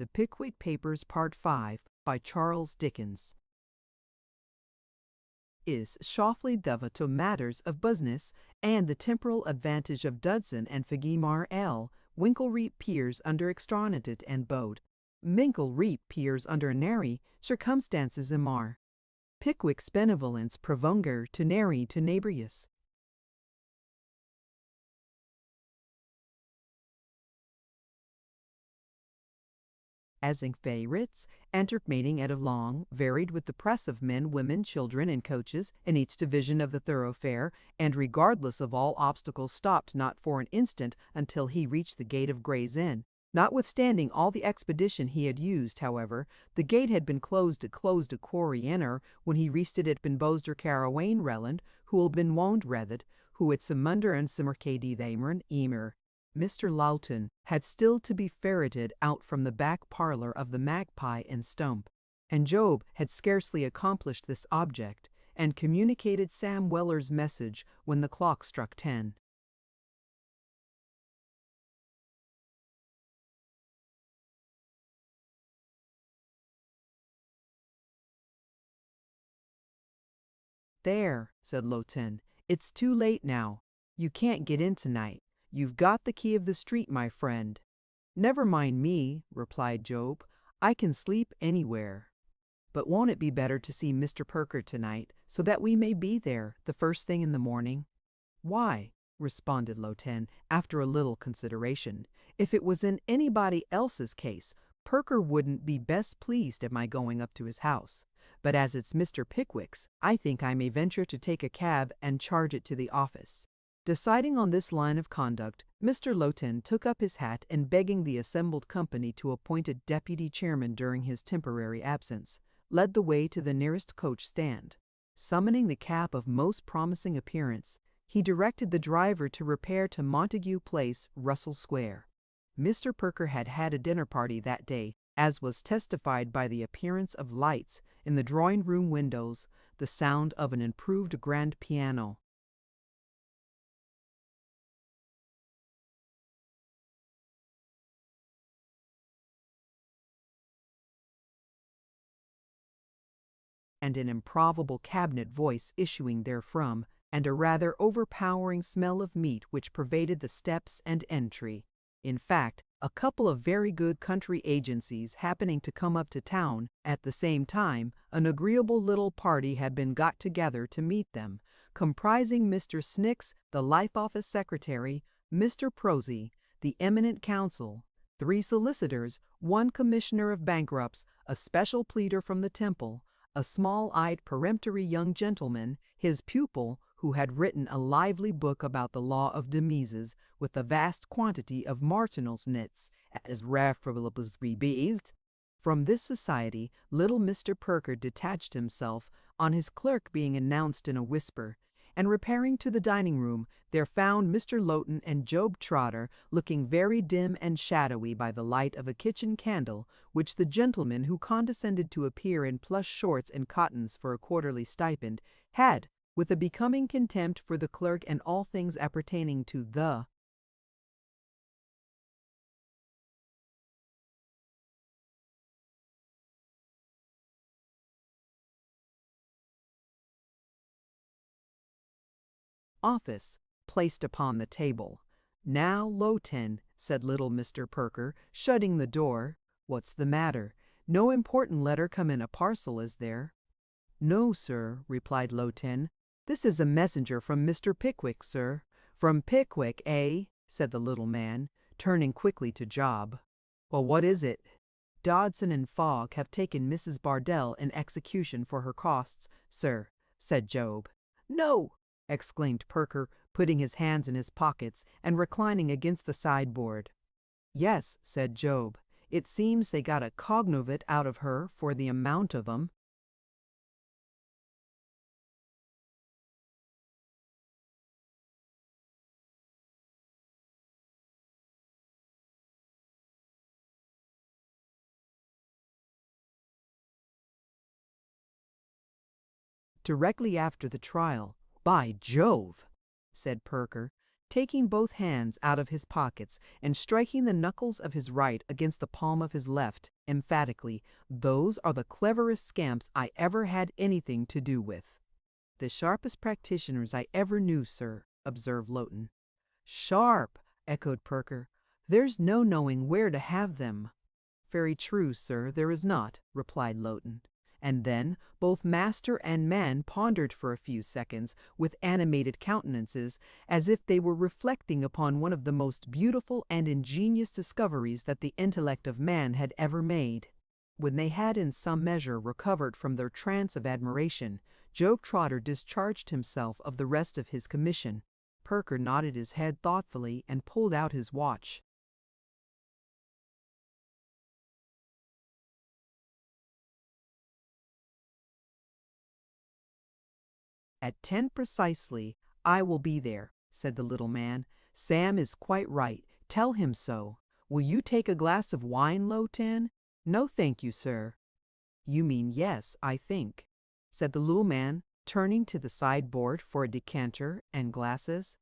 The Pickwick Papers Part 5 by Charles Dickens. Is shawfully dove to matters of business, and the temporal advantage of Dudson and Figimar L. Winklereep peers under extraneted and bode. Minklereep peers under nary circumstances imar. Pickwick's benevolence provonger to nary to neighborious. As in favorites, entertaining at a long, varied with the press of men, women, children, and coaches, in each division of the thoroughfare, and regardless of all obstacles stopped not for an instant until he reached the gate of Gray's Inn. Notwithstanding all the expedition he had used, however, the gate had been closed a quarry inner when he reached it at Benboster Carawain Relland, who'll been wound redded, who at Simunder and Simmercady Thamern, Emer. Mr. Lowton had still to be ferreted out from the back parlor of the Magpie and Stump, and Job had scarcely accomplished this object, and communicated Sam Weller's message when the clock struck 10. "There," said Lowton, "it's too late now. You can't get in tonight. You've got the key of the street, my friend." "Never mind me," replied Job. "I can sleep anywhere. But won't it be better to see Mr. Perker tonight, so that we may be there the first thing in the morning?" "Why," responded Lowton, after a little consideration, "if it was in anybody else's case, Perker wouldn't be best pleased at my going up to his house. But as it's Mr. Pickwick's, I think I may venture to take a cab and charge it to the office." Deciding on this line of conduct, Mr. Lowton took up his hat and, begging the assembled company to appoint a deputy chairman during his temporary absence, led the way to the nearest coach stand. Summoning the cab of most promising appearance, he directed the driver to repair to Montague Place, Russell Square. Mr. Perker had had a dinner party that day, as was testified by the appearance of lights in the drawing-room windows, the sound of an improved grand piano, and an improbable cabinet voice issuing therefrom, and a rather overpowering smell of meat which pervaded the steps and entry. In fact, a couple of very good country agencies happening to come up to town at the same time, an agreeable little party had been got together to meet them, comprising Mr. Snicks, the Life Office Secretary, Mr. Prosy, the eminent counsel, 3 solicitors, 1 commissioner of bankrupts, a special pleader from the Temple, a small-eyed peremptory young gentleman, his pupil, who had written a lively book about the law of demises, with a vast quantity of Martineau's nits, as referable as bees. From this society little Mr. Perker detached himself, on his clerk being announced in a whisper, and repairing to the dining-room, there found Mr. Lowton and Job Trotter looking very dim and shadowy by the light of a kitchen candle, which the gentleman who condescended to appear in plush shorts and cottons for a quarterly stipend had, with a becoming contempt for the clerk and all things appertaining to the office, placed upon the table. "Now, Lowton," said little Mr. Perker, shutting the door, "what's the matter? No important letter come in a parcel, is there?" "No, sir," replied Lowton. "This is a messenger from Mr. Pickwick, sir." "From Pickwick, eh?" said the little man, turning quickly to Job. "Well, what is it?" "Dodson and Fogg have taken Mrs. Bardell in execution for her costs, sir," said Job. "No!" exclaimed Perker, putting his hands in his pockets and reclining against the sideboard. "Yes," said Job. "It seems they got a cognovit out of her for the amount of 'em." Directly after the trial. "By Jove!" said Perker, taking both hands out of his pockets and striking the knuckles of his right against the palm of his left, emphatically. "Those are the cleverest scamps I ever had anything to do with." "The sharpest practitioners I ever knew, sir," observed Lowton. "Sharp!" echoed Perker. "There's no knowing where to have them." "Very true, sir, there is not," replied Lowton. And then both master and man pondered for a few seconds with animated countenances, as if they were reflecting upon one of the most beautiful and ingenious discoveries that the intellect of man had ever made. When they had in some measure recovered from their trance of admiration, Job Trotter discharged himself of the rest of his commission. Perker nodded his head thoughtfully and pulled out his watch. "At 10 precisely, I will be there," said the little man. "Sam is quite right. Tell him so. Will you take a glass of wine, Lowton?" "No, thank you, sir." "You mean yes, I think," said the little man, turning to the sideboard for a decanter and glasses.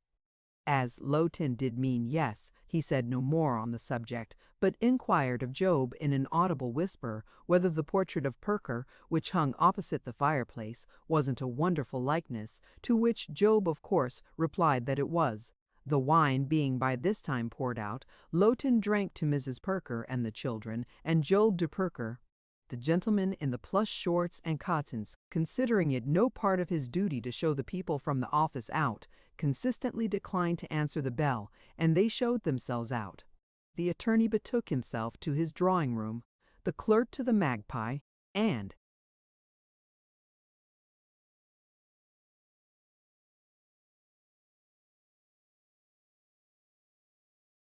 As Lowton did mean yes, he said no more on the subject, but inquired of Job in an audible whisper whether the portrait of Perker, which hung opposite the fireplace, wasn't a wonderful likeness, to which Job of course replied that it was. The wine being by this time poured out, Lowton drank to Mrs. Perker and the children, and Job to Perker. The gentleman in the plush shorts and cottons, considering it no part of his duty to show the people from the office out, consistently declined to answer the bell, and they showed themselves out. The attorney betook himself to his drawing-room, the clerk to the Magpie, and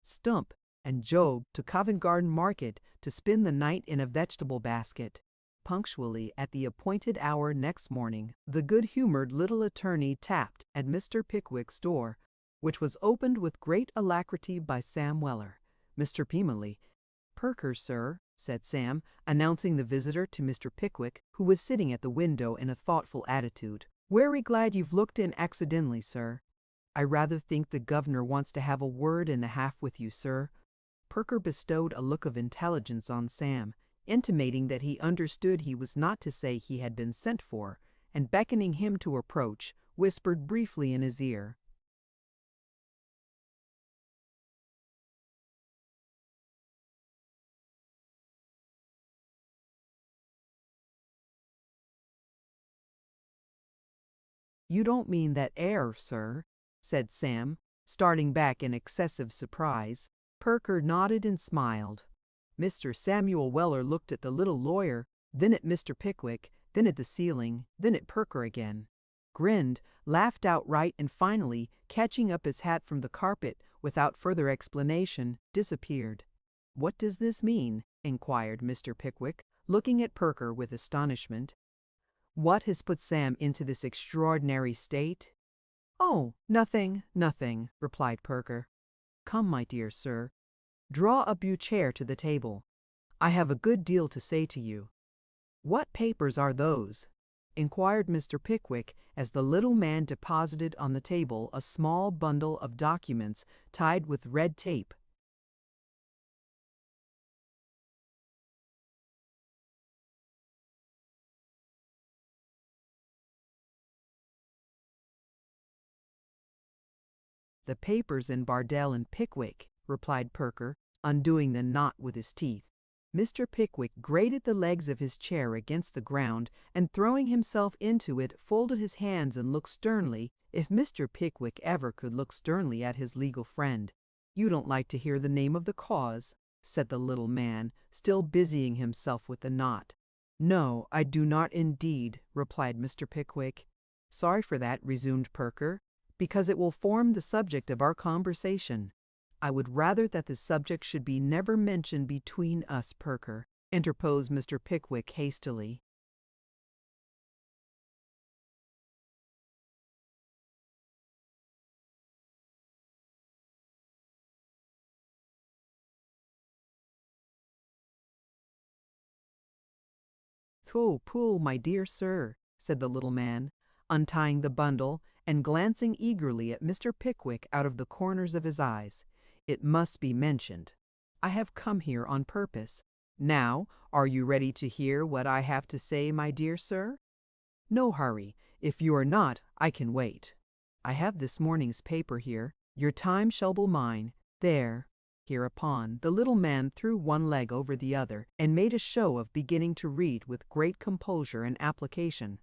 Stump and Job to Covent Garden Market to spend the night in a vegetable basket. Punctually at the appointed hour next morning, the good-humored little attorney tapped at Mr. Pickwick's door, which was opened with great alacrity by Sam Weller. Mr. Peemily. "Perker, sir," said Sam, announcing the visitor to Mr. Pickwick, who was sitting at the window in a thoughtful attitude. "Wery glad you've looked in accidentally, sir. I rather think the governor wants to have a word and a half with you, sir." Perker bestowed a look of intelligence on Sam, intimating that he understood he was not to say he had been sent for, and beckoning him to approach, whispered briefly in his ear. "You don't mean that air, sir," said Sam, starting back in excessive surprise. Perker nodded and smiled. Mr. Samuel Weller looked at the little lawyer, then at Mr. Pickwick, then at the ceiling, then at Perker again, grinned, laughed outright, and finally, catching up his hat from the carpet, without further explanation, disappeared. "What does this mean?" inquired Mr. Pickwick, looking at Perker with astonishment. "What has put Sam into this extraordinary state?" "Oh, nothing, nothing," replied Perker. "Come, my dear sir, draw up your chair to the table. I have a good deal to say to you." "What papers are those?" inquired Mr. Pickwick, as the little man deposited on the table a small bundle of documents tied with red tape. "The papers in Bardell and Pickwick," replied Perker, undoing the knot with his teeth. Mr. Pickwick grated the legs of his chair against the ground, and throwing himself into it, folded his hands and looked sternly, if Mr. Pickwick ever could look sternly at his legal friend. "You don't like to hear the name of the cause," said the little man, still busying himself with the knot. "No, I do not indeed," replied Mr. Pickwick. "Sorry for that," resumed Perker, "because it will form the subject of our conversation." "I would rather that the subject should be never mentioned between us, Perker," interposed Mr. Pickwick hastily. "Pooh, pooh, my dear sir," said the little man, untying the bundle and glancing eagerly at Mr. Pickwick out of the corners of his eyes. "It must be mentioned. I have come here on purpose. Now, are you ready to hear what I have to say, my dear sir? No hurry. If you are not, I can wait. I have this morning's paper here. Your time shall be mine. There." Hereupon, the little man threw one leg over the other and made a show of beginning to read with great composure and application.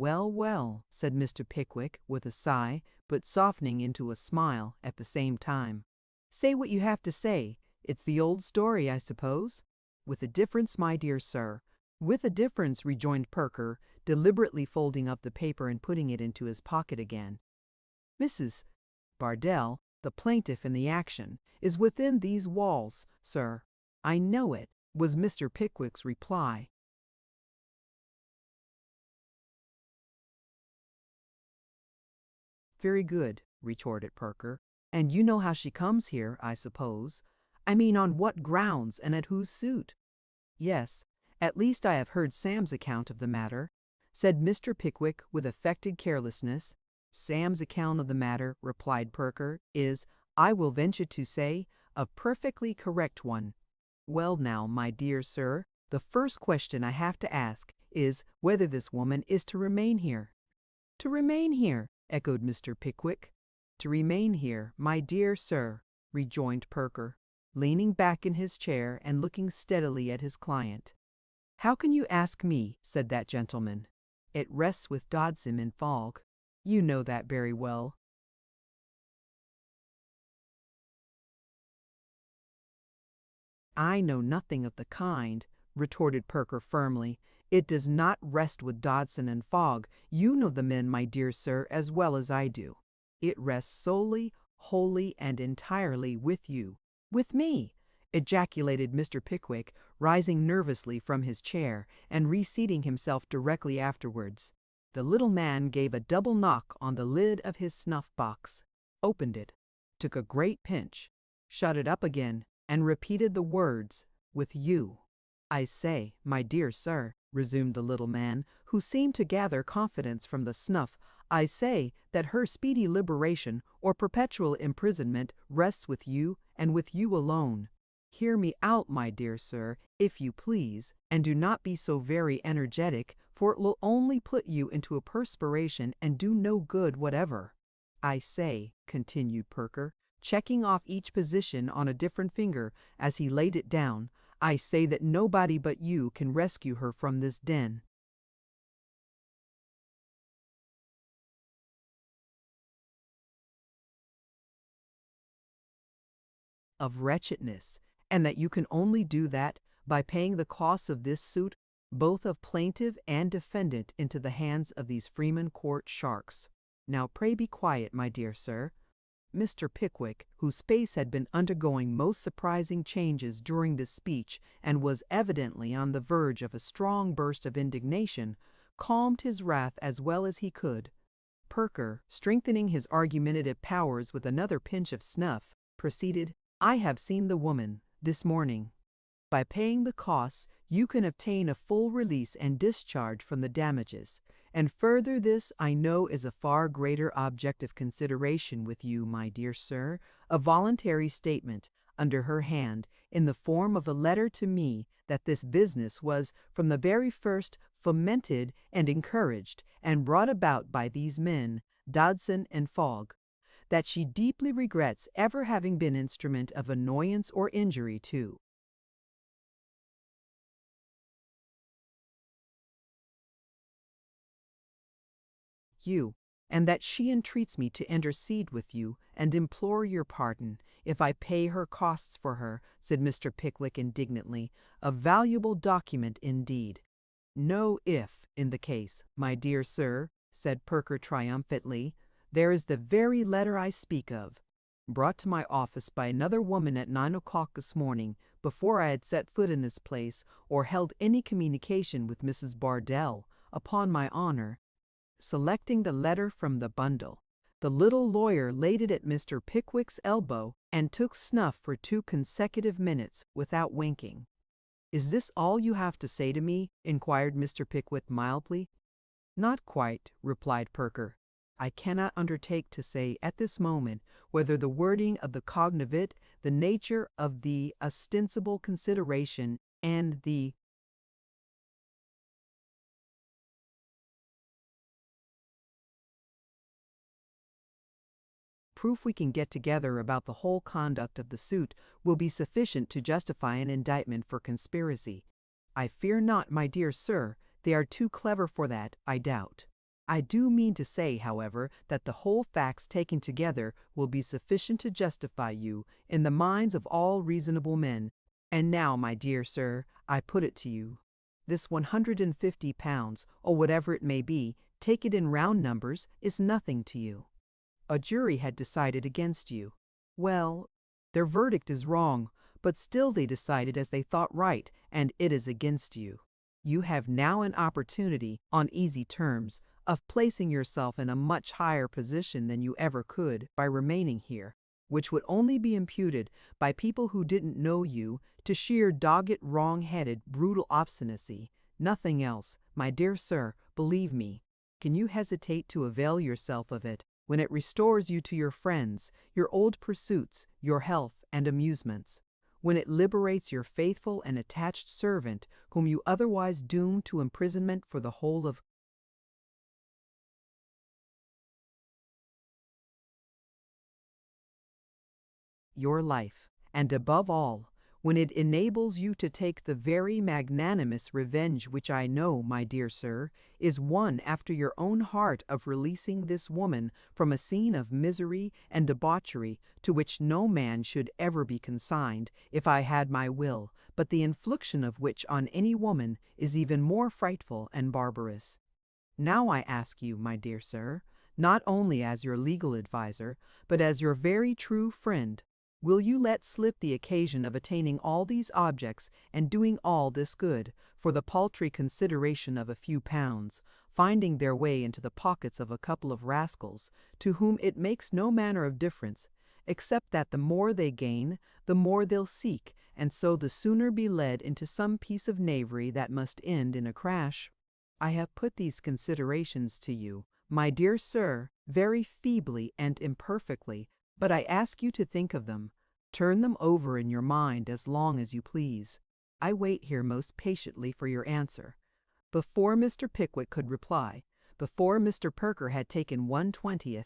"Well, well," said Mr. Pickwick with a sigh, but softening into a smile at the same time. "Say what you have to say. It's the old story, I suppose?" "With a difference, my dear sir. With a difference," rejoined Perker, deliberately folding up the paper and putting it into his pocket again. "Mrs. Bardell, the plaintiff in the action, is within these walls, sir." "I know it," was Mr. Pickwick's reply. "Very good," retorted Perker. "And you know how she comes here, I suppose? I mean, on what grounds and at whose suit?" "Yes, at least I have heard Sam's account of the matter," said Mr. Pickwick with affected carelessness. "Sam's account of the matter," replied Perker, "is, I will venture to say, a perfectly correct one. Well now, my dear sir, the first question I have to ask is whether this woman is to remain here." "To remain here," echoed Mr. Pickwick. "To remain here, my dear sir," rejoined Perker, leaning back in his chair and looking steadily at his client. "How can you ask me?" said that gentleman. "It rests with Dodson and Fogg. You know that very well." "I know nothing of the kind," retorted Perker firmly. "It does not rest with Dodson and Fogg. You know the men, my dear sir, as well as I do. It rests solely, wholly, and entirely with you." "With me!" ejaculated Mr. Pickwick, rising nervously from his chair and reseating himself directly afterwards. The little man gave a double knock on the lid of his snuff-box, opened it, took a great pinch, shut it up again, and repeated the words, "with you." "I say, my dear sir," resumed the little man, who seemed to gather confidence from the snuff, "I say that her speedy liberation or perpetual imprisonment rests with you and with you alone. Hear me out, my dear sir, if you please, and do not be so very energetic, for it will only put you into a perspiration and do no good whatever. I say," continued Perker, checking off each position on a different finger as he laid it down, "I say that nobody but you can rescue her from this den." "Of wretchedness, and that you can only do that by paying the costs of this suit, both of plaintiff and defendant, into the hands of these Freeman Court sharks. Now pray be quiet, my dear sir." Mr. Pickwick, whose face had been undergoing most surprising changes during this speech and was evidently on the verge of a strong burst of indignation, calmed his wrath as well as he could. Perker, strengthening his argumentative powers with another pinch of snuff, proceeded, "I have seen the woman this morning. By paying the costs, you can obtain a full release and discharge from the damages. And further, this I know is a far greater object of consideration with you, my dear sir, a voluntary statement, under her hand, in the form of a letter to me, that this business was from the very first fomented and encouraged and brought about by these men, Dodson and Fogg, that she deeply regrets ever having been instrument of annoyance or injury to you, and that she entreats me to intercede with you and implore your pardon if I pay her costs for her," said Mr. Pickwick indignantly. "A valuable document indeed." "No if in the case, my dear sir," said Perker triumphantly. "There is the very letter I speak of, brought to my office by another woman at 9 o'clock this morning, before I had set foot in this place or held any communication with Mrs. Bardell, upon my honor." Selecting the letter from the bundle, the little lawyer laid it at Mr. Pickwick's elbow and took snuff for 2 consecutive minutes without winking. "Is this all you have to say to me?" inquired Mr. Pickwick mildly. "Not quite," replied Perker. I cannot undertake to say at this moment whether the wording of the cognovit, the nature of the ostensible consideration, and the proof we can get together about the whole conduct of the suit will be sufficient to justify an indictment for conspiracy. I fear not, my dear sir, they are too clever for that, I doubt. I do mean to say, however, that the whole facts taken together will be sufficient to justify you in the minds of all reasonable men. And now, my dear sir, I put it to you. This £150, or whatever it may be, take it in round numbers, is nothing to you. A jury had decided against you. Well, their verdict is wrong, but still they decided as they thought right, and it is against you. You have now an opportunity, on easy terms, of placing yourself in a much higher position than you ever could by remaining here, which would only be imputed by people who didn't know you to sheer dogged, wrong-headed, brutal obstinacy. Nothing else, my dear sir, believe me. Can you hesitate to avail yourself of it when it restores you to your friends, your old pursuits, your health and amusements, when it liberates your faithful and attached servant whom you otherwise doomed to imprisonment for the whole of your life, and above all, when it enables you to take the very magnanimous revenge which I know, my dear sir, is one after your own heart of releasing this woman from a scene of misery and debauchery to which no man should ever be consigned if I had my will, but the infliction of which on any woman is even more frightful and barbarous. Now I ask you, my dear sir, not only as your legal adviser, but as your very true friend, will you let slip the occasion of attaining all these objects and doing all this good for the paltry consideration of a few pounds, finding their way into the pockets of a couple of rascals, to whom it makes no manner of difference, except that the more they gain, the more they'll seek, and so the sooner be led into some piece of knavery that must end in a crash? I have put these considerations to you, my dear sir, very feebly and imperfectly, but I ask you to think of them. Turn them over in your mind as long as you please. I wait here most patiently for your answer. Before Mr. Pickwick could reply, before Mr. Perker had taken 1/20th,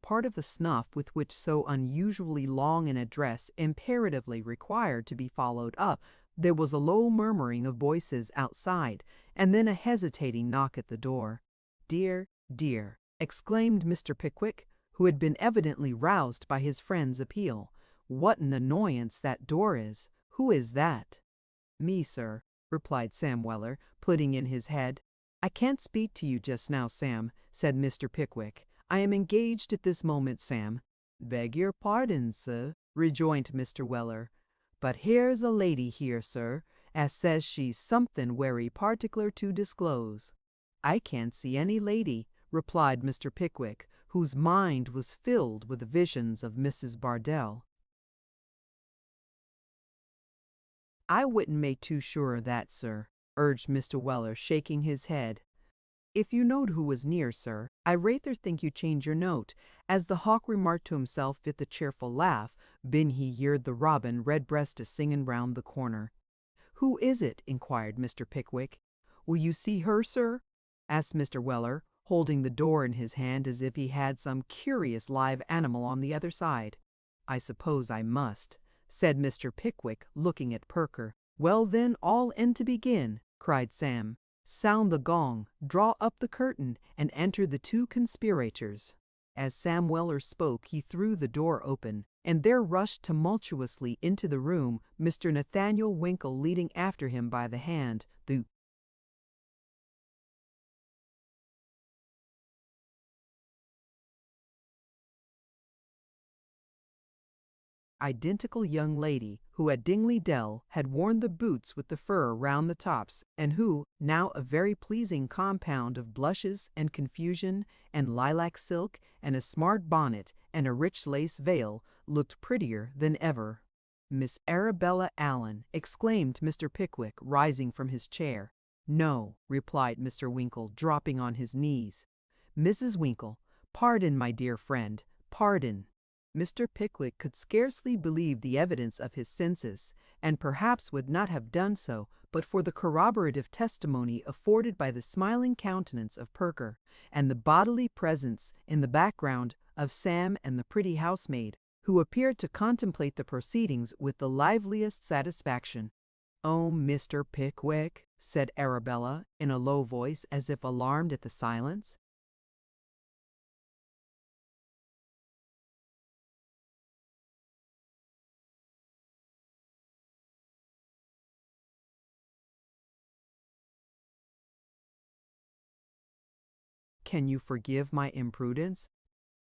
part of the snuff with which so unusually long an address imperatively required to be followed up, there was a low murmuring of voices outside, and then a hesitating knock at the door. "Dear, dear," exclaimed Mr. Pickwick, who had been evidently roused by his friend's appeal. "What an annoyance that door is! Who is that?" "Me, sir," replied Sam Weller, putting in his head. "I can't speak to you just now, Sam," said Mr. Pickwick. "I am engaged at this moment, Sam." "Beg your pardon, sir," rejoined Mr. Weller, "but here's a lady here, sir, as says she's something wery particular to disclose." "I can't see any lady," replied Mr. Pickwick, whose mind was filled with visions of Mrs. Bardell. "I wouldn't make too sure of that, sir," urged Mr. Weller, shaking his head. "If you knowed who was near, sir, I rayther think you'd change your note, as the hawk remarked to himself with a cheerful laugh, bin he yeard the robin redbreast a singin' round the corner." "Who is it?" inquired Mr. Pickwick. "Will you see her, sir?" asked Mr. Weller, holding the door in his hand as if he had some curious live animal on the other side. "I suppose I must," said Mr. Pickwick, looking at Perker. "Well then, all in to begin," cried Sam. "Sound the gong, draw up the curtain, and enter the two conspirators." As Sam Weller spoke he threw the door open, and there rushed tumultuously into the room Mr. Nathaniel Winkle leading after him by the hand the identical young lady who at Dingley Dell had worn the boots with the fur round the tops, and who, now a very pleasing compound of blushes and confusion and lilac silk and a smart bonnet and a rich lace veil, looked prettier than ever. Miss Arabella Allen, exclaimed Mr. Pickwick, rising from his chair. No, replied Mr. Winkle, dropping on his knees. Mrs. Winkle, pardon, my dear friend, pardon. Mr. Pickwick could scarcely believe the evidence of his senses, and perhaps would not have done so but for the corroborative testimony afforded by the smiling countenance of Perker, and the bodily presence in the background of Sam and the pretty housemaid, who appeared to contemplate the proceedings with the liveliest satisfaction. "Oh, Mr. Pickwick," said Arabella, in a low voice, as if alarmed at the silence. "Can you forgive my imprudence?"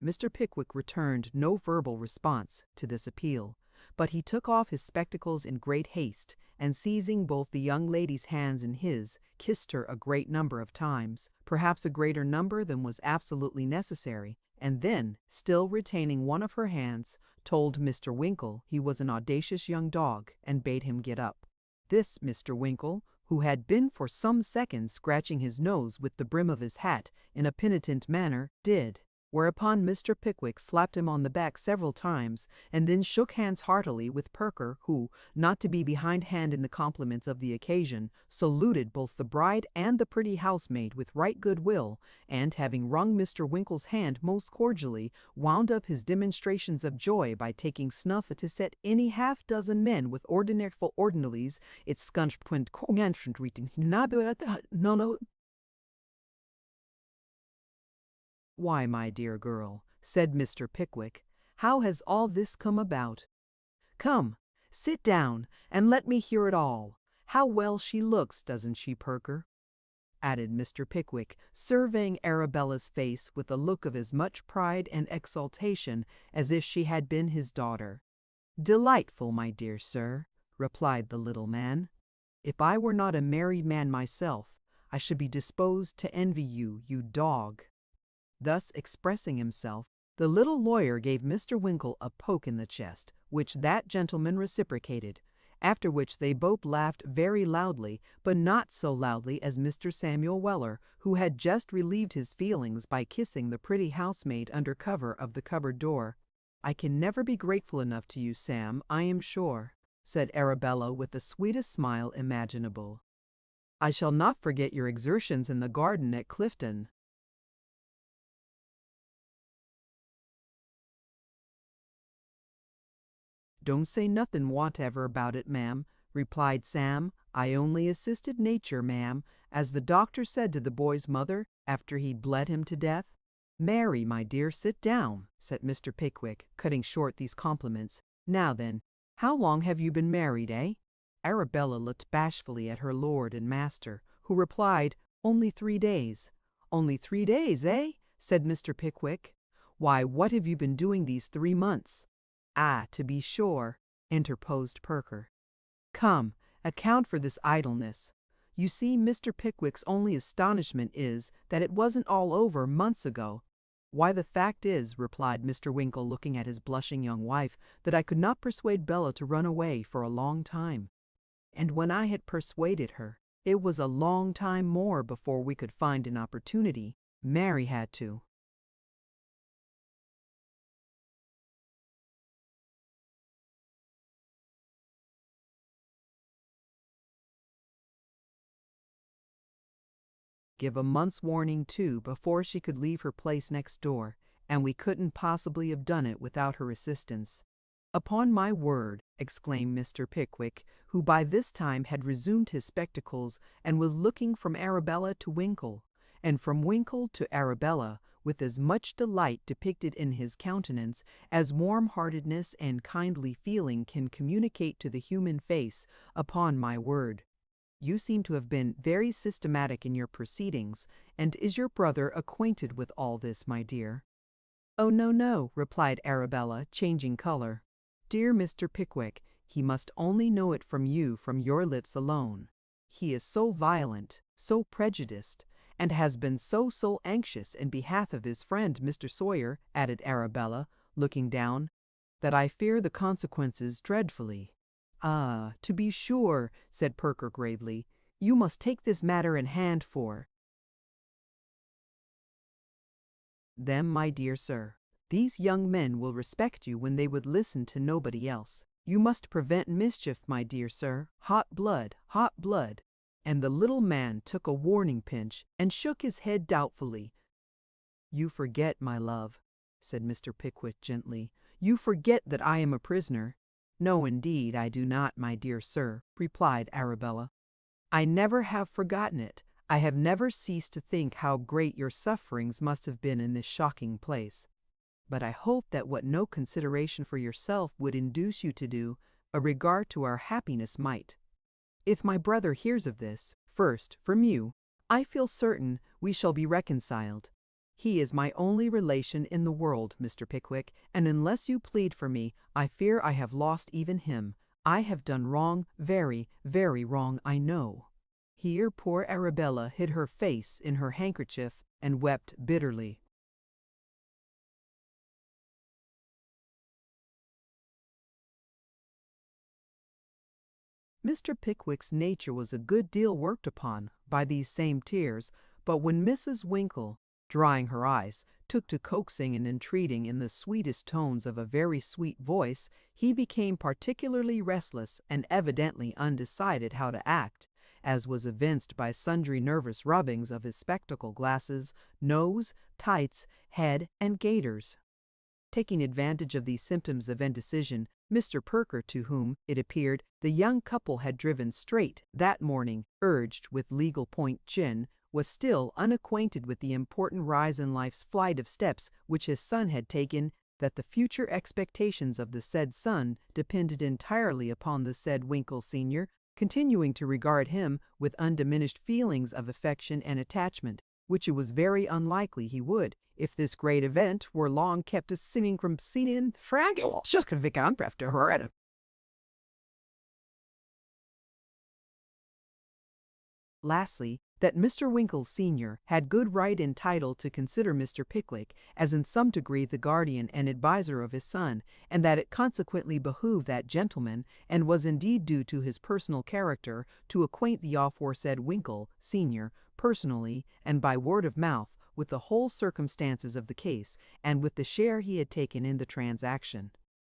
Mr. Pickwick returned no verbal response to this appeal, but he took off his spectacles in great haste, and seizing both the young lady's hands in his, kissed her a great number of times, perhaps a greater number than was absolutely necessary, and then, still retaining one of her hands, told Mr. Winkle he was an audacious young dog, and bade him get up. This Mr. Winkle, who had been for some seconds scratching his nose with the brim of his hat in a penitent manner, did, whereupon Mr. Pickwick slapped him on the back several times, and then shook hands heartily with Perker, who, not to be behindhand in the compliments of the occasion, saluted both the bride and the pretty housemaid with right good will, and, having wrung Mr. Winkle's hand most cordially, wound up his demonstrations of joy by taking snuff to set any half-dozen men with ordinalies its scunchpwint no. "Why, my dear girl," said Mr. Pickwick, "how has all this come about? Come, sit down, and let me hear it all. How well she looks, doesn't she, Perker?" added Mr. Pickwick, surveying Arabella's face with a look of as much pride and exultation as if she had been his daughter. "Delightful, my dear sir," replied the little man. "If I were not a married man myself, I should be disposed to envy you, you dog." Thus expressing himself, the little lawyer gave Mr. Winkle a poke in the chest, which that gentleman reciprocated, after which they both laughed very loudly, but not so loudly as Mr. Samuel Weller, who had just relieved his feelings by kissing the pretty housemaid under cover of the cupboard door. "I can never be grateful enough to you, Sam, I am sure," said Arabella with the sweetest smile imaginable. "I shall not forget your exertions in the garden at Clifton." "Don't say nothin' whatever about it, ma'am," replied Sam. "I only assisted nature, ma'am, as the doctor said to the boy's mother after he'd bled him to death." "Mary, my dear, sit down," said Mr. Pickwick, cutting short these compliments. "Now then, how long have you been married, eh?" Arabella looked bashfully at her lord and master, who replied, "Only 3 days." "Only 3 days, eh?" said Mr. Pickwick. "Why, what have you been doing these 3 months?" "Ah, to be sure," interposed Perker. "Come, account for this idleness. You see, Mr. Pickwick's only astonishment is that it wasn't all over months ago." "Why, the fact is," replied Mr. Winkle, looking at his blushing young wife, "that I could not persuade Bella to run away for a long time. And when I had persuaded her, it was a long time more before we could find an opportunity. Mary had to." "Give a month's warning, too, before she could leave her place next door, and we couldn't possibly have done it without her assistance." "Upon my word," exclaimed Mr. Pickwick, who by this time had resumed his spectacles and was looking from Arabella to Winkle, and from Winkle to Arabella, with as much delight depicted in his countenance as warm-heartedness and kindly feeling can communicate to the human face, "upon my word, you seem to have been very systematic in your proceedings, and is your brother acquainted with all this, my dear?" "Oh, no, no," replied Arabella, changing color. "Dear Mr. Pickwick, he must only know it from you, from your lips alone. He is so violent, so prejudiced, and has been so anxious in behalf of his friend Mr. Sawyer," added Arabella, looking down, that I fear the consequences dreadfully." "Ah, to be sure," said Perker gravely. "You must take this matter in hand for them, my dear sir. These young men will respect you when they would listen to nobody else. You must prevent mischief, my dear sir. Hot blood, hot blood." And the little man took a warning pinch and shook his head doubtfully. "You forget, my love," said Mr. Pickwick gently. "You forget that I am a prisoner." "No, indeed, I do not, my dear sir," replied Arabella. "I never have forgotten it. I have never ceased to think how great your sufferings must have been in this shocking place. But I hope that what no consideration for yourself would induce you to do, a regard to our happiness might. If my brother hears of this, first, from you, I feel certain we shall be reconciled. He is my only relation in the world, Mr. Pickwick, and unless you plead for me, I fear I have lost even him. I have done wrong, very, very wrong, I know." Here poor Arabella hid her face in her handkerchief and wept bitterly. Mr. Pickwick's nature was a good deal worked upon by these same tears, but when Mrs. Winkle, drying her eyes, took to coaxing and entreating in the sweetest tones of a very sweet voice, he became particularly restless and evidently undecided how to act, as was evinced by sundry nervous rubbings of his spectacle glasses, nose, tights, head, and gaiters. Taking advantage of these symptoms of indecision, Mr. Perker, to whom, it appeared, the young couple had driven straight that morning, urged with legal point gin, was still unacquainted with the important rise in life's flight of steps which his son had taken, that the future expectations of the said son depended entirely upon the said Winkle senior, continuing to regard him with undiminished feelings of affection and attachment, which it was very unlikely he would, if this great event were long kept a seeming from sin fragile. Just convict after her. Lastly, that Mr. Winkle senior had good right and title to consider Mr. Pickwick as in some degree the guardian and adviser of his son, and that it consequently behooved that gentleman, and was indeed due to his personal character, to acquaint the aforesaid Winkle senior, personally and by word of mouth, with the whole circumstances of the case, and with the share he had taken in the transaction.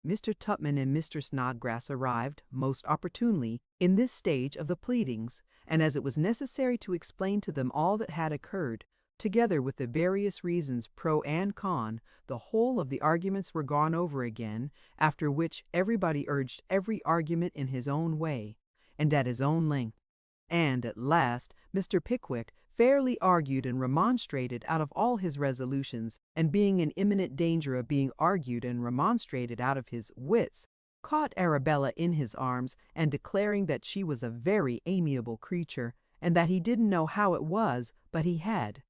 Mr. Tupman and Mr. Snodgrass arrived, most opportunely, in this stage of the pleadings, and as it was necessary to explain to them all that had occurred, together with the various reasons pro and con, the whole of the arguments were gone over again, after which everybody urged every argument in his own way, and at his own length. And at last Mr. Pickwick fairly argued and remonstrated out of all his resolutions, and being in imminent danger of being argued and remonstrated out of his wits, caught Arabella in his arms, and declaring that she was a very amiable creature, and that he didn't know how it was, but he had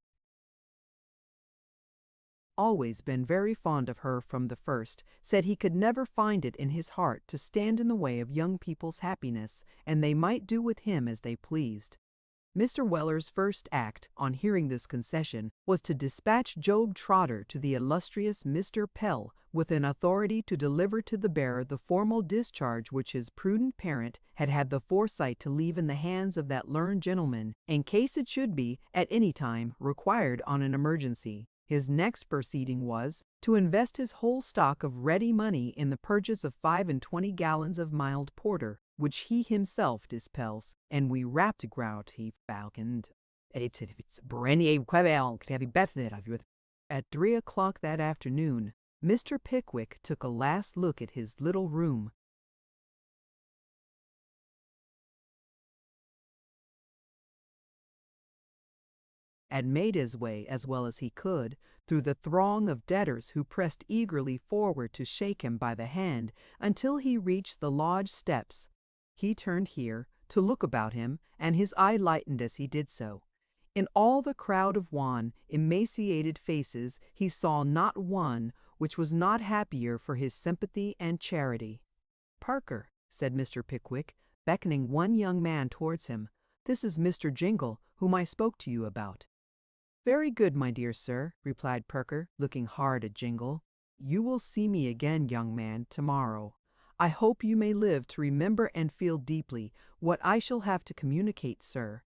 always been very fond of her from the first, said he could never find it in his heart to stand in the way of young people's happiness, and they might do with him as they pleased. Mr. Weller's first act, on hearing this concession, was to dispatch Job Trotter to the illustrious Mr. Pell, with an authority to deliver to the bearer the formal discharge which his prudent parent had had the foresight to leave in the hands of that learned gentleman, in case it should be, at any time, required on an emergency. His next proceeding was, to invest his whole stock of ready money in the purchase of 25 gallons of mild porter, which he himself dispels, and we wrapped grout he falconed. At 3 o'clock that afternoon, Mr. Pickwick took a last look at his little room, and made his way, as well as he could, through the throng of debtors who pressed eagerly forward to shake him by the hand, until he reached the lodge steps. He turned here, to look about him, and his eye lightened as he did so. In all the crowd of wan, emaciated faces he saw not one which was not happier for his sympathy and charity. "Parker," said Mr. Pickwick, beckoning one young man towards him, "this is Mr. Jingle, whom I spoke to you about." "Very good, my dear sir," replied Parker, looking hard at Jingle. You will see me again, young man, tomorrow. I hope you may live to remember and feel deeply what I shall have to communicate, sir.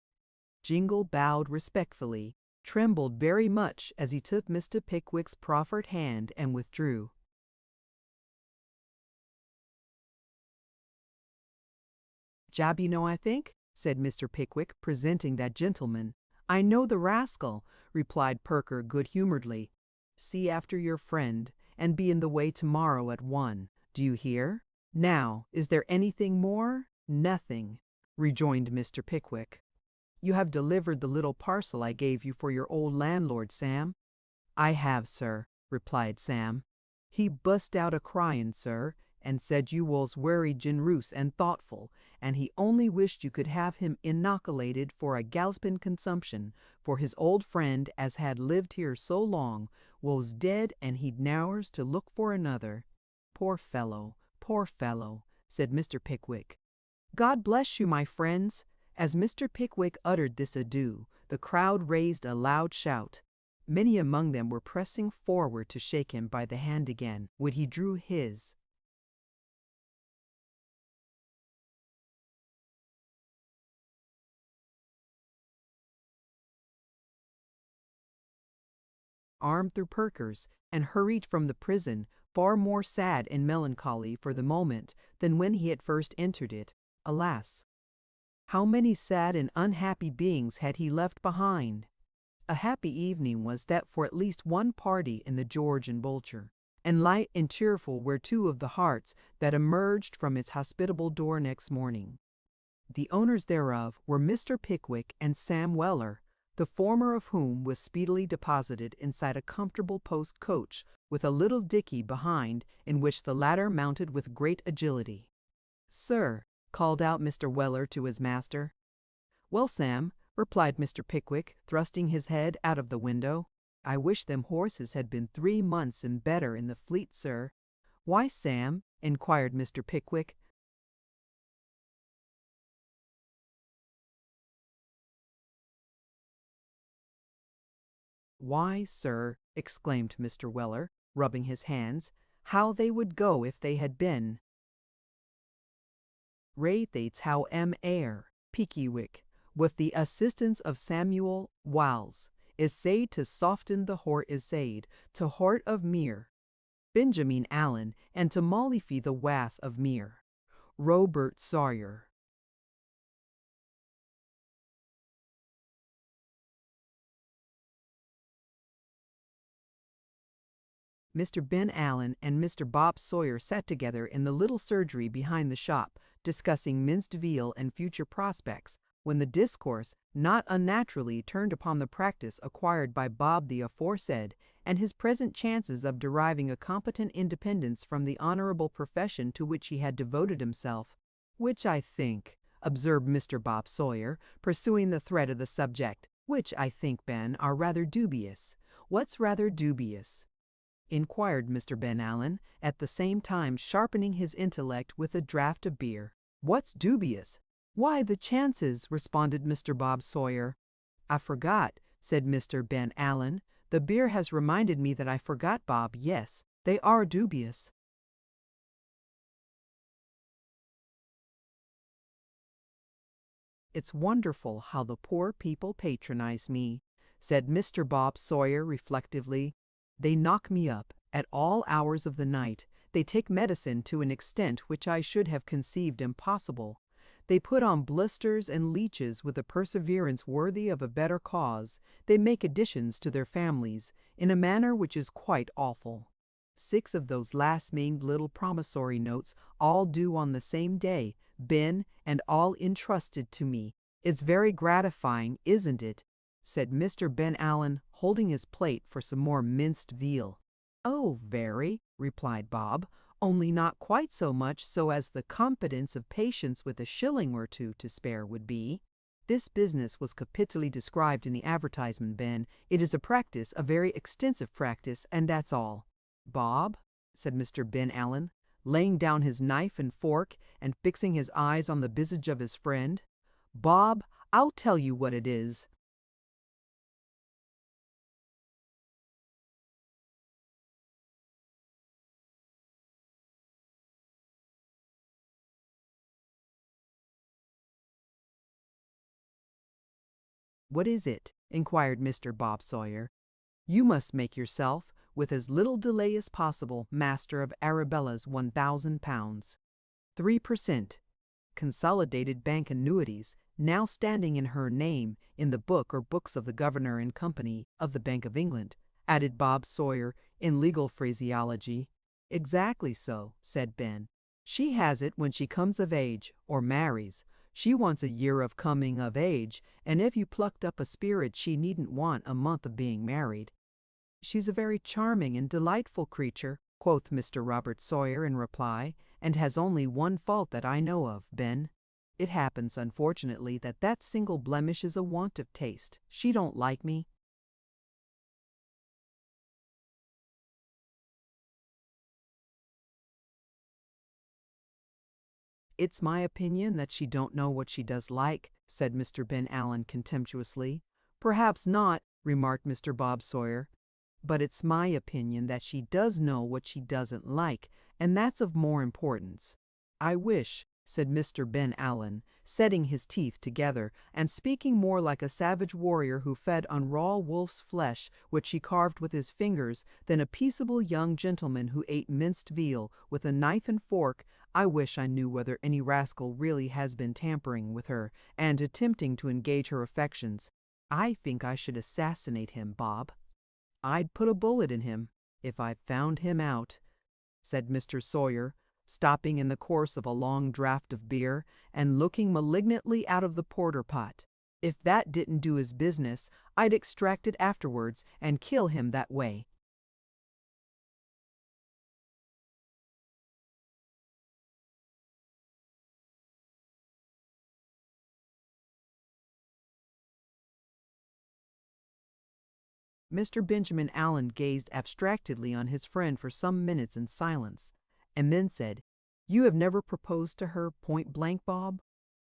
Jingle bowed respectfully, trembled very much as he took Mr. Pickwick's proffered hand and withdrew. "Job you know, I think?" said Mr. Pickwick, presenting that gentleman. "I know the rascal," replied Perker good-humoredly. "See after your friend, and be in the way tomorrow at 1. Do you hear?" "Now, is there anything more?" "Nothing," rejoined Mr. Pickwick. "You have delivered the little parcel I gave you for your old landlord, Sam?" "I have, sir," replied Sam. "He bust out a-cryin', sir, and said you was wery generous and thoughtful, and he only wished you could have him inoculated for a gallopin' consumption, for his old friend as had lived here so long was dead and he'd nowers to look for another." Poor fellow, said Mr. Pickwick. "God bless you, my friends." As Mr. Pickwick uttered this adieu, the crowd raised a loud shout. Many among them were pressing forward to shake him by the hand again, when he drew his arm through Perker's, and hurried from the prison, far more sad and melancholy for the moment than when he had first entered it. Alas! How many sad and unhappy beings had he left behind! A happy evening was that for at least one party in the George and Vulture, and light and cheerful were two of the hearts that emerged from its hospitable door next morning. The owners thereof were Mr. Pickwick and Sam Weller, the former of whom was speedily deposited inside a comfortable post coach with a little dickey behind in which the latter mounted with great agility. "Sir," called out Mr. Weller to his master. "Well, Sam," replied Mr. Pickwick, thrusting his head out of the window, "I wish them horses had been 3 months and better in the fleet, sir." "Why, Sam?" inquired Mr. Pickwick. "Why, sir," exclaimed Mr. Weller, rubbing his hands, "how they would go if they had been. Raythates how air, Pickwick, with the assistance of Samuel Wiles, essayed to soften the hort essayed, to hort of mere Benjamin Allen, and to mollify the wath of mere Robert Sawyer." Mr. Ben Allen and Mr. Bob Sawyer sat together in the little surgery behind the shop, discussing minced veal and future prospects, when the discourse not unnaturally turned upon the practice acquired by Bob the aforesaid, and his present chances of deriving a competent independence from the honorable profession to which he had devoted himself. "Which I think," observed Mr. Bob Sawyer, pursuing the thread of the subject, "which I think, Ben, are rather dubious." "What's rather dubious?" inquired Mr. Ben Allen, at the same time sharpening his intellect with a draught of beer. "What's dubious?" "Why, the chances," responded Mr. Bob Sawyer. "I forgot," said Mr. Ben Allen. "The beer has reminded me that I forgot, Bob. Yes, they are dubious." "It's wonderful how the poor people patronize me," said Mr. Bob Sawyer reflectively. "They knock me up at all hours of the night. They take medicine to an extent which I should have conceived impossible. They put on blisters and leeches with a perseverance worthy of a better cause. They make additions to their families in a manner which is quite awful. 6 of those last named little promissory notes, all due on the same day, Ben, and all entrusted to me. It's very gratifying, isn't it?" said Mr. Ben Allen, holding his plate for some more minced veal. "Oh, very," replied Bob, "only not quite so much so as the confidence of patients with a shilling or two to spare would be." This business was capitally described in the advertisement, Ben. "It is a practice, a very extensive practice, and that's all." "Bob," said Mr. Ben Allen, laying down his knife and fork and fixing his eyes on the visage of his friend, "Bob, I'll tell you what it is. "What is it?" inquired Mr. Bob Sawyer. "You must make yourself, with as little delay as possible, master of Arabella's £1,000. 3%. Consolidated bank annuities, now standing in her name in the book or books of the Governor and Company of the Bank of England," added Bob Sawyer in legal phraseology. "Exactly so," said Ben. "She has it when she comes of age, or marries. She wants a year of coming of age, and if you plucked up a spirit she needn't want a month of being married." "She's a very charming and delightful creature," quoth Mr. Robert Sawyer in reply, "and has only one fault that I know of, Ben. It happens, unfortunately, that single blemish is a want of taste. She don't like me." "It's my opinion that she don't know what she does like," said Mr. Ben Allen contemptuously. "Perhaps not," remarked Mr. Bob Sawyer, "but it's my opinion that she does know what she doesn't like, and that's of more importance. I wish," said Mr. Ben Allen, setting his teeth together, and speaking more like a savage warrior who fed on raw wolf's flesh which he carved with his fingers than a peaceable young gentleman who ate minced veal with a knife and fork, "I wish I knew whether any rascal really has been tampering with her and attempting to engage her affections. I think I should assassinate him, Bob. I'd put a bullet in him, if I found him out," said Mr. Sawyer, stopping in the course of a long draught of beer, and looking malignantly out of the porter pot. "If that didn't do his business, I'd extract it afterwards and kill him that way." Mr. Benjamin Allen gazed abstractedly on his friend for some minutes in silence, and then said, "You have never proposed to her point blank, Bob?"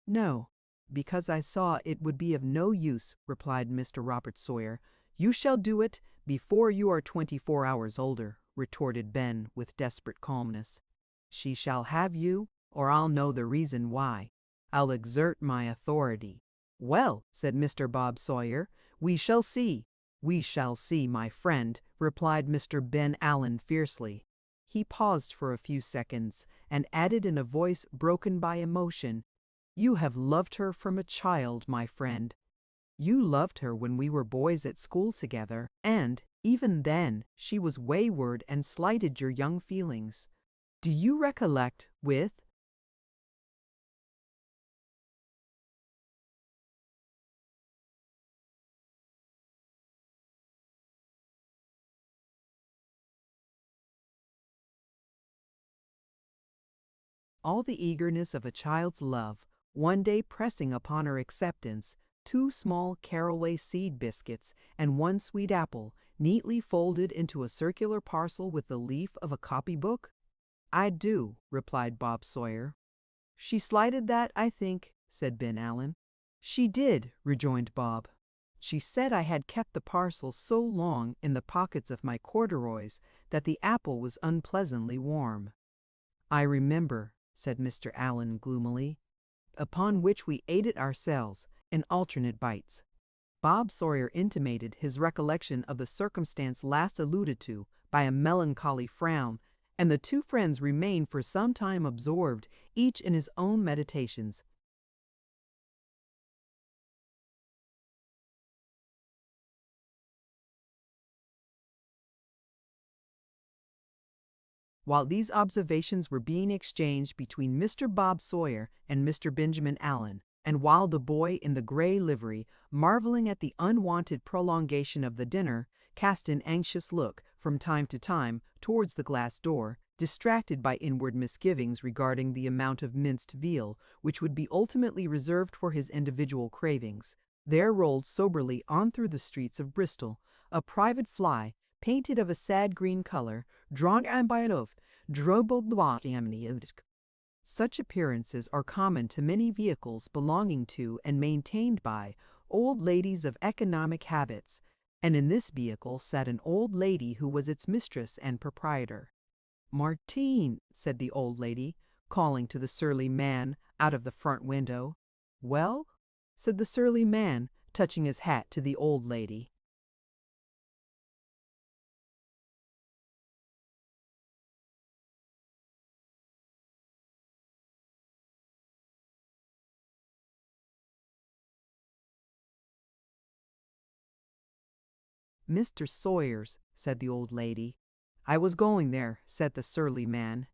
"No, because I saw it would be of no use," replied Mr. Robert Sawyer. "You shall do it before you are 24 hours older," retorted Ben with desperate calmness. "She shall have you, or I'll know the reason why. I'll exert my authority." "Well," said Mr. Bob Sawyer, "we shall see." "We shall see, my friend," replied Mr. Ben Allen fiercely. He paused for a few seconds, and added in a voice broken by emotion, "You have loved her from a child, my friend. You loved her when we were boys at school together, and, even then, she was wayward and slighted your young feelings. Do you recollect, with all the eagerness of a child's love, one day pressing upon her acceptance 2 small caraway seed biscuits and 1 sweet apple, neatly folded into a circular parcel with the leaf of a copybook?" "I do," replied Bob Sawyer. "She slighted that, I think," said Ben Allen. "She did," rejoined Bob. "She said I had kept the parcel so long in the pockets of my corduroys that the apple was unpleasantly warm." "I remember," said Mr. Allen gloomily, "upon which we ate it ourselves, in alternate bites." Bob Sawyer intimated his recollection of the circumstance last alluded to by a melancholy frown, and the two friends remained for some time absorbed, each in his own meditations. While these observations were being exchanged between Mr. Bob Sawyer and Mr. Benjamin Allen, and while the boy in the gray livery, marveling at the unwonted prolongation of the dinner, cast an anxious look, from time to time, towards the glass door, distracted by inward misgivings regarding the amount of minced veal which would be ultimately reserved for his individual cravings, there rolled soberly on through the streets of Bristol a private fly, painted of a sad green color, drawn by of Such appearances are common to many vehicles belonging to and maintained by old ladies of economic habits, and in this vehicle sat an old lady who was its mistress and proprietor. "Martine," said the old lady, calling to the surly man out of the front window. "Well?" said the surly man, touching his hat to the old lady. "Mr. Sawyer's," said the old lady. "I was going there," said the surly man.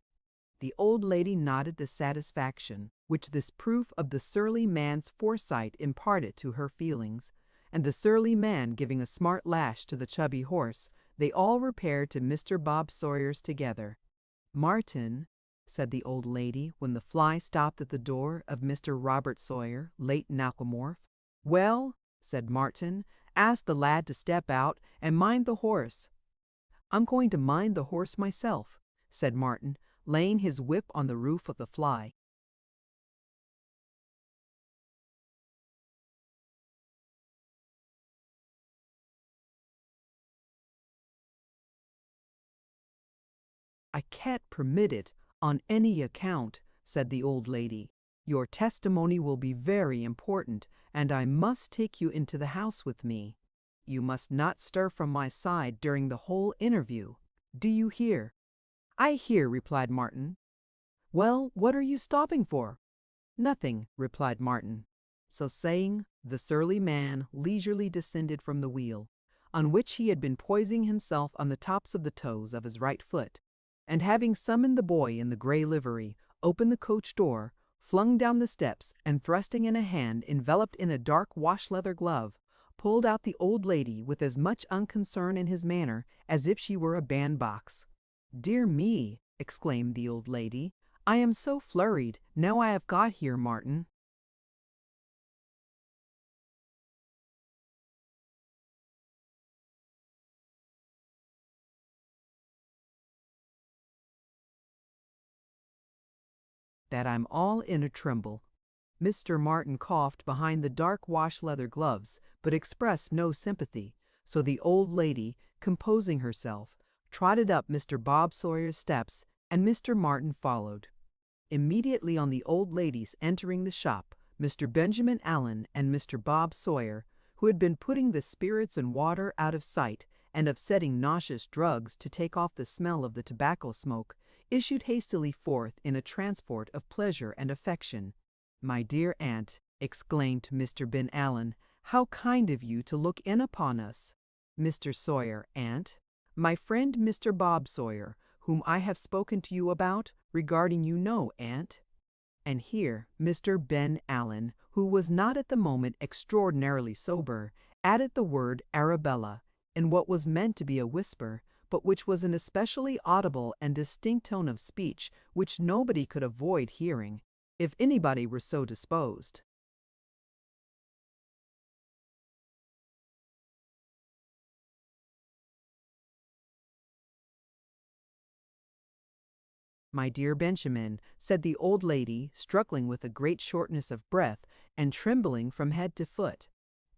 The old lady nodded the satisfaction which this proof of the surly man's foresight imparted to her feelings, and the surly man giving a smart lash to the chubby horse, they all repaired to Mr. Bob Sawyer's together. "Martin," said the old lady when the fly stopped at the door of Mr. Robert Sawyer, late Nacklemorf. "Well," said Martin, "ask the lad to step out and mind the horse." "I'm going to mind the horse myself," said Martin, laying his whip on the roof of the fly. "I can't permit it on any account," said the old lady. "Your testimony will be very important, and I must take you into the house with me. You must not stir from my side during the whole interview. Do you hear?" "I hear," replied Martin. "Well, what are you stopping for?" "Nothing," replied Martin. So saying, the surly man leisurely descended from the wheel, on which he had been poising himself on the tops of the toes of his right foot, and having summoned the boy in the grey livery, opened the coach door, flung down the steps, and thrusting in a hand enveloped in a dark wash-leather glove, pulled out the old lady with as much unconcern in his manner as if she were a bandbox. "Dear me," exclaimed the old lady, "I am so flurried, now I have got here, Martin." "That I'm all in a tremble." Mr. Martin coughed behind the dark wash-leather gloves, but expressed no sympathy, so the old lady, composing herself, trotted up Mr. Bob Sawyer's steps, and Mr. Martin followed. Immediately on the old lady's entering the shop, Mr. Benjamin Allen and Mr. Bob Sawyer, who had been putting the spirits and water out of sight and upsetting nauseous drugs to take off the smell of the tobacco smoke, issued hastily forth in a transport of pleasure and affection. "My dear aunt," exclaimed Mr. Ben Allen, "how kind of you to look in upon us." Mr. Sawyer, "Aunt, my friend Mr. Bob Sawyer, whom I have spoken to you about, regarding you know, aunt." And here Mr. Ben Allen, who was not at the moment extraordinarily sober, added the word Arabella, in what was meant to be a whisper, but which was an especially audible and distinct tone of speech which nobody could avoid hearing, if anybody were so disposed. "My dear Benjamin," said the old lady, struggling with a great shortness of breath, and trembling from head to foot,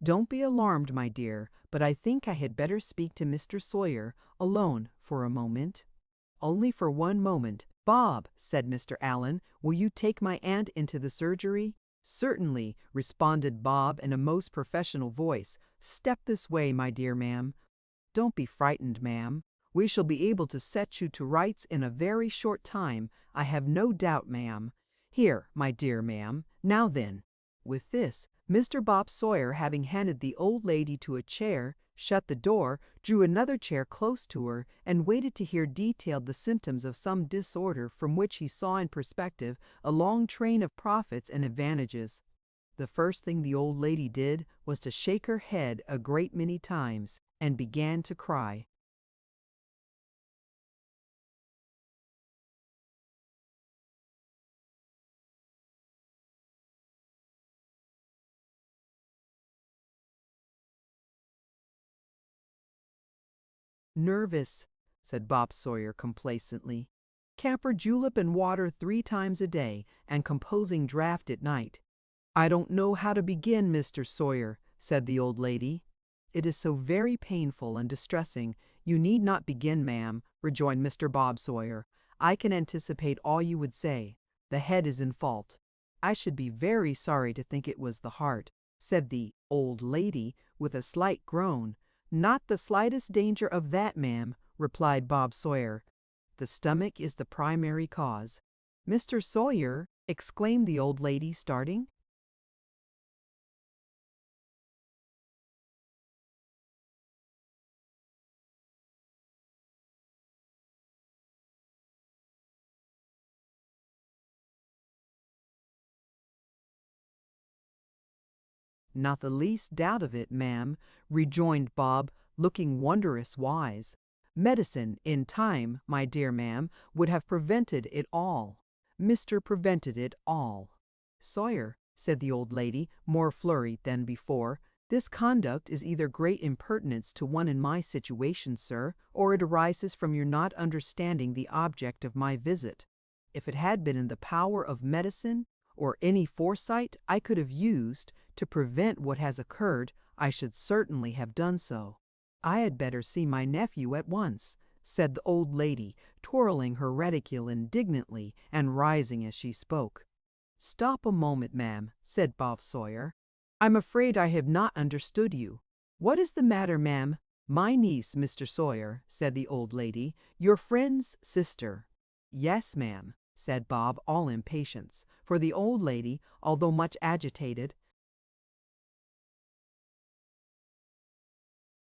"don't be alarmed, my dear, but I think I had better speak to Mr. Sawyer alone for a moment." "Only for one moment. Bob," said Mr. Allen, "will you take my aunt into the surgery?" "Certainly," responded Bob in a most professional voice. "Step this way, my dear ma'am. Don't be frightened, ma'am. We shall be able to set you to rights in a very short time, I have no doubt, ma'am. Here, my dear ma'am. Now then." With this, Mr. Bob Sawyer, having handed the old lady to a chair, shut the door, drew another chair close to her, and waited to hear detailed the symptoms of some disorder from which he saw in perspective a long train of profits and advantages. The first thing the old lady did was to shake her head a great many times, and began to cry. "Nervous," said Bob Sawyer complacently. "Camphor julep and water 3 times a day, and composing draught at night." "I don't know how to begin, Mr. Sawyer," said the old lady. "It is so very painful and distressing. You need not begin, ma'am," rejoined Mr. Bob Sawyer. "I can anticipate all you would say. The head is in fault." "I should be very sorry to think it was the heart," said the old lady with a slight groan. "Not the slightest danger of that, ma'am," replied Bob Sawyer. "The stomach is the primary cause." "Mr. Sawyer!" exclaimed the old lady, starting. "Not the least doubt of it, ma'am," rejoined Bob, looking wondrous wise. "Medicine, in time, my dear ma'am, would have prevented it all. Mr. prevented it all." "Sawyer," said the old lady, more flurried than before, "this conduct is either great impertinence to one in my situation, sir, or it arises from your not understanding the object of my visit. If it had been in the power of medicine, or any foresight I could have used to prevent what has occurred, I should certainly have done so." "I had better see my nephew at once," said the old lady, twirling her reticule indignantly and rising as she spoke. "Stop a moment, ma'am," said Bob Sawyer. "I'm afraid I have not understood you. What is the matter, ma'am?" "My niece, Mr. Sawyer," said the old lady, "your friend's sister." "Yes, ma'am," said Bob, all impatience, for the old lady, although much agitated,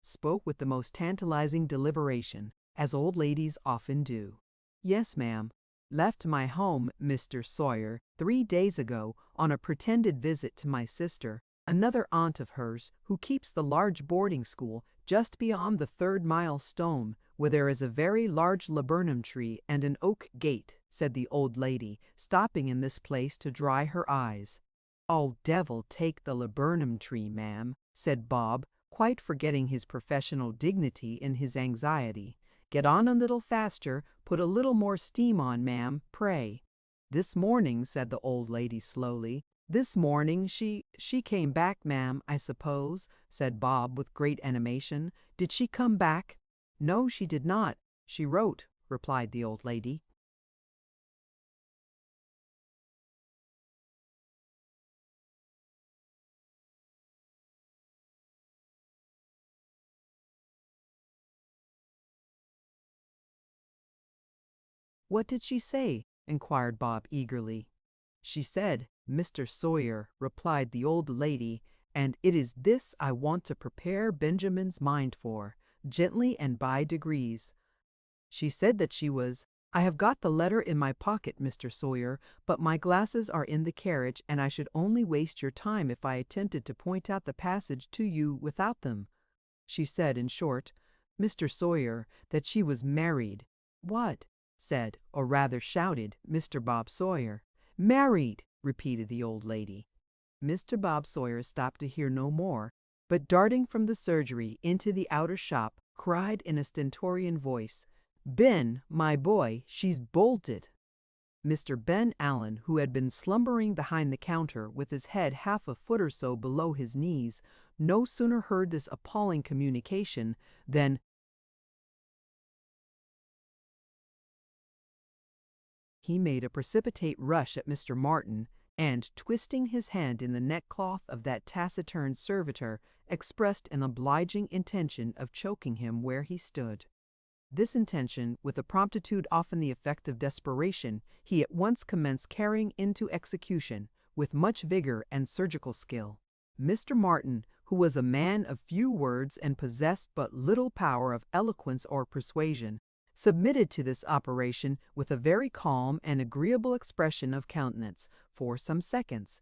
spoke with the most tantalizing deliberation, as old ladies often do. "Yes, ma'am. Left my home, Mr. Sawyer, 3 days ago, on a pretended visit to my sister, another aunt of hers, who keeps the large boarding school just beyond the 3rd milestone, where there is a very large laburnum tree and an oak gate," said the old lady, stopping in this place to dry her eyes. "Oh, devil take the laburnum tree, ma'am," said Bob, quite forgetting his professional dignity in his anxiety. "Get on a little faster, put a little more steam on, ma'am, pray." "This morning," said the old lady slowly, "this morning she came back, ma'am, I suppose," said Bob with great animation. "Did she come back?" "No, she did not. She wrote," replied the old lady. "What did she say?" inquired Bob eagerly. "She said, 'Mr. Sawyer,'" replied the old lady, "and it is this I want to prepare Benjamin's mind for, gently and by degrees. She said that she was— I have got the letter in my pocket, Mr. Sawyer, but my glasses are in the carriage, and I should only waste your time if I attempted to point out the passage to you without them. She said, in short, Mr. Sawyer, that she was married." "What?" said, or rather shouted, Mr. Bob Sawyer. "Married!" repeated the old lady. Mr. Bob Sawyer stopped to hear no more, but darting from the surgery into the outer shop, cried in a stentorian voice, "Ben, my boy, she's bolted." Mr. Ben Allen, who had been slumbering behind the counter with his head half a foot or so below his knees, no sooner heard this appalling communication than he made a precipitate rush at Mr. Martin, and, twisting his hand in the neckcloth of that taciturn servitor, expressed an obliging intention of choking him where he stood. This intention, with a promptitude often the effect of desperation, he at once commenced carrying into execution, with much vigor and surgical skill. Mr. Martin, who was a man of few words and possessed but little power of eloquence or persuasion, submitted to this operation with a very calm and agreeable expression of countenance for some seconds.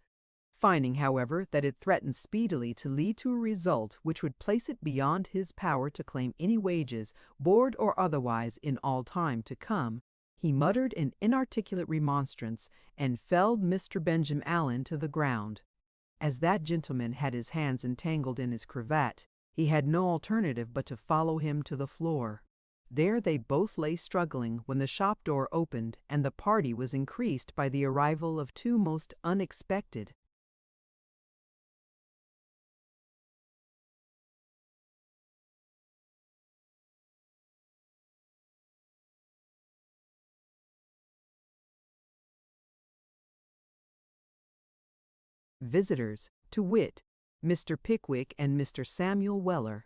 Finding, however, that it threatened speedily to lead to a result which would place it beyond his power to claim any wages, board or otherwise, in all time to come, he muttered an inarticulate remonstrance and felled Mr. Benjamin Allen to the ground. As that gentleman had his hands entangled in his cravat, he had no alternative but to follow him to the floor. There they both lay struggling when the shop door opened, and the party was increased by the arrival of two most unexpected visitors, to wit, Mr. Pickwick and Mr. Samuel Weller.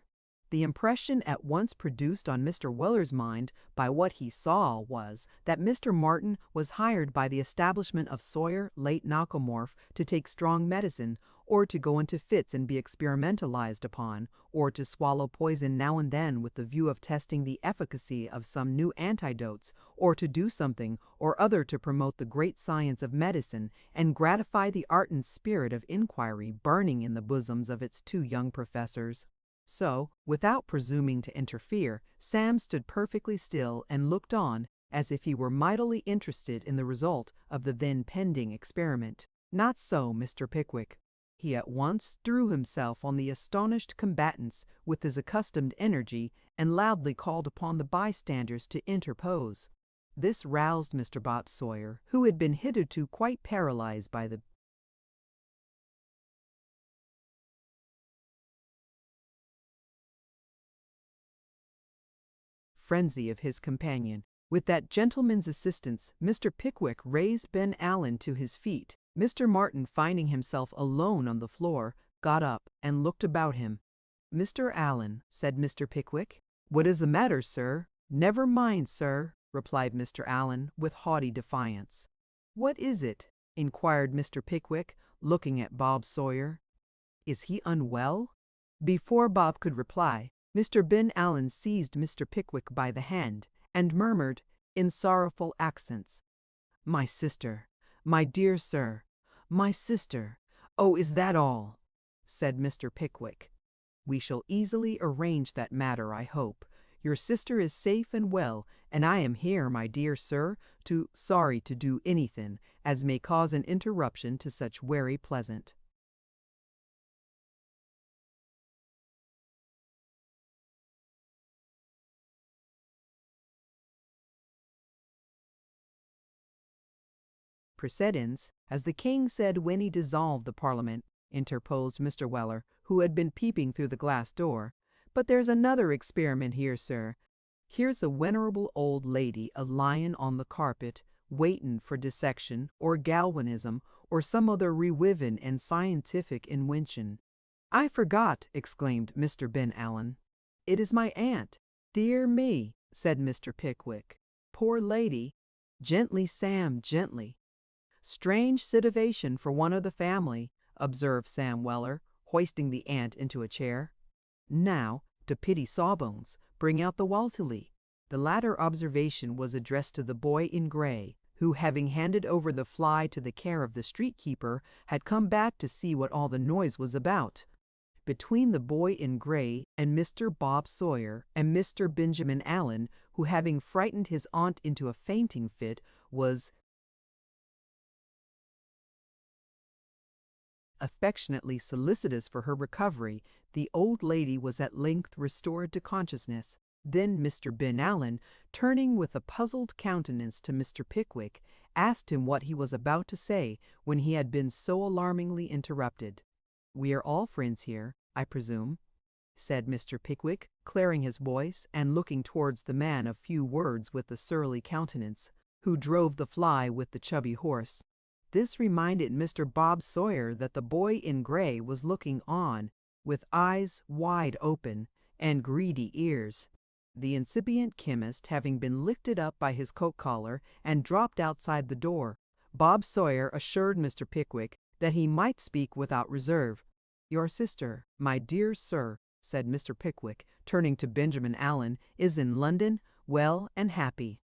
The impression at once produced on Mr. Weller's mind by what he saw was that Mr. Martin was hired by the establishment of Sawyer, late Naukemorph, to take strong medicine, or to go into fits and be experimentalized upon, or to swallow poison now and then with the view of testing the efficacy of some new antidotes, or to do something or other to promote the great science of medicine and gratify the ardent spirit of inquiry burning in the bosoms of its two young professors. So, without presuming to interfere, Sam stood perfectly still and looked on, as if he were mightily interested in the result of the then pending experiment. Not so Mr. Pickwick. He at once threw himself on the astonished combatants with his accustomed energy and loudly called upon the bystanders to interpose. This roused Mr. Bob Sawyer, who had been hitherto quite paralyzed by the frenzy of his companion. With that gentleman's assistance, Mr. Pickwick raised Ben Allen to his feet. Mr. Martin, finding himself alone on the floor, got up and looked about him. "Mr. Allen," said Mr. Pickwick. "What is the matter, sir?" "Never mind, sir," replied Mr. Allen, with haughty defiance. "What is it?" inquired Mr. Pickwick, looking at Bob Sawyer. "Is he unwell?" Before Bob could reply, Mr. Ben Allen seized Mr. Pickwick by the hand and murmured, in sorrowful accents, "My sister, my dear sir, my sister. Oh, is that all?" said Mr. Pickwick. "We shall easily arrange that matter, I hope. Your sister is safe and well, and I am here, my dear sir, sorry to do anything as may cause an interruption to such very pleasant." "Precedence, as the king said when he dissolved the parliament," interposed Mr. Weller, who had been peeping through the glass door. "But there's another experiment here, sir. Here's a venerable old lady a-lying on the carpet, waitin' for dissection, or galvanism, or some other rewivin' and scientific inwention." "I forgot," exclaimed Mr. Ben Allen. "It is my aunt." "Dear me," said Mr. Pickwick. "Poor lady. Gently, Sam, gently." "Strange situation for one of the family," observed Sam Weller, hoisting the aunt into a chair. "Now, to pity Sawbones, bring out the Waltily." The latter observation was addressed to the boy in gray, who, having handed over the fly to the care of the street keeper, had come back to see what all the noise was about. Between the boy in gray and Mr. Bob Sawyer and Mr. Benjamin Allen, who, having frightened his aunt into a fainting fit, was affectionately solicitous for her recovery, the old lady was at length restored to consciousness. Then Mr. Ben Allen, turning with a puzzled countenance to Mr. Pickwick, asked him what he was about to say when he had been so alarmingly interrupted. "We are all friends here, I presume," said Mr. Pickwick, clearing his voice and looking towards the man of few words with the surly countenance, who drove the fly with the chubby horse. This reminded Mr. Bob Sawyer that the boy in gray was looking on, with eyes wide open and greedy ears. The incipient chemist having been lifted up by his coat collar and dropped outside the door, Bob Sawyer assured Mr. Pickwick that he might speak without reserve. "Your sister, my dear sir," said Mr. Pickwick, turning to Benjamin Allen, "is in London, well and happy."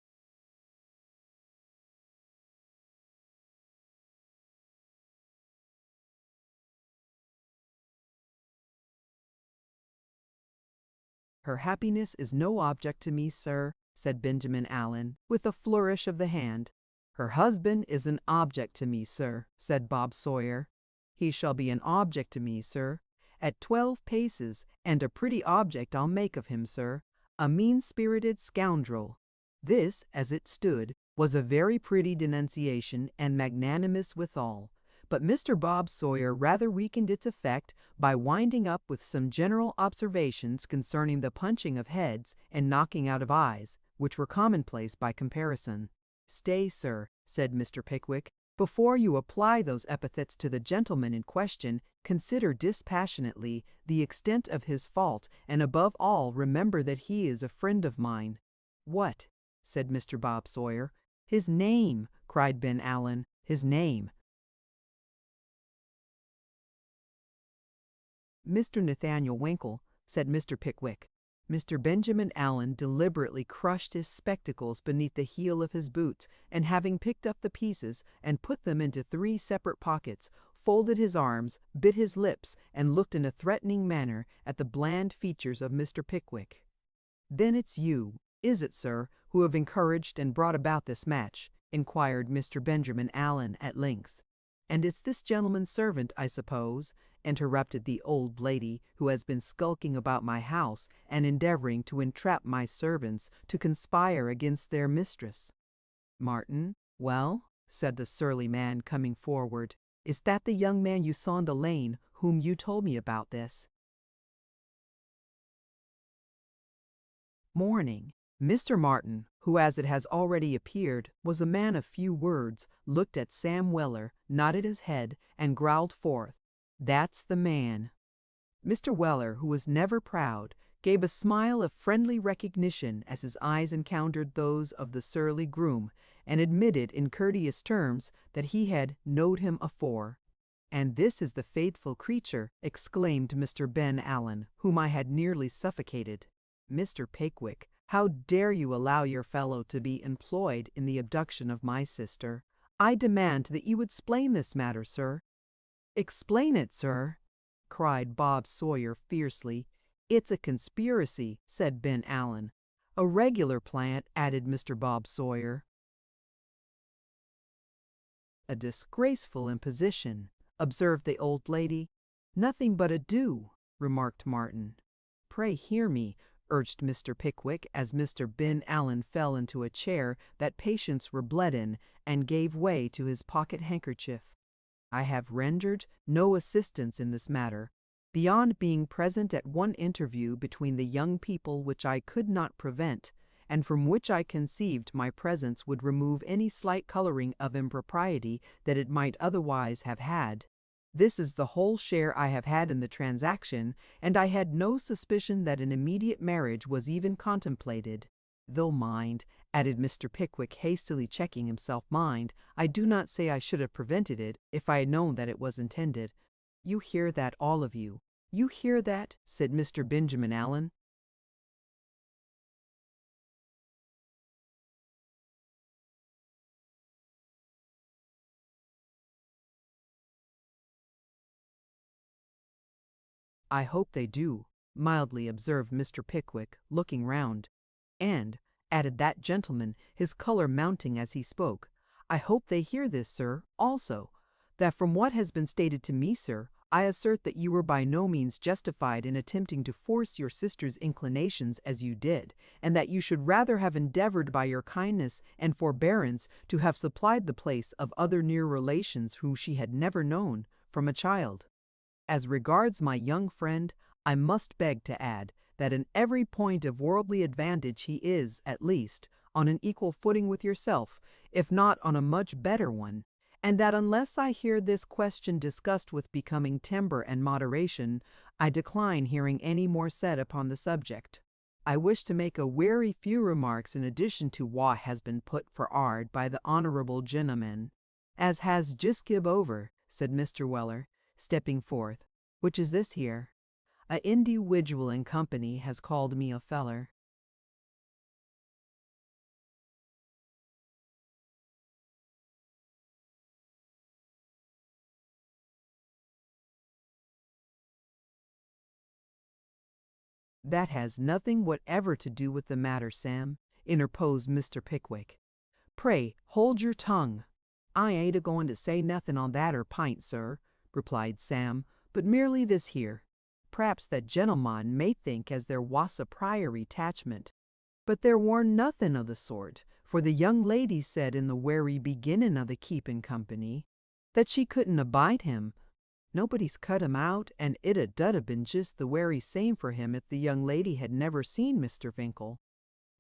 "Her happiness is no object to me, sir," said Benjamin Allen, with a flourish of the hand. "Her husband is an object to me, sir," said Bob Sawyer. "He shall be an object to me, sir, at 12 paces, and a pretty object I'll make of him, sir. A mean-spirited scoundrel." This, as it stood, was a very pretty denunciation and magnanimous withal. But Mr. Bob Sawyer rather weakened its effect by winding up with some general observations concerning the punching of heads and knocking out of eyes, which were commonplace by comparison. "Stay, sir," said Mr. Pickwick. "Before you apply those epithets to the gentleman in question, consider dispassionately the extent of his fault, and above all remember that he is a friend of mine." "What?" said Mr. Bob Sawyer. "His name!" cried Ben Allen. "His name!" "Mr. Nathaniel Winkle," said Mr. Pickwick. Mr. Benjamin Allen deliberately crushed his spectacles beneath the heel of his boots, and having picked up the pieces and put them into 3 separate pockets, folded his arms, bit his lips, and looked in a threatening manner at the bland features of Mr. Pickwick. "Then it's you, is it, sir, who have encouraged and brought about this match?" inquired Mr. Benjamin Allen at length. "And it's this gentleman's servant, I suppose," interrupted the old lady, "who has been skulking about my house and endeavoring to entrap my servants to conspire against their mistress." "Martin, well," said the surly man, coming forward, "is that the young man you saw in the lane whom you told me about this morning?" Mr. Martin, who, as it has already appeared, was a man of few words, looked at Sam Weller, nodded his head, and growled forth, "That's the man." Mr. Weller, who was never proud, gave a smile of friendly recognition as his eyes encountered those of the surly groom, and admitted in courteous terms that he had "knowed him afore." "And this is the faithful creature," exclaimed Mr. Ben Allen, "whom I had nearly suffocated. Mr. Pickwick, how dare you allow your fellow to be employed in the abduction of my sister? I demand that you explain this matter, sir." "Explain it, sir!" cried Bob Sawyer fiercely. "It's a conspiracy," said Ben Allen. "A regular plant," added Mr. Bob Sawyer. "A disgraceful imposition," observed the old lady. "Nothing but a do," remarked Martin. "Pray hear me," urged Mr. Pickwick, as Mr. Ben Allen fell into a chair that patience were bled in, and gave way to his pocket handkerchief. "I have rendered no assistance in this matter, beyond being present at one interview between the young people which I could not prevent, and from which I conceived my presence would remove any slight coloring of impropriety that it might otherwise have had. This is the whole share I have had in the transaction, and I had no suspicion that an immediate marriage was even contemplated. Though mind," added Mr. Pickwick, hastily checking himself, "mind, I do not say I should have prevented it, if I had known that it was intended." "You hear that, all of you? You hear that?" said Mr. Benjamin Allen. "I hope they do," mildly observed Mr. Pickwick, looking round. "And," added that gentleman, his color mounting as he spoke, "I hope they hear this, sir, also, that from what has been stated to me, sir, I assert that you were by no means justified in attempting to force your sister's inclinations as you did, and that you should rather have endeavored by your kindness and forbearance to have supplied the place of other near relations whom she had never known, from a child. As regards my young friend, I must beg to add that in every point of worldly advantage he is, at least, on an equal footing with yourself, if not on a much better one, and that unless I hear this question discussed with becoming temper and moderation, I decline hearing any more said upon the subject. I wish to make a wery few remarks in addition to what has been put for'ard by the honourable gentleman, as has just give over," said Mr. Weller, stepping forth, "which is this here. A indiwidual in company has called me a feller." "That has nothing whatever to do with the matter, Sam," interposed Mr. Pickwick. "Pray hold your tongue." "I ain't a-going to say nothing on that er pint, sir," replied Sam, "but merely this here. P'raps that gentleman may think as there was a prior attachment, but there warn't nothing o' the sort, for the young lady said in the wery beginning o' the keeping company that she couldn't abide him. Nobody's cut him out, and it 'ud ha' been just the wery same for him if the young lady had never seen Mr. Vinkle.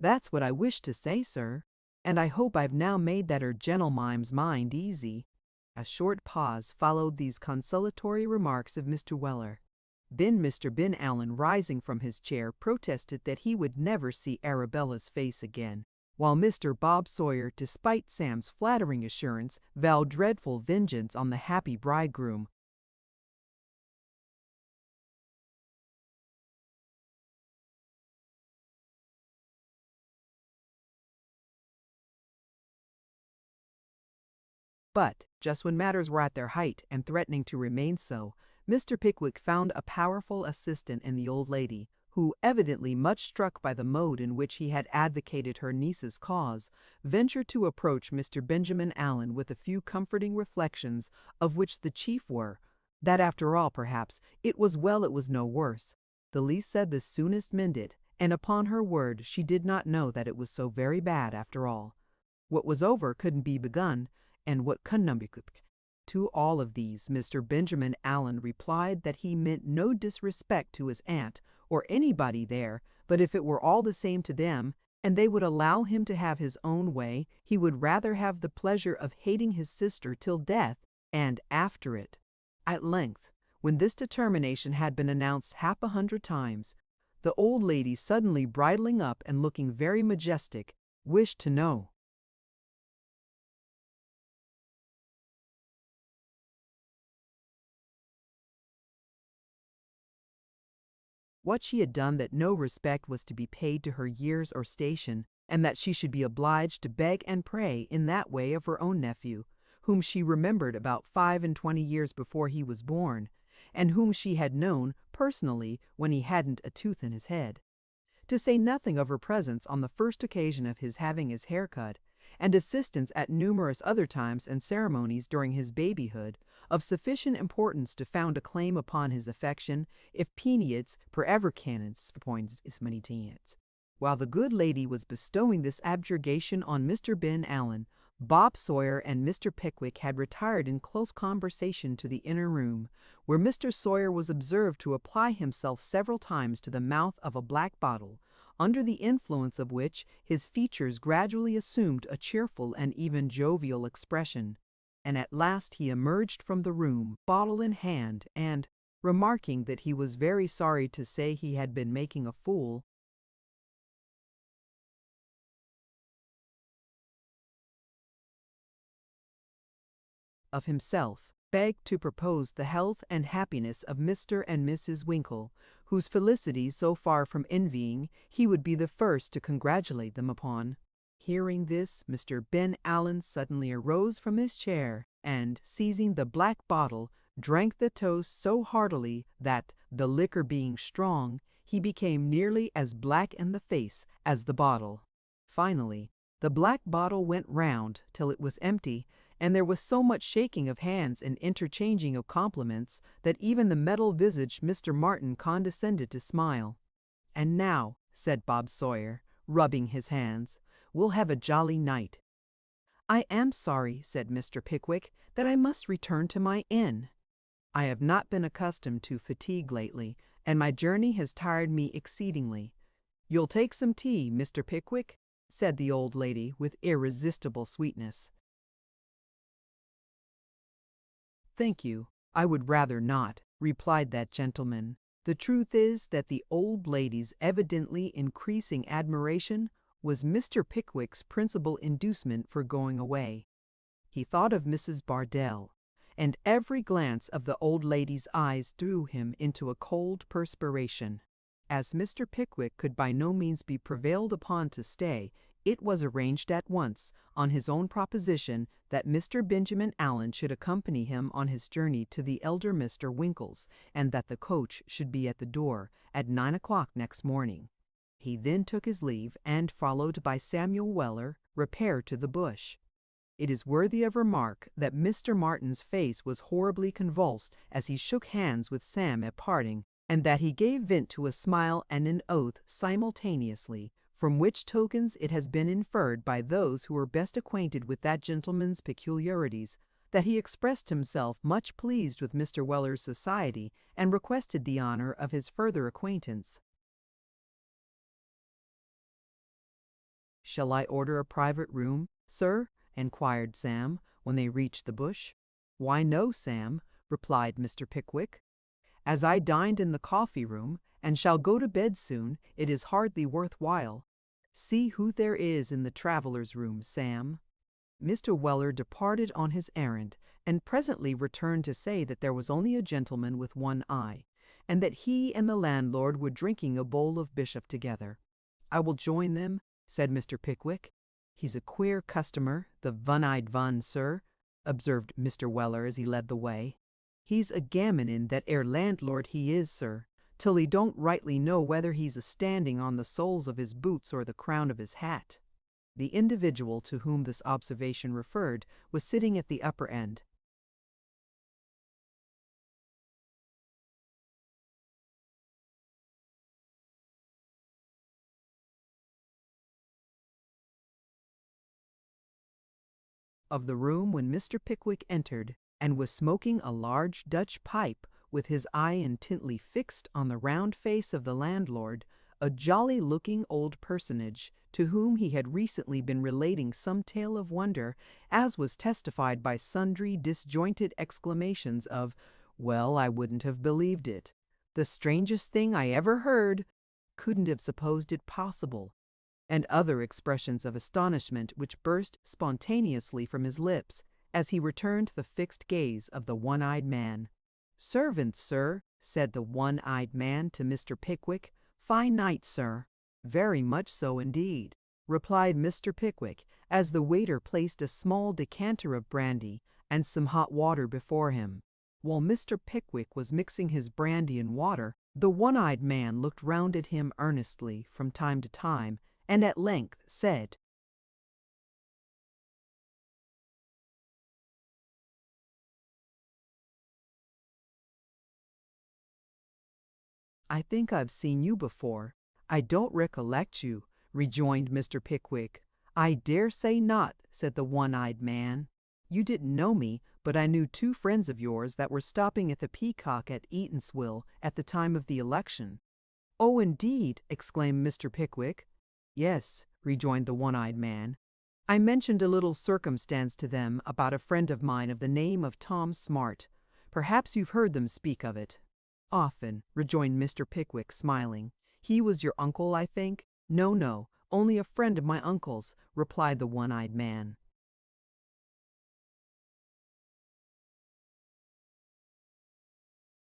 That's what I wish to say, sir, and I hope I've now made that gentlemim's mind easy." A short pause followed these consolatory remarks of Mr. Weller. Then Mr. Ben Allen, rising from his chair, protested that he would never see Arabella's face again, while Mr. Bob Sawyer, despite Sam's flattering assurance, vowed dreadful vengeance on the happy bridegroom. But, just when matters were at their height and threatening to remain so, Mr. Pickwick found a powerful assistant in the old lady, who, evidently much struck by the mode in which he had advocated her niece's cause, ventured to approach Mr. Benjamin Allen with a few comforting reflections, of which the chief were, that after all, perhaps, it was well it was no worse. The least said the soonest mended, and upon her word she did not know that it was so very bad after all. What was over couldn't be begun, and what couldn't be. To all of these, Mr. Benjamin Allen replied that he meant no disrespect to his aunt or anybody there, but if it were all the same to them, and they would allow him to have his own way, he would rather have the pleasure of hating his sister till death, and after it. At length, when this determination had been announced 100 times, the old lady, suddenly bridling up and looking very majestic, wished to know what she had done that no respect was to be paid to her years or station, and that she should be obliged to beg and pray in that way of her own nephew, whom she remembered about 25 years before he was born, and whom she had known personally when he hadn't a tooth in his head. To say nothing of her presence on the first occasion of his having his hair cut, and assistance at numerous other times and ceremonies during his babyhood, of sufficient importance to found a claim upon his affection, if peanuts per ever canons points is many teens. While the good lady was bestowing this objurgation on Mr. Ben Allen, Bob Sawyer and Mr. Pickwick had retired in close conversation to the inner room, where Mr. Sawyer was observed to apply himself several times to the mouth of a black bottle, under the influence of which his features gradually assumed a cheerful and even jovial expression, and at last he emerged from the room, bottle in hand, and, remarking that he was very sorry to say he had been making a fool of himself, begged to propose the health and happiness of Mr. and Mrs. Winkle, whose felicity, so far from envying, he would be the first to congratulate them upon. Hearing this, Mr. Ben Allen suddenly arose from his chair, and, seizing the black bottle, drank the toast so heartily that, the liquor being strong, he became nearly as black in the face as the bottle. Finally, the black bottle went round till it was empty, and there was so much shaking of hands and interchanging of compliments that even the metal-visaged Mr. Martin condescended to smile. "And now," said Bob Sawyer, rubbing his hands, "we'll have a jolly night." "I am sorry," said Mr. Pickwick, "that I must return to my inn. I have not been accustomed to fatigue lately, and my journey has tired me exceedingly. You'll take some tea, Mr. Pickwick?" said the old lady with irresistible sweetness. "Thank you, I would rather not," replied that gentleman. The truth is that the old lady's evidently increasing admiration was Mr. Pickwick's principal inducement for going away. He thought of Mrs. Bardell, and every glance of the old lady's eyes threw him into a cold perspiration. As Mr. Pickwick could by no means be prevailed upon to stay, it was arranged at once, on his own proposition, that Mr. Benjamin Allen should accompany him on his journey to the elder Mr. Winkle's, and that the coach should be at the door at 9 o'clock next morning. He then took his leave, and, followed by Samuel Weller, repaired to the Bush. It is worthy of remark that Mr. Martin's face was horribly convulsed as he shook hands with Sam at parting, and that he gave vent to a smile and an oath simultaneously, from which tokens it has been inferred by those who were best acquainted with that gentleman's peculiarities, that he expressed himself much pleased with Mr. Weller's society, and requested the honor of his further acquaintance. "Shall I order a private room, sir?" inquired Sam, when they reached the Bush. "Why no, Sam," replied Mr. Pickwick. "As I dined in the coffee-room, and shall go to bed soon, it is hardly worth while. See who there is in the traveller's room, Sam." Mr. Weller departed on his errand, and presently returned to say that there was only a gentleman with one eye, and that he and the landlord were drinking a bowl of bishop together. "I will join them," said Mr. Pickwick. "He's a queer customer, the one-eyed one, sir," observed Mr. Weller as he led the way. "He's a gammonin that ere landlord he is, sir, till he don't rightly know whether he's a-standing on the soles of his boots or the crown of his hat." The individual to whom this observation referred was sitting at the upper end of the room when Mr. Pickwick entered, and was smoking a large Dutch pipe with his eye intently fixed on the round face of the landlord, a jolly-looking old personage, to whom he had recently been relating some tale of wonder, as was testified by sundry disjointed exclamations of, "Well, I wouldn't have believed it," "The strangest thing I ever heard," "Couldn't have supposed it possible," and other expressions of astonishment which burst spontaneously from his lips as he returned the fixed gaze of the one-eyed man. "Servants, sir," said the one-eyed man to Mr. Pickwick. "Fine night, sir." "Very much so indeed," replied Mr. Pickwick, as the waiter placed a small decanter of brandy and some hot water before him. While Mr. Pickwick was mixing his brandy and water, the one-eyed man looked round at him earnestly from time to time, and at length said, "I think I've seen you before." "I don't recollect you," rejoined Mr. Pickwick. "I dare say not," said the one-eyed man. "You didn't know me, but I knew two friends of yours that were stopping at the Peacock at Eatanswill at the time of the election." "Oh, indeed!" exclaimed Mr. Pickwick. "Yes," rejoined the one-eyed man. "I mentioned a little circumstance to them about a friend of mine of the name of Tom Smart. Perhaps you've heard them speak of it." "Often," rejoined Mr. Pickwick, smiling. "He was your uncle, I think?" "No, no, only a friend of my uncle's," replied the one-eyed man.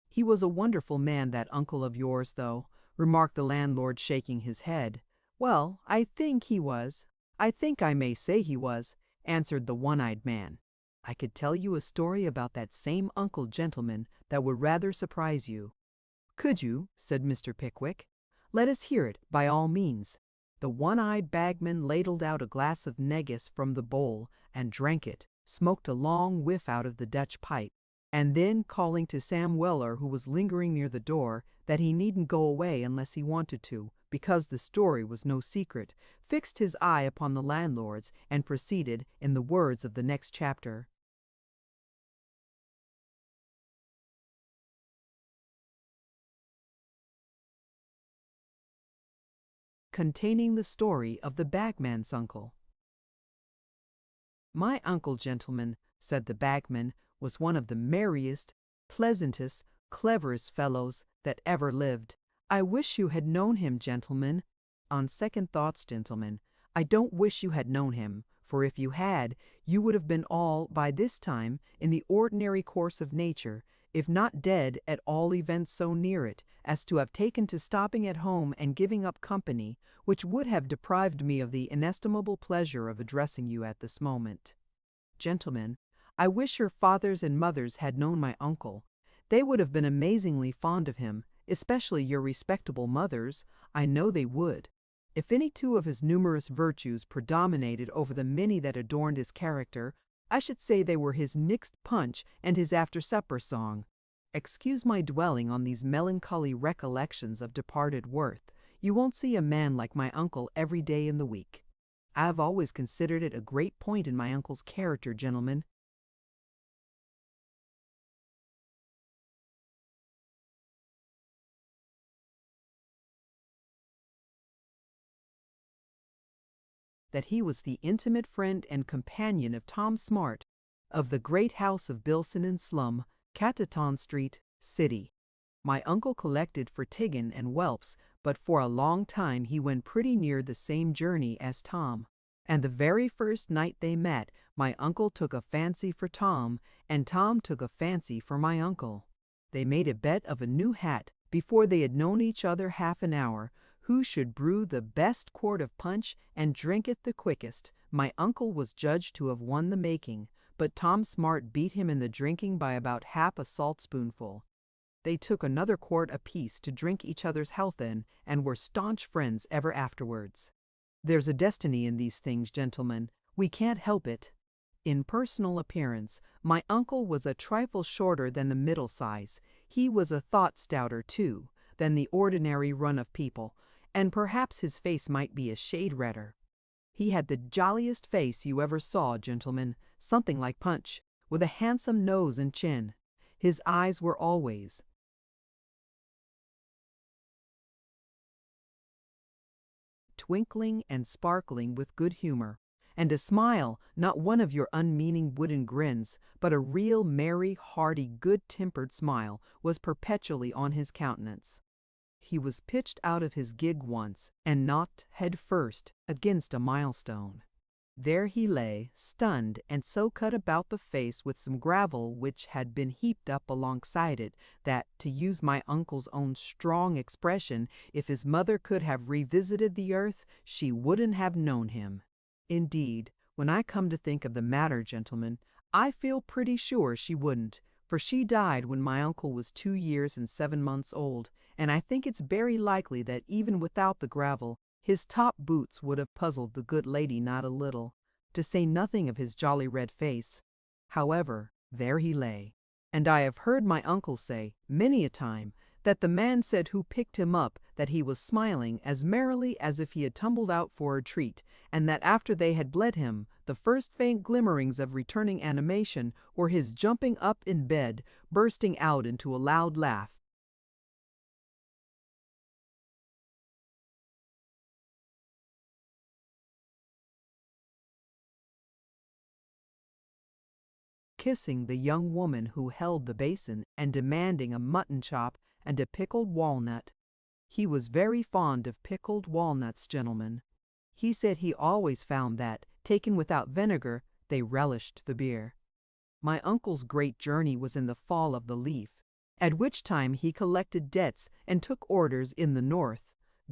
"He was a wonderful man, that uncle of yours, though," remarked the landlord, shaking his head. "Well, I think he was. I think I may say he was," answered the one-eyed man. "I could tell you a story about that same uncle, gentleman, that would rather surprise you." "Could you?" said Mr. Pickwick. "Let us hear it, by all means." The one-eyed bagman ladled out a glass of negus from the bowl, and drank it, smoked a long whiff out of the Dutch pipe, and then, calling to Sam Weller, who was lingering near the door, that he needn't go away unless he wanted to, because the story was no secret, fixed his eye upon the landlord's, and proceeded in the words of the next chapter. Containing the story of the bagman's uncle. "My uncle, gentlemen," said the bagman, "was one of the merriest, pleasantest, cleverest fellows that ever lived. I wish you had known him, gentlemen. On second thoughts, gentlemen, I don't wish you had known him, for if you had, you would have been all, by this time, in the ordinary course of nature, if not dead, at all events so near it, as to have taken to stopping at home and giving up company, which would have deprived me of the inestimable pleasure of addressing you at this moment. Gentlemen, I wish your fathers and mothers had known my uncle. They would have been amazingly fond of him, especially your respectable mothers. I know they would. If any two of his numerous virtues predominated over the many that adorned his character, I should say they were his mixed punch and his after-supper song. Excuse my dwelling on these melancholy recollections of departed worth. You won't see a man like my uncle every day in the week. I have always considered it a great point in my uncle's character, gentlemen, that he was the intimate friend and companion of Tom Smart, of the great house of Bilson and Slum, Cataton Street, City. My uncle collected for Tiggin and whelps, but for a long time he went pretty near the same journey as Tom. And the very first night they met, my uncle took a fancy for Tom, and Tom took a fancy for my uncle. They made a bet of a new hat, before they had known each other half an hour, who should brew the best quart of punch and drink it the quickest. My uncle was judged to have won the making, but Tom Smart beat him in the drinking by about half a saltspoonful. They took another quart apiece to drink each other's health in, and were staunch friends ever afterwards. There's a destiny in these things, gentlemen. We can't help it. In personal appearance, my uncle was a trifle shorter than the middle size. He was a thought stouter, too, than the ordinary run of people, and perhaps his face might be a shade redder. He had the jolliest face you ever saw, gentlemen, something like Punch, with a handsome nose and chin. His eyes were always twinkling and sparkling with good humor, and a smile, not one of your unmeaning wooden grins, but a real merry, hearty, good-tempered smile, was perpetually on his countenance. He was pitched out of his gig once, and knocked head first against a milestone. There he lay, stunned, and so cut about the face with some gravel which had been heaped up alongside it, that, to use my uncle's own strong expression, if his mother could have revisited the earth, she wouldn't have known him. Indeed, when I come to think of the matter, gentlemen, I feel pretty sure she wouldn't, for she died when my uncle was 2 years and 7 months old, and I think it's very likely that even without the gravel, his top boots would have puzzled the good lady not a little, to say nothing of his jolly red face. However, there he lay, and I have heard my uncle say, many a time, that the man said who picked him up that he was smiling as merrily as if he had tumbled out for a treat, and that after they had bled him, the first faint glimmerings of returning animation were his jumping up in bed, bursting out into a loud laugh, kissing the young woman who held the basin, and demanding a mutton chop and a pickled walnut. He was very fond of pickled walnuts, gentlemen. He said he always found that, taken without vinegar, they relished the beer. My uncle's great journey was in the fall of the leaf, at which time he collected debts and took orders in the north,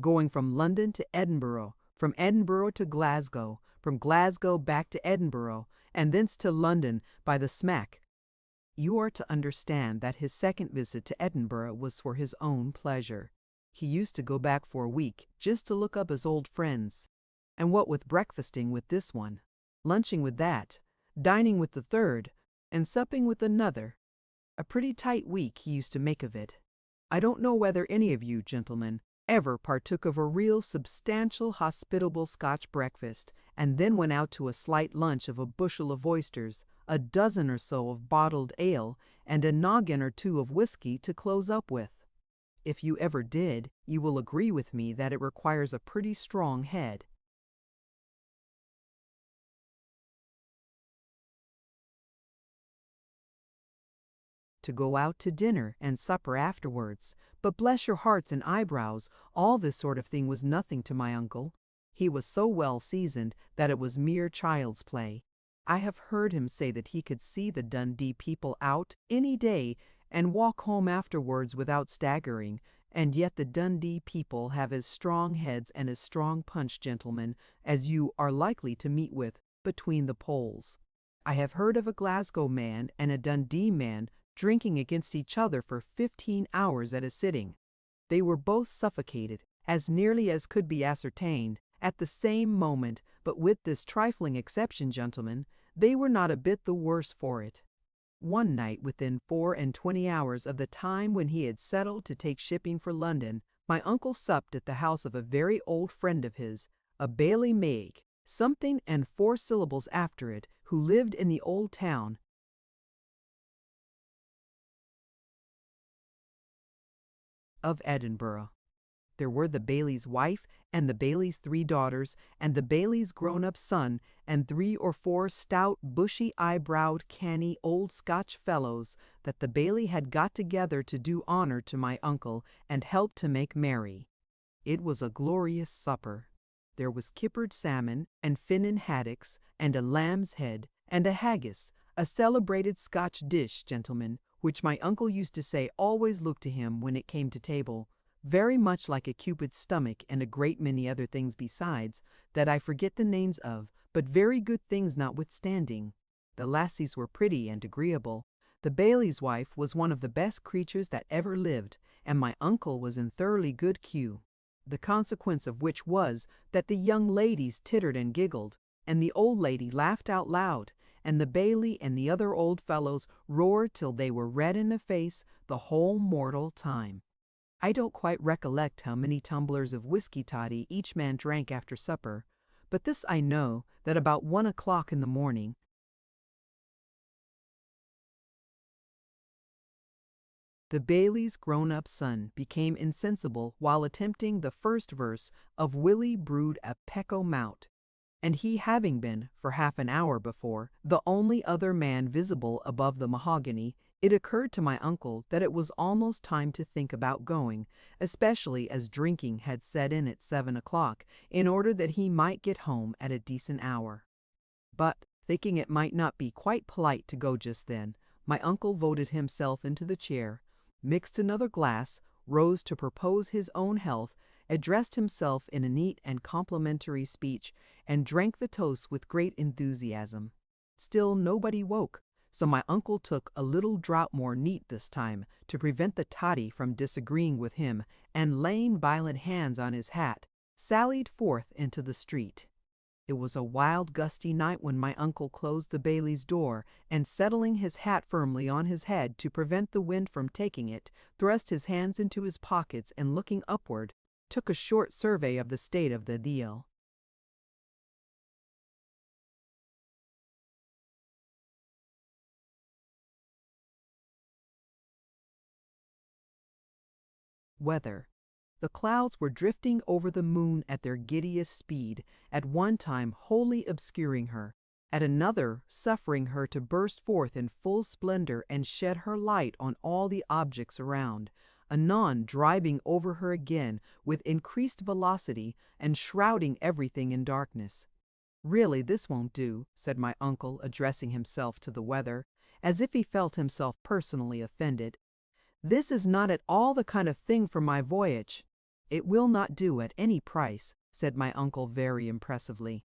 going from London to Edinburgh, from Edinburgh to Glasgow, from Glasgow back to Edinburgh, and thence to London by the smack. You are to understand that his second visit to Edinburgh was for his own pleasure. He used to go back for a week just to look up his old friends. And what with breakfasting with this one, lunching with that, dining with the third, and supping with another, a pretty tight week he used to make of it. I don't know whether any of you, gentlemen, ever partook of a real substantial, hospitable Scotch breakfast, and then went out to a slight lunch of a bushel of oysters, a dozen or so of bottled ale, and a noggin or two of whiskey to close up with. If you ever did, you will agree with me that it requires a pretty strong head. To go out to dinner and supper afterwards, but bless your hearts and eyebrows, all this sort of thing was nothing to my uncle. He was so well seasoned that it was mere child's play. I have heard him say that he could see the Dundee people out any day and walk home afterwards without staggering, and yet the Dundee people have as strong heads and as strong punch, gentlemen, as you are likely to meet with between the poles. I have heard of a Glasgow man and a Dundee man drinking against each other for 15 hours at a sitting. They were both suffocated, as nearly as could be ascertained, at the same moment, but with this trifling exception, gentlemen, they were not a bit the worse for it. One night, within 24 hours of the time when he had settled to take shipping for London, my uncle supped at the house of a very old friend of his, a Bailey Maig, something and 4 syllables after it, who lived in the old town of Edinburgh. There were the Bailey's wife and the Bailey's 3 daughters, and the Bailey's grown-up son, and 3 or 4 stout, bushy-eyebrowed, canny old Scotch fellows that the Bailey had got together to do honor to my uncle and help to make merry. It was a glorious supper. There was kippered salmon, and finnan haddocks, and a lamb's head, and a haggis, a celebrated Scotch dish, gentlemen, which my uncle used to say always looked to him when it came to table, very much like a Cupid's stomach, and a great many other things besides, that I forget the names of, but very good things notwithstanding. The lassies were pretty and agreeable. The Bailey's wife was one of the best creatures that ever lived, and my uncle was in thoroughly good cue. The consequence of which was that the young ladies tittered and giggled, and the old lady laughed out loud, and the Bailey and the other old fellows roared till they were red in the face the whole mortal time. I don't quite recollect how many tumblers of whiskey toddy each man drank after supper, but this I know, that about 1 o'clock in the morning, the Bailey's grown-up son became insensible while attempting the first verse of Willie Brewed a Pecco Mout, and he having been, for half an hour before, the only other man visible above the mahogany, it occurred to my uncle that it was almost time to think about going, especially as drinking had set in at 7 o'clock, in order that he might get home at a decent hour. But, thinking it might not be quite polite to go just then, my uncle voted himself into the chair, mixed another glass, rose to propose his own health, addressed himself in a neat and complimentary speech, and drank the toast with great enthusiasm. Still nobody woke, so my uncle took a little draught more neat this time, to prevent the toddy from disagreeing with him, and laying violent hands on his hat, sallied forth into the street. It was a wild, gusty night when my uncle closed the Bailey's door, and settling his hat firmly on his head to prevent the wind from taking it, thrust his hands into his pockets, and looking upward, took a short survey of the state of the deal. Weather. The clouds were drifting over the moon at their giddiest speed, at one time wholly obscuring her, at another suffering her to burst forth in full splendor and shed her light on all the objects around, anon driving over her again with increased velocity and shrouding everything in darkness. "Really, this won't do," said my uncle, addressing himself to the weather, as if he felt himself personally offended. "This is not at all the kind of thing for my voyage." "It will not do at any price," said my uncle very impressively.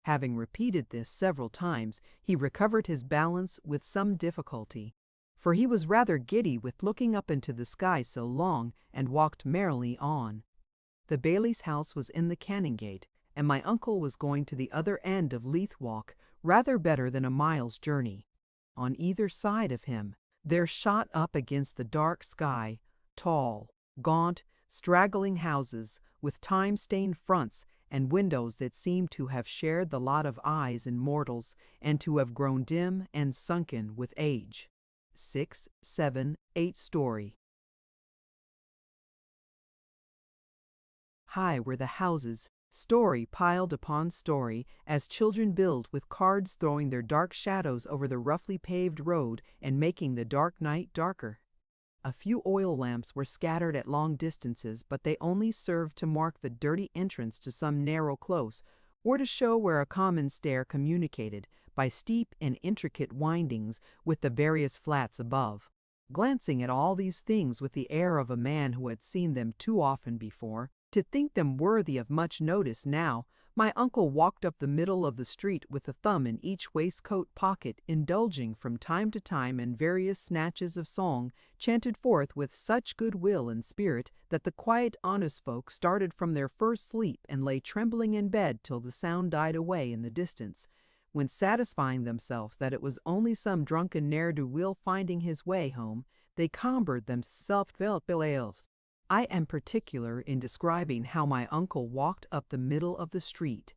Having repeated this several times, he recovered his balance with some difficulty, for he was rather giddy with looking up into the sky so long, and walked merrily on. The Bailey's house was in the Canongate, and my uncle was going to the other end of Leith Walk, rather better than a mile's journey. On either side of him there shot up against the dark sky tall, gaunt, straggling houses, with time-stained fronts and windows that seemed to have shared the lot of eyes in mortals, and to have grown dim and sunken with age. 6, 7, 8-story. High were the houses, story piled upon story, as children build with cards, throwing their dark shadows over the roughly paved road and making the dark night darker. A few oil lamps were scattered at long distances, but they only served to mark the dirty entrance to some narrow close, or to show where a common stair communicated, by steep and intricate windings, with the various flats above. Glancing at all these things with the air of a man who had seen them too often before, to think them worthy of much notice now, my uncle walked up the middle of the street with a thumb in each waistcoat pocket, indulging from time to time in various snatches of song, chanted forth with such good will and spirit that the quiet honest folk started from their first sleep and lay trembling in bed till the sound died away in the distance, when, satisfying themselves that it was only some drunken ne'er-do-weel finding his way home, they cumbered themselves ales. I am particular in describing how my uncle walked up the middle of the street,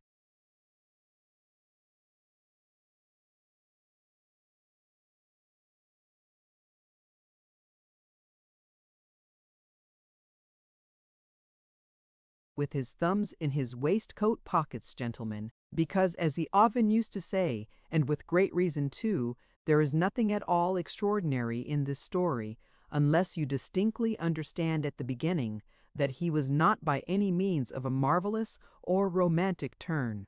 with his thumbs in his waistcoat pockets, gentlemen, because, as he often used to say, and with great reason too, there is nothing at all extraordinary in this story, unless you distinctly understand at the beginning that he was not by any means of a marvelous or romantic turn.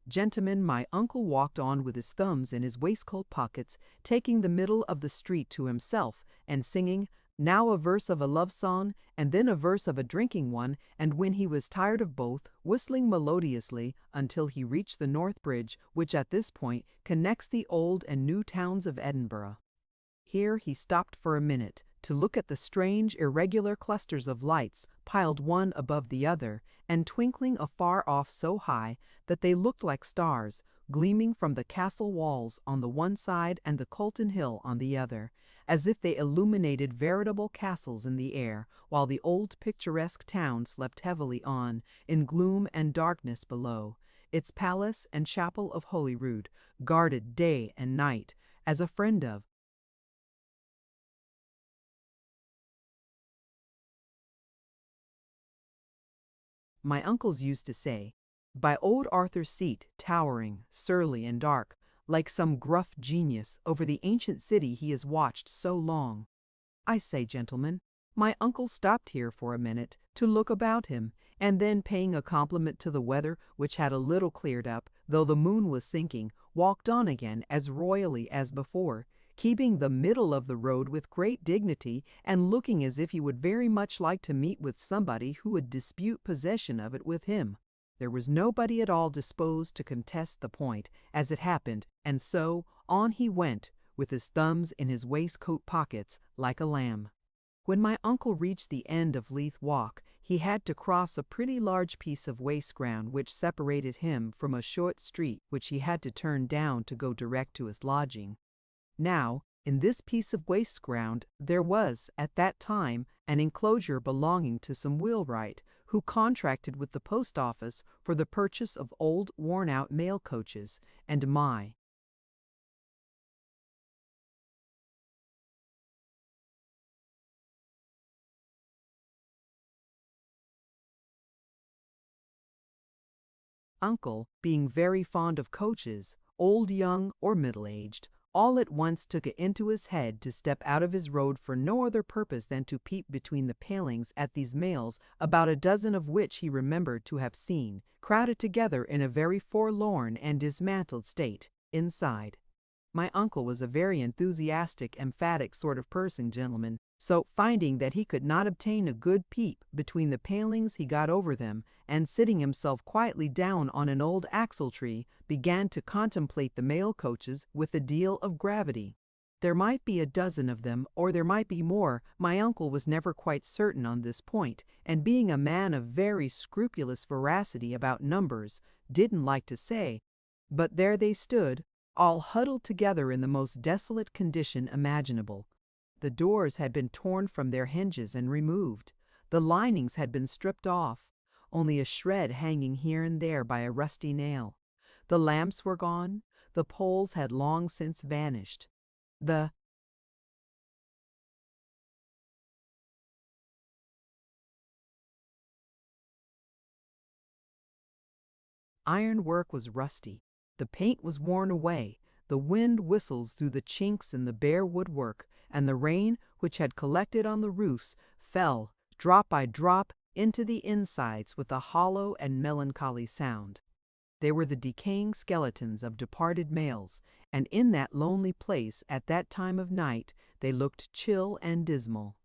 Gentlemen, my uncle walked on with his thumbs in his waistcoat pockets, taking the middle of the street to himself, and singing, now a verse of a love song, and then a verse of a drinking one, and when he was tired of both, whistling melodiously until he reached the North Bridge, which at this point connects the old and new towns of Edinburgh. Here he stopped for a minute to look at the strange, irregular clusters of lights piled one above the other, and twinkling afar off so high that they looked like stars, gleaming from the castle walls on the one side and the Colton Hill on the other, as if they illuminated veritable castles in the air, while the old picturesque town slept heavily on, in gloom and darkness below, its palace and chapel of Holyrood, guarded day and night, as a friend of my uncles used to say, by old Arthur's seat, towering, surly, and dark, like some gruff genius over the ancient city he has watched so long. I say, gentlemen, my uncle stopped here for a minute to look about him, and then paying a compliment to the weather, which had a little cleared up, though the moon was sinking, walked on again as royally as before, keeping the middle of the road with great dignity, and looking as if he would very much like to meet with somebody who would dispute possession of it with him. There was nobody at all disposed to contest the point, as it happened, and so on he went, with his thumbs in his waistcoat pockets, like a lamb. When my uncle reached the end of Leith Walk, he had to cross a pretty large piece of waste ground which separated him from a short street which he had to turn down to go direct to his lodging. Now, in this piece of waste ground there was, at that time, an enclosure belonging to some wheelwright, who contracted with the post office for the purchase of old worn-out mail coaches, and my uncle, being very fond of coaches, old, young, or middle-aged, all at once took it into his head to step out of his road for no other purpose than to peep between the palings at these mails, about a dozen of which he remembered to have seen, crowded together in a very forlorn and dismantled state, inside. My uncle was a very enthusiastic, emphatic sort of person, gentlemen, so finding that he could not obtain a good peep between the palings, he got over them, and sitting himself quietly down on an old axle-tree, began to contemplate the mail coaches with a deal of gravity. There might be a dozen of them, or there might be more. My uncle was never quite certain on this point, and being a man of very scrupulous veracity about numbers, didn't like to say. But there they stood, all huddled together in the most desolate condition imaginable. The doors had been torn from their hinges and removed. The linings had been stripped off, only a shred hanging here and there by a rusty nail. The lamps were gone. The poles had long since vanished. The ironwork was rusty. The paint was worn away. The wind whistles through the chinks in the bare woodwork, and the rain, which had collected on the roofs, fell, drop by drop, into the insides with a hollow and melancholy sound. They were the decaying skeletons of departed males, and in that lonely place at that time of night they looked chill and dismal.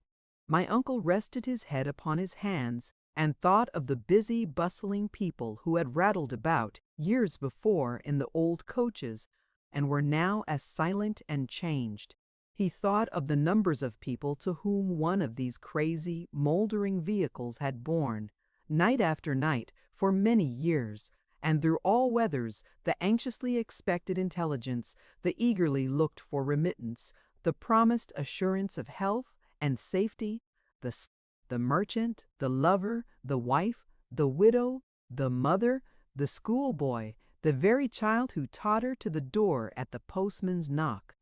My uncle rested his head upon his hands and thought of the busy, bustling people who had rattled about years before in the old coaches and were now as silent and changed. He thought of the numbers of people to whom one of these crazy, mouldering vehicles had borne, night after night, for many years, and through all weathers, the anxiously expected intelligence, the eagerly looked for remittance, the promised assurance of health and safety, the merchant, the lover, the wife, the widow, the mother, the schoolboy, the very child who tottered to the door at the postman's knock.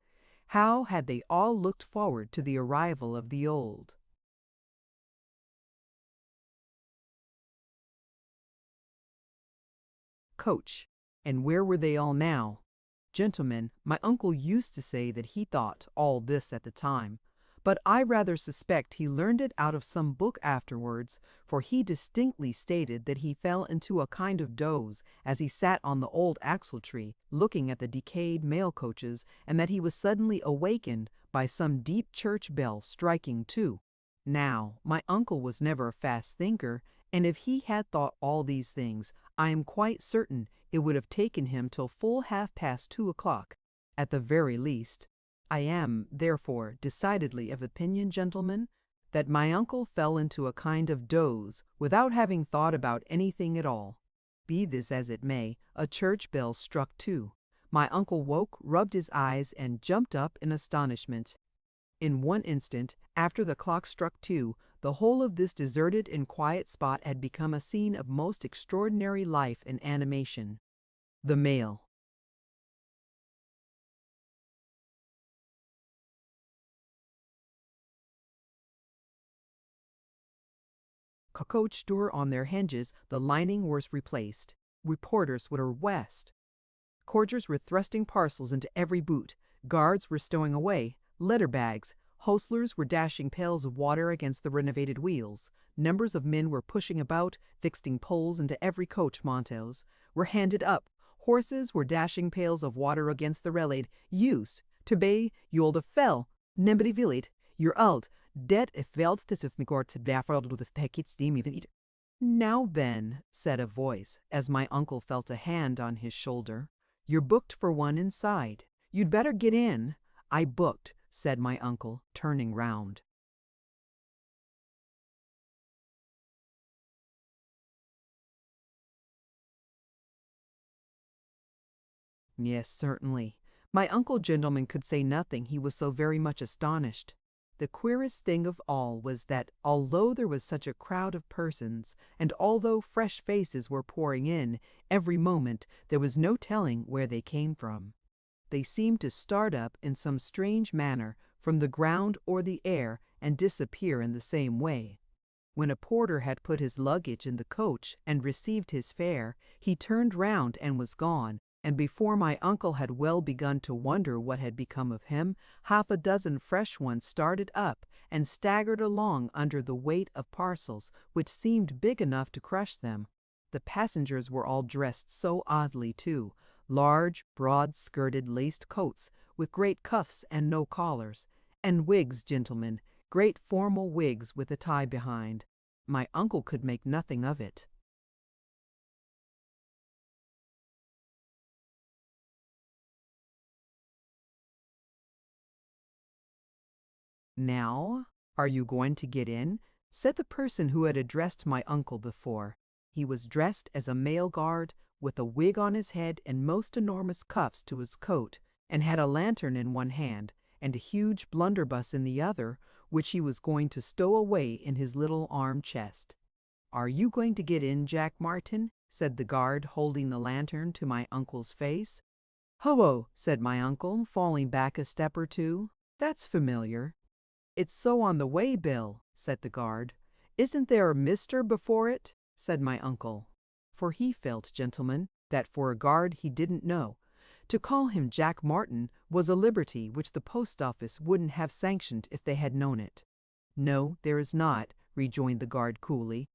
How had they all looked forward to the arrival of the old coach. And where were they all now? Gentlemen, my uncle used to say that he thought all this at the time, but I rather suspect he learned it out of some book afterwards, for he distinctly stated that he fell into a kind of doze as he sat on the old axle-tree looking at the decayed mail coaches, and that he was suddenly awakened by some deep church bell striking 2. Now, my uncle was never a fast thinker, and if he had thought all these things, I am quite certain it would have taken him till full 2:30 at the very least. I am, therefore, decidedly of opinion, gentlemen, that my uncle fell into a kind of doze without having thought about anything at all. Be this as it may, a church bell struck 2. My uncle woke, rubbed his eyes, and jumped up in astonishment. In one instant, after the clock struck 2, the whole of this deserted and quiet spot had become a scene of most extraordinary life and animation. The mail. Coach door on their hinges, the lining was replaced. Reporters were west. Courtiers were thrusting parcels into every boot. Guards were stowing away letter bags. Hostlers were dashing pails of water against the renovated wheels. Numbers of men were pushing about, fixing poles into every coach. Montos were handed up. Horses were dashing pails of water against the relayed. Used to bay, you'll fell. Nembody villet, you're old. Det är väldigt mycket går till därför with packets steam. Now then, said a voice, as my uncle felt a hand on his shoulder, you're booked for one inside. You'd better get in. I booked, said my uncle, turning round. Yes, certainly. My uncle gentleman could say nothing, he was so very much astonished. The queerest thing of all was that, although there was such a crowd of persons, and although fresh faces were pouring in every moment, there was no telling where they came from. They seemed to start up in some strange manner from the ground or the air and disappear in the same way. When a porter had put his luggage in the coach and received his fare, he turned round and was gone, and before my uncle had well begun to wonder what had become of him, 6 fresh ones started up and staggered along under the weight of parcels which seemed big enough to crush them. The passengers were all dressed so oddly, too. Large, broad-skirted laced coats with great cuffs and no collars, and wigs, gentlemen, great formal wigs with a tie behind. My uncle could make nothing of it. Now, are you going to get in? Said the person who had addressed my uncle before. He was dressed as a mail guard, with a wig on his head and most enormous cuffs to his coat, and had a lantern in one hand and a huge blunderbuss in the other, which he was going to stow away in his little arm chest. "Are you going to get in, Jack Martin?" said the guard, holding the lantern to my uncle's face. "Ho-oh," said my uncle, falling back a step or two. "That's familiar." "It's so on the way bill," said the guard. "Isn't there a Mr. before it?" said my uncle. For he felt, gentlemen, that for a guard he didn't know, to call him Jack Martin was a liberty which the post office wouldn't have sanctioned if they had known it. "No, there is not," rejoined the guard coolly.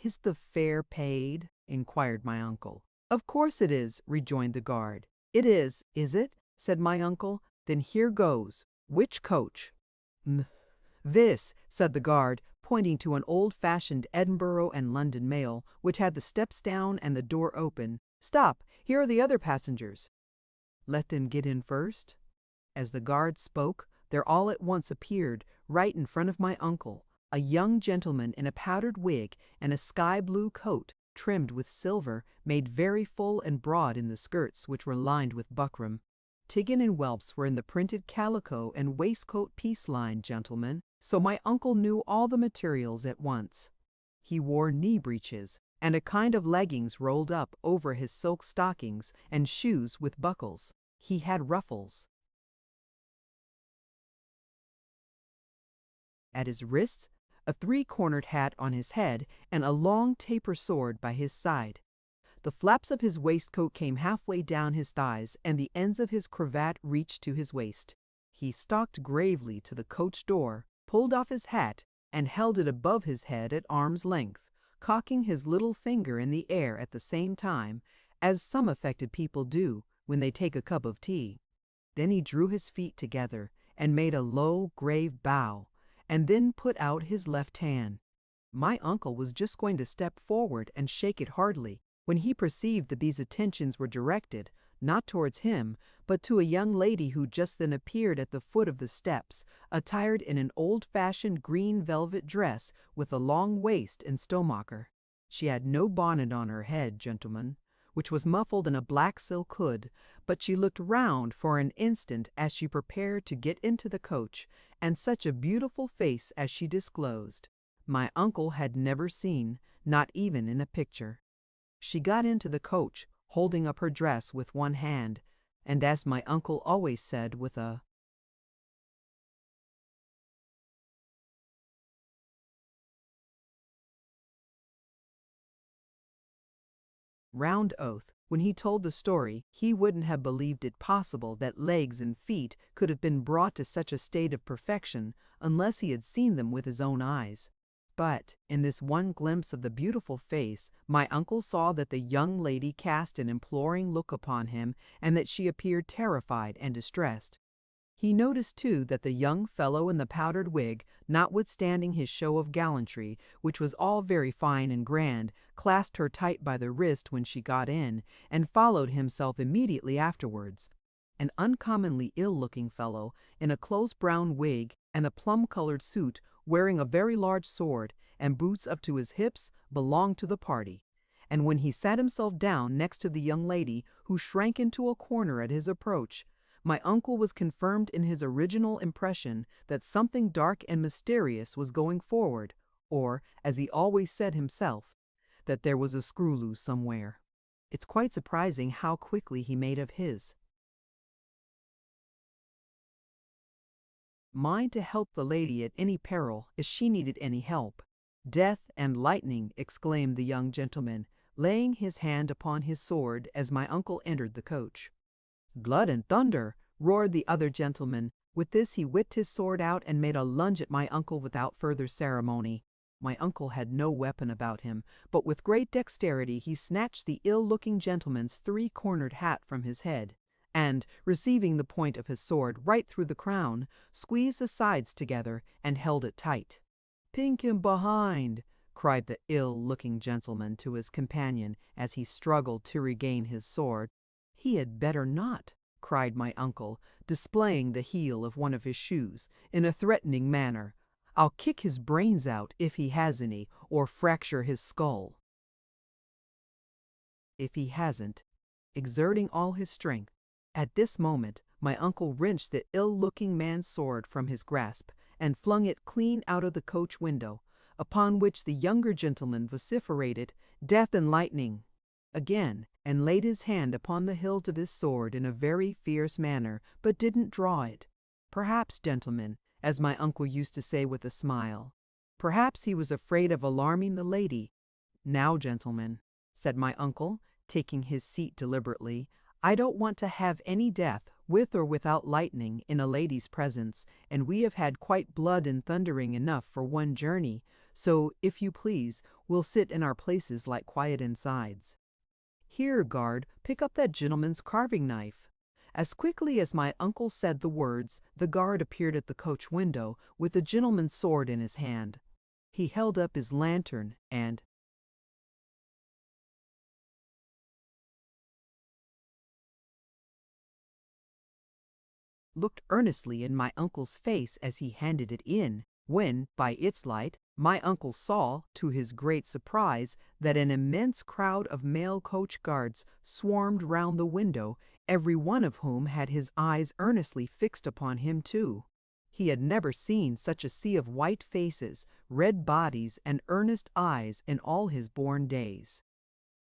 "Is the fare paid?" inquired my uncle. "Of course it is," rejoined the guard. "It is it?" said my uncle. "Then here goes. Which coach?" "This," said the guard, pointing to an old-fashioned Edinburgh and London mail, which had the steps down and the door open. "Stop, here are the other passengers." "Let them get in first." As the guard spoke, there all at once appeared, right in front of my uncle, a young gentleman in a powdered wig and a sky-blue coat trimmed with silver, made very full and broad in the skirts, which were lined with buckram. Tiggin and whelps were in the printed calico and waistcoat piece line, gentlemen, so my uncle knew all the materials at once. He wore knee breeches, and a kind of leggings rolled up over his silk stockings, and shoes with buckles. He had ruffles at his wrists, a three-cornered hat on his head, and a long taper sword by his side. The flaps of his waistcoat came halfway down his thighs, and the ends of his cravat reached to his waist. He stalked gravely to the coach door, pulled off his hat, and held it above his head at arm's length, cocking his little finger in the air at the same time, as some affected people do when they take a cup of tea. Then he drew his feet together and made a low, grave bow, and then put out his left hand. My uncle was just going to step forward and shake it heartily, when he perceived that these attentions were directed, not towards him, but to a young lady who just then appeared at the foot of the steps, attired in an old-fashioned green velvet dress with a long waist and stomacher. She had no bonnet on her head, gentlemen, which was muffled in a black silk hood, but she looked round for an instant as she prepared to get into the coach, and such a beautiful face as she disclosed, my uncle had never seen, not even in a picture. She got into the coach, holding up her dress with one hand, and as my uncle always said, with a round oath, when he told the story, he wouldn't have believed it possible that legs and feet could have been brought to such a state of perfection unless he had seen them with his own eyes. But in this one glimpse of the beautiful face, my uncle saw that the young lady cast an imploring look upon him, and that she appeared terrified and distressed. He noticed, too, that the young fellow in the powdered wig, notwithstanding his show of gallantry, which was all very fine and grand, clasped her tight by the wrist when she got in, and followed himself immediately afterwards. An uncommonly ill-looking fellow, in a close brown wig and a plum-colored suit, wearing a very large sword, and boots up to his hips, belonged to the party. And when he sat himself down next to the young lady, who shrank into a corner at his approach, my uncle was confirmed in his original impression that something dark and mysterious was going forward, or, as he always said himself, that there was a screw loose somewhere. It's quite surprising how quickly he made of his mind to help the lady at any peril if she needed any help. Death and lightning, exclaimed the young gentleman, laying his hand upon his sword as my uncle entered the coach. Blood and thunder, roared the other gentleman. With this he whipped his sword out and made a lunge at my uncle without further ceremony. My uncle had no weapon about him, but with great dexterity he snatched the ill-looking gentleman's three-cornered hat from his head, and, receiving the point of his sword right through the crown, squeezed the sides together and held it tight. "Pink him behind!" cried the ill-looking gentleman to his companion as he struggled to regain his sword. "He had better not," cried my uncle, displaying the heel of one of his shoes, in a threatening manner. "I'll kick his brains out, if he has any, or fracture his skull." If he hasn't, exerting all his strength. At this moment, my uncle wrenched the ill-looking man's sword from his grasp, and flung it clean out of the coach window, upon which the younger gentleman vociferated, "Death and lightning!" again, and laid his hand upon the hilt of his sword in a very fierce manner, but didn't draw it. Perhaps, gentlemen, as my uncle used to say with a smile, perhaps he was afraid of alarming the lady. "Now, gentlemen," said my uncle, taking his seat deliberately, "I don't want to have any death, with or without lightning, in a lady's presence, and we have had quite blood and thundering enough for one journey, so, if you please, we'll sit in our places like quiet insides. Here, guard, pick up that gentleman's carving knife." As quickly as my uncle said the words, the guard appeared at the coach window with the gentleman's sword in his hand. He held up his lantern and looked earnestly in my uncle's face as he handed it in, when, by its light, my uncle saw, to his great surprise, that an immense crowd of male coach guards swarmed round the window, every one of whom had his eyes earnestly fixed upon him too. He had never seen such a sea of white faces, red bodies, and earnest eyes in all his born days.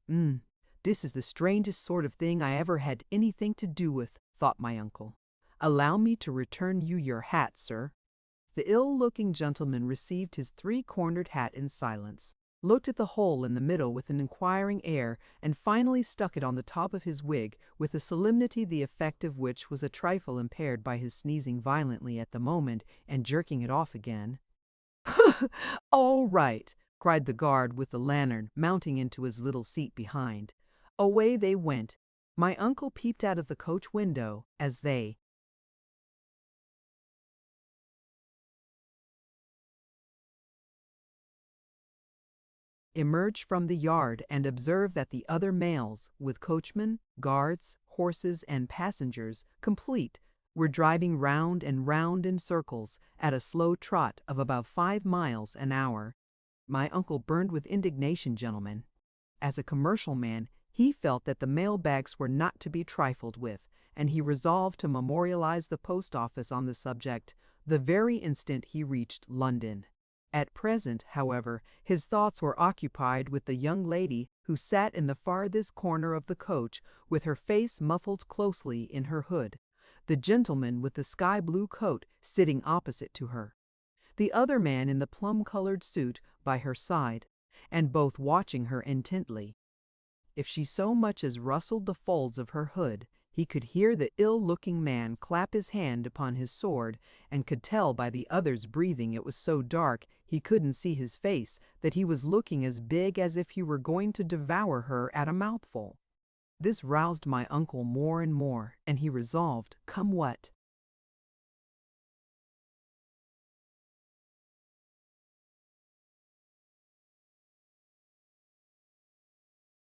This is the strangest sort of thing I ever had anything to do with, thought my uncle. Allow me to return you your hat, sir. The ill-looking gentleman received his three-cornered hat in silence, looked at the hole in the middle with an inquiring air, and finally stuck it on the top of his wig with a solemnity the effect of which was a trifle impaired by his sneezing violently at the moment and jerking it off again. "All right," cried the guard with the lantern, mounting into his little seat behind. Away they went. My uncle peeped out of the coach window as they emerged from the yard and observed that the other mails, with coachman, guards, horses, and passengers, complete, were driving round and round in circles at a slow trot of about 5 miles an hour. My uncle burned with indignation, gentlemen. As a commercial man, he felt that the mail bags were not to be trifled with, and he resolved to memorialize the post office on the subject the very instant he reached London. At present, however, his thoughts were occupied with the young lady who sat in the farthest corner of the coach with her face muffled closely in her hood, the gentleman with the sky-blue coat sitting opposite to her, the other man in the plum-colored suit by her side, and both watching her intently. If she so much as rustled the folds of her hood, he could hear the ill-looking man clap his hand upon his sword, and could tell by the other's breathing it was so dark he couldn't see his face that he was looking as big as if he were going to devour her at a mouthful. This roused my uncle more and more, and he resolved, come what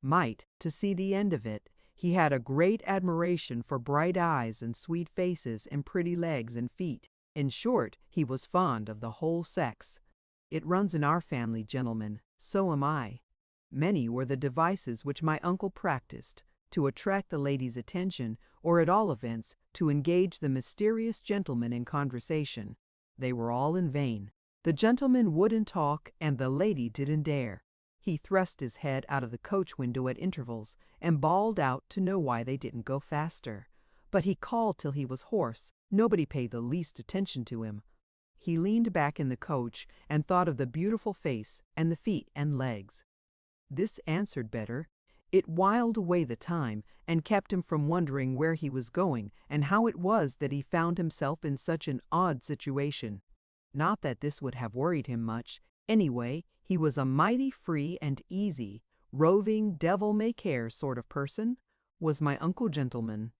might, to see the end of it. He had a great admiration for bright eyes and sweet faces and pretty legs and feet. In short, he was fond of the whole sex. It runs in our family, gentlemen. So am I. Many were the devices which my uncle practiced to attract the lady's attention, or at all events to engage the mysterious gentleman in conversation. They were all in vain. The gentleman wouldn't talk, and the lady didn't dare. He thrust his head out of the coach window at intervals, and bawled out to know why they didn't go faster. But he called till he was hoarse. Nobody paid the least attention to him. He leaned back in the coach and thought of the beautiful face and the feet and legs. This answered better. It whiled away the time, and kept him from wondering where he was going and how it was that he found himself in such an odd situation. Not that this would have worried him much. Anyway, he was a mighty free and easy, roving, devil-may-care sort of person, was my uncle gentleman.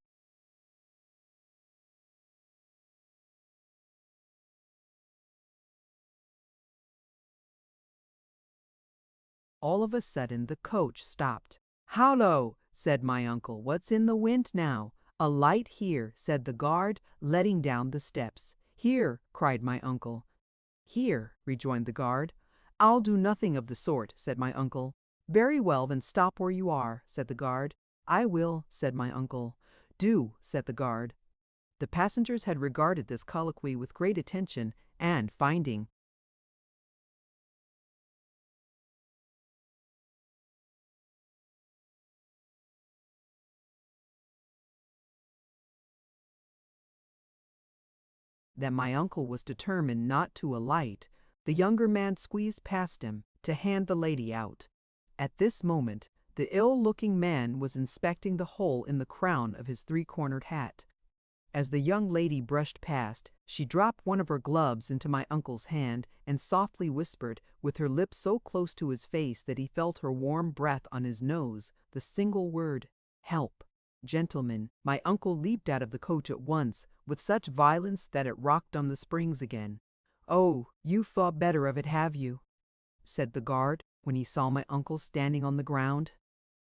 All of a sudden the coach stopped. "Hallo!" said my uncle. "What's in the wind now?" "A light here," said the guard, letting down the steps. "Here!" cried my uncle. "Here," rejoined the guard. "I'll do nothing of the sort," said my uncle. "Very well, then stop where you are," said the guard. "I will," said my uncle. "Do," said the guard. The passengers had regarded this colloquy with great attention, and finding that my uncle was determined not to alight, the younger man squeezed past him to hand the lady out. At this moment, the ill-looking man was inspecting the hole in the crown of his three-cornered hat. As the young lady brushed past, she dropped one of her gloves into my uncle's hand and softly whispered, with her lips so close to his face that he felt her warm breath on his nose, the single word, "Help." Gentlemen, my uncle leaped out of the coach at once, with such violence that it rocked on the springs again. "Oh, you've thought better of it, have you?" said the guard, when he saw my uncle standing on the ground.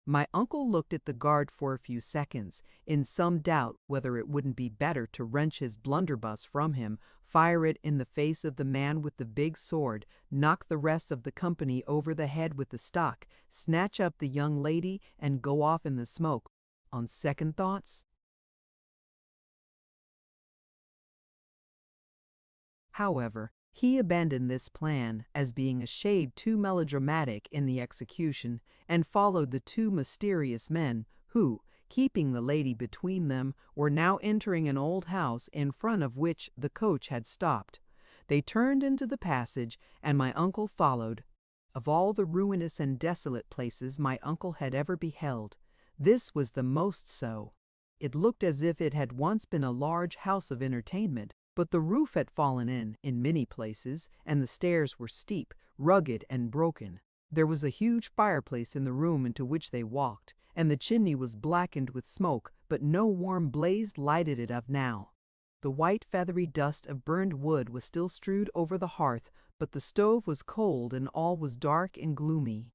My uncle looked at the guard for a few seconds, in some doubt whether it wouldn't be better to wrench his blunderbuss from him, fire it in the face of the man with the big sword, knock the rest of the company over the head with the stock, snatch up the young lady, and go off in the smoke. On second thoughts, However, he abandoned this plan as being a shade too melodramatic in the execution, and followed the two mysterious men who, keeping the lady between them, were now entering an old house in front of which the coach had stopped. They turned into the passage, and my uncle followed. Of all the ruinous and desolate places my uncle had ever beheld, this was the most so. It looked as if it had once been a large house of entertainment, but the roof had fallen in many places, and the stairs were steep, rugged, and broken. There was a huge fireplace in the room into which they walked, and the chimney was blackened with smoke, but no warm blaze lighted it up now. The white feathery dust of burned wood was still strewed over the hearth, but the stove was cold and all was dark and gloomy.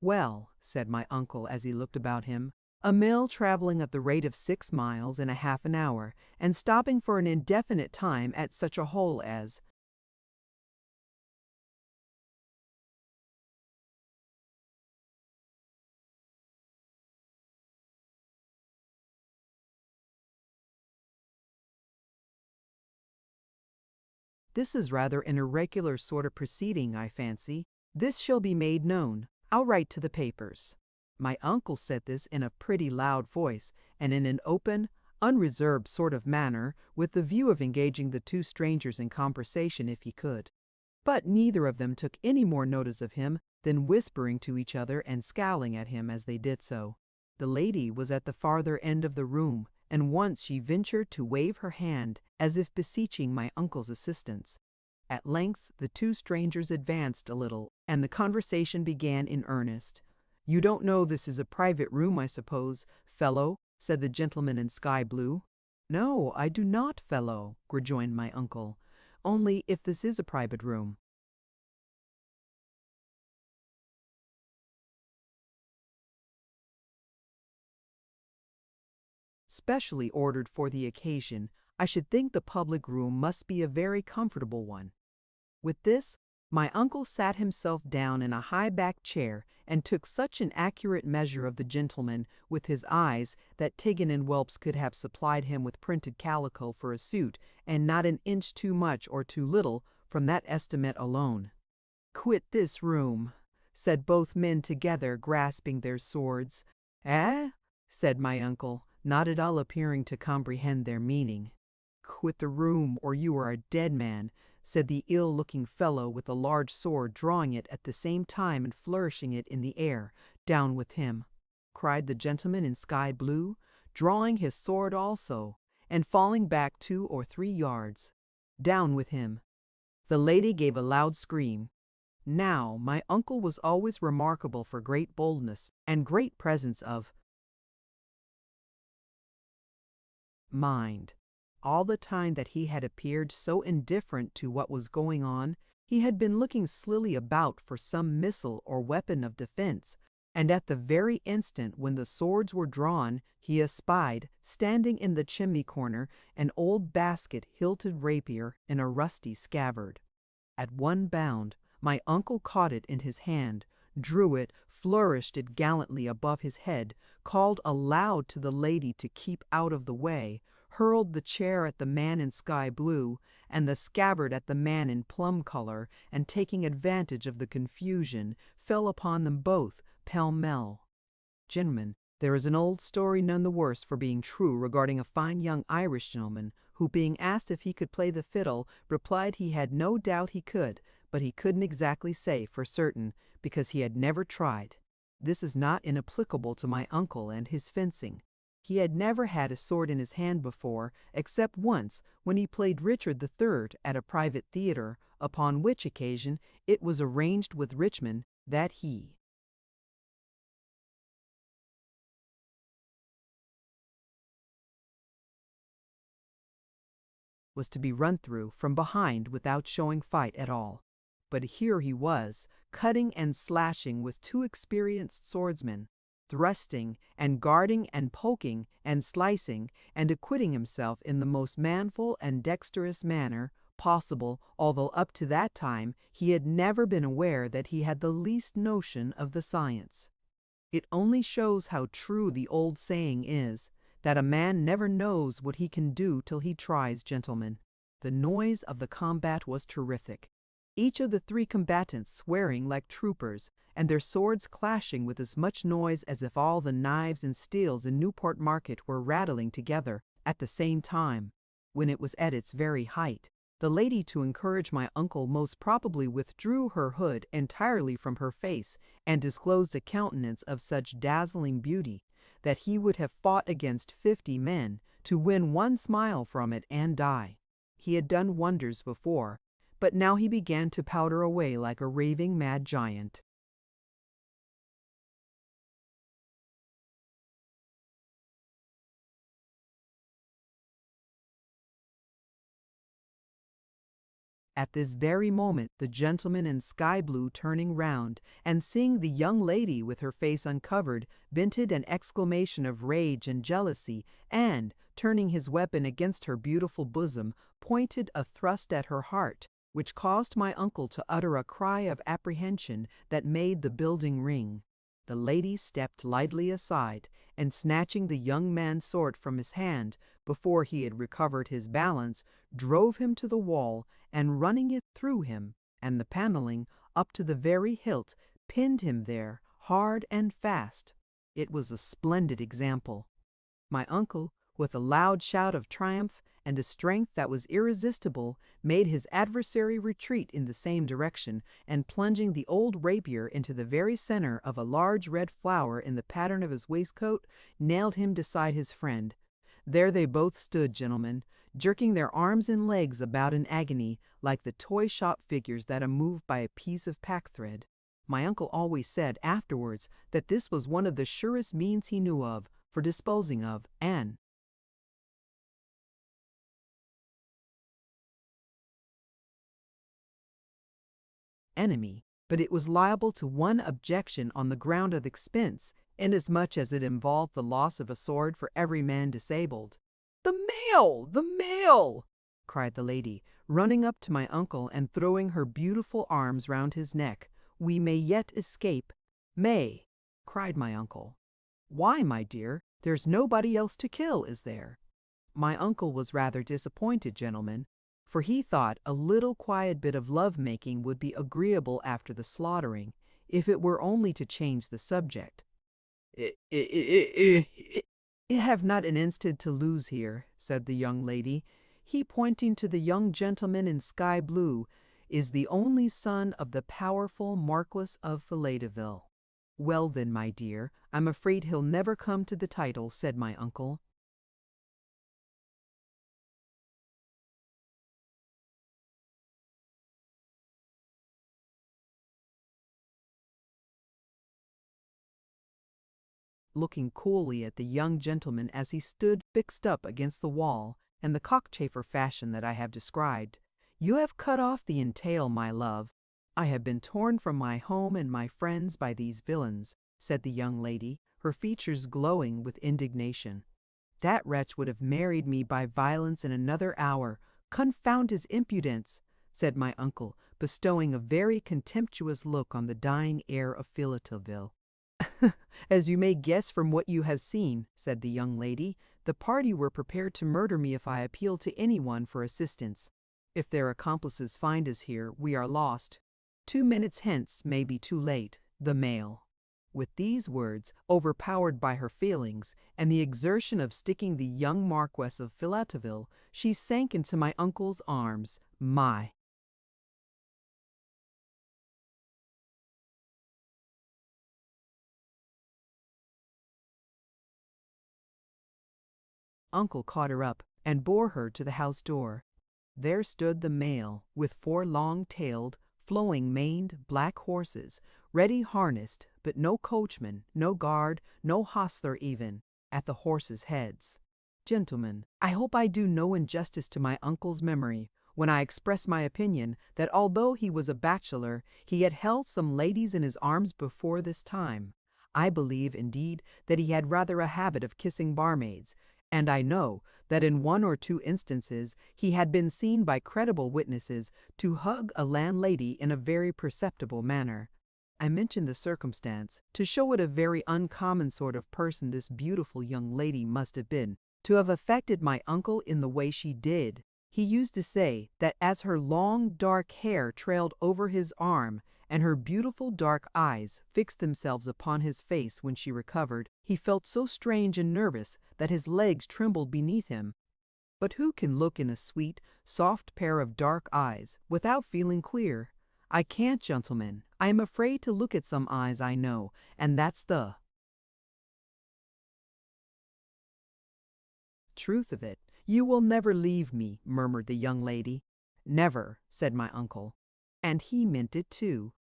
"Well," said my uncle as he looked about him, "a mill traveling at the rate of 6 miles in a half an hour, and stopping for an indefinite time at such a hole as—" "This is rather an irregular sort of proceeding, I fancy. This shall be made known. I'll write to the papers." My uncle said this in a pretty loud voice, and in an open, unreserved sort of manner, with the view of engaging the two strangers in conversation if he could. But neither of them took any more notice of him than whispering to each other and scowling at him as they did so. The lady was at the farther end of the room, and once she ventured to wave her hand, as if beseeching my uncle's assistance. At length the two strangers advanced a little, and the conversation began in earnest. "You don't know this is a private room, I suppose, fellow?" said the gentleman in sky blue. "No, I do not, fellow," rejoined my uncle. "Only if this is a private room." "Specially ordered for the occasion, I should think the public room must be a very comfortable one." With this, my uncle sat himself down in a high-backed chair and took such an accurate measure of the gentleman with his eyes that Tiggin and Whelps could have supplied him with printed calico for a suit, and not an inch too much or too little from that estimate alone. "Quit this room," said both men together, grasping their swords. "Eh?" said my uncle, not at all appearing to comprehend their meaning. "Quit the room, or you are a dead man," said the ill-looking fellow with a large sword, drawing it at the same time and flourishing it in the air. "Down with him," cried the gentleman in sky blue, drawing his sword also, and falling back 2 or 3 yards. "Down with him." The lady gave a loud scream. Now, my uncle was always remarkable for great boldness and great presence of mind. All the time that he had appeared so indifferent to what was going on, he had been looking slily about for some missile or weapon of defense, and at the very instant when the swords were drawn, he espied, standing in the chimney corner, an old basket-hilted rapier in a rusty scabbard. At one bound, my uncle caught it in his hand, drew it, flourished it gallantly above his head, called aloud to the lady to keep out of the way, hurled the chair at the man in sky blue, and the scabbard at the man in plum color, and taking advantage of the confusion, fell upon them both pell-mell. Gentlemen, there is an old story none the worse for being true regarding a fine young Irish gentleman who, being asked if he could play the fiddle, replied he had no doubt he could, but he couldn't exactly say for certain, because he had never tried. This is not inapplicable to my uncle and his fencing. He had never had a sword in his hand before, except once when he played Richard III at a private theatre, upon which occasion it was arranged with Richmond that he was to be run through from behind without showing fight at all. But here he was, cutting and slashing with 2 experienced swordsmen, thrusting and guarding and poking and slicing, and acquitting himself in the most manful and dexterous manner possible, although up to that time he had never been aware that he had the least notion of the science. It only shows how true the old saying is, that a man never knows what he can do till he tries, gentlemen. The noise of the combat was terrific. Each of the three combatants swearing like troopers, and their swords clashing with as much noise as if all the knives and steels in Newport Market were rattling together at the same time. When it was at its very height, the lady, to encourage my uncle, most probably withdrew her hood entirely from her face and disclosed a countenance of such dazzling beauty that he would have fought against 50 men to win one smile from it and die. He had done wonders before, but now he began to powder away like a raving mad giant. At this very moment the gentleman in sky blue, turning round and seeing the young lady with her face uncovered, vented an exclamation of rage and jealousy, and, turning his weapon against her beautiful bosom, pointed a thrust at her heart, which caused my uncle to utter a cry of apprehension that made the building ring. The lady stepped lightly aside, and snatching the young man's sword from his hand, before he had recovered his balance, drove him to the wall, and running it through him, and the paneling, up to the very hilt, pinned him there, hard and fast. It was a splendid example. My uncle, with a loud shout of triumph, and a strength that was irresistible, made his adversary retreat in the same direction, and plunging the old rapier into the very center of a large red flower in the pattern of his waistcoat, nailed him beside his friend. There they both stood, gentlemen, jerking their arms and legs about in agony, like the toy shop figures that are moved by a piece of packthread. My uncle always said afterwards that this was one of the surest means he knew of for disposing of an enemy, but it was liable to one objection on the ground of expense, inasmuch as it involved the loss of a sword for every man disabled. "The mail! The mail!" cried the lady, running up to my uncle and throwing her beautiful arms round his neck. "We may yet escape." "May!" cried my uncle. "Why, my dear? There's nobody else to kill, is there?" My uncle was rather disappointed, gentlemen, for he thought a little quiet bit of love-making would be agreeable after the slaughtering, if it were only to change the subject. "I have not an instant to lose here," said the young lady. He, pointing to the young gentleman in sky blue, is the only son of the powerful Marquis of Philateville. "Well then, my dear, I'm afraid he'll never come to the title," said my uncle. Looking coolly at the young gentleman as he stood fixed up against the wall, in the cockchafer fashion that I have described. "You have cut off the entail, my love. I have been torn from my home and my friends by these villains," said the young lady, her features glowing with indignation. "That wretch would have married me by violence in another hour. Confound his impudence!" said my uncle, bestowing a very contemptuous look on the dying heir of Philateville. "As you may guess from what you have seen," said the young lady, "the party were prepared to murder me if I appealed to anyone for assistance. If their accomplices find us here, we are lost. 2 minutes hence may be too late. The mail." With these words, overpowered by her feelings, and the exertion of sticking the young Marquess of Philateville, she sank into my uncle's arms. My uncle caught her up and bore her to the house door. There stood the mail, with 4 long-tailed, flowing-maned black horses, ready harnessed, but no coachman, no guard, no hostler even, at the horses' heads. Gentlemen, I hope I do no injustice to my uncle's memory when I express my opinion that although he was a bachelor, he had held some ladies in his arms before this time. I believe, indeed, that he had rather a habit of kissing barmaids, and I know that in 1 or 2 instances he had been seen by credible witnesses to hug a landlady in a very perceptible manner. I mention the circumstance to show what a very uncommon sort of person this beautiful young lady must have been, to have affected my uncle in the way she did. He used to say that as her long dark hair trailed over his arm, and her beautiful dark eyes fixed themselves upon his face when she recovered, he felt so strange and nervous that his legs trembled beneath him. But who can look in a sweet, soft pair of dark eyes without feeling queer? I can't, gentlemen. I am afraid to look at some eyes I know, and that's the truth of it. You will never leave me, murmured the young lady. Never, said my uncle. And he meant it too.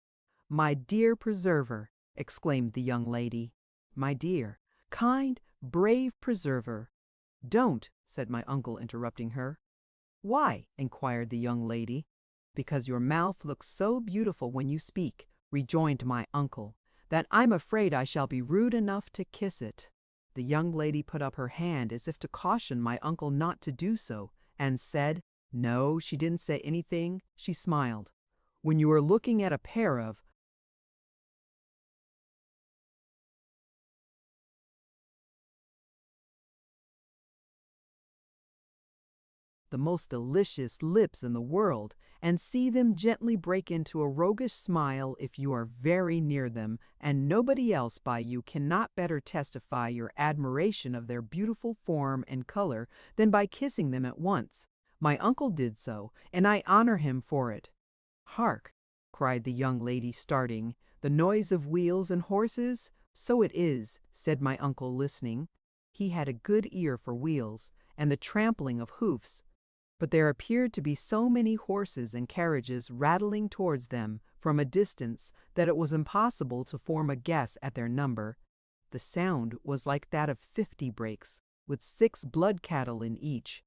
My dear preserver, exclaimed the young lady. My dear, kind, brave preserver. Don't, said my uncle, interrupting her. Why? Inquired the young lady. Because your mouth looks so beautiful when you speak, rejoined my uncle, that I'm afraid I shall be rude enough to kiss it. The young lady put up her hand as if to caution my uncle not to do so, and said, no, she didn't say anything, she smiled. When you are looking at a pair of the most delicious lips in the world, and see them gently break into a roguish smile if you are very near them, and nobody else by you cannot better testify your admiration of their beautiful form and color than by kissing them at once. My uncle did so, and I honor him for it. Hark! Cried the young lady, starting. The noise of wheels and horses? So it is, said my uncle, listening. He had a good ear for wheels, and the trampling of hoofs. But there appeared to be so many horses and carriages rattling towards them from a distance that it was impossible to form a guess at their number. The sound was like that of 50 brakes, with 6 blood cattle in each.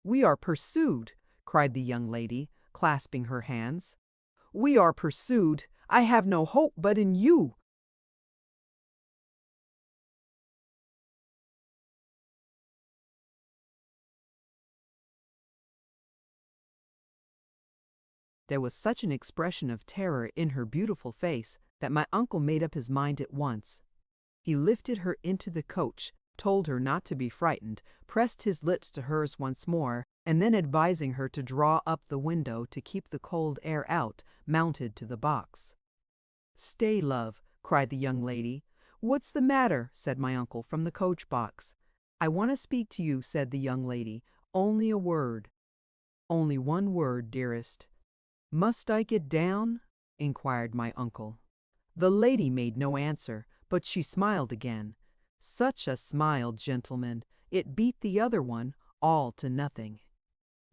We are pursued, cried the young lady, clasping her hands. We are pursued. I have no hope but in you. There was such an expression of terror in her beautiful face that my uncle made up his mind at once. He lifted her into the coach, told her not to be frightened, pressed his lips to hers once more, and then advising her to draw up the window to keep the cold air out, mounted to the box. Stay, love, cried the young lady. What's the matter? Said my uncle from the coach box. I want to speak to you, said the young lady. Only a word. Only one word, dearest. Must I get down? Inquired my uncle. The lady made no answer, but she smiled again. Such a smile, gentlemen! It beat the other one all to nothing.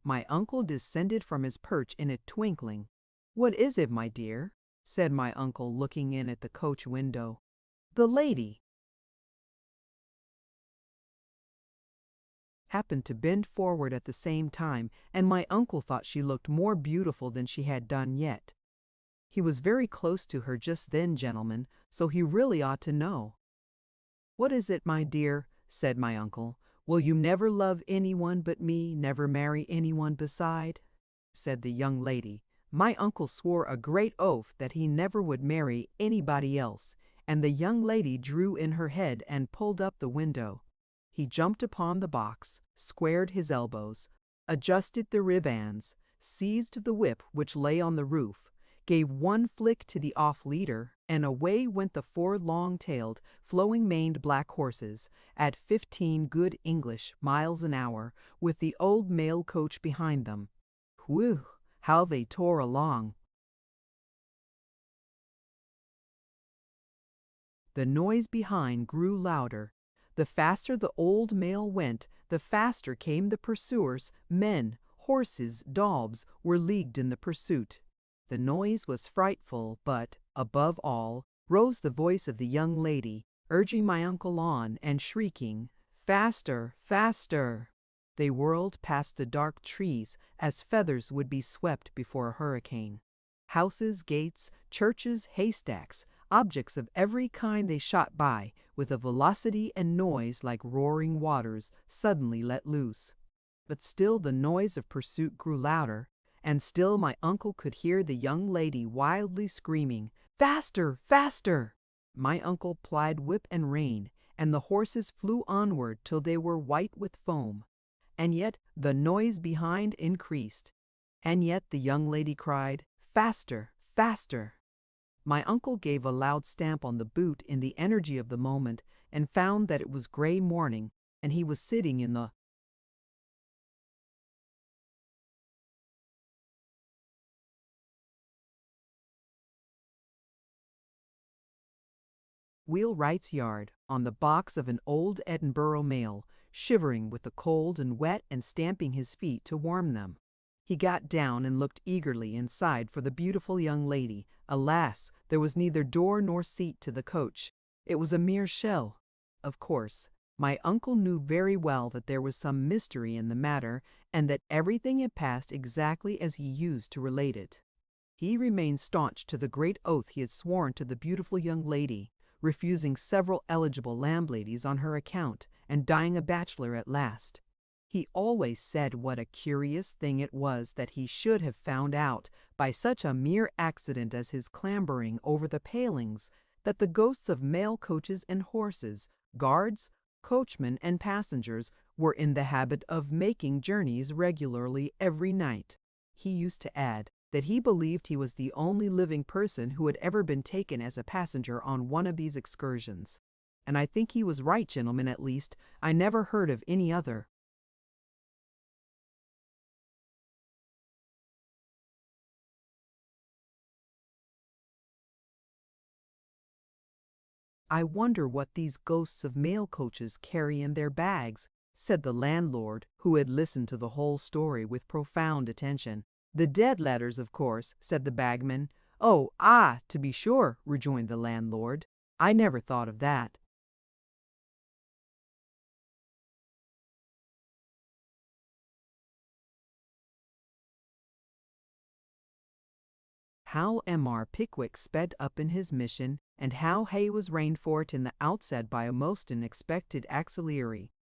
My uncle descended from his perch in a twinkling. What is it, my dear? Said my uncle, looking in at the coach window. The lady happened to bend forward at the same time, and my uncle thought she looked more beautiful than she had done yet. He was very close to her just then, gentlemen, so he really ought to know. What is it, my dear? Said my uncle. Will you never love anyone but me, never marry anyone beside? Said the young lady. My uncle swore a great oath that he never would marry anybody else, and the young lady drew in her head and pulled up the window. He jumped upon the box, squared his elbows, adjusted the ribands, seized the whip which lay on the roof, gave one flick to the off-leader, and away went the 4 long-tailed, flowing-maned black horses, at 15 good English miles an hour, with the old mail coach behind them. Whew! How they tore along! The noise behind grew louder. The faster the old mail went, the faster came the pursuers. Men, horses, daubs were leagued in the pursuit. The noise was frightful, but, above all, rose the voice of the young lady, urging my uncle on, and shrieking, "Faster, faster!" They whirled past the dark trees as feathers would be swept before a hurricane. Houses, gates, churches, haystacks, objects of every kind they shot by, with a velocity and noise like roaring waters suddenly let loose. But still the noise of pursuit grew louder, and still my uncle could hear the young lady wildly screaming, "Faster, faster!" My uncle plied whip and rein, and the horses flew onward till they were white with foam. and yet the noise behind increased. And yet the young lady cried, "Faster, faster!" My uncle gave a loud stamp on the boot in the energy of the moment, and found that it was grey morning, and he was sitting in the wheelwright's yard, on the box of an old Edinburgh mail, shivering with the cold and wet and stamping his feet to warm them. He got down and looked eagerly inside for the beautiful young lady. Alas, there was neither door nor seat to the coach. It was a mere shell. Of course, my uncle knew very well that there was some mystery in the matter, and that everything had passed exactly as he used to relate it. He remained staunch to the great oath he had sworn to the beautiful young lady, refusing several eligible landladies on her account, and dying a bachelor at last. He always said what a curious thing it was that he should have found out, by such a mere accident as his clambering over the palings, that the ghosts of mail coaches and horses, guards, coachmen, and passengers were in the habit of making journeys regularly every night. He used to add that he believed he was the only living person who had ever been taken as a passenger on one of these excursions. And I think he was right, gentlemen, at least. I never heard of any other. "I wonder what these ghosts of mail coaches carry in their bags," said the landlord, who had listened to the whole story with profound attention. "The dead letters, of course," said the bagman. "Oh, ah, to be sure," rejoined the landlord. "I never thought of that." How M.R. Pickwick sped up in his mission, and how hay was rained for it in the outset by a most unexpected auxiliary.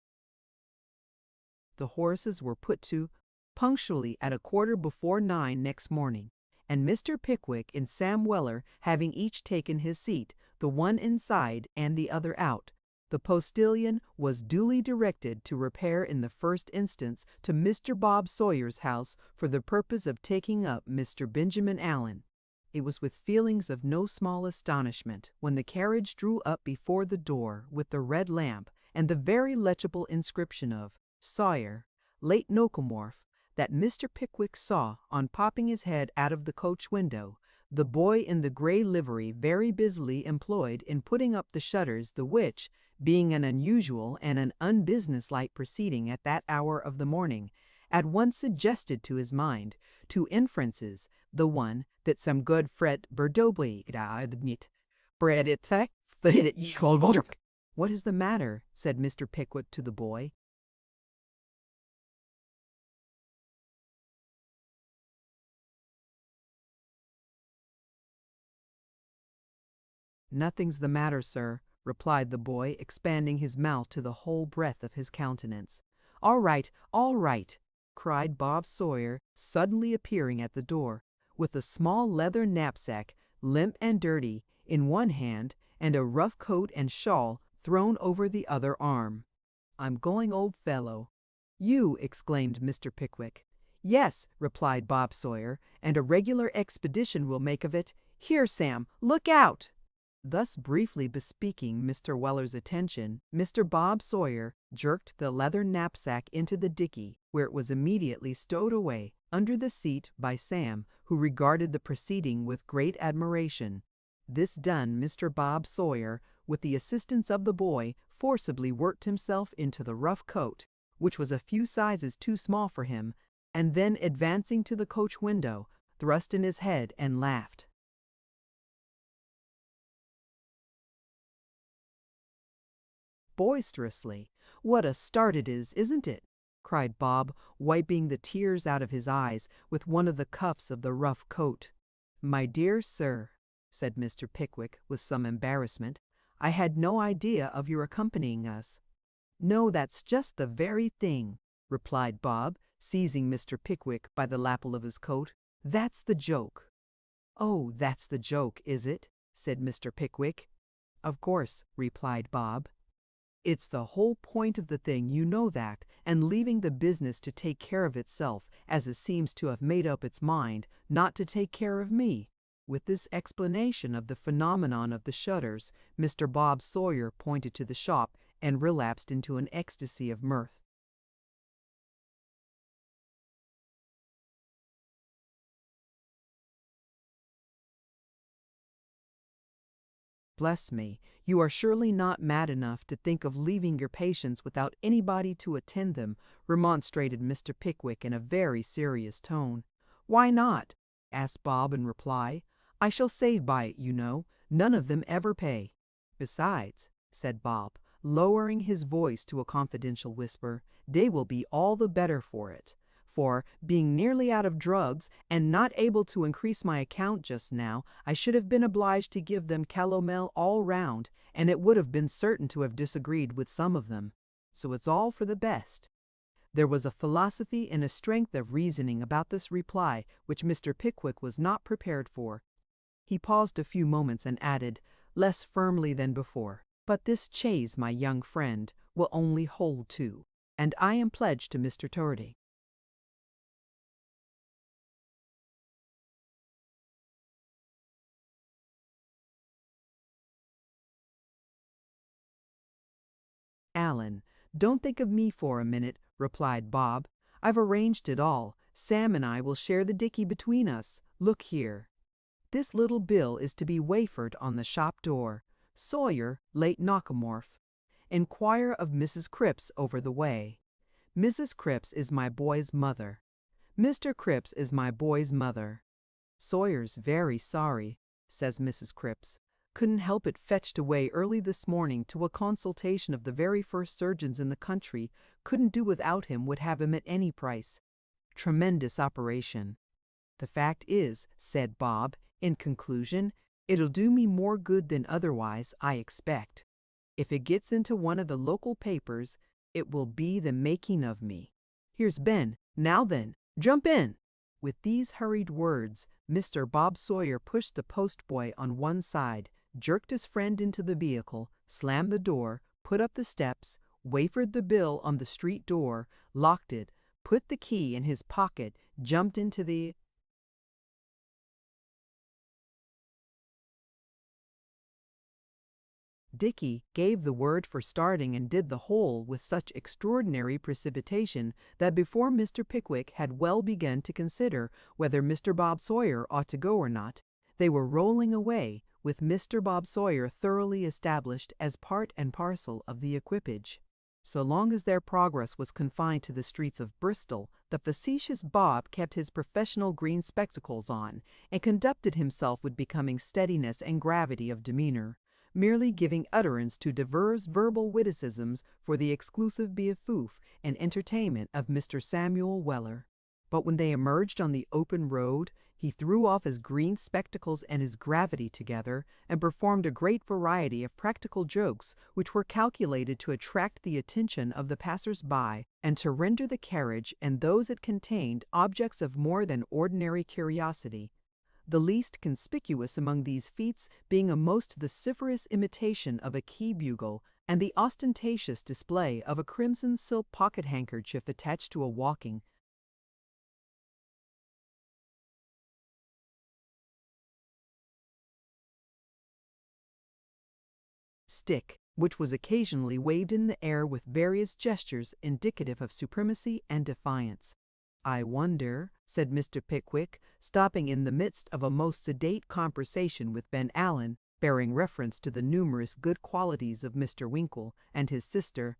The horses were put to punctually at 9:15 next morning, and Mr. Pickwick and Sam Weller having each taken his seat, the one inside and the other out, the postilion was duly directed to repair in the first instance to Mr. Bob Sawyer's house for the purpose of taking up Mr. Benjamin Allen. It was with feelings of no small astonishment when the carriage drew up before the door with the red lamp and the very legible inscription of Sawyer, late Nokomorph, that Mr. Pickwick saw, on popping his head out of the coach window, the boy in the grey livery very busily employed in putting up the shutters, the which, being an unusual and an unbusinesslike proceeding at that hour of the morning, at once suggested to his mind two inferences: the one, that some good Fred Berdobly bread it thick, "What is the matter?" said Mr. Pickwick to the boy. "Nothing's the matter, sir," replied the boy, expanding his mouth to the whole breadth of his countenance. All right," cried Bob Sawyer, suddenly appearing at the door, with a small leather knapsack, limp and dirty, in one hand, and a rough coat and shawl thrown over the other arm. "I'm going, old fellow." "You!" exclaimed Mr. Pickwick. "Yes," replied Bob Sawyer, "and a regular expedition we'll make of it. Here, Sam, look out!" Thus briefly bespeaking Mr. Weller's attention, Mr. Bob Sawyer jerked the leather knapsack into the dickey, where it was immediately stowed away under the seat by Sam, who regarded the proceeding with great admiration. This done, Mr. Bob Sawyer, with the assistance of the boy, forcibly worked himself into the rough coat, which was a few sizes too small for him, and then advancing to the coach window, thrust in his head and laughed boisterously. "What a start it is, isn't it?" cried Bob, wiping the tears out of his eyes with one of the cuffs of the rough coat. "My dear sir," said Mr. Pickwick with some embarrassment, "I had no idea of your accompanying us." "No, that's just the very thing," replied Bob, seizing Mr. Pickwick by the lapel of his coat. "That's the joke." "Oh, that's the joke, is it?" said Mr. Pickwick. "Of course," replied Bob. It's the whole point of the thing, you know that, and leaving the business to take care of itself, as it seems to have made up its mind not to take care of me." With this explanation of the phenomenon of the shutters, Mr. Bob Sawyer pointed to the shop and relapsed into an ecstasy of mirth. "Bless me, you are surely not mad enough to think of leaving your patients without anybody to attend them," remonstrated Mr. Pickwick in a very serious tone. "Why not?" asked Bob in reply. "I shall save by it, you know. None of them ever pay." "Besides," said Bob, lowering his voice to a confidential whisper, "they will be all the better for it. For, being nearly out of drugs, and not able to increase my account just now, I should have been obliged to give them calomel all round, and it would have been certain to have disagreed with some of them. So it's all for the best." There was a philosophy and a strength of reasoning about this reply which Mr. Pickwick was not prepared for. He paused a few moments and added, less firmly than before, "But this chaise, my young friend, will only hold two, and I am pledged to Mr. Tordy." "Alan, don't think of me for a minute," replied Bob. "I've arranged it all. Sam and I will share the dickey between us. Look here. This little bill is to be wafered on the shop door. Sawyer, late Knockamorf. Inquire of Mrs. Cripps over the way. Mrs. Cripps is my boy's mother. Mr. Cripps is my boy's mother. Sawyer's very sorry," says Mrs. Cripps. "Couldn't help it, fetched away early this morning to a consultation of the very first surgeons in the country. Couldn't do without him, would have him at any price. Tremendous operation. The fact is," said Bob, in conclusion, "it'll do me more good than otherwise, I expect. If it gets into one of the local papers, it will be the making of me. Here's Ben. Now then, jump in." With these hurried words, Mr. Bob Sawyer pushed the postboy on one side, jerked his friend into the vehicle, slammed the door, put up the steps, wafered the bill on the street door, locked it, put the key in his pocket, jumped into the dickey, gave the word for starting, and did the whole with such extraordinary precipitation that before Mr. Pickwick had well begun to consider whether Mr. Bob Sawyer ought to go or not, they were rolling away, with Mr. Bob Sawyer thoroughly established as part and parcel of the equipage. So long as their progress was confined to the streets of Bristol, the facetious Bob kept his professional green spectacles on, and conducted himself with becoming steadiness and gravity of demeanor, merely giving utterance to divers verbal witticisms for the exclusive beaufort and entertainment of Mr. Samuel Weller. But when they emerged on the open road, he threw off his green spectacles and his gravity together, and performed a great variety of practical jokes which were calculated to attract the attention of the passers-by, and to render the carriage and those it contained objects of more than ordinary curiosity. The least conspicuous among these feats being a most vociferous imitation of a key bugle, and the ostentatious display of a crimson silk pocket-handkerchief attached to a walking stick, which was occasionally waved in the air with various gestures indicative of supremacy and defiance. "I wonder," said Mr. Pickwick, stopping in the midst of a most sedate conversation with Ben Allen, bearing reference to the numerous good qualities of Mr. Winkle and his sister,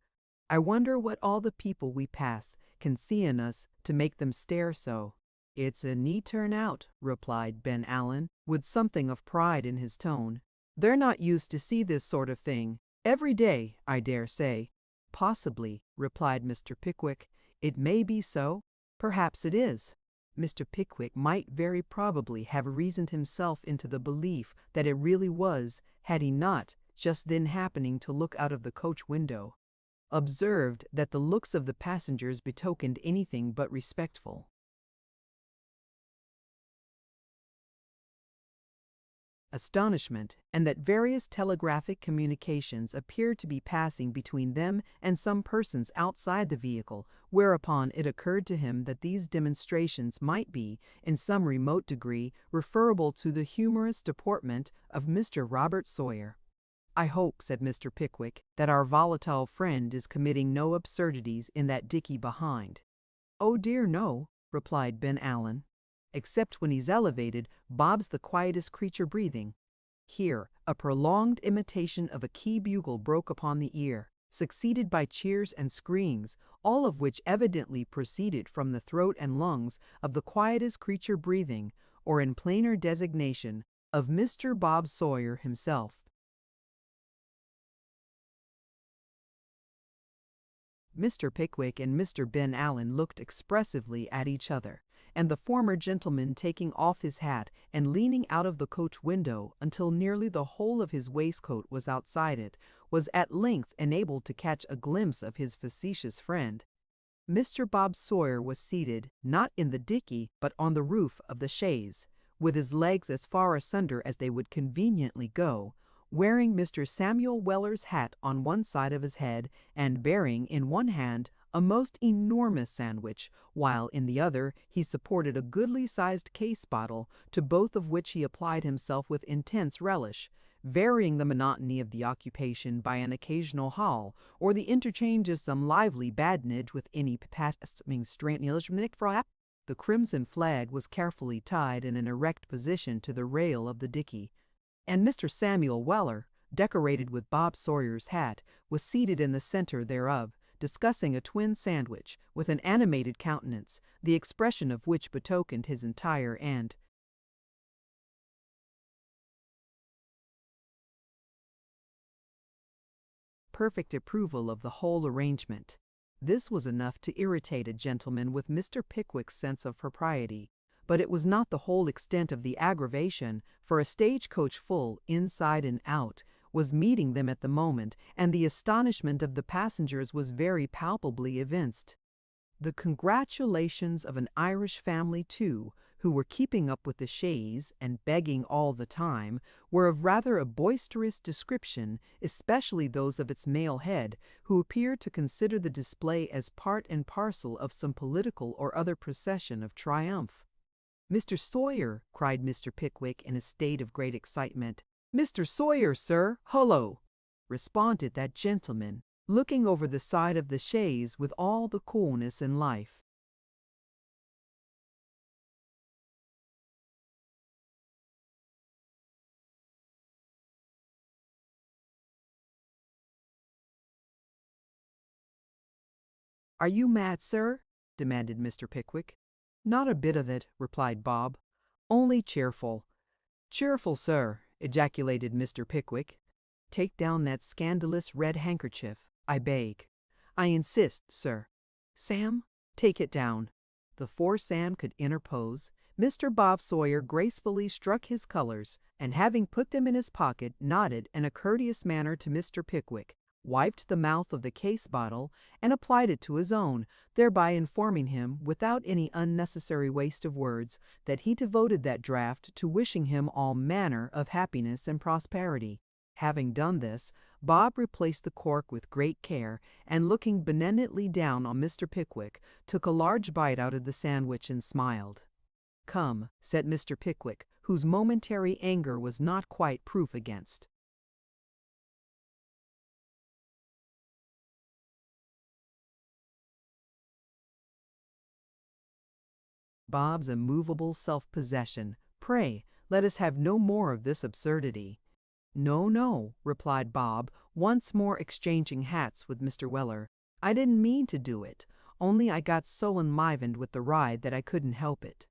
"I wonder what all the people we pass can see in us to make them stare so." "It's a neat turn-out," replied Ben Allen, with something of pride in his tone. "They're not used to see this sort of thing every day, I dare say." "Possibly," replied Mr. Pickwick. "It may be so. Perhaps it is." Mr. Pickwick might very probably have reasoned himself into the belief that it really was, had he not, just then happening to look out of the coach window, observed that the looks of the passengers betokened anything but respectful. astonishment, and that various telegraphic communications appeared to be passing between them and some persons outside the vehicle, whereupon it occurred to him that these demonstrations might be, in some remote degree, referable to the humorous deportment of Mr. Robert Sawyer. "I hope," said Mr. Pickwick, "that our volatile friend is committing no absurdities in that dickey behind." "Oh dear, no," replied Ben Allen. "Except when he's elevated, Bob's the quietest creature breathing." Here a prolonged imitation of a key bugle broke upon the ear, succeeded by cheers and screams, all of which evidently proceeded from the throat and lungs of the quietest creature breathing, or in plainer designation, of Mr. Bob Sawyer himself. Mr. Pickwick and Mr. Ben Allen looked expressively at each other, and the former gentleman, taking off his hat and leaning out of the coach window until nearly the whole of his waistcoat was outside it, was at length enabled to catch a glimpse of his facetious friend. Mr. Bob Sawyer was seated, not in the dickey, but on the roof of the chaise, with his legs as far asunder as they would conveniently go, wearing Mr. Samuel Weller's hat on one side of his head, and bearing in one hand a most enormous sandwich, while in the other he supported a goodly-sized case bottle, to both of which he applied himself with intense relish, varying the monotony of the occupation by an occasional howl, or the interchange of some lively badinage with any passing strenuous. The crimson flag was carefully tied in an erect position to the rail of the dickey, and Mr. Samuel Weller, decorated with Bob Sawyer's hat, was seated in the center thereof, discussing a twin sandwich, with an animated countenance, the expression of which betokened his entire and perfect approval of the whole arrangement. This was enough to irritate a gentleman with Mr. Pickwick's sense of propriety, but it was not the whole extent of the aggravation, for a stagecoach full, inside and out, was meeting them at the moment, and the astonishment of the passengers was very palpably evinced. The congratulations of an Irish family, too, who were keeping up with the chaise, and begging all the time, were of rather a boisterous description, especially those of its male head, who appeared to consider the display as part and parcel of some political or other procession of triumph. "Mr. Sawyer!" cried Mr. Pickwick in a state of great excitement. "Mr. Sawyer, sir! Hullo!" responded that gentleman, looking over the side of the chaise with all the coolness in life. "Are you mad, sir?" demanded Mr. Pickwick. "Not a bit of it," replied Bob. "Only cheerful." "Cheerful, sir!" ejaculated Mr. Pickwick. "Take down that scandalous red handkerchief, I beg. I insist, sir. Sam, take it down." Before Sam could interpose, Mr. Bob Sawyer gracefully struck his colors, and having put them in his pocket, nodded in a courteous manner to Mr. Pickwick, wiped the mouth of the case bottle, and applied it to his own, thereby informing him, without any unnecessary waste of words, that he devoted that draught to wishing him all manner of happiness and prosperity. Having done this, Bob replaced the cork with great care, and looking benignantly down on Mr. Pickwick, took a large bite out of the sandwich and smiled. "Come," said Mr. Pickwick, whose momentary anger was not quite proof against. Bob's immovable self-possession. "Pray, let us have no more of this absurdity." "No, no," replied Bob, once more exchanging hats with Mr. Weller. "I didn't mean to do it, only I got so enlivened with the ride that I couldn't help it."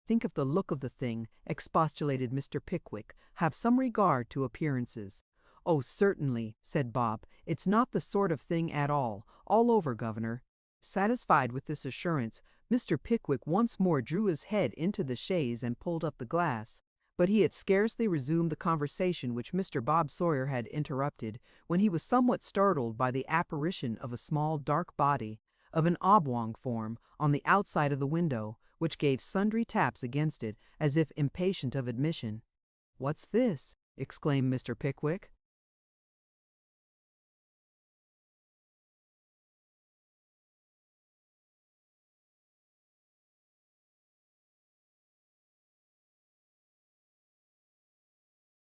"Think of the look of the thing," expostulated Mr. Pickwick. "Have some regard to appearances." "Oh, certainly," said Bob. "It's not the sort of thing at all over, governor." Satisfied with this assurance, Mr. Pickwick once more drew his head into the chaise and pulled up the glass. But he had scarcely resumed the conversation which Mr. Bob Sawyer had interrupted, when he was somewhat startled by the apparition of a small dark body, of an oblong form, on the outside of the window, which gave sundry taps against it, as if impatient of admission. "What's this?" exclaimed Mr. Pickwick.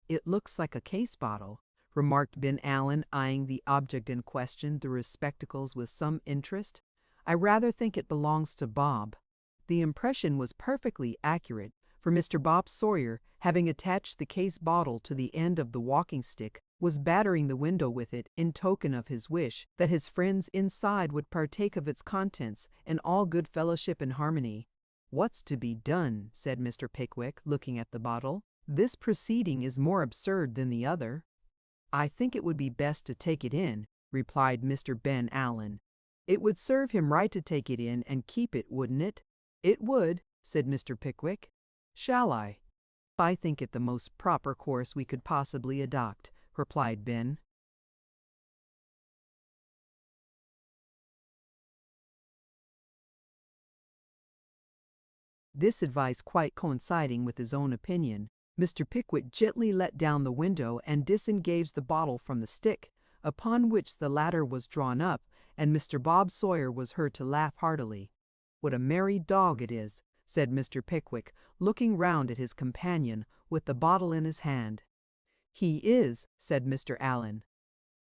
"It looks like a case bottle," remarked Ben Allen, eyeing the object in question through his spectacles with some interest. "I rather think it belongs to Bob." The impression was perfectly accurate, for Mr. Bob Sawyer, having attached the case bottle to the end of the walking stick, was battering the window with it in token of his wish that his friends inside would partake of its contents in all good fellowship and harmony. "What's to be done?" said Mr. Pickwick, looking at the bottle. "This proceeding is more absurd than the other." "I think it would be best to take it in," replied Mr. Ben Allen. "It would serve him right to take it in and keep it, wouldn't it?" "It would," said Mr. Pickwick. "Shall I?" "I think it the most proper course we could possibly adopt," replied Ben. This advice quite coinciding with his own opinion, Mr. Pickwick gently let down the window and disengaged the bottle from the stick, upon which the latter was drawn up, and Mr. Bob Sawyer was heard to laugh heartily. "What a merry dog it is," said Mr. Pickwick, looking round at his companion with the bottle in his hand. "He is," said Mr. Allen.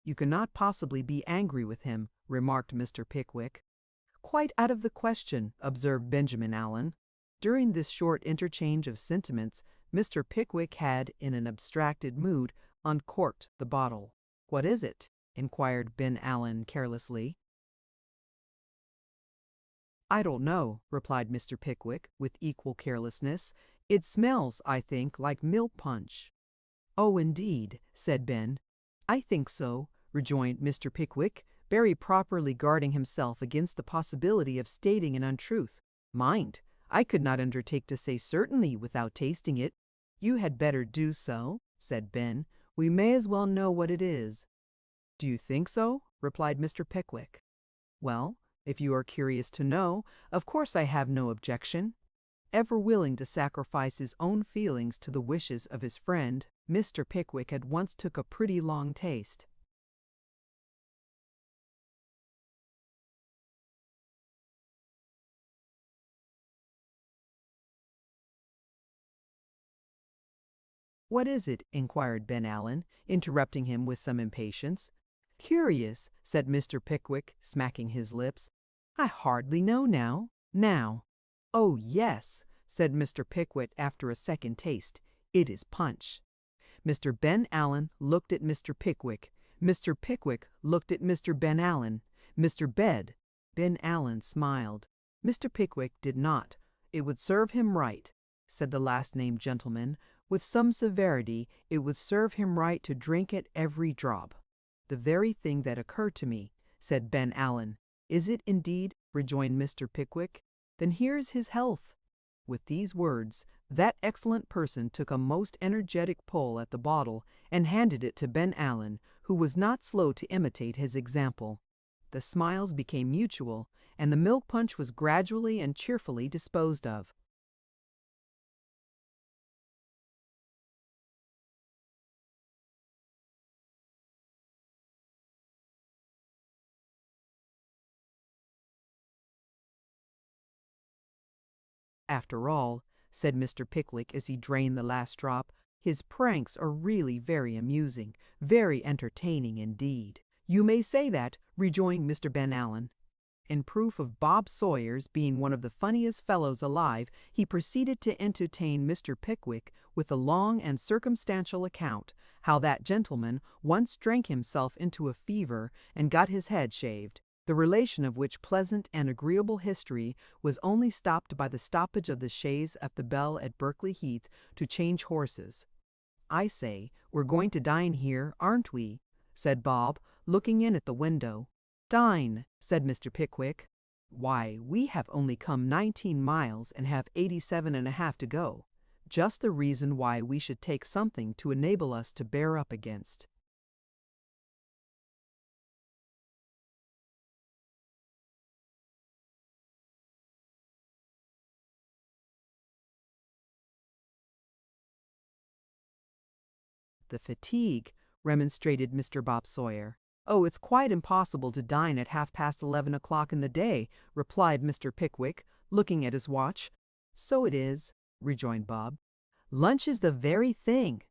"You cannot possibly be angry with him," remarked Mr. Pickwick. "Quite out of the question," observed Benjamin Allen. During this short interchange of sentiments, Mr. Pickwick had, in an abstracted mood, uncorked the bottle. "What is it?" inquired Ben Allen carelessly. "I don't know," replied Mr. Pickwick, with equal carelessness. "It smells, I think, like milk punch." "Oh, indeed," said Ben. "I think so," rejoined Mr. Pickwick, very properly guarding himself against the possibility of stating an untruth. "Mind, I could not undertake to say certainly without tasting it." "You had better do so," said Ben. "We may as well know what it is." "Do you think so?" replied Mr. Pickwick. "Well, if you are curious to know, of course I have no objection." Ever willing to sacrifice his own feelings to the wishes of his friend, Mr. Pickwick at once took a pretty long taste. "What is it?" inquired Ben Allen, interrupting him with some impatience. "Curious," said Mr. Pickwick, smacking his lips. "I hardly know now. Now." "Oh, yes," said Mr. Pickwick after a second taste. "It is punch." Mr. Ben Allen looked at Mr. Pickwick. Mr. Pickwick looked at Mr. Ben Allen. Ben Allen smiled. Mr. Pickwick did not. "It would serve him right," said the last named gentleman, with some severity. "It would serve him right to drink it every drop." "The very thing that occurred to me," said Ben Allen. "Is it indeed?" rejoined Mr. Pickwick. "Then here's his health." With these words, that excellent person took a most energetic pull at the bottle and handed it to Ben Allen, who was not slow to imitate his example. The smiles became mutual, and the milk punch was gradually and cheerfully disposed of. "After all," said Mr. Pickwick as he drained the last drop, "his pranks are really very amusing, very entertaining indeed." "You may say that," rejoined Mr. Ben Allen. In proof of Bob Sawyer's being one of the funniest fellows alive, he proceeded to entertain Mr. Pickwick with a long and circumstantial account how that gentleman once drank himself into a fever and got his head shaved, the relation of which pleasant and agreeable history was only stopped by the stoppage of the chaise at the Bell at Berkeley Heath to change horses. "I say, we're going to dine here, aren't we?" said Bob, looking in at the window. "Dine," said Mr. Pickwick. "Why, we have only come 19 miles and have 87½ to go. Just the reason why we should take something to enable us to bear up against." "The fatigue," remonstrated Mr. Bob Sawyer. "Oh, it's quite impossible to dine at 11:30 in the day," replied Mr. Pickwick, looking at his watch. "So it is," rejoined Bob. "Lunch is the very thing.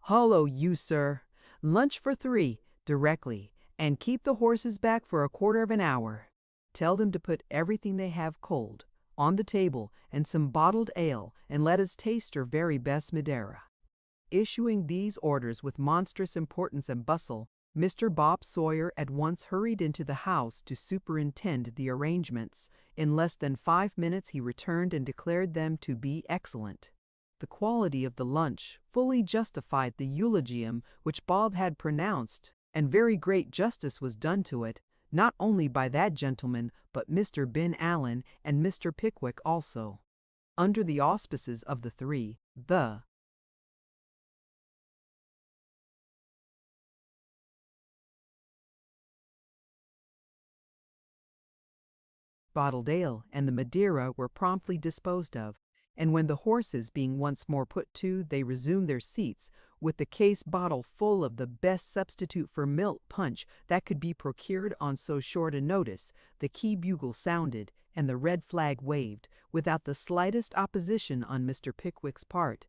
Hollo, you, sir! Lunch for 3, directly, and keep the horses back for a quarter of an hour. Tell them to put everything they have cold on the table, and some bottled ale, and let us taste your very best Madeira." Issuing these orders with monstrous importance and bustle, Mr. Bob Sawyer at once hurried into the house to superintend the arrangements. In less than 5 minutes he returned and declared them to be excellent. The quality of the lunch fully justified the eulogium which Bob had pronounced, and very great justice was done to it, not only by that gentleman, but Mr. Ben Allen and Mr. Pickwick also. Under the auspices of the three, the bottled ale and the Madeira were promptly disposed of, and when the horses being once more put to, they resumed their seats, with the case bottle full of the best substitute for milk punch that could be procured on so short a notice. The key bugle sounded, and the red flag waved, without the slightest opposition on Mr. Pickwick's part.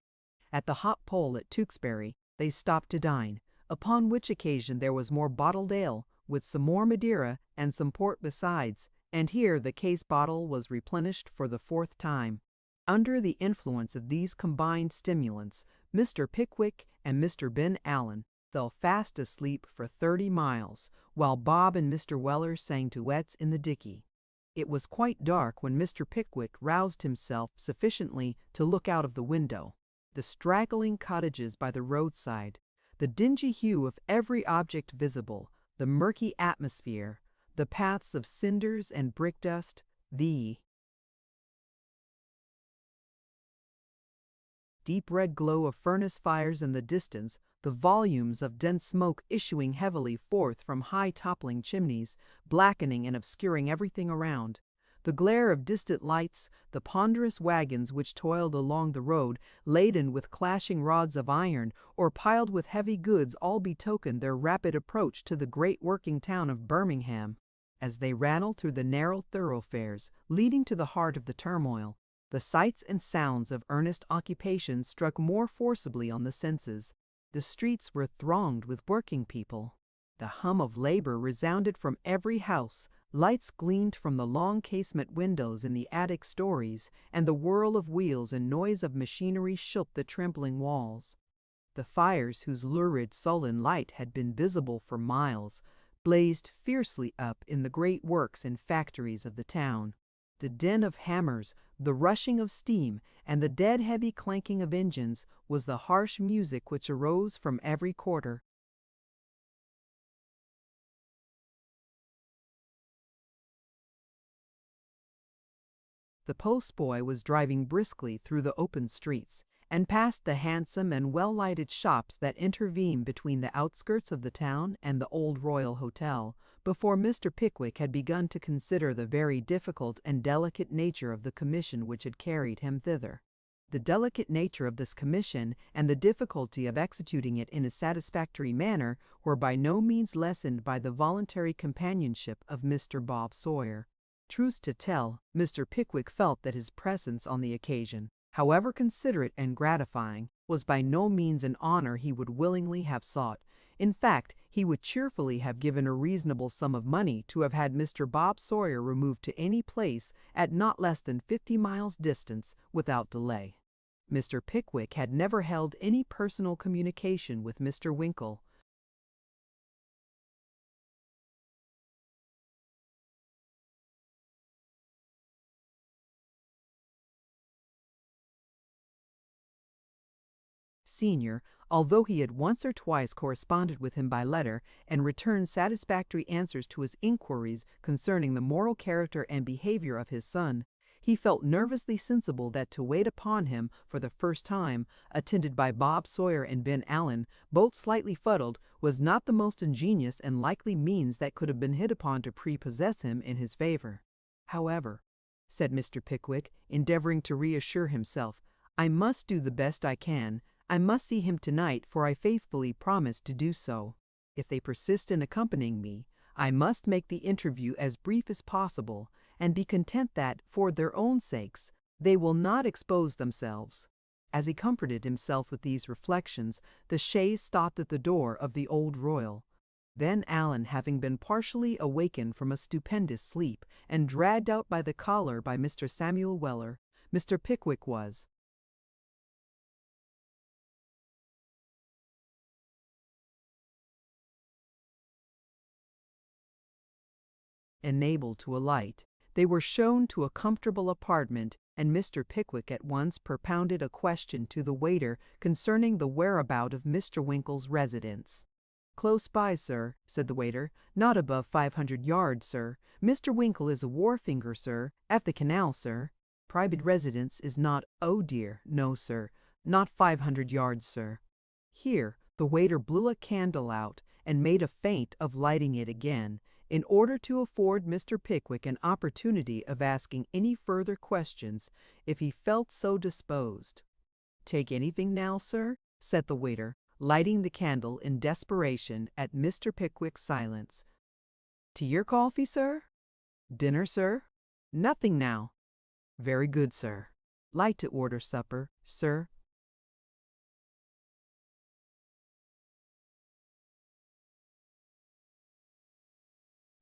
At the Hop Pole at Tewkesbury they stopped to dine, upon which occasion there was more bottled ale, with some more Madeira and some port besides, and here the case bottle was replenished for the 4th time. Under the influence of these combined stimulants, Mr. Pickwick and Mr. Ben Allen fell fast asleep for 30 miles, while Bob and Mr. Weller sang duets in the dickey. It was quite dark when Mr. Pickwick roused himself sufficiently to look out of the window. The straggling cottages by the roadside, the dingy hue of every object visible, the murky atmosphere, the paths of cinders and brick dust, the deep red glow of furnace fires in the distance, the volumes of dense smoke issuing heavily forth from high toppling chimneys, blackening and obscuring everything around, the glare of distant lights, the ponderous wagons which toiled along the road, laden with clashing rods of iron or piled with heavy goods, all betokened their rapid approach to the great working town of Birmingham. As they rattled through the narrow thoroughfares leading to the heart of the turmoil, the sights and sounds of earnest occupation struck more forcibly on the senses. The streets were thronged with working people. The hum of labor resounded from every house, lights gleamed from the long casement windows in the attic stories, and the whirl of wheels and noise of machinery shook the trembling walls. The fires, whose lurid, sullen light had been visible for miles, blazed fiercely up in the great works and factories of the town. The din of hammers, the rushing of steam, and the dead-heavy clanking of engines was the harsh music which arose from every quarter. The postboy was driving briskly through the open streets, and past the handsome and well-lighted shops that intervene between the outskirts of the town and the Old Royal Hotel, before Mr. Pickwick had begun to consider the very difficult and delicate nature of the commission which had carried him thither. The delicate nature of this commission and the difficulty of executing it in a satisfactory manner were by no means lessened by the voluntary companionship of Mr. Bob Sawyer. Truth to tell, Mr. Pickwick felt that his presence on the occasion, however considerate and gratifying, was by no means an honor he would willingly have sought. In fact, he would cheerfully have given a reasonable sum of money to have had Mr. Bob Sawyer removed to any place at not less than 50 miles distance without delay. Mr. Pickwick had never held any personal communication with Mr. Winkle. Sr., although he had once or twice corresponded with him by letter and returned satisfactory answers to his inquiries concerning the moral character and behavior of his son, he felt nervously sensible that to wait upon him for the first time, attended by Bob Sawyer and Ben Allen, both slightly fuddled, was not the most ingenious and likely means that could have been hit upon to prepossess him in his favor. "However," said Mr. Pickwick, endeavoring to reassure himself, "I must do the best I can. I must see him tonight, for I faithfully promised to do so. If they persist in accompanying me, I must make the interview as brief as possible, and be content that, for their own sakes, they will not expose themselves." As he comforted himself with these reflections, the chaise stopped at the door of the Old Royal. Then Allen, having been partially awakened from a stupendous sleep, and dragged out by the collar by Mr. Samuel Weller, Mr. Pickwick was enabled to alight. They were shown to a comfortable apartment, and Mr. Pickwick at once propounded a question to the waiter concerning the whereabout of Mr. Winkle's residence. "Close by, sir," said the waiter. "Not above 500 yards, sir. Mr. Winkle is a wharfinger, sir, at the canal, sir. Private residence is not, oh dear, no, sir, not 500 yards, sir." Here the waiter blew a candle out, and made a feint of lighting it again, in order to afford Mr. Pickwick an opportunity of asking any further questions if he felt so disposed. "Take anything now, sir?" said the waiter, lighting the candle in desperation at Mr. Pickwick's silence. "Tea or coffee, sir? Dinner, sir? Nothing now. Very good, sir. Like to order supper, sir?"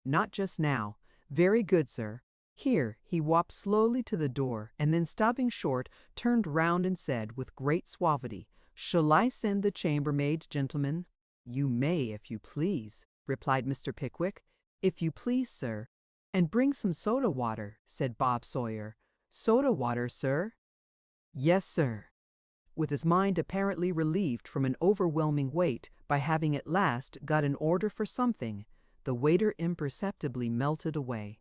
"Not just now. Very good, sir." Here he walked slowly to the door, and then stopping short, turned round and said, with great suavity, "Shall I send the chambermaid, gentlemen?" "You may, if you please," replied Mr. Pickwick. "If you please, sir." "And bring some soda water," said Bob Sawyer. "Soda water, sir?" "Yes, sir." With his mind apparently relieved from an overwhelming weight by having at last got an order for something, the waiter imperceptibly melted away.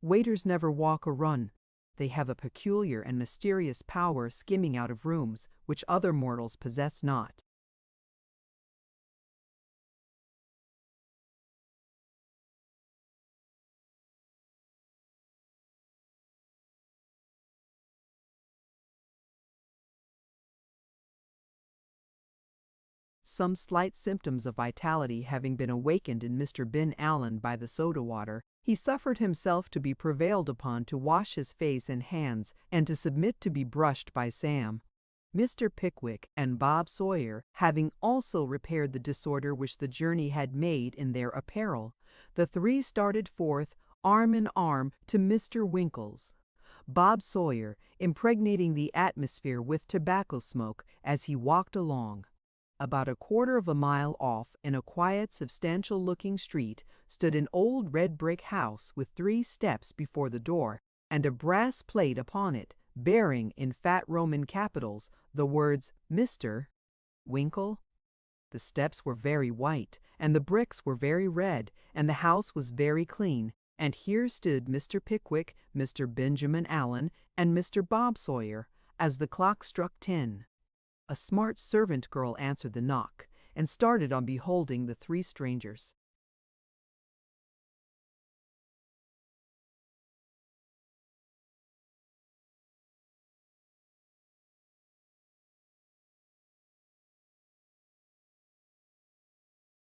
Waiters never walk or run. They have a peculiar and mysterious power of skimming out of rooms which other mortals possess not. Some slight symptoms of vitality having been awakened in Mr. Ben Allen by the soda water, he suffered himself to be prevailed upon to wash his face and hands, and to submit to be brushed by Sam. Mr. Pickwick and Bob Sawyer having also repaired the disorder which the journey had made in their apparel, the three started forth, arm in arm, to Mr. Winkle's. Bob Sawyer impregnating the atmosphere with tobacco smoke as he walked along. About a quarter of a mile off, in a quiet, substantial-looking street, stood an old red-brick house with 3 steps before the door, and a brass plate upon it, bearing, in fat Roman capitals, the words "Mr. Winkle." The steps were very white, and the bricks were very red, and the house was very clean, and here stood Mr. Pickwick, Mr. Benjamin Allen, and Mr. Bob Sawyer, as the clock struck 10. A smart servant girl answered the knock, and started on beholding the 3 strangers.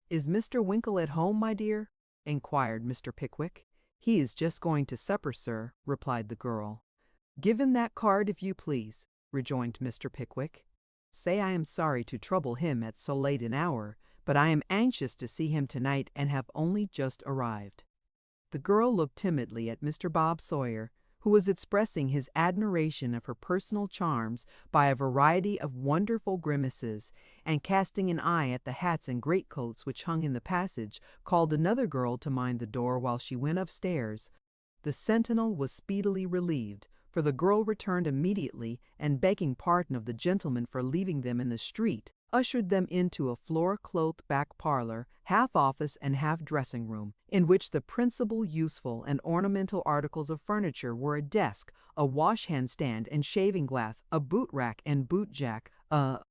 "Is Mr. Winkle at home, my dear?" inquired Mr. Pickwick. "He is just going to supper, sir," replied the girl. "Give him that card, if you please," rejoined Mr. Pickwick. "Say I am sorry to trouble him at so late an hour, but I am anxious to see him tonight and have only just arrived." The girl looked timidly at Mr. Bob Sawyer, who was expressing his admiration of her personal charms by a variety of wonderful grimaces, and casting an eye at the hats and greatcoats which hung in the passage, called another girl to mind the door while she went upstairs. The sentinel was speedily relieved, for the girl returned immediately, and begging pardon of the gentleman for leaving them in the street, ushered them into a floor-clothed back parlor, half office and half dressing-room, in which the principal useful and ornamental articles of furniture were a desk, a wash-hand stand and shaving-glass, a boot-rack and boot-jack, a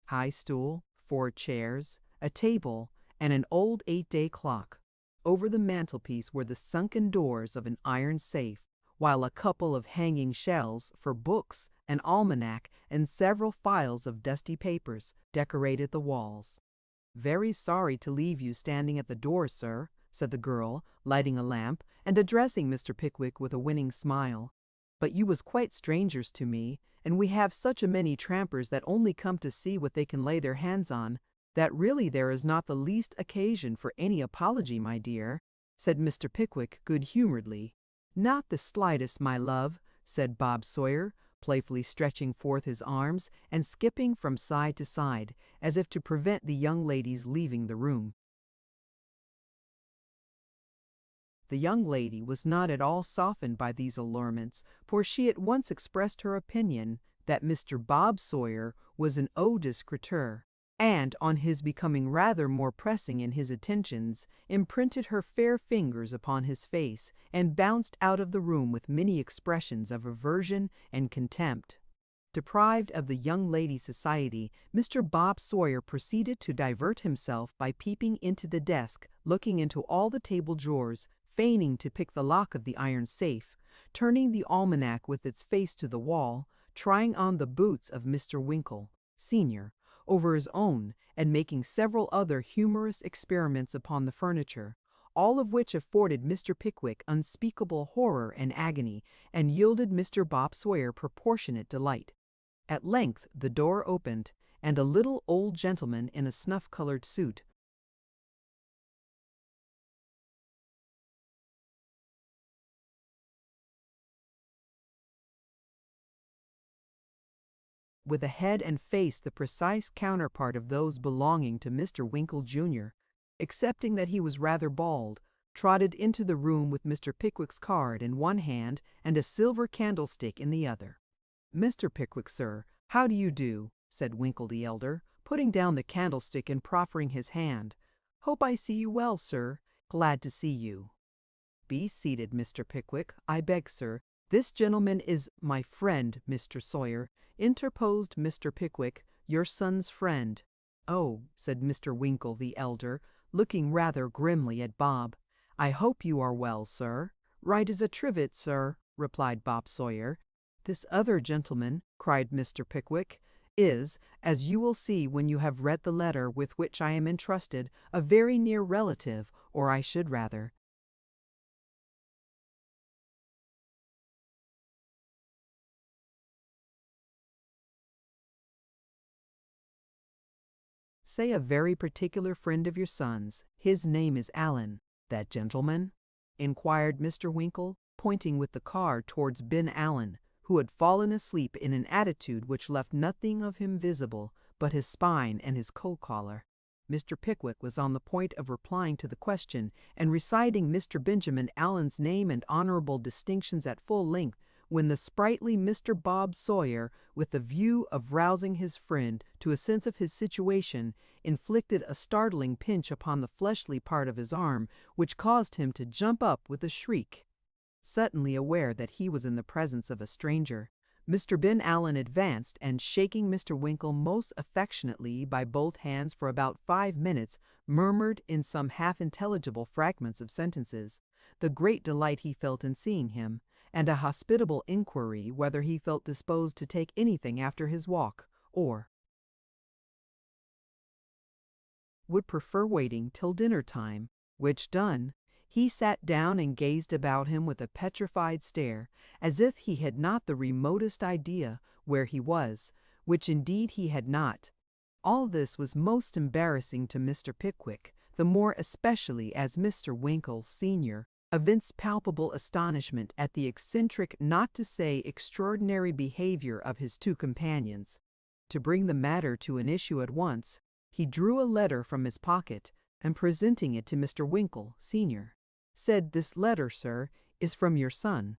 high stool, 4 chairs, a table, and an old 8-day clock. Over the mantelpiece were the sunken doors of an iron safe, while a couple of hanging shelves for books, an almanac, and several files of dusty papers decorated the walls. "Very sorry to leave you standing at the door, sir," said the girl, lighting a lamp and addressing Mr. Pickwick with a winning smile. "But you was quite strangers to me, and we have such a many trampers that only come to see what they can lay their hands on, that really there is not the least occasion for any apology, my dear," said Mr. Pickwick good-humoredly. "Not the slightest, my love," said Bob Sawyer, playfully stretching forth his arms and skipping from side to side, as if to prevent the young ladies leaving the room. The young lady was not at all softened by these allurements, for she at once expressed her opinion that Mr. Bob Sawyer was an odious creature, and on his becoming rather more pressing in his attentions, imprinted her fair fingers upon his face, and bounced out of the room with many expressions of aversion and contempt. Deprived of the young lady's society, Mr. Bob Sawyer proceeded to divert himself by peeping into the desk, looking into all the table drawers, feigning to pick the lock of the iron safe, turning the almanac with its face to the wall, trying on the boots of Mr. Winkle, Sr., over his own, and making several other humorous experiments upon the furniture, all of which afforded Mr. Pickwick unspeakable horror and agony, and yielded Mr. Bob Sawyer proportionate delight. At length the door opened, and a little old gentleman in a snuff-colored suit, with a head and face the precise counterpart of those belonging to Mr. Winkle, Jr., excepting that he was rather bald, trotted into the room with Mr. Pickwick's card in one hand and a silver candlestick in the other. "Mr. Pickwick, sir, how do you do?" said Winkle the elder, putting down the candlestick and proffering his hand. "Hope I see you well, sir. Glad to see you." "Be seated, Mr. Pickwick, I beg, sir. This gentleman is my friend, Mr. Sawyer," interposed Mr. Pickwick, "your son's friend." "Oh," said Mr. Winkle the elder, looking rather grimly at Bob. "I hope you are well, sir." "Right as a trivet, sir," replied Bob Sawyer. "This other gentleman," cried Mr. Pickwick, "is, as you will see when you have read the letter with which I am entrusted, a very near relative, or I should rather say a very particular friend of your son's. His name is Allen." "That gentleman?" inquired Mr. Winkle, pointing with the card towards Ben Allen, who had fallen asleep in an attitude which left nothing of him visible but his spine and his coat collar. Mr. Pickwick was on the point of replying to the question, and reciting Mr. Benjamin Allen's name and honorable distinctions at full length, when the sprightly Mr. Bob Sawyer, with the view of rousing his friend to a sense of his situation, inflicted a startling pinch upon the fleshly part of his arm, which caused him to jump up with a shriek. Suddenly aware that he was in the presence of a stranger, Mr. Ben Allen advanced, and shaking Mr. Winkle most affectionately by both hands for about 5 minutes, murmured in some half-intelligible fragments of sentences the great delight he felt in seeing him, and a hospitable inquiry whether he felt disposed to take anything after his walk, or would prefer waiting till dinner time, which done, he sat down and gazed about him with a petrified stare, as if he had not the remotest idea where he was, which indeed he had not. All this was most embarrassing to Mr. Pickwick, the more especially as Mr. Winkle, Sr., evinced palpable astonishment at the eccentric, not to say extraordinary behavior of his two companions. To bring the matter to an issue at once, he drew a letter from his pocket, and presenting it to Mr. Winkle, Sr., said, "This letter, sir, is from your son.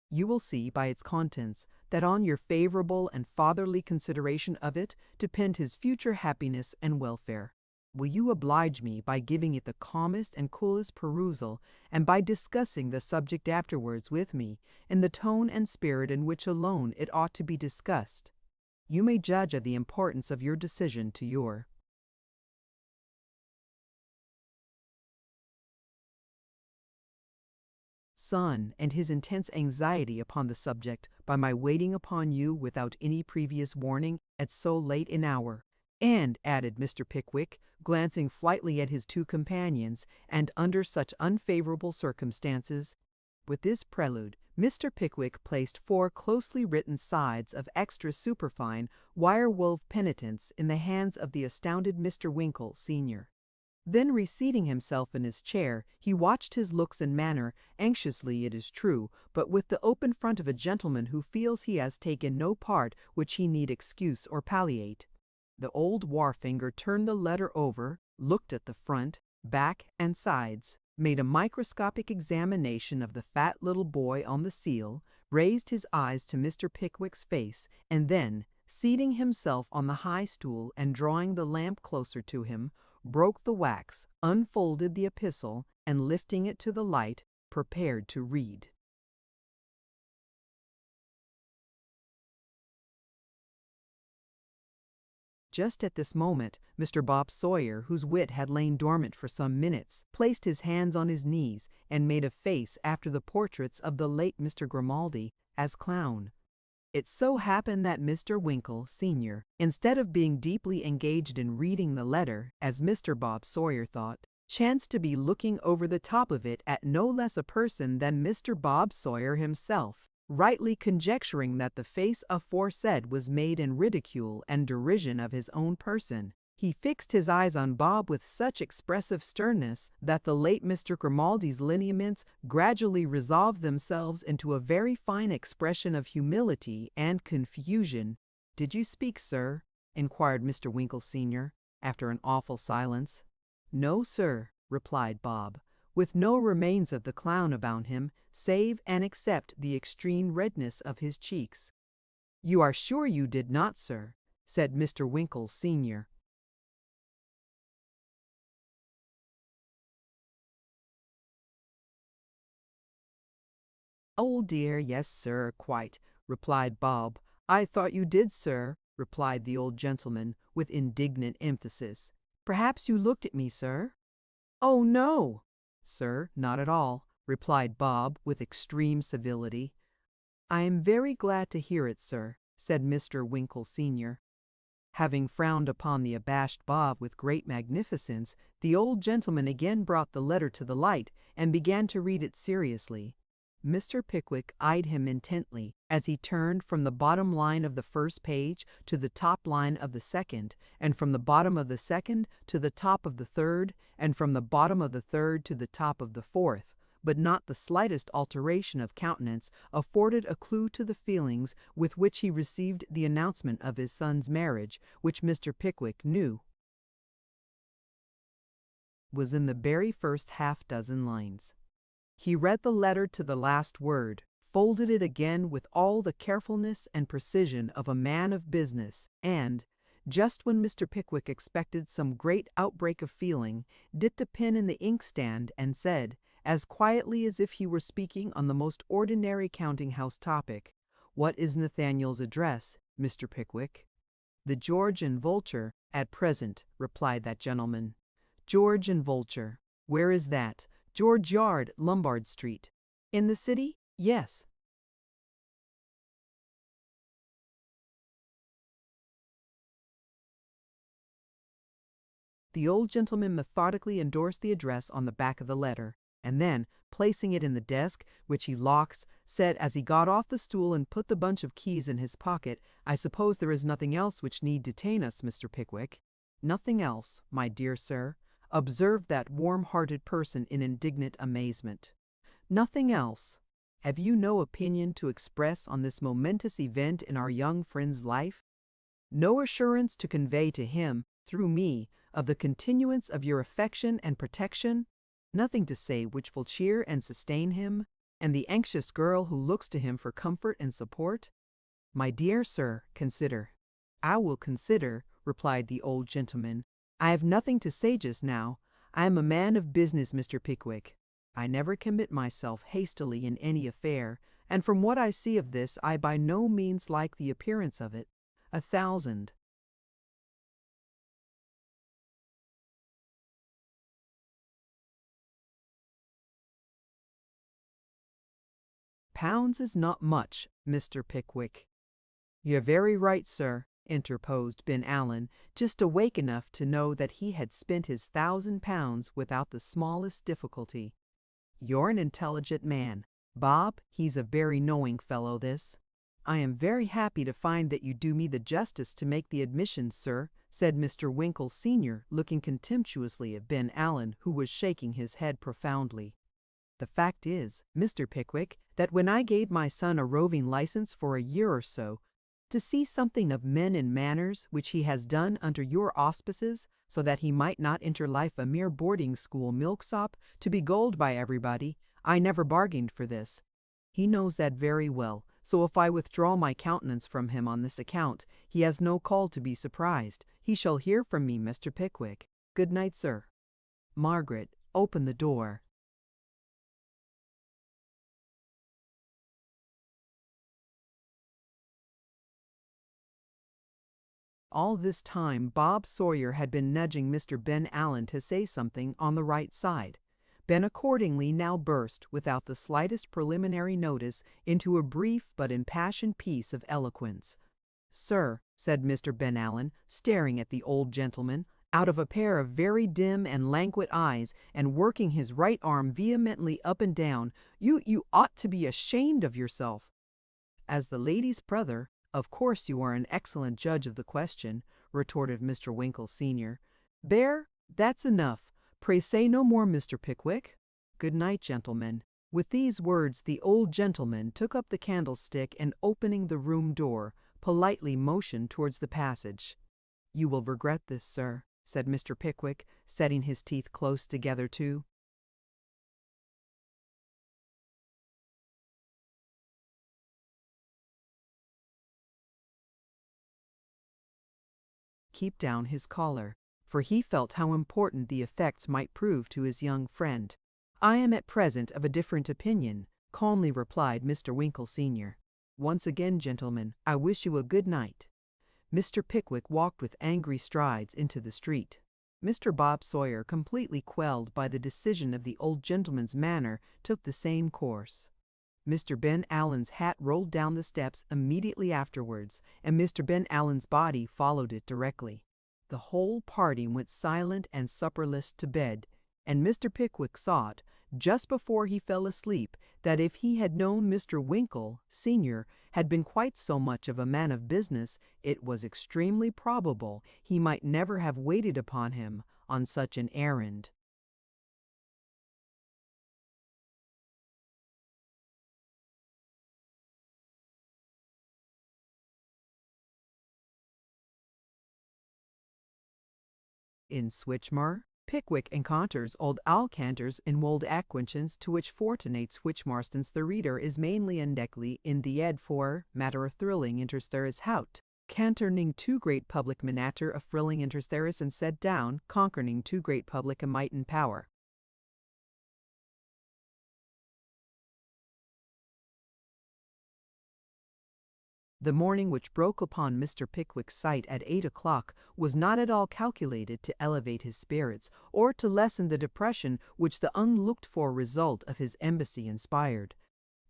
You will see by its contents that on your favorable and fatherly consideration of it depend his future happiness and welfare. Will you oblige me by giving it the calmest and coolest perusal, and by discussing the subject afterwards with me in the tone and spirit in which alone it ought to be discussed? You may judge of the importance of your decision to your son and his intense anxiety upon the subject by my waiting upon you without any previous warning at so late an hour. And," added Mr. Pickwick, glancing slightly at his two companions, "and under such unfavorable circumstances." With this prelude, Mr. Pickwick placed 4 closely written sides of extra superfine wire-wove penitence in the hands of the astounded Mr. Winkle, Sr. Then, reseating himself in his chair, he watched his looks and manner, anxiously it is true, but with the open front of a gentleman who feels he has taken no part which he need excuse or palliate. The old wharfinger turned the letter over, looked at the front, back, and sides, made a microscopic examination of the fat little boy on the seal, raised his eyes to Mr. Pickwick's face, and then, seating himself on the high stool and drawing the lamp closer to him, broke the wax, unfolded the epistle, and lifting it to the light, prepared to read. Just at this moment, Mr. Bob Sawyer, whose wit had lain dormant for some minutes, placed his hands on his knees and made a face after the portraits of the late Mr. Grimaldi, as clown. It so happened that Mr. Winkle, Sr., instead of being deeply engaged in reading the letter, as Mr. Bob Sawyer thought, chanced to be looking over the top of it at no less a person than Mr. Bob Sawyer himself, rightly conjecturing that the face aforesaid was made in ridicule and derision of his own person. He fixed his eyes on Bob with such expressive sternness that the late Mr. Grimaldi's lineaments gradually resolved themselves into a very fine expression of humility and confusion. "Did you speak, sir?" inquired Mr. Winkle, Sr., after an awful silence. "No, sir," replied Bob, with no remains of the clown about him, save and except the extreme redness of his cheeks. "You are sure you did not, sir?" said Mr. Winkle, Sr. "Oh dear, yes, sir, quite," replied Bob. "I thought you did, sir," replied the old gentleman, with indignant emphasis. "Perhaps you looked at me, sir?" "Oh, no, sir, not at all," replied Bob, with extreme civility. "I am very glad to hear it, sir," said Mr. Winkle, Sr. Having frowned upon the abashed Bob with great magnificence, the old gentleman again brought the letter to the light and began to read it seriously. Mr. Pickwick eyed him intently as he turned from the bottom line of the first page to the top line of the second, and from the bottom of the second to the top of the third, and from the bottom of the third to the top of the fourth, but not the slightest alteration of countenance afforded a clue to the feelings with which he received the announcement of his son's marriage, which Mr. Pickwick knew was in the very first half-dozen lines. He read the letter to the last word, folded it again with all the carefulness and precision of a man of business, and, just when Mr. Pickwick expected some great outbreak of feeling, dipped a pen in the inkstand and said, as quietly as if he were speaking on the most ordinary counting-house topic, "What is Nathaniel's address, Mr. Pickwick?" "The George and Vulture, at present," replied that gentleman. "George and Vulture. Where is that?" "George Yard, Lombard Street." "In the city?" "Yes." The old gentleman methodically endorsed the address on the back of the letter, and then, placing it in the desk, which he locks, said as he got off the stool and put the bunch of keys in his pocket, "I suppose there is nothing else which need detain us, Mr. Pickwick?" "Nothing else, my dear sir," observed that warm-hearted person in indignant amazement. "Nothing else? Have you no opinion to express on this momentous event in our young friend's life? No assurance to convey to him, through me, of the continuance of your affection and protection? Nothing to say which will cheer and sustain him, and the anxious girl who looks to him for comfort and support? My dear sir, consider." "I will consider," replied the old gentleman. "I have nothing to say just now. I am a man of business, Mr. Pickwick. I never commit myself hastily in any affair, and from what I see of this I by no means like the appearance of it. 1,000 £100 is not much, Mr. Pickwick." "You're very right, sir," interposed Ben Allen, just awake enough to know that he had spent his £1,000 without the smallest difficulty. "You're an intelligent man, Bob. He's a very knowing fellow, this." "I am very happy to find that you do me the justice to make the admission, sir," said Mr. Winkle senior, looking contemptuously at Ben Allen, who was shaking his head profoundly. "The fact is, Mr. Pickwick, that when I gave my son a roving license for a year or so, to see something of men and manners, which he has done under your auspices, so that he might not enter life a mere boarding school milksop, to be gulled by everybody, I never bargained for this. He knows that very well, so if I withdraw my countenance from him on this account, he has no call to be surprised. He shall hear from me, Mr. Pickwick. Good night, sir." "Margaret, open the door." All this time Bob Sawyer had been nudging Mr. Ben Allen to say something on the right side. Ben accordingly now burst, without the slightest preliminary notice, into a brief but impassioned piece of eloquence. "Sir," said Mr. Ben Allen, staring at the old gentleman, out of a pair of very dim and languid eyes, and working his right arm vehemently up and down, you ought to be ashamed of yourself." "As the lady's brother, of course you are an excellent judge of the question," retorted Mr. Winkle senior. "There, that's enough. Pray say no more, Mr. Pickwick. Good night, gentlemen." With these words the old gentleman took up the candlestick and, opening the room door, politely motioned towards the passage. "You will regret this, sir," said Mr. Pickwick, setting his teeth close together too. Keep down his collar, for he felt how important the effect might prove to his young friend. "I am at present of a different opinion," calmly replied Mr. Winkle senior. "Once again, gentlemen, I wish you a good night." Mr. Pickwick walked with angry strides into the street. Mr. Bob Sawyer, completely quelled by the decision of the old gentleman's manner, took the same course. Mr. Ben Allen's hat rolled down the steps immediately afterwards, and Mr. Ben Allen's body followed it directly. The whole party went silent and supperless to bed, and Mr. Pickwick thought, just before he fell asleep, that if he had known Mr. Winkle, senior, had been quite so much of a man of business, it was extremely probable he might never have waited upon him on such an errand. In Switchmar, Pickwick encounters old Alcanters in wold acquaintance, to which fortunate Switchmarstons the reader is mainly undeckly in the ed for matter of thrilling intersteris hout, canterning two great public manatter of thrilling intersteris and set down, conquering two great public a might and power. The morning which broke upon Mr. Pickwick's sight at 8 o'clock was not at all calculated to elevate his spirits, or to lessen the depression which the unlooked-for result of his embassy inspired.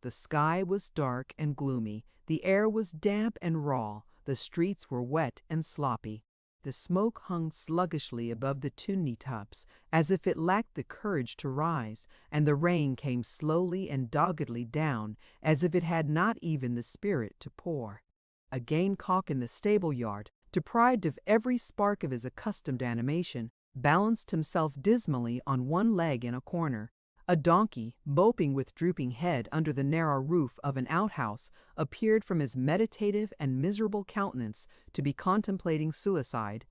The sky was dark and gloomy, the air was damp and raw, the streets were wet and sloppy. The smoke hung sluggishly above the chimney tops, as if it lacked the courage to rise, and the rain came slowly and doggedly down, as if it had not even the spirit to pour. A gamecock in the stable-yard, deprived of every spark of his accustomed animation, balanced himself dismally on one leg in a corner. A donkey, moping with drooping head under the narrow roof of an outhouse, appeared from his meditative and miserable countenance to be contemplating suicide.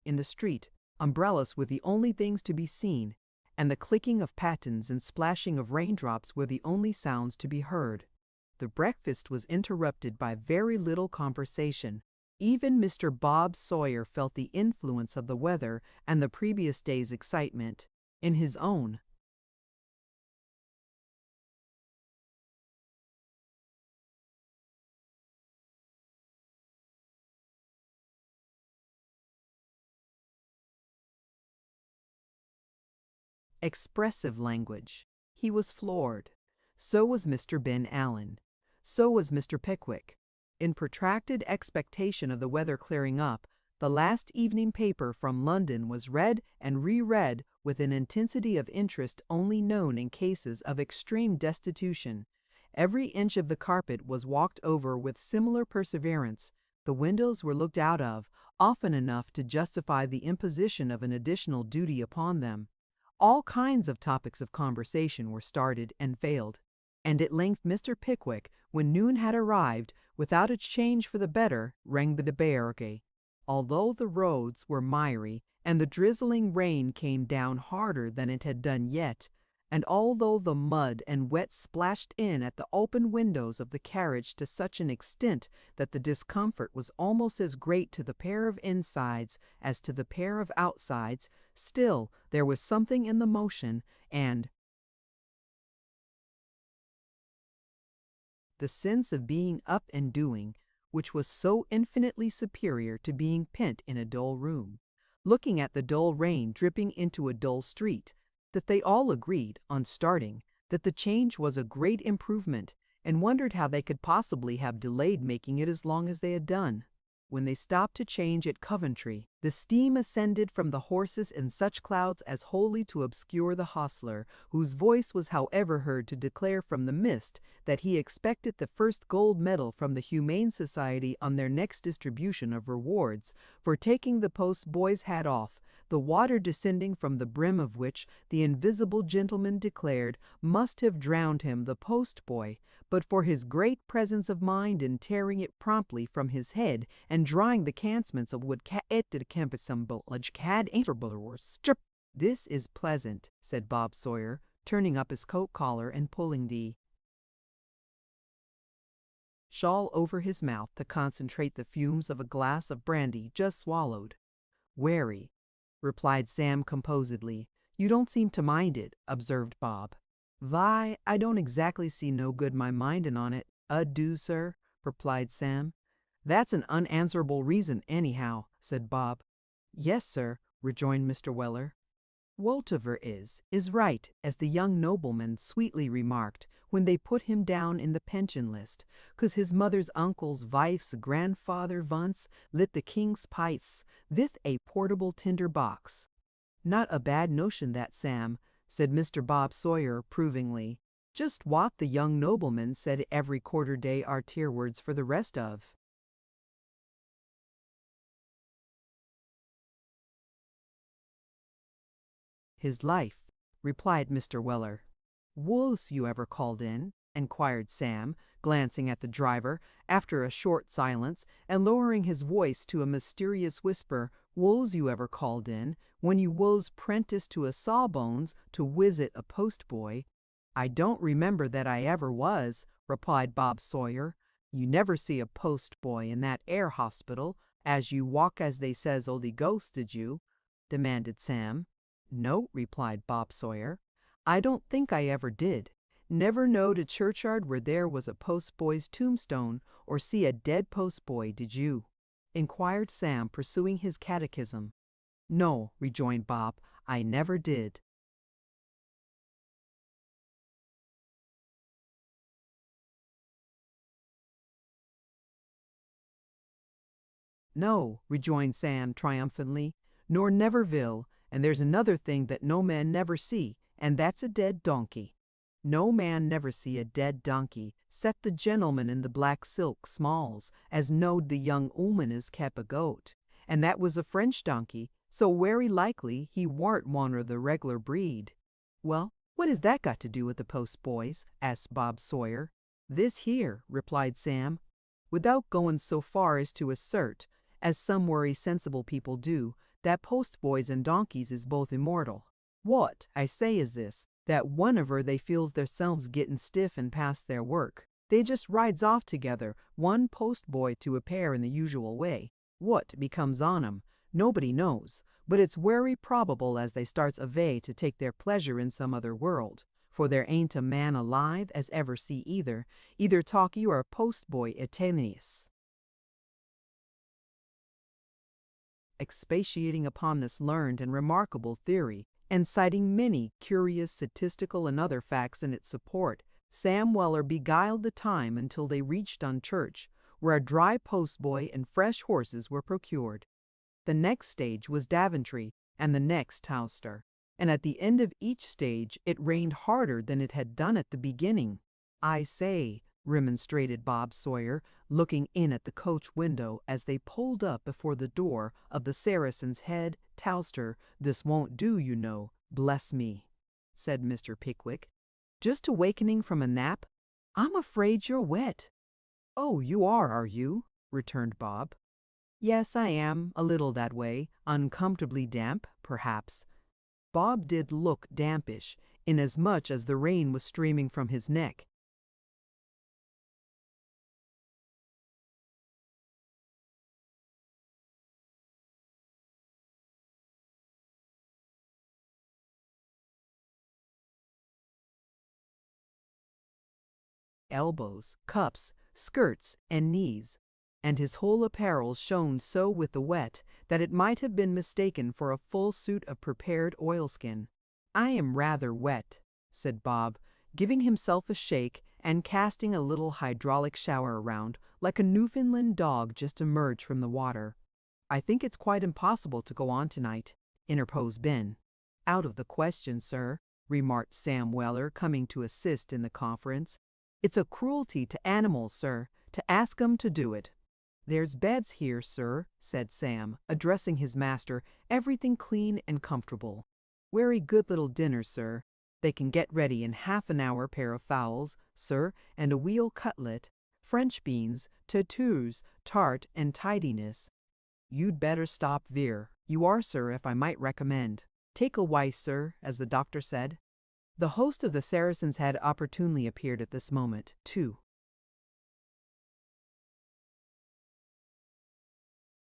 In the street, umbrellas were the only things to be seen, and the clicking of pattens and splashing of raindrops were the only sounds to be heard. The breakfast was interrupted by very little conversation. Even Mr. Bob Sawyer felt the influence of the weather and the previous day's excitement. In his own expressive language, he was floored. So was Mr. Ben Allen. So was Mr. Pickwick. In protracted expectation of the weather clearing up, the last evening paper from London was read and reread with an intensity of interest only known in cases of extreme destitution. Every inch of the carpet was walked over with similar perseverance. The windows were looked out of, often enough to justify the imposition of an additional duty upon them. All kinds of topics of conversation were started and failed. And at length Mr. Pickwick, when noon had arrived, without a change for the better, rang the barrage. Although the roads were miry, and the drizzling rain came down harder than it had done yet, and although the mud and wet splashed in at the open windows of the carriage to such an extent that the discomfort was almost as great to the pair of insides as to the pair of outsides, still there was something in the motion, and the sense of being up and doing, which was so infinitely superior to being pent in a dull room, looking at the dull rain dripping into a dull street, that they all agreed, on starting, that the change was a great improvement, and wondered how they could possibly have delayed making it as long as they had done. When they stopped to change at Coventry, the steam ascended from the horses in such clouds as wholly to obscure the hostler, whose voice was however heard to declare from the mist that he expected the first gold medal from the Humane Society on their next distribution of rewards for taking the post-boy's hat off, the water descending from the brim of which the invisible gentleman declared must have drowned him, the post-boy, but for his great presence of mind in tearing it promptly from his head and drying the cancements of wood strip. "This is pleasant," said Bob Sawyer, turning up his coat collar and pulling the shawl over his mouth to concentrate the fumes of a glass of brandy just swallowed. "Wary," replied Sam composedly. "You don't seem to mind it," observed Bob. "Vy, I don't exactly see no good my mindin' on it, do, sir," replied Sam. "That's an unanswerable reason, anyhow," said Bob. "Yes, sir," rejoined Mr. Weller. "Woltiver is right, as the young nobleman sweetly remarked when they put him down in the pension list, 'cause his mother's uncle's vife's grandfather vonce lit the king's pipes with a portable tinder box." "Not a bad notion that, Sam," said Mr. Bob Sawyer approvingly. "Just what the young nobleman said every quarter day arterwards for the rest of his life," replied Mr. Weller. "Was you ever called in?" enquired Sam, glancing at the driver, after a short silence, and lowering his voice to a mysterious whisper. "Was you ever called in, when you was 'prentice to a sawbones, to wisit a postboy?" "I don't remember that I ever was," replied Bob Sawyer. "You never see a postboy in that 'ere hospital, as you walk as they says o' the ghost, did you?" demanded Sam. "No," replied Bob Sawyer. "I don't think I ever did. Never knowed a churchyard where there was a postboy's tombstone, or see a dead postboy, did you?" inquired Sam, pursuing his catechism. "No," rejoined Bob, "I never did." "No," rejoined Sam triumphantly, "nor never will, and there's another thing that no man never see, and that's a dead donkey. No man never see a dead donkey, 'cept the gentleman in the black silk smalls, as knowed the young 'ooman as kep' a goat, and that was a French donkey, so werry likely he warn't one o' the reg'lar breed." "Well, what has that got to do with the postboys?" asked Bob Sawyer. "This here," replied Sam, "without going so far as to assert, as some werry sensible people do, that postboys and donkeys is both immortal. What I say is this, that whenever they feels theirselves gettin' stiff and past their work, they just rides off together, one postboy to a pair in the usual way. What becomes on 'em, nobody knows, but it's werry probable as they starts avay to take their pleasure in some other world, for there ain't a man alive as ever see either talkie or a postboy Atenius." Expatiating upon this learned and remarkable theory, and citing many curious statistical and other facts in its support, Sam Weller beguiled the time until they reached Dunchurch, where a dry postboy and fresh horses were procured. The next stage was Daventry, and the next Towcester, and at the end of each stage it rained harder than it had done at the beginning. "I say," remonstrated Bob Sawyer, looking in at the coach window as they pulled up before the door of the Saracen's Head, Towcester, "this won't do, you know." "Bless me," said Mr. Pickwick. "Just awakening from a nap? I'm afraid you're wet." "Oh, you are you?" returned Bob. "Yes, I am, a little that way, uncomfortably damp, perhaps." Bob did look dampish, inasmuch as the rain was streaming from his neck. Elbows, cuffs, skirts, and knees, and his whole apparel shone so with the wet that it might have been mistaken for a full suit of prepared oilskin. "I am rather wet," said Bob, giving himself a shake and casting a little hydraulic shower around, like a Newfoundland dog just emerged from the water. "I think it's quite impossible to go on tonight," interposed Ben. "Out of the question, sir," remarked Sam Weller, coming to assist in the conference. "It's a cruelty to animals, sir, to ask 'em to do it." "There's beds here, sir," said Sam, addressing his master, "everything clean and comfortable. Werry good little dinner, sir. They can get ready in half an hour, pair of fowls, sir, and a weal cutlet, French beans, tattoos, tart, and tidiness. You'd better stop veer. You are, sir, if I might recommend. Take a wice, sir, as the doctor said." The host of the Saracen's Head opportunely appeared at this moment, too.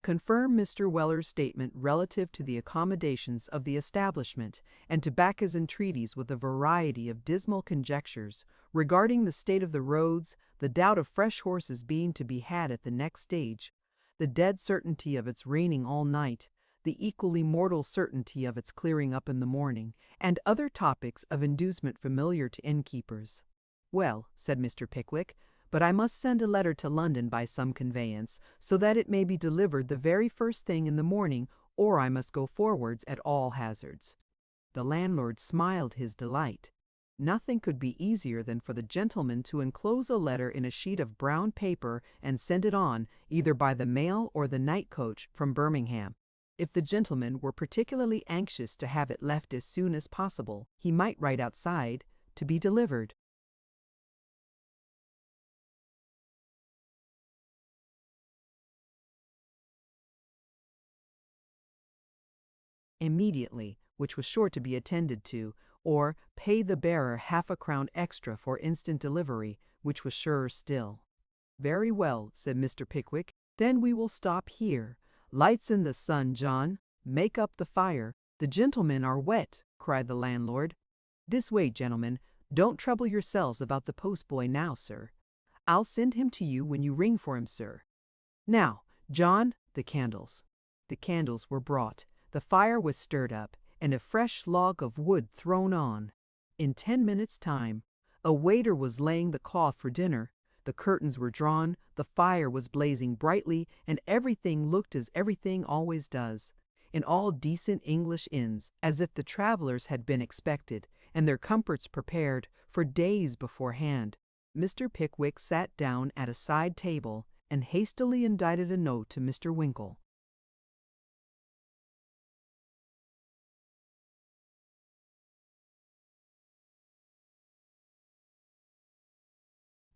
Confirm Mr. Weller's statement relative to the accommodations of the establishment, and to back his entreaties with a variety of dismal conjectures regarding the state of the roads, the doubt of fresh horses being to be had at the next stage, the dead certainty of its raining all night, the equally mortal certainty of its clearing up in the morning, and other topics of inducement familiar to innkeepers. "Well," said Mr. Pickwick, "but I must send a letter to London by some conveyance, so that it may be delivered the very first thing in the morning, or I must go forwards at all hazards." The landlord smiled his delight. Nothing could be easier than for the gentleman to enclose a letter in a sheet of brown paper and send it on, either by the mail or the night coach, from Birmingham. If the gentleman were particularly anxious to have it left as soon as possible, he might write outside, "To be delivered." Immediately, which was sure to be attended to, or "pay the bearer half a crown extra for instant delivery," which was surer still. "Very well," said Mr. Pickwick, "then we will stop here. Lights in the sun, John. Make up the fire. The gentlemen are wet," cried the landlord. "This way, gentlemen. Don't trouble yourselves about the postboy now, sir. I'll send him to you when you ring for him, sir. Now, John, the candles." The candles were brought, the fire was stirred up, and a fresh log of wood thrown on. In 10 minutes' time, a waiter was laying the cloth for dinner, the curtains were drawn, the fire was blazing brightly, and everything looked as everything always does, in all decent English inns, as if the travelers had been expected, and their comforts prepared, for days beforehand. Mr. Pickwick sat down at a side table, and hastily indited a note to Mr. Winkle.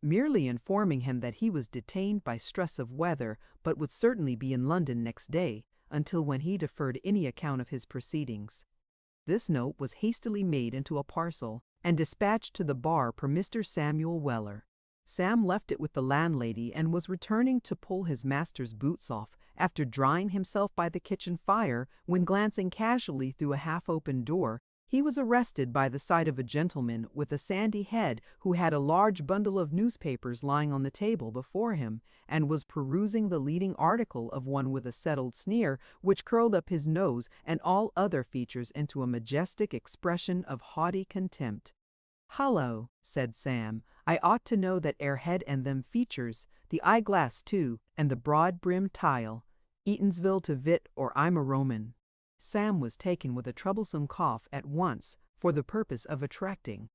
Merely informing him that he was detained by stress of weather, but would certainly be in London next day, until when he deferred any account of his proceedings. This note was hastily made into a parcel, and dispatched to the bar per Mr. Samuel Weller. Sam left it with the landlady, and was returning to pull his master's boots off, after drying himself by the kitchen fire, when, glancing casually through a half-open door, he was arrested by the sight of a gentleman with a sandy head who had a large bundle of newspapers lying on the table before him, and was perusing the leading article of one with a settled sneer, which curled up his nose and all other features into a majestic expression of haughty contempt. "Hullo," said Sam. "I ought to know that 'ere head and them features, the eyeglass too, and the broad-brimmed tile. Eatansville to Vit or I'm a Roman." Sam was taken with a troublesome cough at once for the purpose of attracting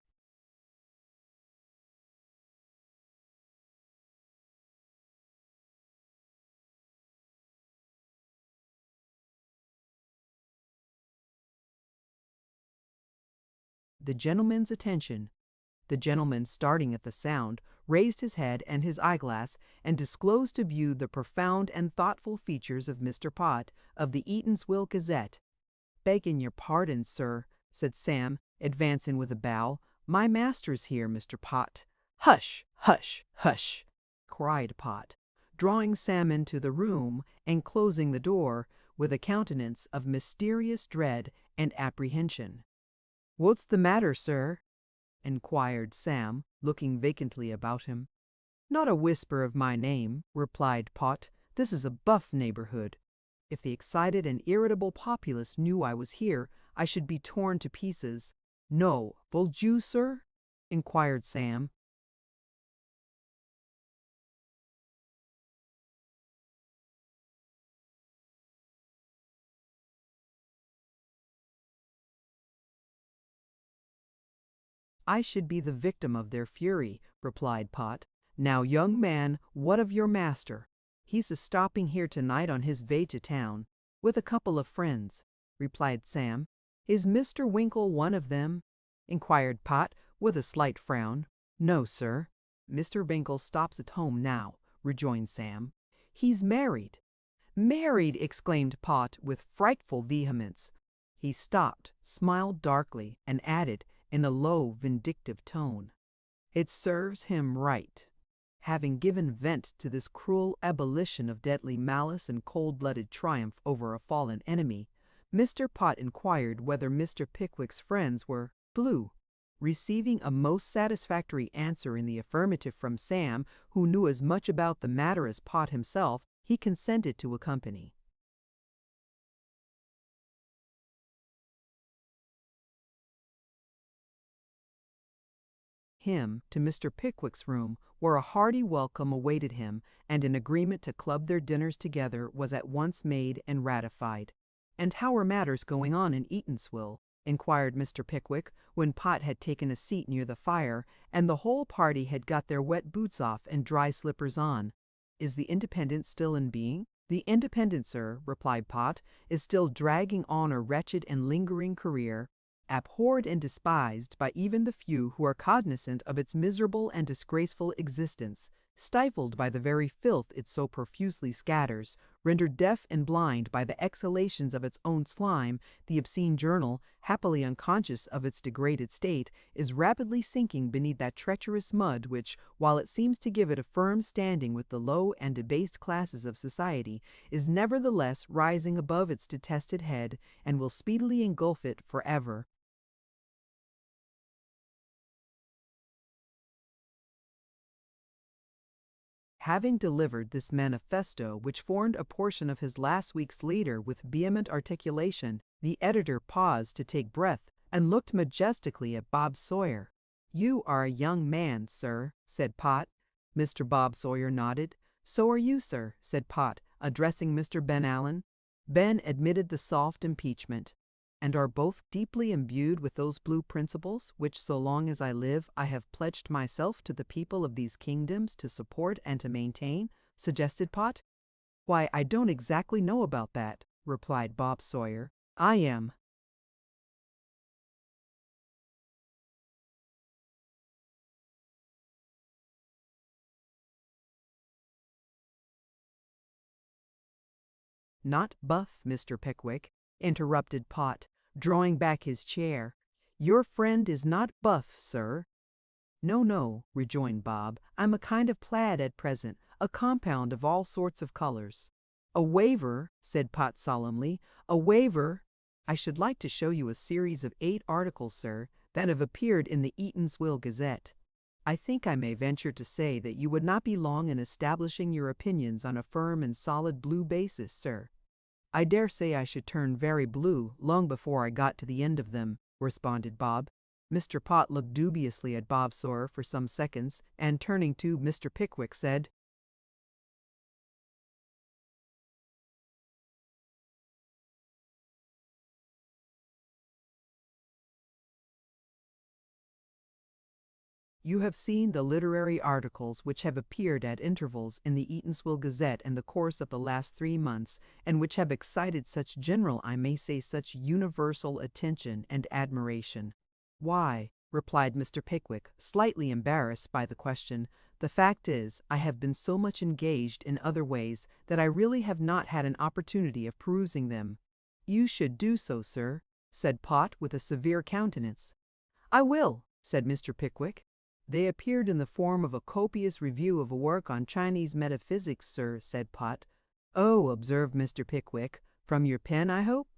the gentleman's attention. The gentleman, starting at the sound, raised his head and his eyeglass, and disclosed to view the profound and thoughtful features of Mr. Pott, of the Eatanswill Gazette. "Begging your pardon, sir," said Sam, advancing with a bow. "My master's here, Mr. Pott." "Hush, hush, hush!" cried Pott, drawing Sam into the room and closing the door with a countenance of mysterious dread and apprehension. "What's the matter, sir?" inquired Sam, looking vacantly about him. "Not a whisper of my name," replied Pott. "This is a buff neighborhood. If the excited and irritable populace knew I was here, I should be torn to pieces." "No, would you, sir?" inquired Sam. "I should be the victim of their fury," replied Pott. "Now, young man, what of your master?" "He's a-stopping here tonight on his way to town, with a couple of friends," replied Sam. "Is Mr. Winkle one of them?" inquired Pott, with a slight frown. "No, sir. Mr. Winkle stops at home now," rejoined Sam. "He's married." "Married!" exclaimed Pott, with frightful vehemence. He stopped, smiled darkly, and added, in a low, vindictive tone, "It serves him right." Having given vent to this cruel ebullition of deadly malice and cold-blooded triumph over a fallen enemy, Mr. Pott inquired whether Mr. Pickwick's friends were blue. Receiving a most satisfactory answer in the affirmative from Sam, who knew as much about the matter as Pott himself, he consented to accompany him to Mr. Pickwick's room, where a hearty welcome awaited him, and an agreement to club their dinners together was at once made and ratified. "And how are matters going on in Eatanswill?" inquired Mr. Pickwick, when Pott had taken a seat near the fire, and the whole party had got their wet boots off and dry slippers on. "Is the Independent still in being?" "The Independent, sir," replied Pott, "is still dragging on a wretched and lingering career, abhorred and despised by even the few who are cognizant of its miserable and disgraceful existence, stifled by the very filth it so profusely scatters, rendered deaf and blind by the exhalations of its own slime. The obscene journal, happily unconscious of its degraded state, is rapidly sinking beneath that treacherous mud which, while it seems to give it a firm standing with the low and debased classes of society, is nevertheless rising above its detested head, and will speedily engulf it forever." Having delivered this manifesto, which formed a portion of his last week's leader, with vehement articulation, the editor paused to take breath and looked majestically at Bob Sawyer. "You are a young man, sir," said Pott. Mr. Bob Sawyer nodded. "So are you, sir," said Pott, addressing Mr. Ben Allen. Ben admitted the soft impeachment. "And are both deeply imbued with those blue principles which, so long as I live, I have pledged myself to the people of these kingdoms to support and to maintain?" suggested Pott. "Why, I don't exactly know about that," replied Bob Sawyer. "I am." "Not buff, Mr. Pickwick," interrupted Pott, drawing back his chair. "Your friend is not buff, sir." "No, no," rejoined Bob. "I'm a kind of plaid at present, a compound of all sorts of colors." "A waiver," said Pott solemnly. "A waiver. I should like to show you a series of 8 articles, sir, that have appeared in the Eatanswill Gazette. I think I may venture to say that you would not be long in establishing your opinions on a firm and solid blue basis, sir." "I dare say I should turn very blue long before I got to the end of them," responded Bob. Mr. Pott looked dubiously at Bob Sawyer for some seconds, and turning to Mr. Pickwick said, "You have seen the literary articles which have appeared at intervals in the Eatanswill Gazette in the course of the last 3 months, and which have excited such general, I may say such universal attention and admiration." "Why," replied Mr. Pickwick, slightly embarrassed by the question, "the fact is, I have been so much engaged in other ways that I really have not had an opportunity of perusing them." "You should do so, sir," said Pott with a severe countenance. "I will," said Mr. Pickwick. "They appeared in the form of a copious review of a work on Chinese metaphysics, sir," said Pott. "Oh," observed Mr. Pickwick, "from your pen, I hope?"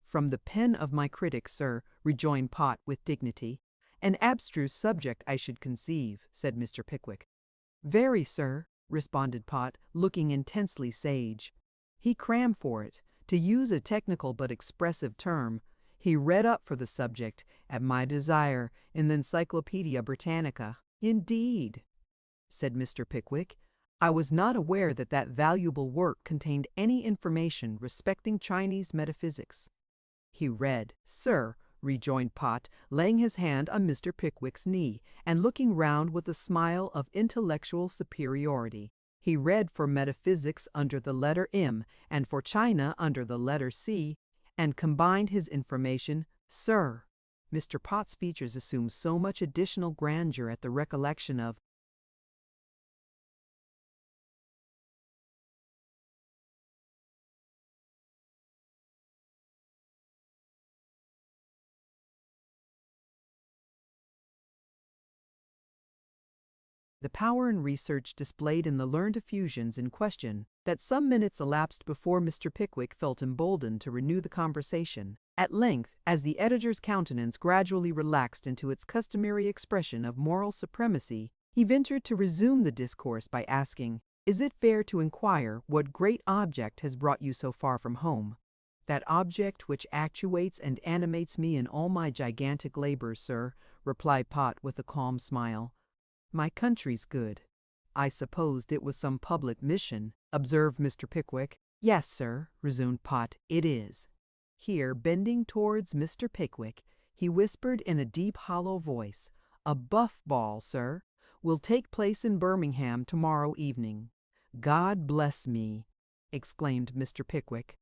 "From the pen of my critic, sir," rejoined Pott with dignity. "An abstruse subject, I should conceive," said Mr. Pickwick. "Very, sir," responded Pott, looking intensely sage. He crammed for it. To use a technical but expressive term, he read up for the subject, at my desire, in the Encyclopedia Britannica. "Indeed," said Mr. Pickwick. "I was not aware that that valuable work contained any information respecting Chinese metaphysics." "He read, sir," rejoined Pott, laying his hand on Mr. Pickwick's knee, and looking round with a smile of intellectual superiority. "He read for metaphysics under the letter M, and for China under the letter C, and combined his information, sir." Mr. Pott's features assumed so much additional grandeur at the recollection of the power and research displayed in the learned effusions in question, that some minutes elapsed before Mr. Pickwick felt emboldened to renew the conversation. At length, as the editor's countenance gradually relaxed into its customary expression of moral supremacy, he ventured to resume the discourse by asking, "Is it fair to inquire what great object has brought you so far from home?" "That object which actuates and animates me in all my gigantic labors, sir," replied Pott with a calm smile. "My country's good." "I supposed it was some public mission," observed Mr. Pickwick. "Yes, sir," resumed Pott, "it is." Here, bending towards Mr. Pickwick, he whispered in a deep hollow voice, "A buff ball, sir, will take place in Birmingham tomorrow evening." "God bless me!" exclaimed Mr. Pickwick.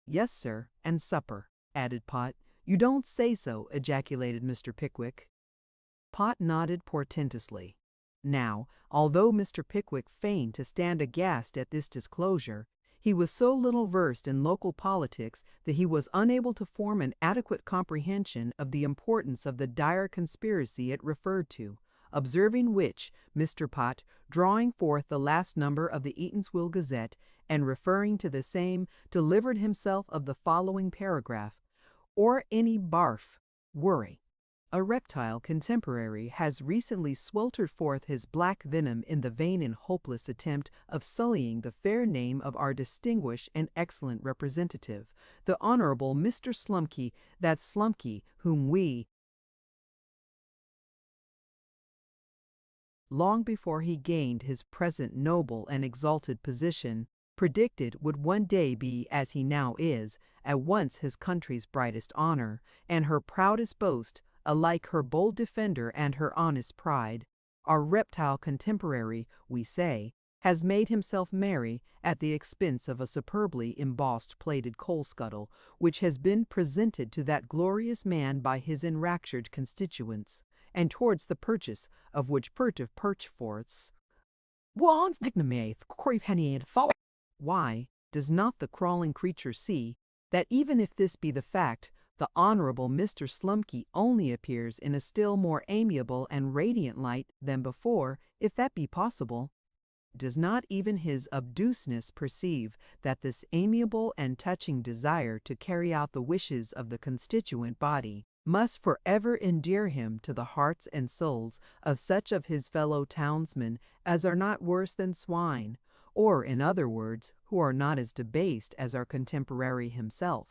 "Yes, sir, and supper," added Pott. "You don't say so!" ejaculated Mr. Pickwick. Pott nodded portentously. Now, although Mr. Pickwick feigned to stand aghast at this disclosure, he was so little versed in local politics that he was unable to form an adequate comprehension of the importance of the dire conspiracy it referred to, observing which, Mr. Pott, drawing forth the last number of the Eatanswill Gazette, and referring to the same, delivered himself of the following paragraph: "Or any barf, worry. A reptile contemporary has recently sweltered forth his black venom in the vain and hopeless attempt of sullying the fair name of our distinguished and excellent representative, the Honorable Mr. Slumkey, that Slumkey whom we, long before he gained his present noble and exalted position, predicted would one day be as he now is, at once his country's brightest honor, and her proudest boast, alike her bold defender and her honest pride. Our reptile contemporary, we say, has made himself merry at the expense of a superbly embossed plated coal scuttle, which has been presented to that glorious man by his enraptured constituents, and towards the purchase of which furtive perchforths why, does not the crawling creature see that even if this be the fact, the Honorable Mr. Slumkey only appears in a still more amiable and radiant light than before, if that be possible? Does not even his obtuseness perceive that this amiable and touching desire to carry out the wishes of the constituent body must forever endear him to the hearts and souls of such of his fellow townsmen as are not worse than swine, or, in other words, who are not as debased as our contemporary himself?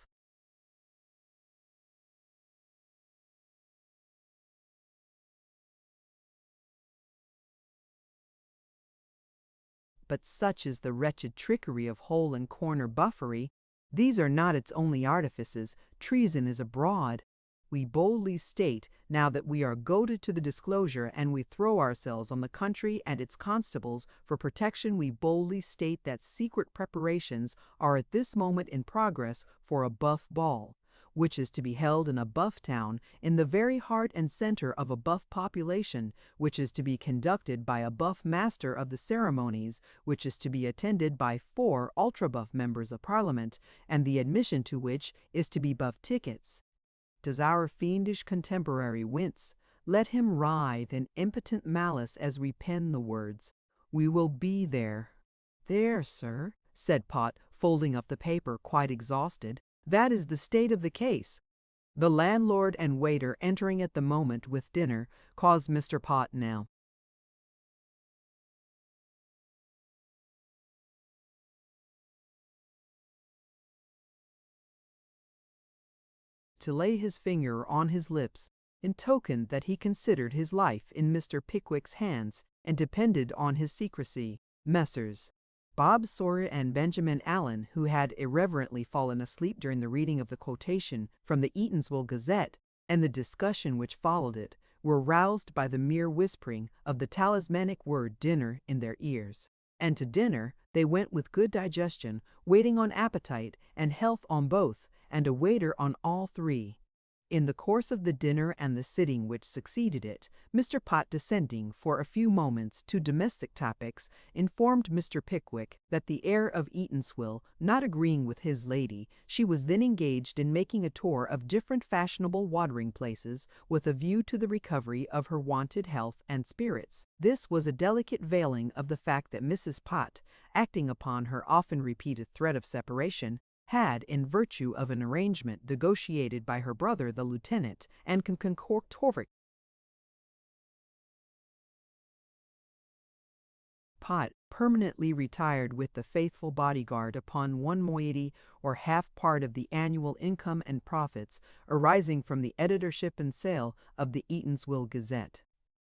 But such is the wretched trickery of hole and corner buffery. These are not its only artifices. Treason is abroad. We boldly state, now that we are goaded to the disclosure, and we throw ourselves on the country and its constables for protection, we boldly state that secret preparations are at this moment in progress for a buff ball, which is to be held in a buff town, in the very heart and center of a buff population, which is to be conducted by a buff master of the ceremonies, which is to be attended by 4 ultra-buff members of Parliament, and the admission to which is to be buff tickets. Does our fiendish contemporary wince? Let him writhe in impotent malice as we pen the words. We will be there. There, sir, said Pott, folding up the paper, quite exhausted. That is the state of the case. The landlord and waiter entering at the moment with dinner caused Mr. Pott now to lay his finger on his lips, in token that he considered his life in Mr. Pickwick's hands and depended on his secrecy. Messrs. Bob Sawyer and Benjamin Allen, who had irreverently fallen asleep during the reading of the quotation from the Eatanswill Gazette and the discussion which followed it, were roused by the mere whispering of the talismanic word dinner in their ears. And to dinner they went with good digestion, waiting on appetite and health on both, and a waiter on all 3. In the course of the dinner and the sitting which succeeded it, Mr. Pott, descending for a few moments to domestic topics, informed Mr. Pickwick that the heir of Eatanswill not agreeing with his lady, she was then engaged in making a tour of different fashionable watering places with a view to the recovery of her wonted health and spirits. This was a delicate veiling of the fact that Mrs. Pott, acting upon her often repeated threat of separation, had, in virtue of an arrangement negotiated by her brother the lieutenant, and concocted Pott permanently retired with the faithful bodyguard upon 1 moiety or half part of the annual income and profits arising from the editorship and sale of the Eatanswill Gazette.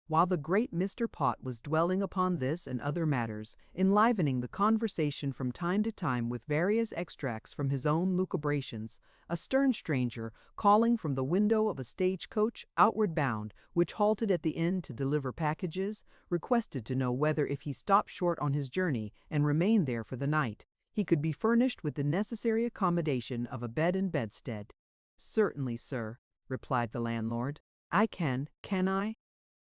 While the great Mr. Pott was dwelling upon this and other matters, enlivening the conversation from time to time with various extracts from his own lucubrations, a stern stranger, calling from the window of a stage-coach outward bound, which halted at the inn to deliver packages, requested to know whether, if he stopped short on his journey and remained there for the night, he could be furnished with the necessary accommodation of a bed and bedstead. "Certainly, sir," replied the landlord. "I can I?"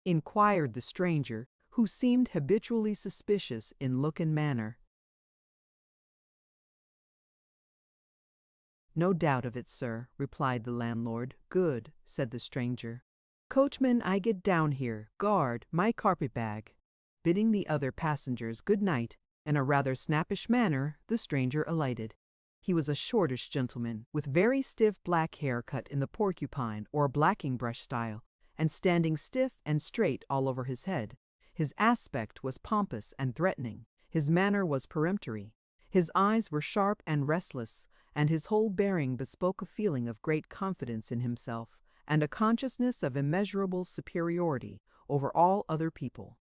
inquired the stranger, who seemed habitually suspicious in look and manner. "No doubt of it, sir," replied the landlord. "Good," said the stranger. "Coachman, I get down here. Guard, my carpet-bag." Bidding the other passengers good night, in a rather snappish manner, the stranger alighted. He was a shortish gentleman, with very stiff black hair cut in the porcupine or blacking-brush style, and standing stiff and straight all over his head. His aspect was pompous and threatening. His manner was peremptory. His eyes were sharp and restless, and his whole bearing bespoke a feeling of great confidence in himself, and a consciousness of immeasurable superiority over all other people.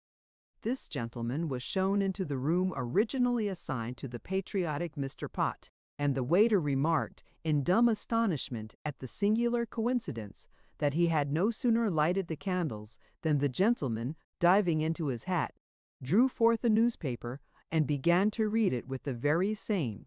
This gentleman was shown into the room originally assigned to the patriotic Mr. Pott, and the waiter remarked, in dumb astonishment at the singular coincidence, that he had no sooner lighted the candles than the gentleman, diving into his hat, drew forth a newspaper and began to read it with the very same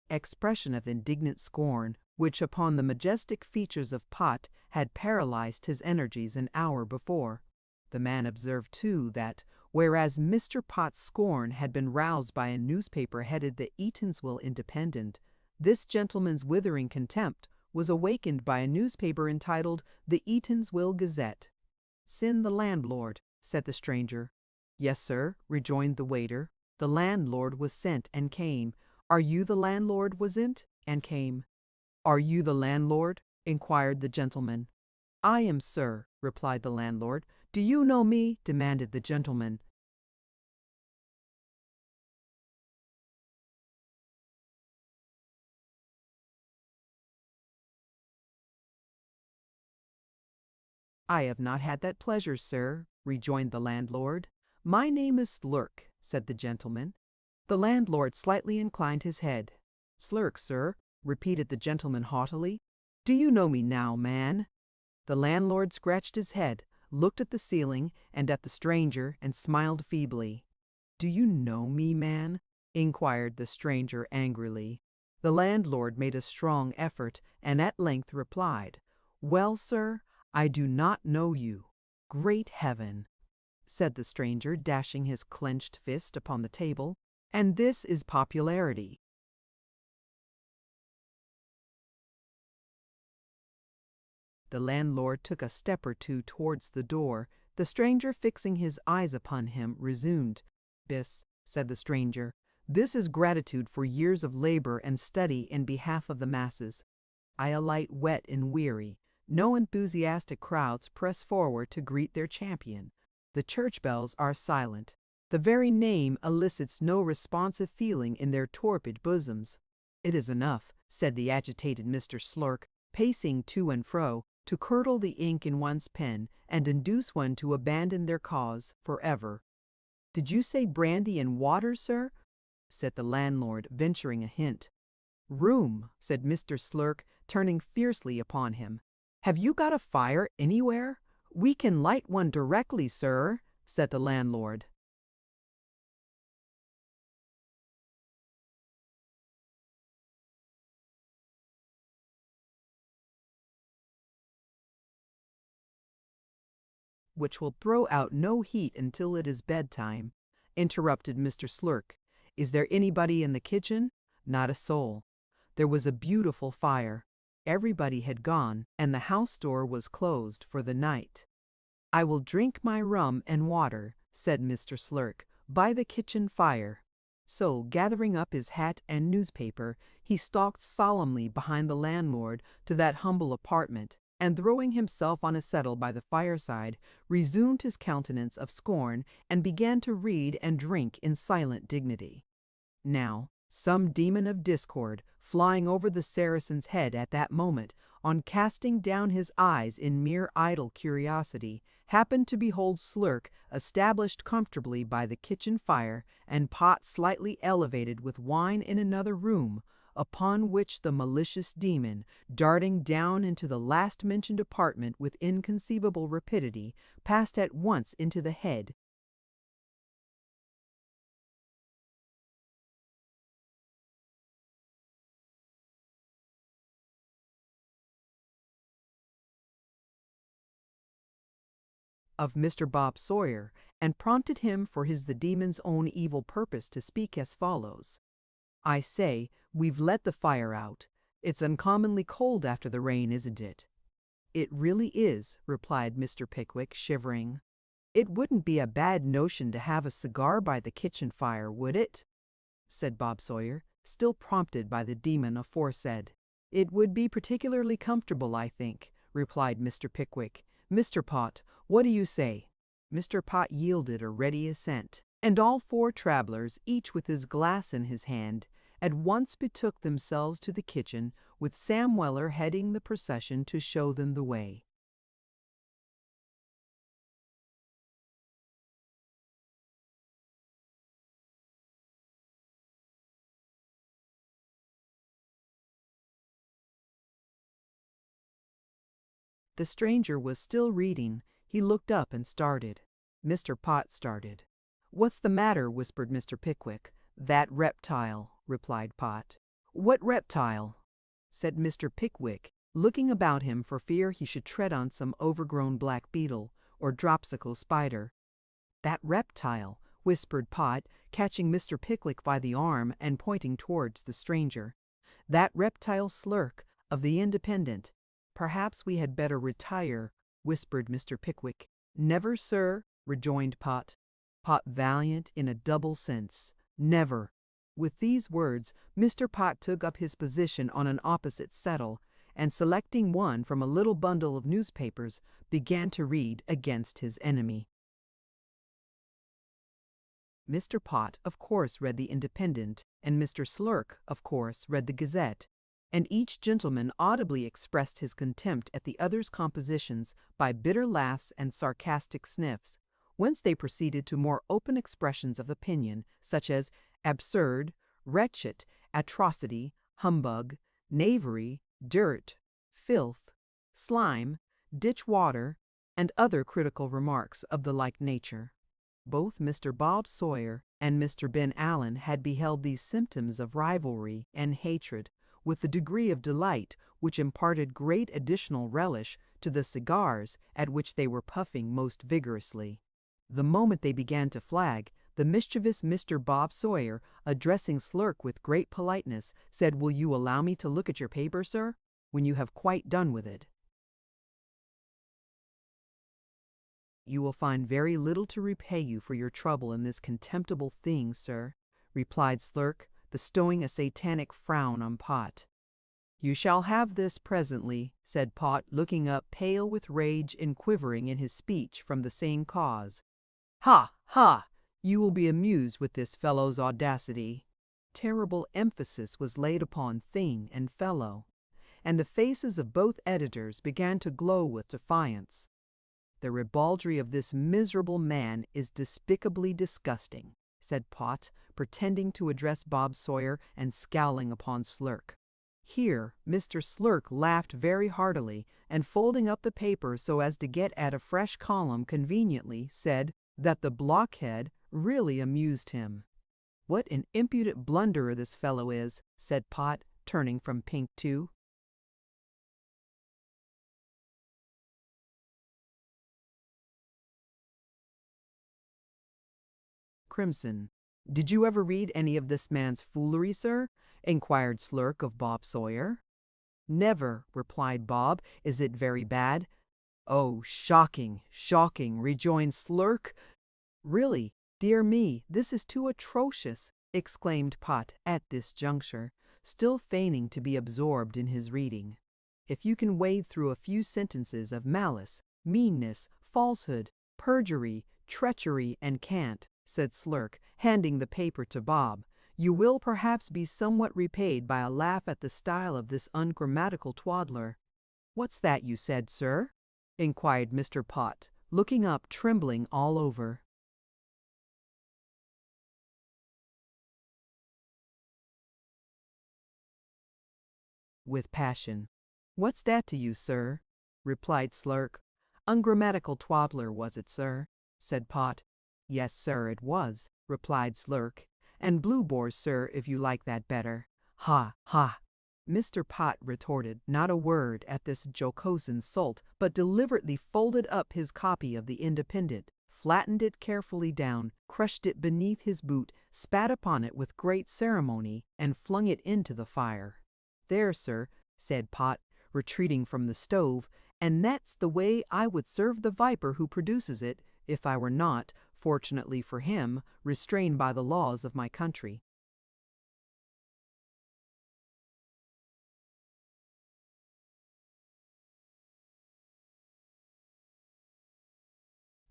expression of indignant scorn which, upon the majestic features of Pott, had paralyzed his energies an hour before. The man observed, too, that, whereas Mr. Pott's scorn had been roused by a newspaper headed the Eatanswill Independent, This gentleman's withering contempt was awakened by a newspaper entitled the Eatanswill Gazette. "Send the landlord," said the stranger. "Yes, sir," rejoined the waiter. The landlord was sent and came. "Are you the landlord?" wasn't, and came. "Are you the landlord?" inquired the gentleman. "I am, sir," replied the landlord. "Do you know me?" demanded the gentleman. "I have not had that pleasure, sir," rejoined the landlord. "My name is Slurk," said the gentleman. The landlord slightly inclined his head. "Slurk, sir," repeated the gentleman haughtily. "Do you know me now, man?" The landlord scratched his head, looked at the ceiling and at the stranger, and smiled feebly. "Do you know me, man?" inquired the stranger angrily. The landlord made a strong effort, and at length replied, "Well, sir, I do not know you." "Great heaven!" said the stranger, dashing his clenched fist upon the table. "And this is popularity!" The landlord took a step or two towards the door. The stranger, fixing his eyes upon him, resumed. "This," said the stranger, "this is gratitude for years of labor and study in behalf of the masses. I alight wet and weary. No enthusiastic crowds press forward to greet their champion. The church bells are silent. The very name elicits no responsive feeling in their torpid bosoms." "It is enough," said the agitated Mr. Slurk, pacing to and fro, "to curdle the ink in one's pen and induce one to abandon their cause forever." "Did you say brandy and water, sir?" said the landlord, venturing a hint. "Room," said Mr. Slurk, turning fiercely upon him. "Have you got a fire anywhere?" "We can light one directly, sir," said the landlord. "Which will throw out no heat until it is bedtime," interrupted Mr. Slurk. "Is there anybody in the kitchen?" Not a soul. There was a beautiful fire. Everybody had gone, and the house door was closed for the night. "I will drink my rum and water," said Mr. Slurk, "by the kitchen fire." So, gathering up his hat and newspaper, he stalked solemnly behind the landlord to that humble apartment, and throwing himself on a settle by the fireside, resumed his countenance of scorn and began to read and drink in silent dignity. Now, some demon of discord, flying over the Saracen's head at that moment, on casting down his eyes in mere idle curiosity, happened to behold Slurk established comfortably by the kitchen fire, and pot slightly elevated with wine in another room, upon which the malicious demon, darting down into the last-mentioned apartment with inconceivable rapidity, passed at once into the head of Mr. Bob Sawyer, and prompted him for the demon's own evil purpose to speak as follows. "I say, we've let the fire out. It's uncommonly cold after the rain, isn't it?" "It really is," replied Mr. Pickwick, shivering. "It wouldn't be a bad notion to have a cigar by the kitchen fire, would it?" said Bob Sawyer, still prompted by the demon aforesaid. "It would be particularly comfortable, I think," replied Mr. Pickwick. "Mr. Pott, what do you say?" Mr. Pott yielded a ready assent, and all four travellers, each with his glass in his hand, at once betook themselves to the kitchen, with Sam Weller heading the procession to show them the way. The stranger was still reading. He looked up and started. Mr. Pott started. "What's the matter?" whispered Mr. Pickwick. "That reptile," replied Pott. "What reptile?" said Mr. Pickwick, looking about him for fear he should tread on some overgrown black beetle or dropsical spider. "That reptile," whispered Pott, catching Mr. Pickwick by the arm and pointing towards the stranger. That reptile Slurk of the Independent. Perhaps we had better retire, whispered Mr. Pickwick. Never, sir, rejoined Pot. Pot valiant in a double sense. Never. With these words, Mr. Pot took up his position on an opposite settle, and selecting one from a little bundle of newspapers, began to read against his enemy. Mr. Pot, of course, read the Independent, and Mr. Slurk, of course, read the Gazette, and each gentleman audibly expressed his contempt at the other's compositions by bitter laughs and sarcastic sniffs, whence they proceeded to more open expressions of opinion, such as absurd, wretched, atrocity, humbug, knavery, dirt, filth, slime, ditch water, and other critical remarks of the like nature. Both Mr. Bob Sawyer and Mr. Ben Allen had beheld these symptoms of rivalry and hatred with the degree of delight which imparted great additional relish to the cigars at which they were puffing most vigorously. The moment they began to flag, the mischievous Mr. Bob Sawyer, addressing Slurk with great politeness, said, "Will you allow me to look at your paper, sir, when you have quite done with it?" "You will find very little to repay you for your trouble in this contemptible thing, sir," replied Slurk, bestowing a satanic frown on Pot. "You shall have this presently," said Pot, looking up pale with rage and quivering in his speech from the same cause. "Ha! ha! You will be amused with this fellow's audacity." Terrible emphasis was laid upon thing and fellow, and the faces of both editors began to glow with defiance. "The ribaldry of this miserable man is despicably disgusting," said Pot, pretending to address Bob Sawyer and scowling upon Slurk. Here Mr. Slurk laughed very heartily, and folding up the paper so as to get at a fresh column conveniently, said that the blockhead really amused him. "What an impudent blunderer this fellow is," said Pot, turning from pink too. Crimson. "Did you ever read any of this man's foolery, sir?" inquired Slurk of Bob Sawyer. "Never," replied Bob. "Is it very bad?" "Oh, shocking, shocking," rejoined Slurk. "Really, dear me, this is too atrocious," exclaimed Pot at this juncture, still feigning to be absorbed in his reading. "If you can wade through a few sentences of malice, meanness, falsehood, perjury, treachery, and cant," said Slurk, handing the paper to Bob, "you will perhaps be somewhat repaid by a laugh at the style of this ungrammatical twaddler." "What's that you said, sir?" inquired Mr. Pot, looking up trembling all over. With passion. "What's that to you, sir?" replied Slurk. "Ungrammatical twaddler, was it, sir?" said Pot. "Yes, sir, it was," replied Slurk. "And blue boars, sir, if you like that better." "Ha! ha!" Mr. Pot retorted not a word at this jocose insult, but deliberately folded up his copy of the Independent, flattened it carefully down, crushed it beneath his boot, spat upon it with great ceremony, and flung it into the fire. "There, sir," said Pot, retreating from the stove, "and that's the way I would serve the viper who produces it, if I were not, fortunately for him, restrained by the laws of my country."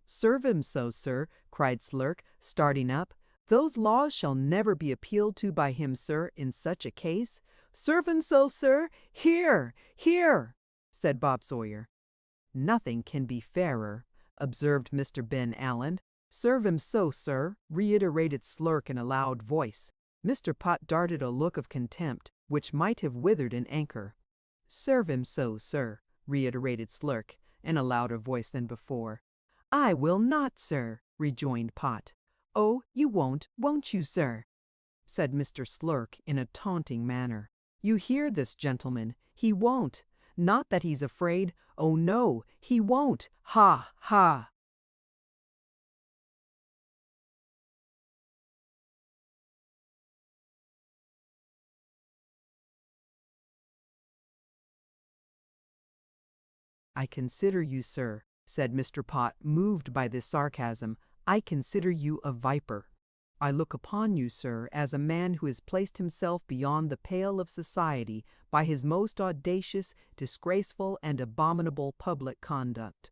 "Serve him so, sir," cried Slurk, starting up. "Those laws shall never be appealed to by him, sir, in such a case." "Serve him so, sir! Here! Here!" said Bob Sawyer. "Nothing can be fairer," observed Mr. Ben Allen. "Serve him so, sir," reiterated Slurk in a loud voice. Mr. Pot darted a look of contempt, which might have withered an anchor. "Serve him so, sir," reiterated Slurk, in a louder voice than before. "I will not, sir," rejoined Pot. "Oh, you won't you, sir?" said Mr. Slurk in a taunting manner. "You hear this, gentleman. He won't. Not that he's afraid. Oh, no, he won't. Ha! ha!" "I consider you, sir," said Mr. Pott, moved by this sarcasm, "I consider you a viper. I look upon you, sir, as a man who has placed himself beyond the pale of society by his most audacious, disgraceful, and abominable public conduct.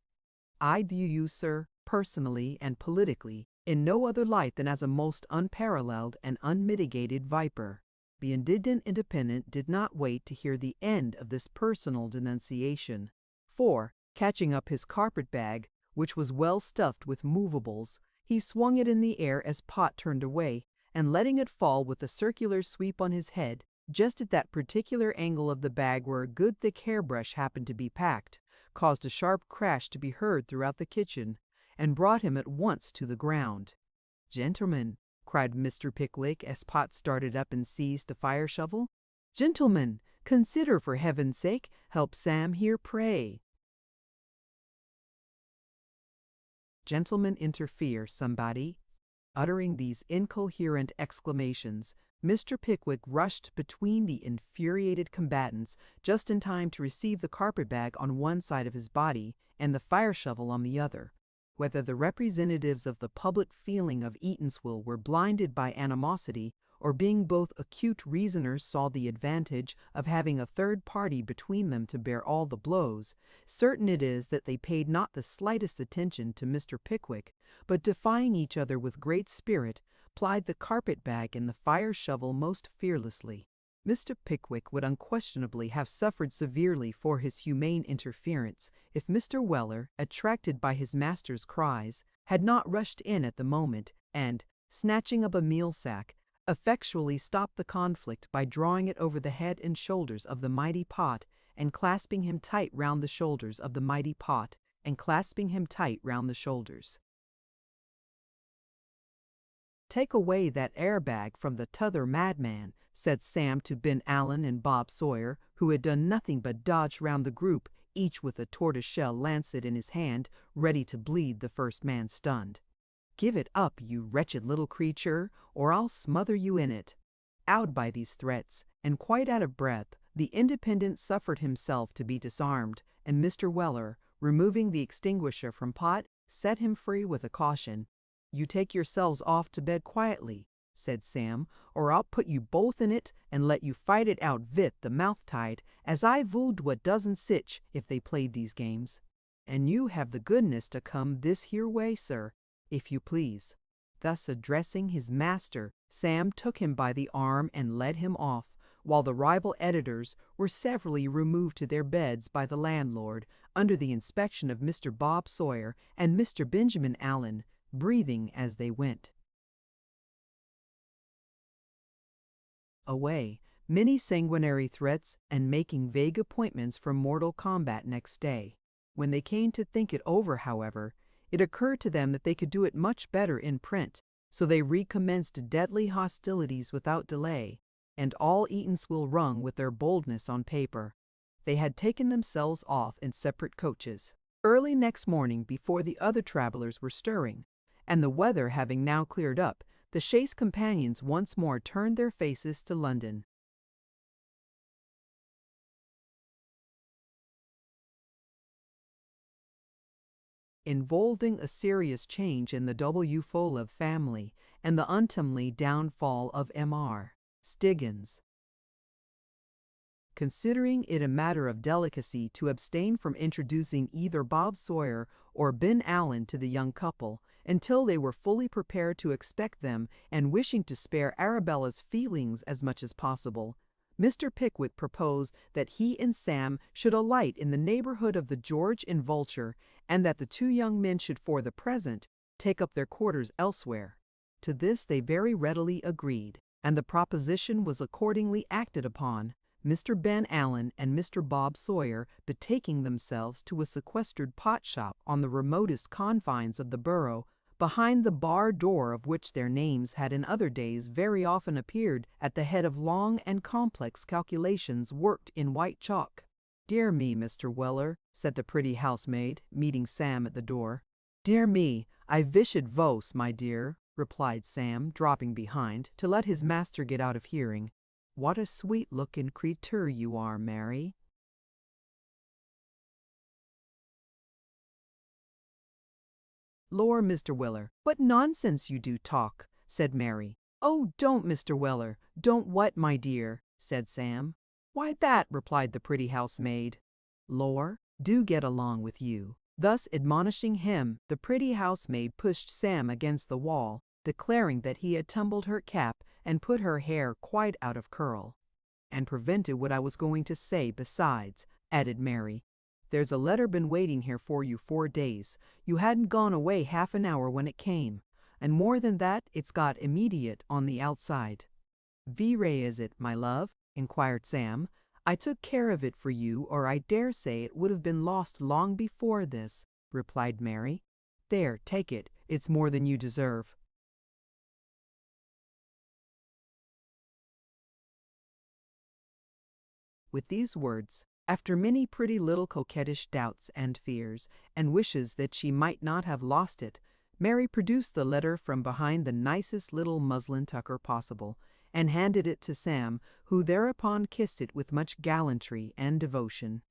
I view you, sir, personally and politically, in no other light than as a most unparalleled and unmitigated viper." The indignant Independent did not wait to hear the end of this personal denunciation, for, catching up his carpet-bag, which was well stuffed with movables, he swung it in the air as Pott turned away, and letting it fall with a circular sweep on his head, just at that particular angle of the bag where a good thick hairbrush happened to be packed, caused a sharp crash to be heard throughout the kitchen, and brought him at once to the ground. "Gentlemen," cried Mr. Pickwick as Pott started up and seized the fire shovel, "gentlemen, consider, for heaven's sake, help Sam here, pray." "Gentlemen, interfere, somebody." Uttering these incoherent exclamations, Mr. Pickwick rushed between the infuriated combatants just in time to receive the carpet-bag on one side of his body and the fire shovel on the other. Whether the representatives of the public feeling of Eatanswill were blinded by animosity, or being both acute reasoners saw the advantage of having a third party between them to bear all the blows, certain it is that they paid not the slightest attention to Mr. Pickwick, but defying each other with great spirit, plied the carpet-bag and the fire shovel most fearlessly. Mr. Pickwick would unquestionably have suffered severely for his humane interference if Mr. Weller, attracted by his master's cries, had not rushed in at the moment and, snatching up a meal sack, effectually stopped the conflict by drawing it over the head and shoulders of the mighty Pott and clasping him tight round the shoulders of the mighty Pott and clasping him tight round the shoulders. "Take away that air-bag from the t'other madman," said Sam to Ben Allen and Bob Sawyer, who had done nothing but dodge round the group, each with a tortoise-shell lancet in his hand, ready to bleed the first man stunned. "Give it up, you wretched little creature, or I'll smother you in it." Awed by these threats, and quite out of breath, the Independent suffered himself to be disarmed, and Mr. Weller, removing the extinguisher from Pott, set him free with a caution. "You take yourselves off to bed quietly," said Sam, "or I'll put you both in it and let you fight it out vith the mouth tied, as I vould what doesn't sich if they played these games. And you have the goodness to come this here way, sir, if you please." Thus addressing his master, Sam took him by the arm and led him off, while the rival editors were severally removed to their beds by the landlord, under the inspection of Mr. Bob Sawyer and Mr. Benjamin Allen, breathing as they went. Away, many sanguinary threats and making vague appointments for mortal combat next day. When they came to think it over, however, it occurred to them that they could do it much better in print, so they recommenced deadly hostilities without delay, and all Eatanswill rung with their boldness on paper. They had taken themselves off in separate coaches, early next morning before the other travelers were stirring, and the weather having now cleared up, the chaste companions once more turned their faces to London. Involving a serious change in the W. Fuller family and the untimely downfall of M.R. Stiggins. Considering it a matter of delicacy to abstain from introducing either Bob Sawyer or Ben Allen to the young couple until they were fully prepared to expect them, and wishing to spare Arabella's feelings as much as possible, Mr. Pickwick proposed that he and Sam should alight in the neighborhood of the George and Vulture, and that the two young men should for the present take up their quarters elsewhere. To this they very readily agreed, and the proposition was accordingly acted upon, Mr. Ben Allen and Mr. Bob Sawyer betaking themselves to a sequestered pot shop on the remotest confines of the borough, behind the bar door of which their names had in other days very often appeared at the head of long and complex calculations worked in white chalk. "Dear me, Mr. Weller," said the pretty housemaid, meeting Sam at the door. "Dear me, I vish it vos, my dear," replied Sam, dropping behind, to let his master get out of hearing. "What a sweet-looking creature you are, Mary." "Lor, Mr. Weller, what nonsense you do talk," said Mary. "Oh, don't, Mr. Weller, don't what, my dear?" said Sam. "Why, that," replied the pretty housemaid. "Lor, do get along with you." Thus admonishing him, the pretty housemaid pushed Sam against the wall, declaring that he had tumbled her cap and put her hair quite out of curl. "And prevented what I was going to say besides," added Mary. "There's a letter been waiting here for you 4 days. You hadn't gone away half an hour when it came. And more than that, it's got immediate on the outside." "Vere is it, my love?" inquired Sam. "I took care of it for you, or I dare say it would have been lost long before this," replied Mary. "There, take it. It's more than you deserve." With these words, after many pretty little coquettish doubts and fears, and wishes that she might not have lost it, Mary produced the letter from behind the nicest little muslin tucker possible, and handed it to Sam, who thereupon kissed it with much gallantry and devotion.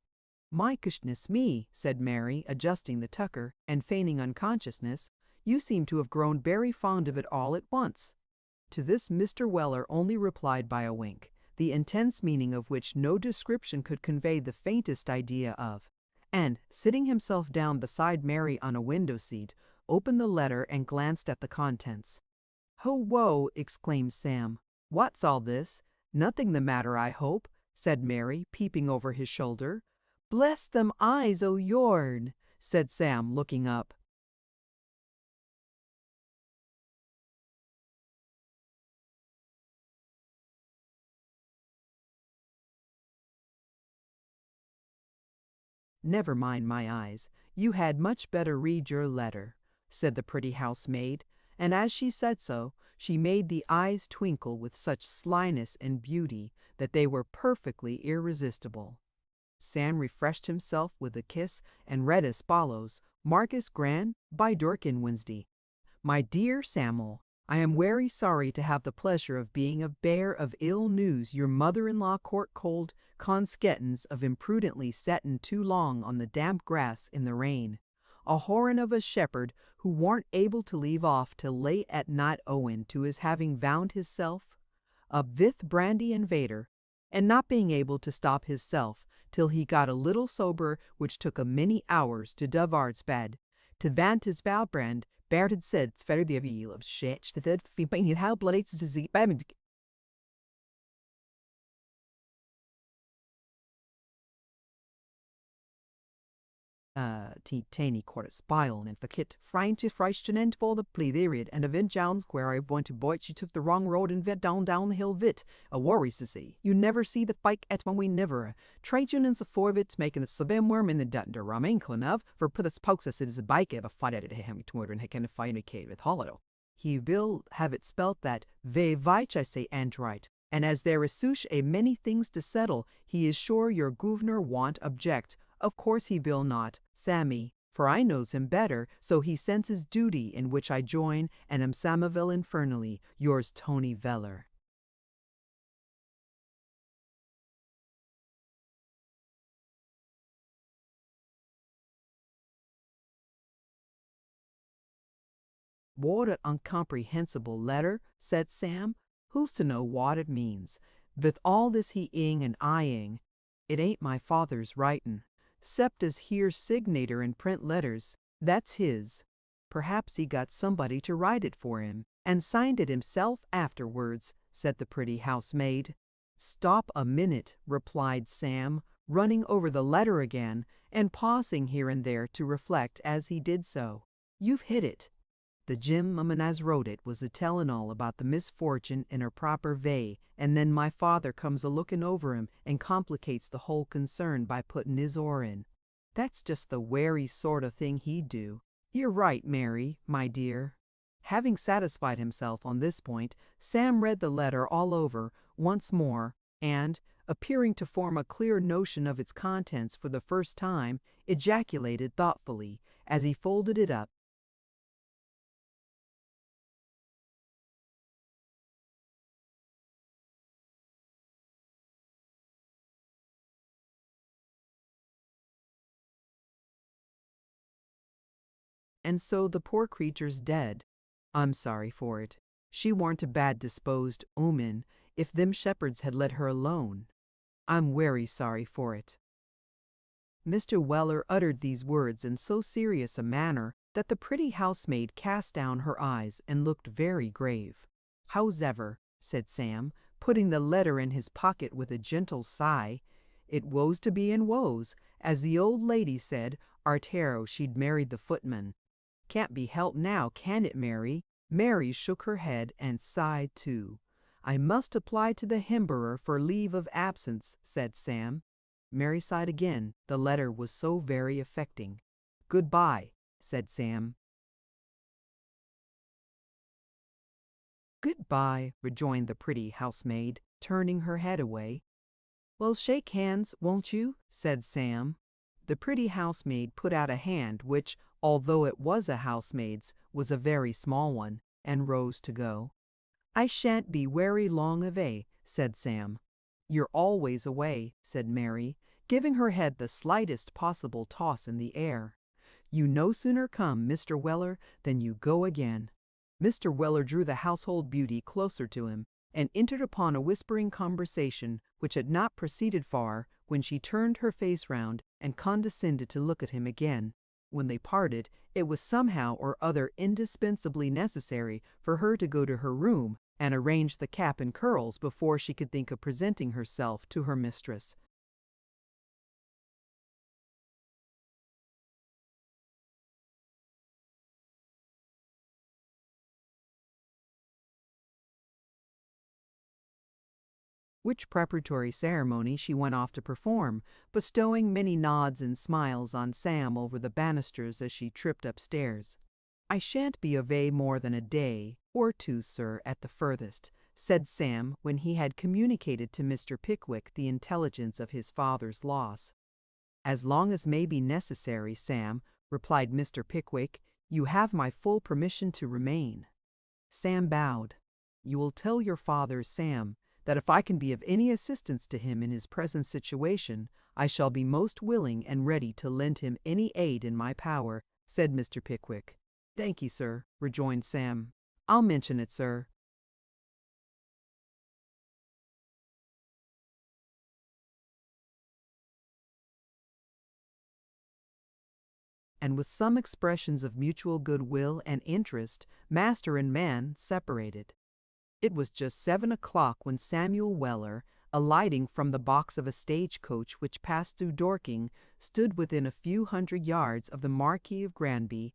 "My goodness me," said Mary, adjusting the tucker, and feigning unconsciousness, "you seem to have grown very fond of it all at once." To this Mr. Weller only replied by a wink, the intense meaning of which no description could convey the faintest idea of, and, sitting himself down beside Mary on a window seat, opened the letter and glanced at the contents. "Ho, whoa!" exclaimed Sam. "What's all this? Nothing the matter, I hope," said Mary, peeping over his shoulder. "Bless them eyes o' yourn," said Sam, looking up. "Never mind my eyes. You had much better read your letter," said the pretty housemaid, and as she said so, she made the eyes twinkle with such slyness and beauty that they were perfectly irresistible. Sam refreshed himself with a kiss and read as follows: "Marcus Gran, by Dorkin Wednesday. My dear Samuel, I am wery sorry to have the pleasure of being a bear of ill news your mother-in-law court cold conskettins of imprudently settin' too long on the damp grass in the rain. A horn of a shepherd who warn't able to leave off till late at night owin' to his having vound hisself a vith brandy invader, and not being able to stop hisself till he got a little sober, which took a many hours to Duvart's bed, to vant his valbrand Bert had said verder the evil of shit that fimping how bloody disease tiny quarter spile and fakit frying to freischen and for the pletheriad and event Jones where I went to boy she took the wrong road and went down the hill vit a worry to see you never see the bike at when we never Trajan and the four of it making the sabim worm in the dunder rum inclin of for put the spokes as it is a bike ever fight at it him to and he can find a cave with hollow. He will have it spelt that ve vich I say android, and as there is such a many things to settle, he is sure your governor won't object. Of course he will not, Sammy, for I knows him better, so he sends his duty, in which I join, and am Samaville infernally, yours Tony Veller. "What an incomprehensible letter," said Sam. "Who's to know what it means? With all this he ing and I-ing, it ain't my father's writin'. 'Cept as here's signator in print letters, that's his. Perhaps he got somebody to write it for him, and signed it himself afterwards," said the pretty housemaid. "Stop a minute," replied Sam, running over the letter again, and pausing here and there to reflect as he did so. "You've hit it. The gentleman as wrote it was a tellin' all about the misfortune in her proper vay, and then my father comes a looking over him and complicates the whole concern by putting his oar in. That's just the wary sort of thing he'd do. You're right, Mary, my dear." Having satisfied himself on this point, Sam read the letter all over once more, and, appearing to form a clear notion of its contents for the first time, ejaculated thoughtfully, as he folded it up, and so the poor creature's dead. I'm sorry for it. She warn't a bad-disposed omen if them shepherds had let her alone. I'm wery sorry for it." Mr. Weller uttered these words in so serious a manner that the pretty housemaid cast down her eyes and looked very grave. "Hows'ever," said Sam, putting the letter in his pocket with a gentle sigh, "it woes to be in woes, as the old lady said artero she'd married the footman. Can't be helped now, can it, Mary?" Mary shook her head and sighed too. "I must apply to the hemberer for leave of absence," said Sam. Mary sighed again, the letter was so very affecting. "Good-bye," said Sam. "Good-bye," rejoined the pretty housemaid, turning her head away. "Well, shake hands, won't you?" said Sam. The pretty housemaid put out a hand which, although it was a housemaid's, was a very small one, and rose to go. "I shan't be wery long avay," said Sam. "You're always away," said Mary, giving her head the slightest possible toss in the air. "You no sooner come, Mr. Weller, than you go again." Mr. Weller drew the household beauty closer to him, and entered upon a whispering conversation which had not proceeded far when she turned her face round and condescended to look at him again. When they parted, it was somehow or other indispensably necessary for her to go to her room and arrange the cap and curls before she could think of presenting herself to her mistress. Which preparatory ceremony she went off to perform, bestowing many nods and smiles on Sam over the banisters as she tripped upstairs. "I shan't be away more than a day or two, sir, at the furthest," said Sam when he had communicated to Mr. Pickwick the intelligence of his father's loss. "As long as may be necessary, Sam," replied Mr. Pickwick. "You have my full permission to remain." Sam bowed. "You will tell your father, Sam, that if I can be of any assistance to him in his present situation, I shall be most willing and ready to lend him any aid in my power," said Mr. Pickwick. "Thank ye, sir," rejoined Sam. "I'll mention it, sir." And with some expressions of mutual goodwill and interest, master and man separated. It was just 7 o'clock when Samuel Weller, alighting from the box of a stagecoach which passed through Dorking, stood within a few hundred yards of the Marquis of Granby.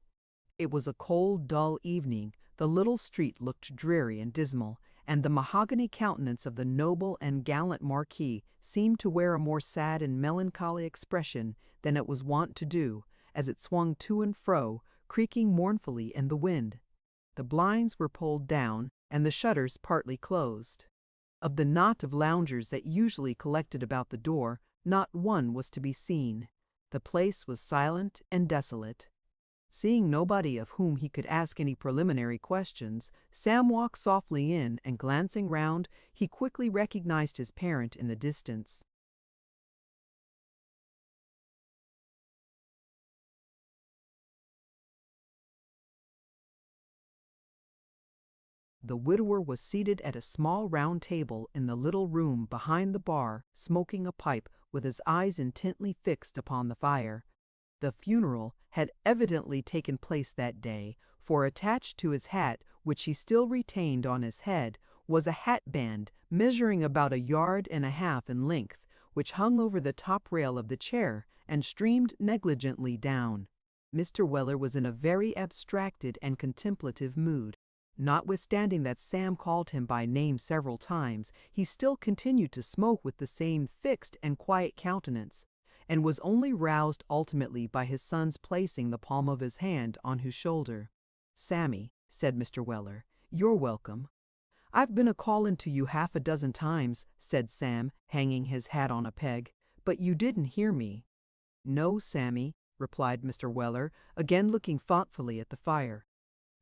It was a cold, dull evening, the little street looked dreary and dismal, and the mahogany countenance of the noble and gallant Marquis seemed to wear a more sad and melancholy expression than it was wont to do, as it swung to and fro, creaking mournfully in the wind. The blinds were pulled down, and the shutters partly closed. Of the knot of loungers that usually collected about the door, not one was to be seen. The place was silent and desolate. Seeing nobody of whom he could ask any preliminary questions, Sam walked softly in, and glancing round, he quickly recognized his parent in the distance. The widower was seated at a small round table in the little room behind the bar, smoking a pipe, with his eyes intently fixed upon the fire. The funeral had evidently taken place that day, for attached to his hat, which he still retained on his head, was a hatband measuring about 1.5 yards in length, which hung over the top rail of the chair and streamed negligently down. Mr. Weller was in a very abstracted and contemplative mood. Notwithstanding that Sam called him by name several times, he still continued to smoke with the same fixed and quiet countenance, and was only roused ultimately by his son's placing the palm of his hand on his shoulder. "Sammy," said Mr. Weller, "you're welcome." "I've been a-callin' to you 1/2 times," said Sam, hanging his hat on a peg, "but you didn't hear me." "No, Sammy," replied Mr. Weller, again looking thoughtfully at the fire.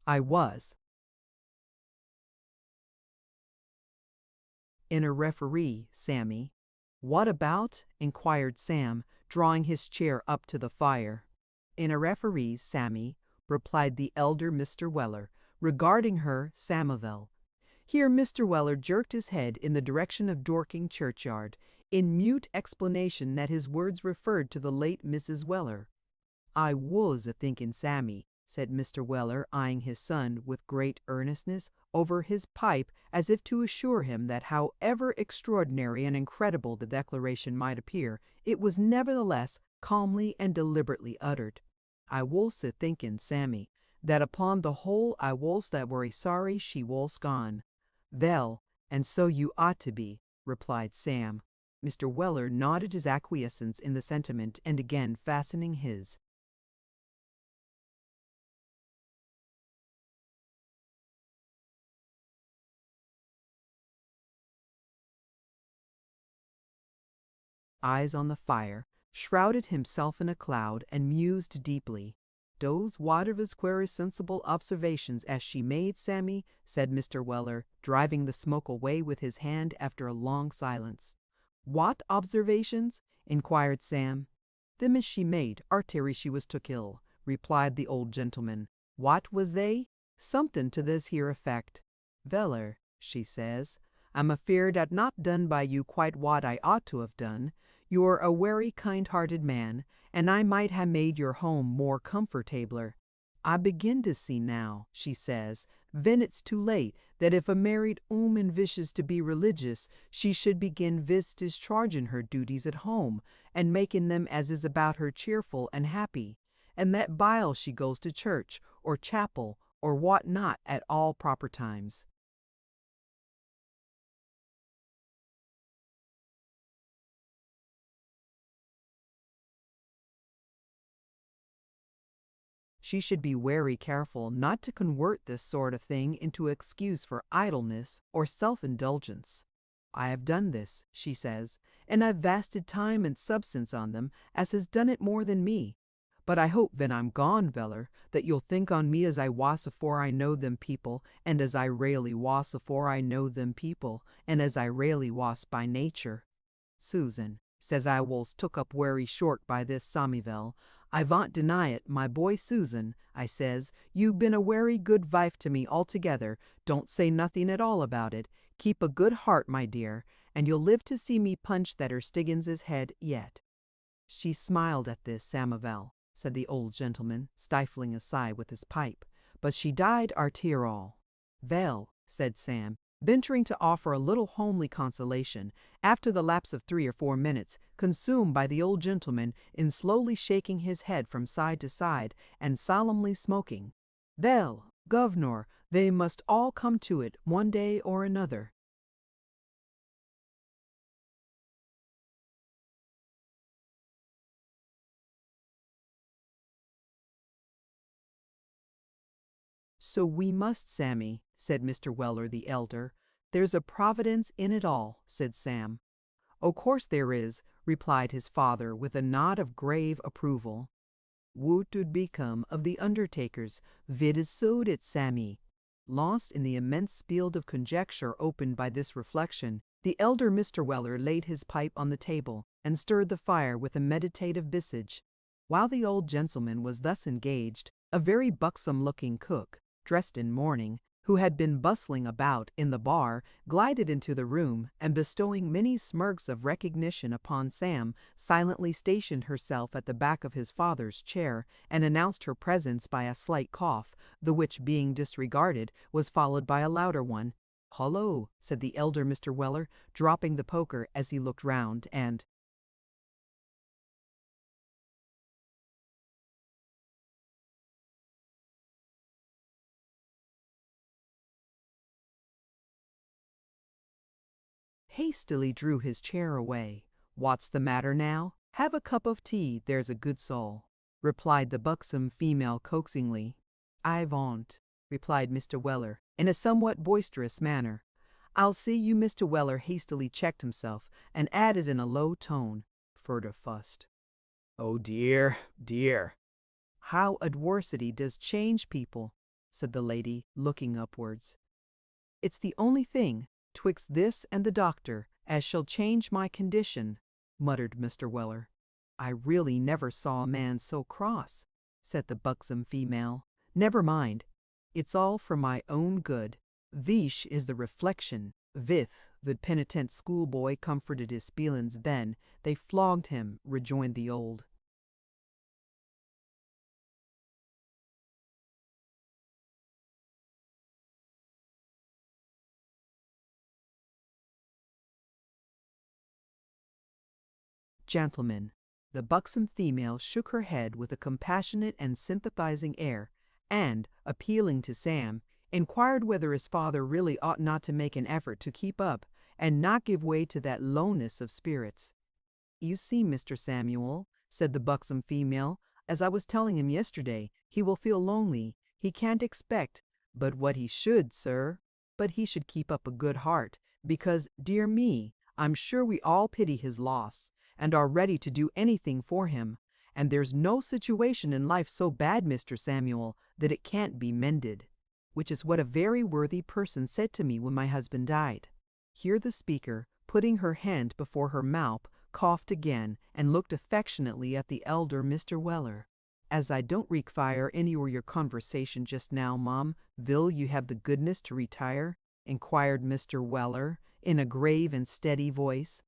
"I was." "In a referee, Sammy." "What about?" inquired Sam, drawing his chair up to the fire. "In a referee, Sammy, replied the elder Mr. Weller, regarding her Samuel. Here Mr. Weller jerked his head in the direction of Dorking churchyard, in mute explanation that his words referred to the late Mrs. Weller. "I was a-thinking, Sammy," said Mr. Weller, eyeing his son with great earnestness over his pipe as if to assure him that however extraordinary and incredible the declaration might appear, it was nevertheless calmly and deliberately uttered. "I was a-thinking, Sammy, that upon the whole I was that very sorry she was gone." "Vell, and so you ought to be," replied Sam. Mr. Weller nodded his acquiescence in the sentiment and again fastening his eyes on the fire, shrouded himself in a cloud, and mused deeply. "Those whatever's query sensible observations as she made, Sammy," said Mr. Weller, driving the smoke away with his hand after a long silence. "What observations?" inquired Sam. "Them as she made artery she was took ill," replied the old gentleman. "What was they? Something to this here effect. 'Veller,' she says, 'I'm afeard I've not done by you quite what I ought to have done. You're a werry kind-hearted man, and I might ha' made your home more comfortabler. I begin to see now,' she says, 'ven it's too late, that if a married 'ooman vishes to be religious, she should begin vis discharging her duties at home, and making them as is about her cheerful and happy, and that bile she goes to church, or chapel, or what not at all proper times.'" She should be very careful not to convert this sort of thing into excuse for idleness or self-indulgence. "I have done this," she says, "and I've vasted time and substance on them as has done it more than me. But I hope ven I'm gone, Veller, that you'll think on me as I was afore I knowed them people, and as I raly was afore I knowed them people, and as I raly was by nature." "Susan," says I was took up werry short by this Sammyvel, "I vont deny it, my boy Susan," I says, "you've been a werry good vife to me altogether, don't say nothing at all about it, keep a good heart, my dear, and you'll live to see me punch that Stiggins's head yet." "She smiled at this, Samivel," said the old gentleman, stifling a sigh with his pipe, "but she died arter all." "Vell," said Sam, venturing to offer a little homely consolation, after the lapse of 3 or 4 minutes, consumed by the old gentleman in slowly shaking his head from side to side and solemnly smoking. "Vell, governor, they must all come to it, one day or another." "So we must, Sammy," said Mr. Weller the elder. "There's a providence in it all," said Sam. "O' course there is," replied his father with a nod of grave approval. "What 'ud become of the undertakers, vid as sowed it, Sammy?" Lost in the immense field of conjecture opened by this reflection, the elder Mr. Weller laid his pipe on the table and stirred the fire with a meditative visage. While the old gentleman was thus engaged, a very buxom-looking cook, dressed in mourning, who had been bustling about in the bar, glided into the room, and bestowing many smirks of recognition upon Sam, silently stationed herself at the back of his father's chair, and announced her presence by a slight cough, the which, being disregarded, was followed by a louder one. "Hullo," said the elder Mr. Weller, dropping the poker as he looked round, and hastily drew his chair away. "What's the matter now? Have a cup of tea, there's a good soul," replied the buxom female coaxingly. "I won't," replied Mr. Weller, in a somewhat boisterous manner. "I'll see you." Mr. Weller hastily checked himself, and added in a low tone, "furder fust." "Oh dear, dear." "How adversity does change people," said the lady, looking upwards. "It's the only thing, 'twixt this and the doctor, as shall change my condition," muttered Mr. Weller. "I really never saw a man so cross," said the buxom female. Never mind. It's all for my own good. Vish is the reflection. Vith, the penitent schoolboy, comforted his feelings then. They flogged him, rejoined the old gentleman. The buxom female shook her head with a compassionate and sympathizing air, and, appealing to Sam, inquired whether his father really ought not to make an effort to keep up, and not give way to that lowness of spirits. "You see, Mr. Samuel," said the buxom female, "as I was telling him yesterday, he will feel lonely. He can't expect but what he should, sir. But he should keep up a good heart, because, dear me, I'm sure we all pity his loss, and are ready to do anything for him. And there's no situation in life so bad, Mr. Samuel, that it can't be mended." Which is what a very worthy person said to me when my husband died. Here the speaker, putting her hand before her mouth, coughed again, and looked affectionately at the elder Mr. Weller. "As I don't require any of your conversation just now, Mum, will you have the goodness to retire?" inquired Mr. Weller, in a grave and steady voice.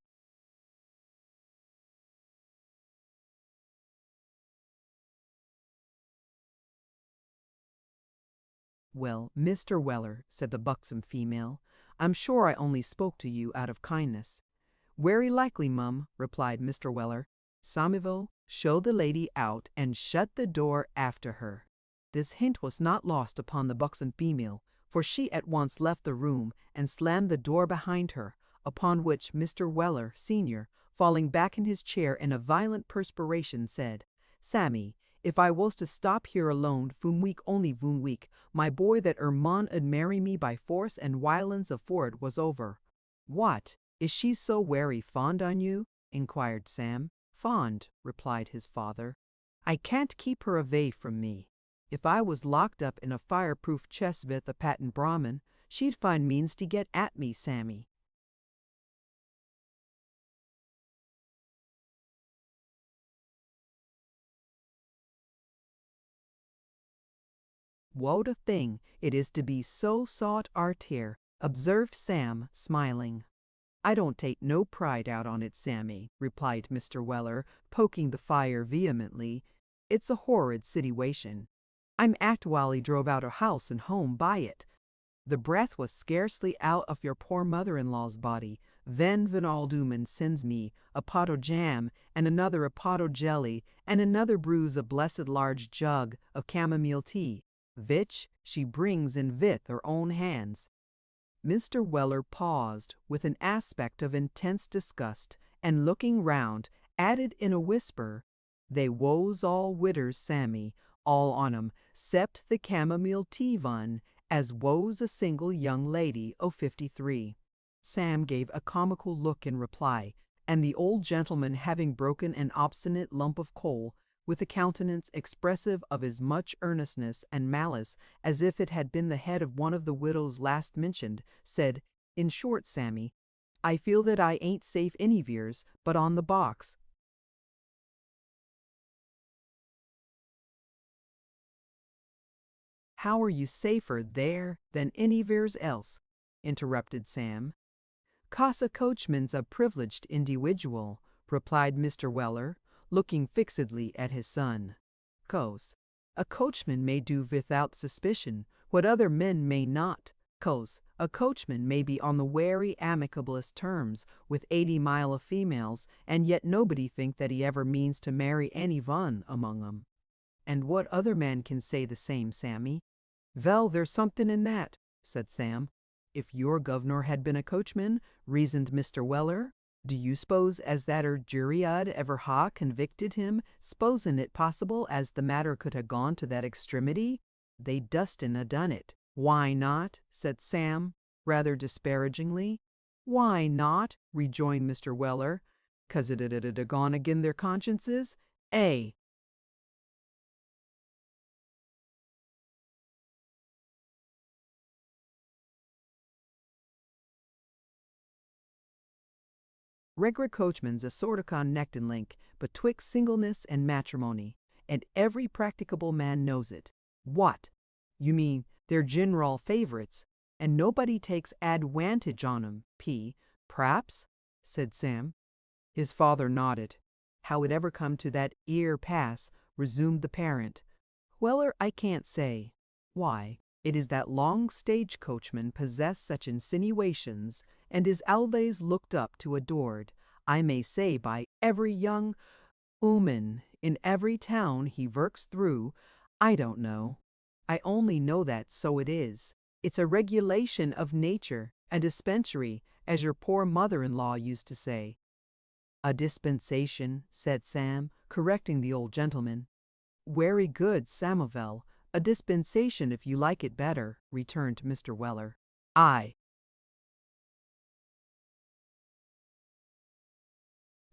"Well, Mr. Weller," said the buxom female, "I'm sure I only spoke to you out of kindness." "Very likely, Mum," replied Mr. Weller. "Samuel, show the lady out and shut the door after her." This hint was not lost upon the buxom female, for she at once left the room and slammed the door behind her, upon which Mr. Weller, senior, falling back in his chair in a violent perspiration, said, "Sammy, if I was to stop here alone, vun week only vun week, my boy that Ermon 'ud marry me by force and violence afore it was over." "What? Is she so werry fond on you?" inquired Sam. "Fond," replied his father. "I can't keep her away from me. If I was locked up in a fireproof chest with a patent Brahmin, she'd find means to get at me, Sammy." "What a thing it is to be so sought arter," observed Sam, smiling. "I don't take no pride out on it, Sammy," replied Mr. Weller, poking the fire vehemently. "It's a horrid situation. I'm actually drove out of house and home by it. The breath was scarcely out of your poor mother-in-law's body. Then Van Alduman sends me a pot o' jam, and another a pot o' jelly, and another brews a blessed large jug of chamomile tea, vich she brings in vith her own hands." Mr. Weller paused with an aspect of intense disgust, and looking round, added in a whisper, "They woes all widders, Sammy, all on 'em, 'cept the chamomile tea one, as woes a single young lady o' 53. Sam gave a comical look in reply, and the old gentleman, having broken an obstinate lump of coal, with a countenance expressive of as much earnestness and malice as if it had been the head of one of the widows last mentioned, said, "In short, Sammy, I feel that I ain't safe anyveres but on the box." "How are you safer there than anyveres else?" interrupted Sam. "'Cause a coachman's a privileged individual," replied Mr. Weller, looking fixedly at his son. "'Cause a coachman may do without suspicion what other men may not. 'Cause a coachman may be on the werry amicablest terms with 80 mile of females, and yet nobody think that he ever means to marry any one among 'em." "And what other man can say the same, Sammy?" "Vell, there's something in that," said Sam. "If your governor had been a coachman," reasoned Mr. Weller, "do you s'pose as that jury 'ud ever ha convicted him, s'posin' it possible as the matter could ha gone to that extremity? They dustin' a done it." "Why not?" said Sam, rather disparagingly. "Why not?" rejoined Mr. Weller. "'Cause it 'ud ha gone agin their consciences? Eh?" Reg'lar coachman's a sort o' connectin' link betwixt singleness and matrimony, and every practicable man knows it. What! You mean they're general favorites, and nobody takes advantage on 'em, P'raps?" said Sam. His father nodded. "How it ever come to that 'ere pass," resumed the parent, "Weller, I can't say. Why, it is that long stage-coachman possess such insinuations, and is always looked up to adored, I may say, by every young 'ooman in every town he works through. I don't know. I only know that so it is. It's a regulation of nature, a dispensary, as your poor mother-in-law used to say." "A dispensation," said Sam, correcting the old gentleman. "Werry good, Samuel. A dispensation if you like it better," returned Mr. Weller. "I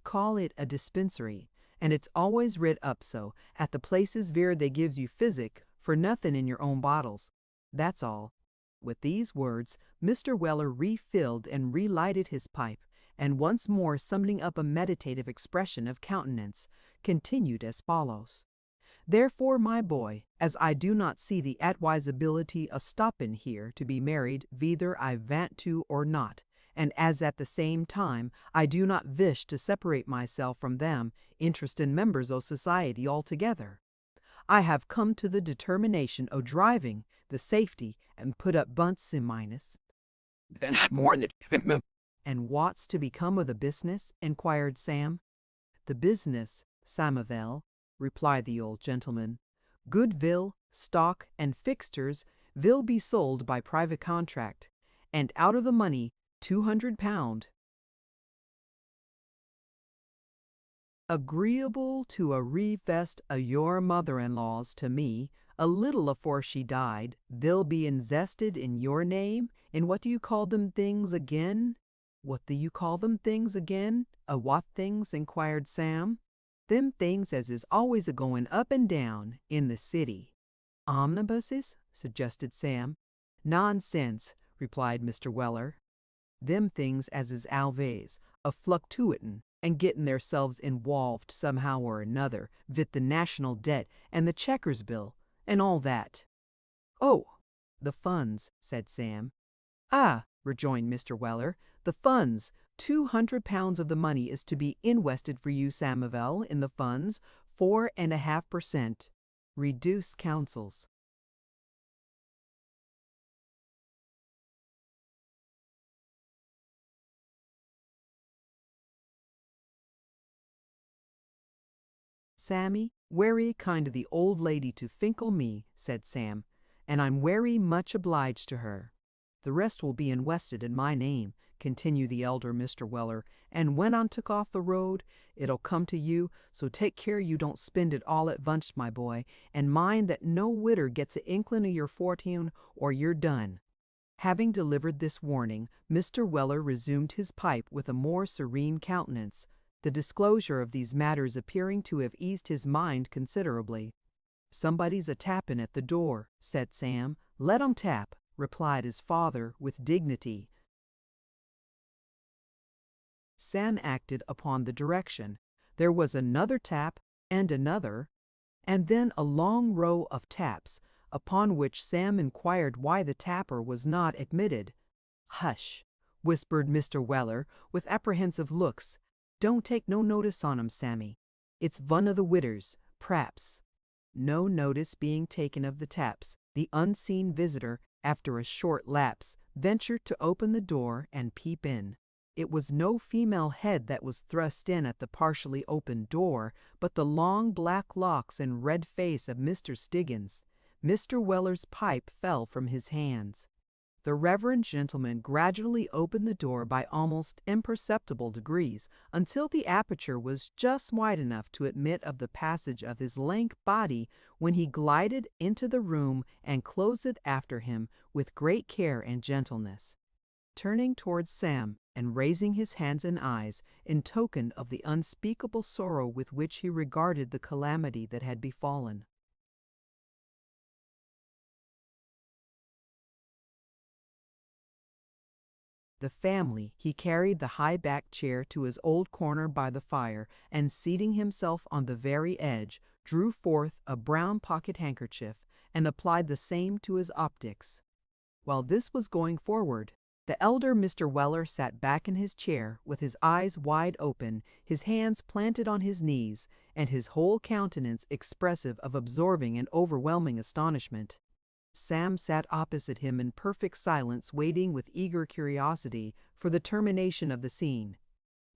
call it a dispensary, and it's always writ up so at the places vere they gives you physic for nothing in your own bottles. That's all." With these words, Mr. Weller refilled and relighted his pipe, and once more summoning up a meditative expression of countenance, continued as follows: "Therefore, my boy, as I do not see the advisability o' stopping here to be married veither I vant to or not, and as at the same time I do not vish to separate myself from them interestin' members o' society altogether, I have come to the determination o' driving the safety and put up bunts in minus." "Then I'm more'n it." "And what's to become of the business?" inquired Sam. "The business, Samuel," replied the old gentleman. "Goodvill, stock, and fixtures vill be sold by private contract, and out of the money £200, agreeable to a revest o' your mother-in-law's to me, a little afore she died, vill be inzested in your name in what do you call them things again?" "What do you call them things again? What things?" inquired Sam. "Them things as is always a going up and down in the city." "Omnibuses?" suggested Sam. "Nonsense," replied Mr. Weller. "Them things as is alvays a fluctuatin' and gettin' theirselves inwolved somehow or another vith the national debt and the checkers bill, and all that." "Oh, the funds," said Sam. "Ah," rejoined Mr. Weller, "the funds. £200 of the money is to be inwested for you, Samuel, in the funds, 4.5%. Reduced counsels." "Sammy, werry kind of the old lady to finkle me," said Sam, "and I'm werry much obliged to her." "The rest will be inwested in my name," continued the elder Mr. Weller, "and when I'm took off the road, it'll come to you, so take care you don't spend it all at vunch, my boy, and mind that no widder gets a inklin' of your fortune, or you're done." Having delivered this warning, Mr. Weller resumed his pipe with a more serene countenance, the disclosure of these matters appearing to have eased his mind considerably. "Somebody's a tappin' at the door," said Sam. "Let 'em tap," replied his father with dignity. Sam acted upon the direction. There was another tap, and another, and then a long row of taps, upon which Sam inquired why the tapper was not admitted. "Hush!" whispered Mr. Weller, with apprehensive looks. "Don't take no notice on 'em, Sammy. It's vun of the widders, p'raps." No notice being taken of the taps, the unseen visitor, after a short lapse, ventured to open the door and peep in. It was no female head that was thrust in at the partially opened door, but the long black locks and red face of Mr. Stiggins. Mr. Weller's pipe fell from his hands. The reverend gentleman gradually opened the door by almost imperceptible degrees, until the aperture was just wide enough to admit of the passage of his lank body, when he glided into the room and closed it after him with great care and gentleness, turning towards Sam and raising his hands and eyes in token of the unspeakable sorrow with which he regarded the calamity that had befallen. The family, he carried the high-backed chair to his old corner by the fire, and seating himself on the very edge, drew forth a brown pocket-handkerchief, and applied the same to his optics. While this was going forward, the elder Mr. Weller sat back in his chair with his eyes wide open, his hands planted on his knees, and his whole countenance expressive of absorbing and overwhelming astonishment. Sam sat opposite him in perfect silence, waiting with eager curiosity for the termination of the scene.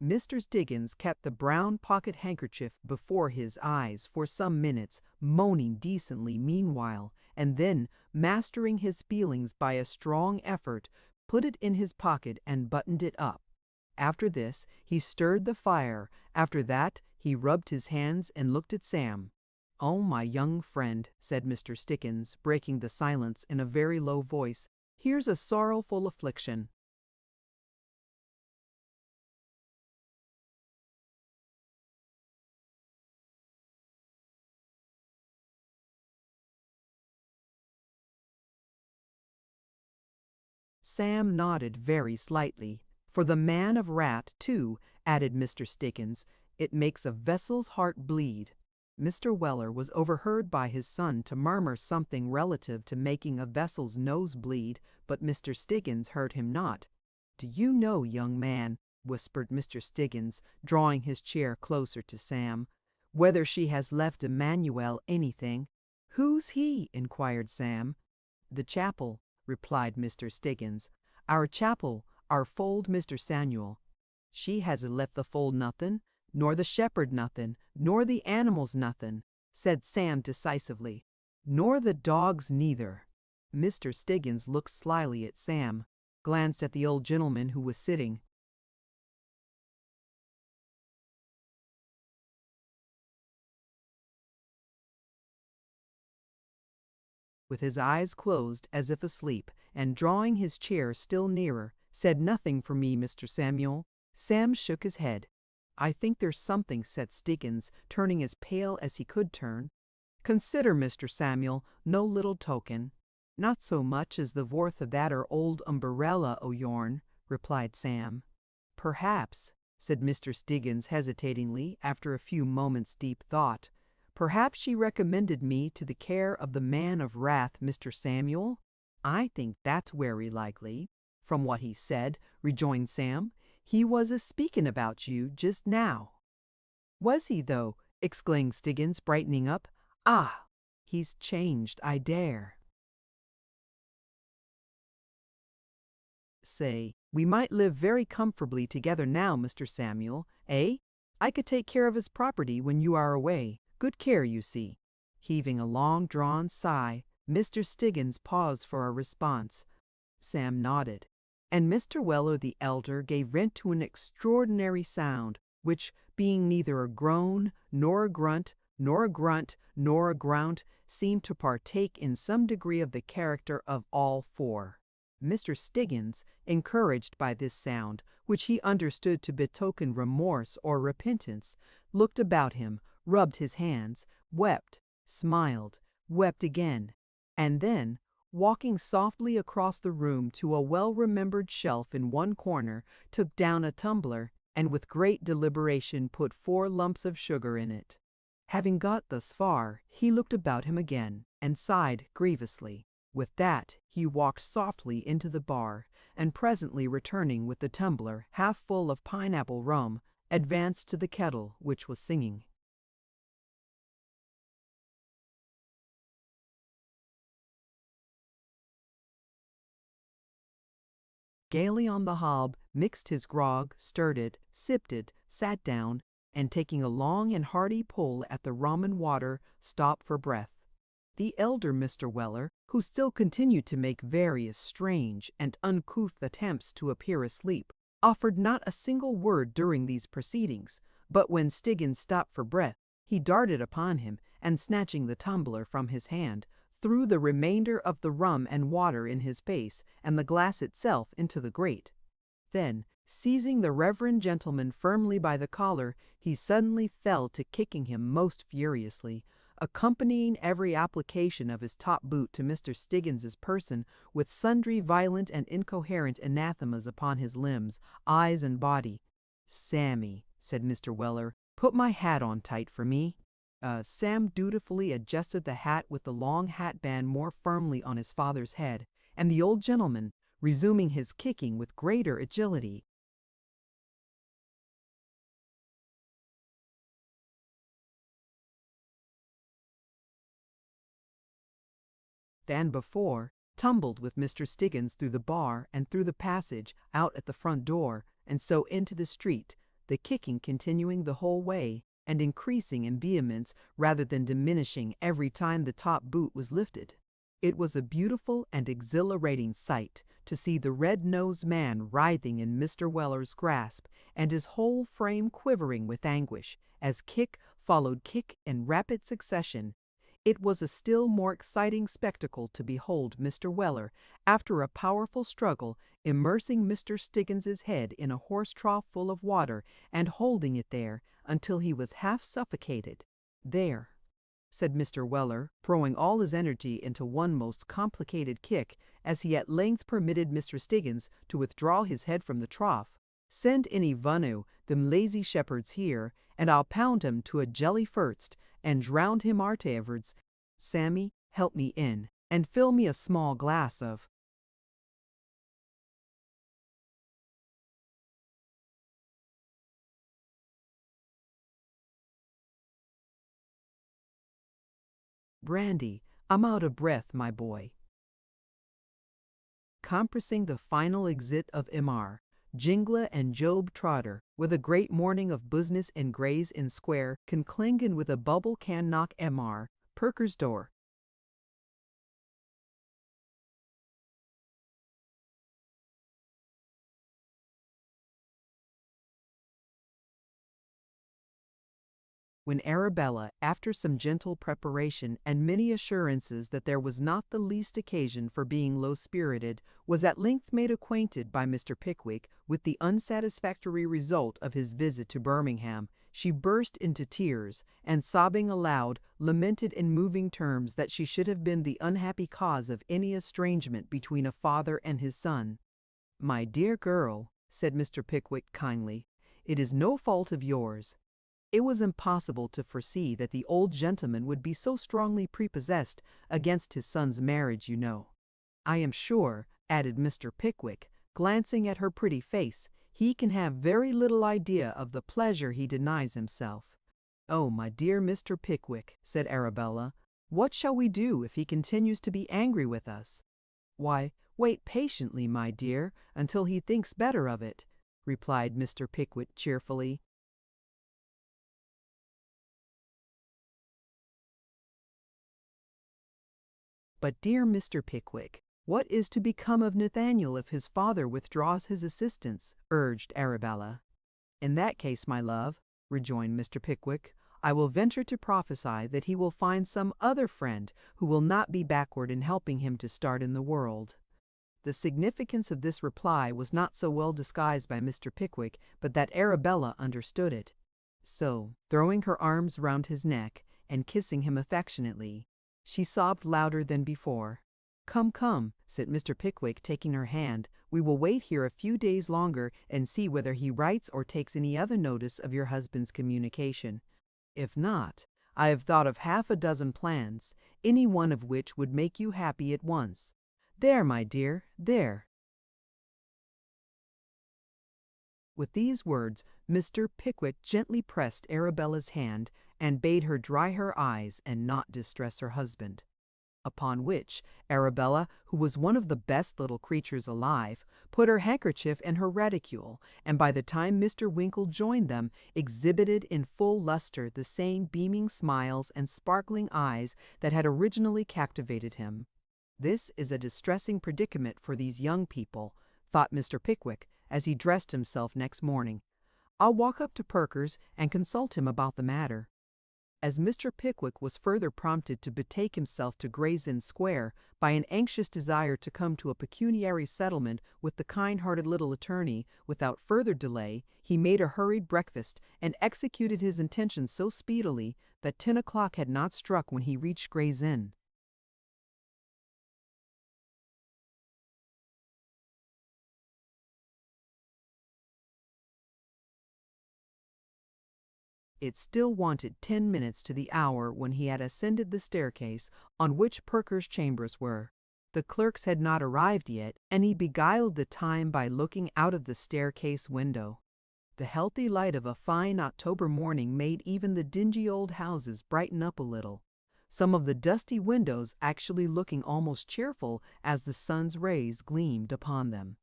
Mr. Dickens kept the brown pocket handkerchief before his eyes for some minutes, moaning decently meanwhile, and then, mastering his feelings by a strong effort, put it in his pocket and buttoned it up. After this, he stirred the fire. After that, he rubbed his hands and looked at Sam. "Oh, my young friend," said Mr. Dickens, breaking the silence in a very low voice, "here's a sorrowful affliction. Sam nodded very slightly. "For the man of wrath, too," added Mr. Dickens. "It makes a vessel's heart bleed." Mr. Weller was overheard by his son to murmur something relative to making a vessel's nose bleed, but Mr. Dickens heard him not. "Do you know, young man," whispered Mr. Dickens, drawing his chair closer to Sam, "whether she has left Emmanuel anything?" "Who's he?" inquired Sam. "The chapel," replied Mr. Dickens. "Our chapel, our fold, Mr. Samuel. She hasn't left the fold nothin', nor the shepherd nothin', nor the animals nothin'," said Sam decisively. "Nor the dogs neither." Mr. Dickens looked slyly at Sam, glanced at the old gentleman who was sitting, with his eyes closed as if asleep, and drawing his chair still nearer, said, "Nothing for me, Mr. Samuel." Sam shook his head. "I think there's something," said Dickens, turning as pale as he could turn. "Consider, Mr. Samuel, no little token." "Not so much as the worth of that old umbrella o' yourn," replied Sam. "Perhaps," said Mr. Dickens hesitatingly, after a few moments' deep thought, "perhaps she recommended me to the care of the man of wrath, Mr. Samuel." "I think that's werry likely, from what he said," rejoined Sam. "He was a-speaking about you just now." "Was he, though?" exclaimed Dickens, brightening up. "Ah! He's changed, I dare say. We might live very comfortably together now, Mr. Samuel, eh? I could take care of his property when you are away. Good care, you see." Heaving a long-drawn sigh, Mr. Dickens paused for a response. Sam nodded, and Mr. Weller the elder gave vent to an extraordinary sound, which, being neither a groan, nor a grunt, nor a grunt, nor a ground, seemed to partake in some degree of the character of all four. Mr. Dickens, encouraged by this sound, which he understood to betoken remorse or repentance, looked about him, rubbed his hands, wept, smiled, wept again, and then, walking softly across the room to a well-remembered shelf in one corner, took down a tumbler, and with great deliberation put 4 lumps of sugar in it. Having got thus far, he looked about him again, and sighed grievously. With that, he walked softly into the bar, and presently returning with the tumbler half full of pineapple rum, advanced to the kettle, which was singing. Gaily on the hob, mixed his grog, stirred it, sipped it, sat down, and taking a long and hearty pull at the rum and water, stopped for breath. The elder Mr. Weller, who still continued to make various strange and uncouth attempts to appear asleep, offered not a single word during these proceedings, but when Dickens stopped for breath, he darted upon him, and snatching the tumbler from his hand, threw the remainder of the rum and water in his face, and the glass itself into the grate. Then, seizing the reverend gentleman firmly by the collar, he suddenly fell to kicking him most furiously, accompanying every application of his top boot to Mr. Dickens's person with sundry violent and incoherent anathemas upon his limbs, eyes, and body. "Sammy," said Mr. Weller, "put my hat on tight for me." Sam dutifully adjusted the hat with the long hatband more firmly on his father's head, and the old gentleman, resuming his kicking with greater agility, than before, tumbled with Mr. Stiggins through the bar and through the passage, out at the front door, and so into the street, the kicking continuing the whole way, and increasing in vehemence rather than diminishing every time the top boot was lifted. It was a beautiful and exhilarating sight to see the red-nosed man writhing in Mr. Weller's grasp, and his whole frame quivering with anguish, as kick followed kick in rapid succession. It was a still more exciting spectacle to behold Mr. Weller, after a powerful struggle, immersing Mr. Stiggins's head in a horse trough full of water, and holding it there until he was half suffocated. "There," said Mr. Weller, throwing all his energy into one most complicated kick, as he at length permitted Mr. Stiggins to withdraw his head from the trough. "Send any vunnu them lazy shepherds here, and I'll pound him to a jelly first, and drown him arterwards. Sammy, help me in, and fill me a small glass of brandy. I'm out of breath, my boy." Compressing the final exit of Imar, Jingla and Job Trotter, with a great morning of business in Gray's Inn Square, conklingen with a bubble can knock Imar, Perker's door. When Arabella, after some gentle preparation and many assurances that there was not the least occasion for being low-spirited, was at length made acquainted by Mr. Pickwick with the unsatisfactory result of his visit to Birmingham, she burst into tears, and sobbing aloud, lamented in moving terms that she should have been the unhappy cause of any estrangement between a father and his son. "My dear girl," said Mr. Pickwick kindly, "it is no fault of yours. It was impossible to foresee that the old gentleman would be so strongly prepossessed against his son's marriage, you know. I am sure," added Mr. Pickwick, glancing at her pretty face, "he can have very little idea of the pleasure he denies himself." "Oh, my dear Mr. Pickwick," said Arabella, "what shall we do if he continues to be angry with us?" "Why, wait patiently, my dear, until he thinks better of it," replied Mr. Pickwick cheerfully. "But, dear Mr. Pickwick, what is to become of Nathaniel if his father withdraws his assistance?" urged Arabella. "In that case, my love," rejoined Mr. Pickwick, "I will venture to prophesy that he will find some other friend who will not be backward in helping him to start in the world." The significance of this reply was not so well disguised by Mr. Pickwick but that Arabella understood it. So, throwing her arms round his neck, and kissing him affectionately, she sobbed louder than before. "Come, come," said Mr. Pickwick, taking her hand, "we will wait here a few days longer and see whether he writes or takes any other notice of your husband's communication. If not, I have thought of half a dozen plans, any one of which would make you happy at once. There, my dear, there." With these words, Mr. Pickwick gently pressed Arabella's hand, and bade her dry her eyes and not distress her husband. Upon which, Arabella, who was one of the best little creatures alive, put her handkerchief in her reticule, and by the time Mr. Winkle joined them, exhibited in full lustre the same beaming smiles and sparkling eyes that had originally captivated him. "This is a distressing predicament for these young people," thought Mr. Pickwick, as he dressed himself next morning. "I'll walk up to Perkers and consult him about the matter." As Mr. Pickwick was further prompted to betake himself to Gray's Inn Square by an anxious desire to come to a pecuniary settlement with the kind-hearted little attorney, without further delay, he made a hurried breakfast, and executed his intention so speedily that 10 o'clock had not struck when he reached Gray's Inn. It still wanted 10 minutes to the hour when he had ascended the staircase on which Perker's chambers were. The clerks had not arrived yet, and he beguiled the time by looking out of the staircase window. The healthy light of a fine October morning made even the dingy old houses brighten up a little, some of the dusty windows actually looking almost cheerful as the sun's rays gleamed upon them.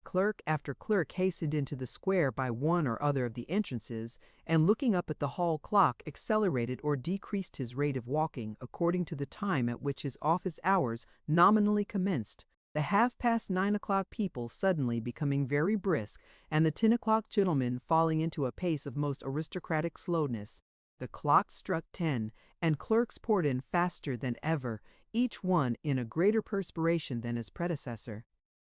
Clerk after clerk hastened into the square by one or other of the entrances, and looking up at the hall clock accelerated or decreased his rate of walking according to the time at which his office hours nominally commenced, the 9:30 people suddenly becoming very brisk, and the 10 o'clock gentlemen falling into a pace of most aristocratic slowness. The clock struck 10, and clerks poured in faster than ever, each one in a greater perspiration than his predecessor.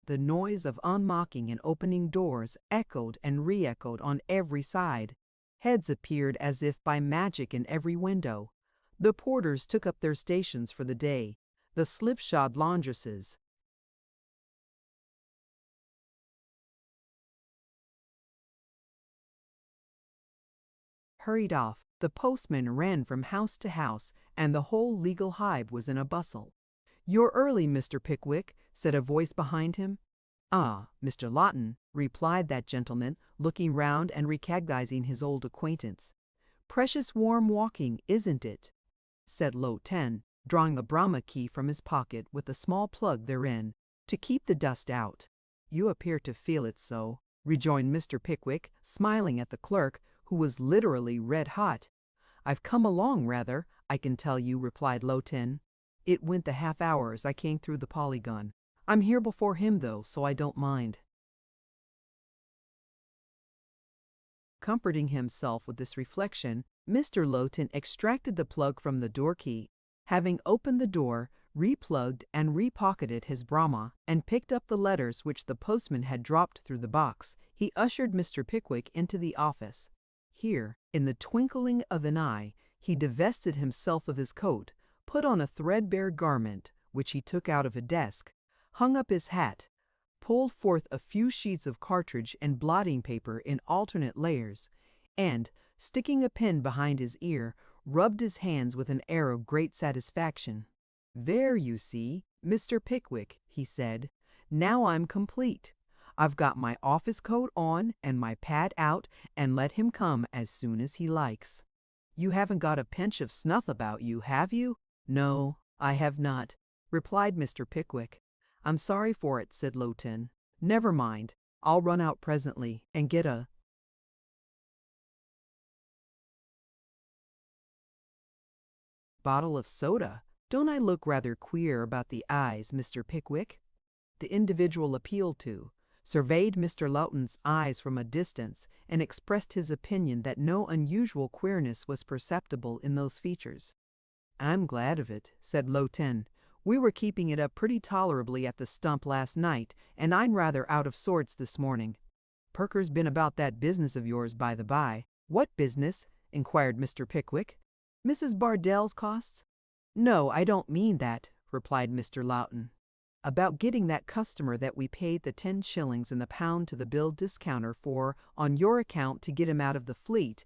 The noise of unlocking and opening doors echoed and re-echoed on every side. Heads appeared as if by magic in every window. The porters took up their stations for the day. The slipshod laundresses hurried off. The postman ran from house to house, and the whole legal hive was in a bustle. "You're early, Mr. Pickwick," said a voice behind him. "Ah, Mr. Lawton," replied that gentleman, looking round and recognizing his old acquaintance. "Precious warm walking, isn't it?" said Lawton, drawing the Brahma key from his pocket with a small plug therein, "to keep the dust out." "You appear to feel it so," rejoined Mr. Pickwick, smiling at the clerk, who was literally red hot. "I've come along rather, I can tell you," replied Lawton. "It went the half hour as I came through the Polygon. I'm here before him, though, so I don't mind." Comforting himself with this reflection, Mr. Lawton extracted the plug from the door key. Having opened the door, replugged and repocketed his Brahma, and picked up the letters which the postman had dropped through the box, he ushered Mr. Pickwick into the office. Here, in the twinkling of an eye, he divested himself of his coat, put on a threadbare garment, which he took out of a desk, hung up his hat, pulled forth a few sheets of cartridge and blotting paper in alternate layers, and, sticking a pen behind his ear, rubbed his hands with an air of great satisfaction. "There, you see, Mr. Pickwick," he said, "now I'm complete. I've got my office coat on and my pad out, and let him come as soon as he likes. You haven't got a pinch of snuff about you, have you?" "No, I have not," replied Mr. Pickwick. "I'm sorry for it," said Lawton. "Never mind, I'll run out presently and get a bottle of soda. Don't I look rather queer about the eyes, Mr. Pickwick?" The individual appealed to surveyed Mr. Lawton's eyes from a distance, and expressed his opinion that no unusual queerness was perceptible in those features. "I'm glad of it," said Lawton. "We were keeping it up pretty tolerably at the stump last night, and I'm rather out of sorts this morning. Perker's been about that business of yours, by the by." "What business?" inquired Mr. Pickwick. "Mrs. Bardell's costs?" "No, I don't mean that," replied Mr. Lawton. "About getting that customer that we paid the 10 shillings in the pound to the bill discounter for on your account to get him out of the fleet.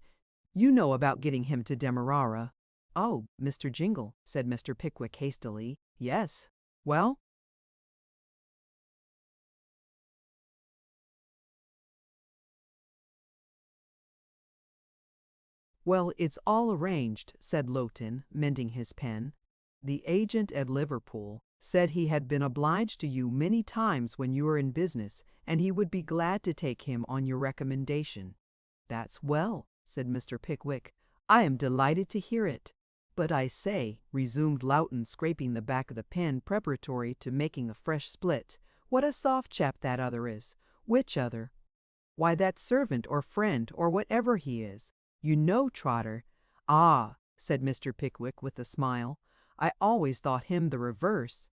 You know about getting him to Demerara." "Oh, Mr. Jingle," said Mr. Pickwick hastily. "Yes. Well?" "Well, it's all arranged," said Lawton, mending his pen. "The agent at Liverpool said he had been obliged to you many times when you were in business, and he would be glad to take him on your recommendation." "That's well," said Mr. Pickwick. "I am delighted to hear it. But I say," resumed Lawton, scraping the back of the pen preparatory to making a fresh split, "what a soft chap that other is." "Which other?" "Why, that servant or friend or whatever he is. You know, Trotter." "Ah," said Mr. Pickwick with a smile, "I always thought him the reverse."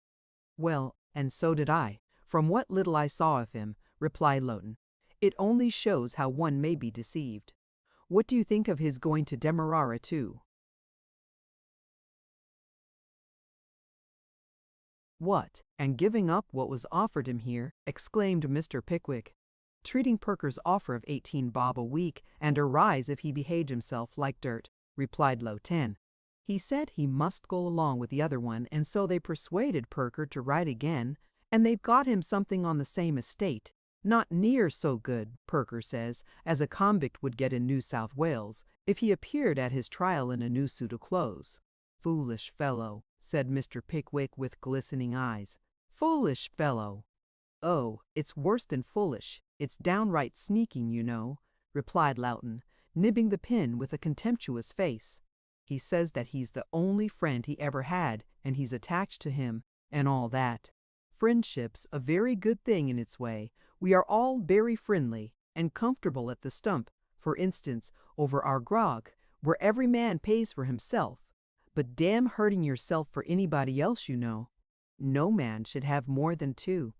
"Well, and so did I, from what little I saw of him," replied Lawton. "It only shows how one may be deceived. What do you think of his going to Demerara too?" "What, and giving up what was offered him here?" exclaimed Mr. Pickwick. treating Perker's offer of 18 bob a week and a rise if he behaved himself like dirt, replied Low 10. He said he must go along with the other one, and so they persuaded Perker to write again, and they've got him something on the same estate. Not near so good, Perker says, as a convict would get in New South Wales if he appeared at his trial in a new suit of clothes. Foolish fellow, said Mr. Pickwick with glistening eyes. Foolish fellow. Oh, it's worse than foolish. It's downright sneaking, you know, replied Loughton, nibbing the pen with a contemptuous face. He says that he's the only friend he ever had, and he's attached to him, and all that. Friendship's a very good thing in its way. We are all very friendly and comfortable at the Stump, for instance, over our grog, where every man pays for himself. But damn hurting yourself for anybody else, you know. No man should have more than two.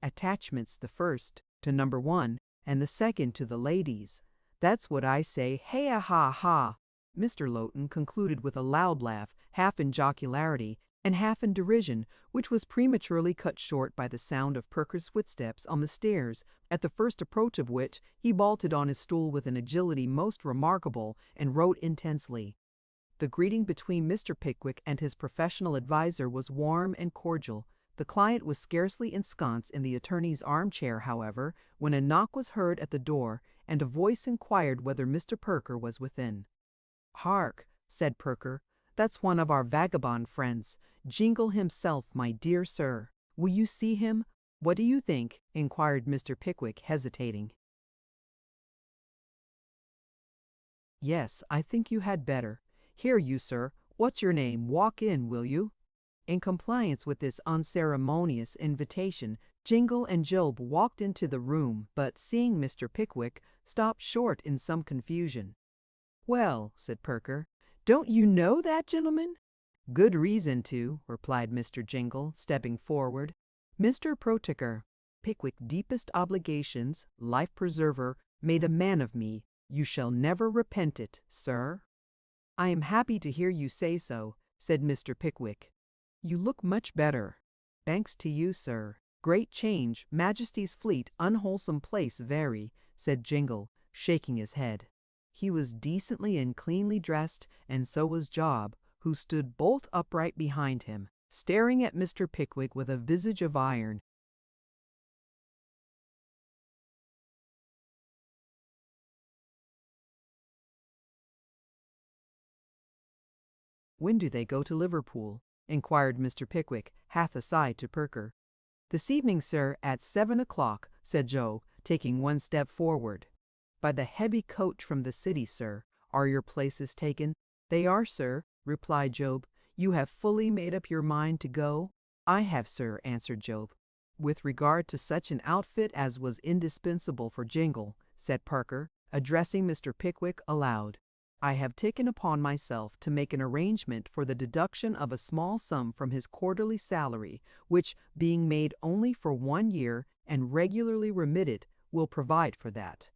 Attachments the first to number one, and the second to the ladies. That's what I say, hey-a-ha-ha. Mr. Loughton concluded with a loud laugh, half in jocularity and half in derision, which was prematurely cut short by the sound of Perker's footsteps on the stairs, at the first approach of which he vaulted on his stool with an agility most remarkable and wrote intensely. The greeting between Mr. Pickwick and his professional adviser was warm and cordial. The client was scarcely ensconced in the attorney's armchair, however, when a knock was heard at the door, and a voice inquired whether Mr. Perker was within. "Hark," said Perker, "that's one of our vagabond friends, Jingle himself, my dear sir. Will you see him? What do you think?" inquired Mr. Pickwick, hesitating. "Yes, I think you had better. Here, you sir, what's your name? Walk in, will you?" In compliance with this unceremonious invitation, Jingle and Job walked into the room, but seeing Mr. Pickwick, stopped short in some confusion. "Well," said Perker, "don't you know that gentleman?" "Good reason to," replied Mr. Jingle, stepping forward. "Mr. Proteker, Pickwick deepest obligations, life preserver, made a man of me. You shall never repent it, sir." "I am happy to hear you say so," said Mr. Pickwick. "You look much better." "Thanks to you, sir. Great change, Majesty's Fleet, unwholesome place very," said Jingle, shaking his head. He was decently and cleanly dressed, and so was Job, who stood bolt upright behind him, staring at Mr. Pickwick with a visage of iron. "When do they go to Liverpool?" inquired Mr. Pickwick, half aside to Perker. "This evening, sir, at 7 o'clock," said Job, taking one step forward. "By the heavy coach from the city, sir. Are your places taken?" "They are, sir," replied Job. "You have fully made up your mind to go?" "I have, sir," answered Job. "With regard to such an outfit as was indispensable for Jingle," said Parker, addressing Mr. Pickwick aloud, "I have taken upon myself to make an arrangement for the deduction of a small sum from his quarterly salary, which, being made only for 1 year and regularly remitted, will provide for that."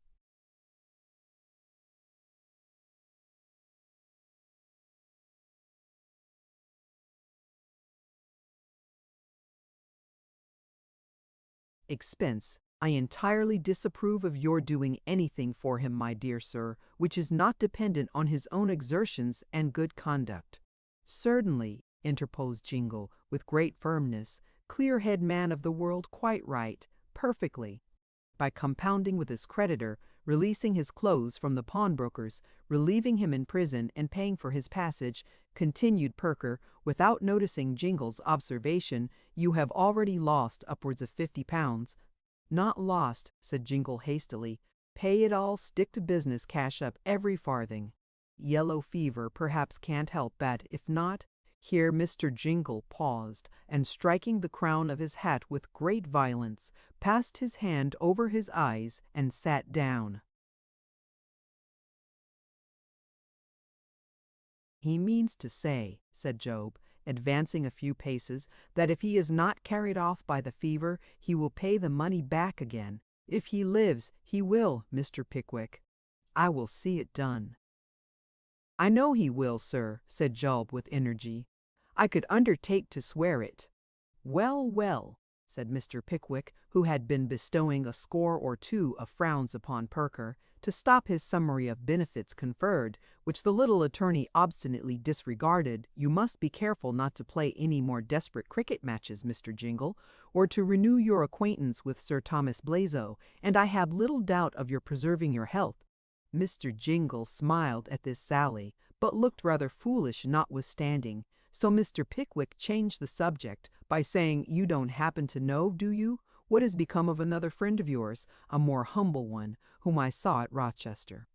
"Expense. I entirely disapprove of your doing anything for him, my dear sir, which is not dependent on his own exertions and good conduct." "Certainly," interposed Jingle, with great firmness. "Clear-head man of the world, quite right. Perfectly. By compounding with his creditor, releasing his clothes from the pawnbrokers, relieving him in prison, and paying for his passage," continued Perker, without noticing Jingle's observation, "you have already lost upwards of £50. "Not lost," said Jingle hastily. "Pay it all, stick to business, cash up every farthing. Yellow fever perhaps can't help that. If not—" Here Mr. Jingle paused, and striking the crown of his hat with great violence, passed his hand over his eyes and sat down. "He means to say," said Job, advancing a few paces, "that if he is not carried off by the fever, he will pay the money back again. If he lives, he will, Mr. Pickwick. I will see it done." "I know he will, sir," said Job with energy. "I could undertake to swear it." "Well, well," said Mr. Pickwick, who had been bestowing a score or two of frowns upon Perker, to stop his summary of benefits conferred, which the little attorney obstinately disregarded. "You must be careful not to play any more desperate cricket matches, Mr. Jingle, or to renew your acquaintance with Sir Thomas Blazo, and I have little doubt of your preserving your health." Mr. Jingle smiled at this sally, but looked rather foolish notwithstanding, so Mr. Pickwick changed the subject by saying, "You don't happen to know, do you, what has become of another friend of yours, a more humble one, whom I saw at Rochester?"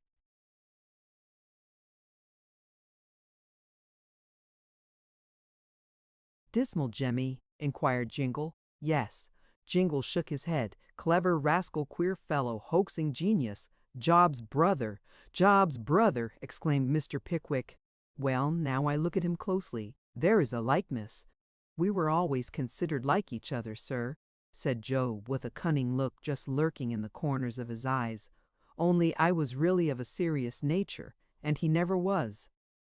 "Dismal Jemmy?" inquired Jingle. "Yes." Jingle shook his head. "Clever rascal, queer fellow, hoaxing genius. Job's brother." "Job's brother!" exclaimed Mr. Pickwick. "Well, now I look at him closely, there is a likeness." "We were always considered like each other, sir," said Job, with a cunning look just lurking in the corners of his eyes. "Only I was really of a serious nature, and he never was.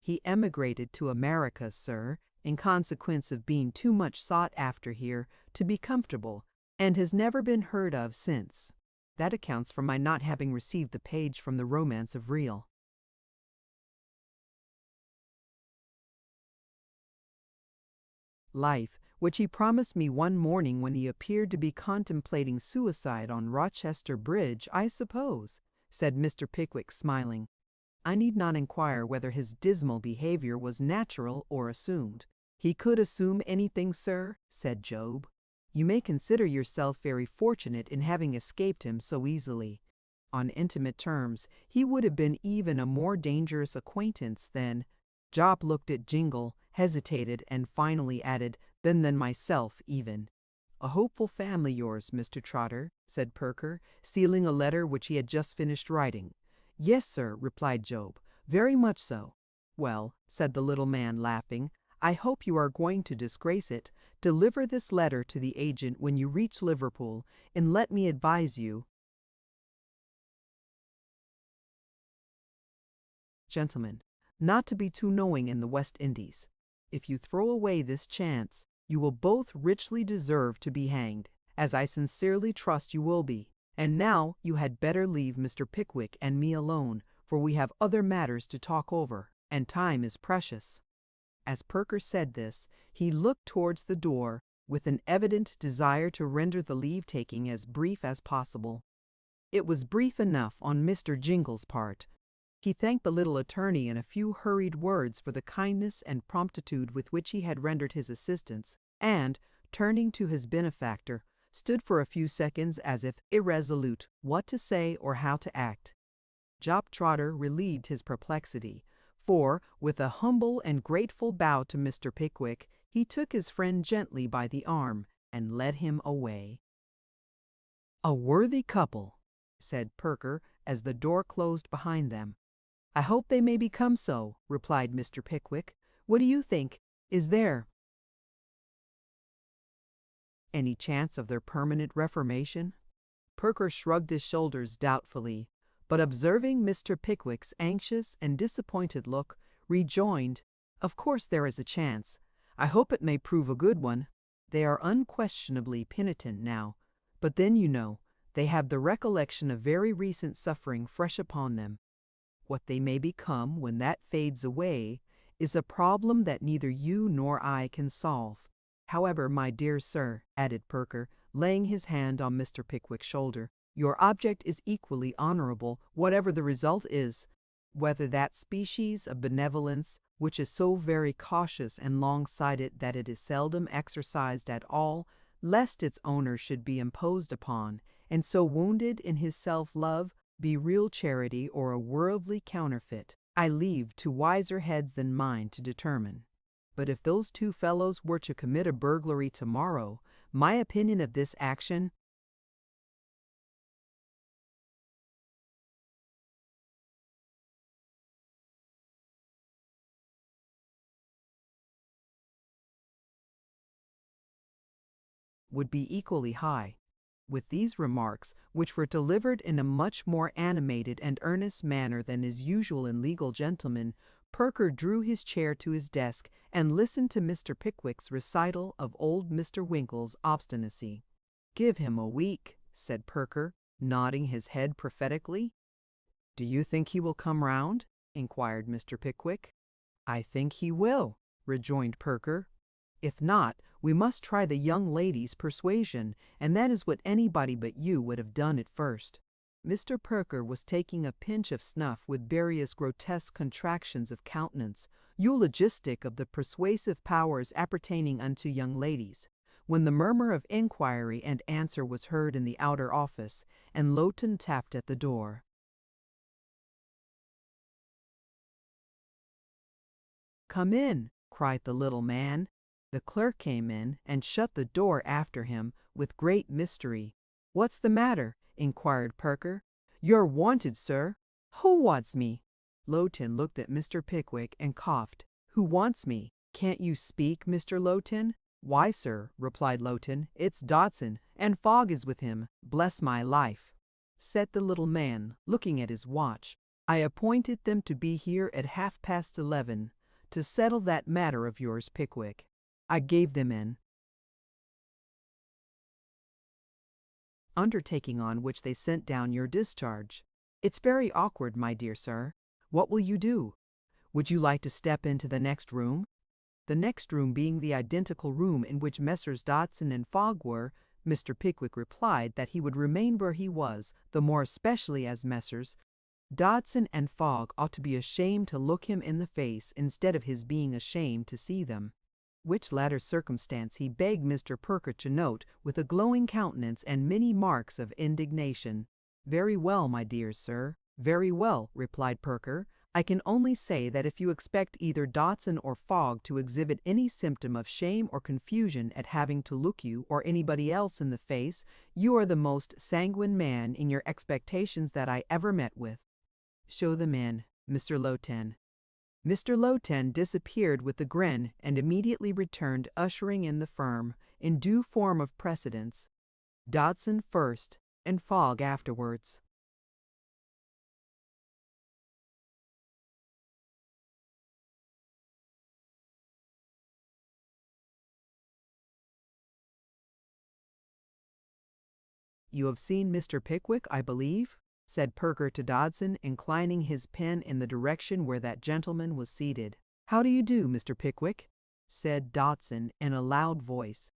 He emigrated to America, sir, in consequence of being too much sought after here to be comfortable, and has never been heard of since. That accounts for my not having received the page from the Romance of Real Life, which he promised me one morning when he appeared to be contemplating suicide on Rochester Bridge, I suppose," said Mr. Pickwick, smiling. "I need not inquire whether his dismal behavior was natural or assumed." "He could assume anything, sir," said Job. "You may consider yourself very fortunate in having escaped him so easily. On intimate terms, he would have been even a more dangerous acquaintance than—" Job looked at Jingle, hesitated, and finally added, "than myself, even." "A hopeful family, yours, Mr. Trotter," said Perker, sealing a letter which he had just finished writing. "Yes, sir," replied Job, "very much so." "Well," said the little man, laughing, "I hope you are going to disgrace it. Deliver this letter to the agent when you reach Liverpool, and let me advise you, gentlemen, not to be too knowing in the West Indies. If you throw away this chance, you will both richly deserve to be hanged, as I sincerely trust you will be. And now you had better leave Mr. Pickwick and me alone, for we have other matters to talk over, and time is precious." As Perker said this, he looked towards the door, with an evident desire to render the leave-taking as brief as possible. It was brief enough on Mr. Jingle's part. He thanked the little attorney in a few hurried words for the kindness and promptitude with which he had rendered his assistance, and, turning to his benefactor, stood for a few seconds as if irresolute what to say or how to act. Job Trotter relieved his perplexity, for, with a humble and grateful bow to Mr. Pickwick, he took his friend gently by the arm and led him away. "A worthy couple," said Perker as the door closed behind them. "I hope they may become so," replied Mr. Pickwick. "What do you think? Is there any chance of their permanent reformation?" Perker shrugged his shoulders doubtfully, but observing Mr. Pickwick's anxious and disappointed look, rejoined, "Of course there is a chance. I hope it may prove a good one. They are unquestionably penitent now, but then, you know, they have the recollection of very recent suffering fresh upon them. What they may become when that fades away is a problem that neither you nor I can solve. However, my dear sir," added Perker, laying his hand on Mr. Pickwick's shoulder, "your object is equally honorable, whatever the result is. Whether that species of benevolence which is so very cautious and long-sighted that it is seldom exercised at all, lest its owner should be imposed upon, and so wounded in his self-love, be real charity or a worldly counterfeit, I leave to wiser heads than mine to determine. But if those two fellows were to commit a burglary tomorrow, my opinion of this action would be equally high." With these remarks, which were delivered in a much more animated and earnest manner than is usual in legal gentlemen, Perker drew his chair to his desk and listened to Mr. Pickwick's recital of old Mr. Winkle's obstinacy. "Give him a week," said Perker, nodding his head prophetically. "Do you think he will come round?" inquired Mr. Pickwick. "I think he will," rejoined Perker. "If not, we must try the young lady's persuasion, and that is what anybody but you would have done at first." Mr. Perker was taking a pinch of snuff with various grotesque contractions of countenance, eulogistic of the persuasive powers appertaining unto young ladies, when the murmur of inquiry and answer was heard in the outer office, and Lowton tapped at the door. "Come in," cried the little man. The clerk came in and shut the door after him with great mystery. "What's the matter?" inquired Perker. "You're wanted, sir." "Who wants me?" Lowton looked at Mr. Pickwick and coughed. "Who wants me? Can't you speak, Mr. Lowton?" "Why, sir," replied Lowton, "it's Dodson, and Fogg is with him, bless my life," said the little man, looking at his watch. "I appointed them to be here at 11:30, to settle that matter of yours, Pickwick. I gave them an undertaking on which they sent down your discharge. It's very awkward, my dear sir. What will you do? Would you like to step into the next room?" The next room being the identical room in which Messrs. Dodson and Fogg were, Mr. Pickwick replied that he would remain where he was, the more especially as Messrs. Dodson and Fogg ought to be ashamed to look him in the face instead of his being ashamed to see them, which latter circumstance he begged Mr. Perker to note with a glowing countenance and many marks of indignation. "Very well, my dear sir, very well," replied Perker. "I can only say that if you expect either Dodson or Fogg to exhibit any symptom of shame or confusion at having to look you or anybody else in the face, you are the most sanguine man in your expectations that I ever met with. Show them in, Mr. Lowton." Mr. Lowton disappeared with the grin and immediately returned, ushering in the firm, in due form of precedence, Dodson first and Fogg afterwards. "You have seen Mr. Pickwick, I believe?" said Perker to Dodson, inclining his pen in the direction where that gentleman was seated. "How do you do, Mr. Pickwick?" said Dodson in a loud voice.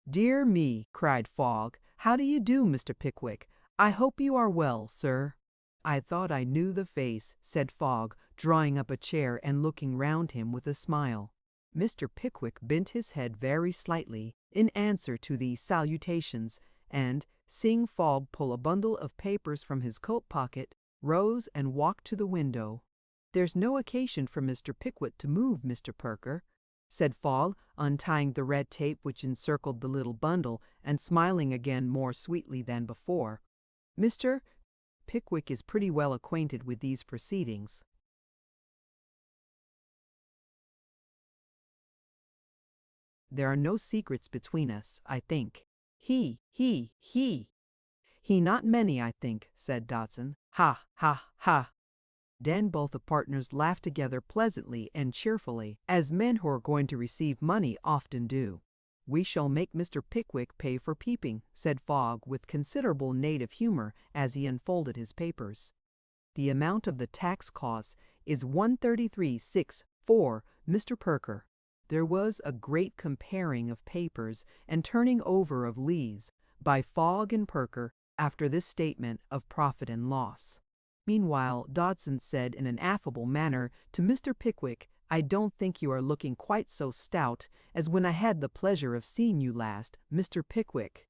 "Dear me," cried Fogg, "how do you do, Mr. Pickwick? I hope you are well, sir." "I thought I knew the face," said Fogg, drawing up a chair and looking round him with a smile. Mr. Pickwick bent his head very slightly in answer to these salutations, and, seeing Fogg pull a bundle of papers from his coat pocket, rose and walked to the window. "There's no occasion for Mr. Pickwick to move, Mr. Perker," said Fogg, untying the red tape which encircled the little bundle, and smiling again more sweetly than before. "Mr. Pickwick is pretty well acquainted with these proceedings." "There are no secrets between us, I think." He not many, I think," said Dodson. "Ha, ha, ha." Then both the partners laughed together pleasantly and cheerfully, as men who are going to receive money often do. "We shall make Mr. Pickwick pay for peeping," said Fogg with considerable native humor as he unfolded his papers. "The amount of the tax costs is 133.64, Mr. Perker." There was a great comparing of papers and turning over of leaves by Fogg and Perker after this statement of profit and loss. Meanwhile Dodson said in an affable manner to Mr. Pickwick, "I don't think you are looking quite so stout as when I had the pleasure of seeing you last, Mr. Pickwick."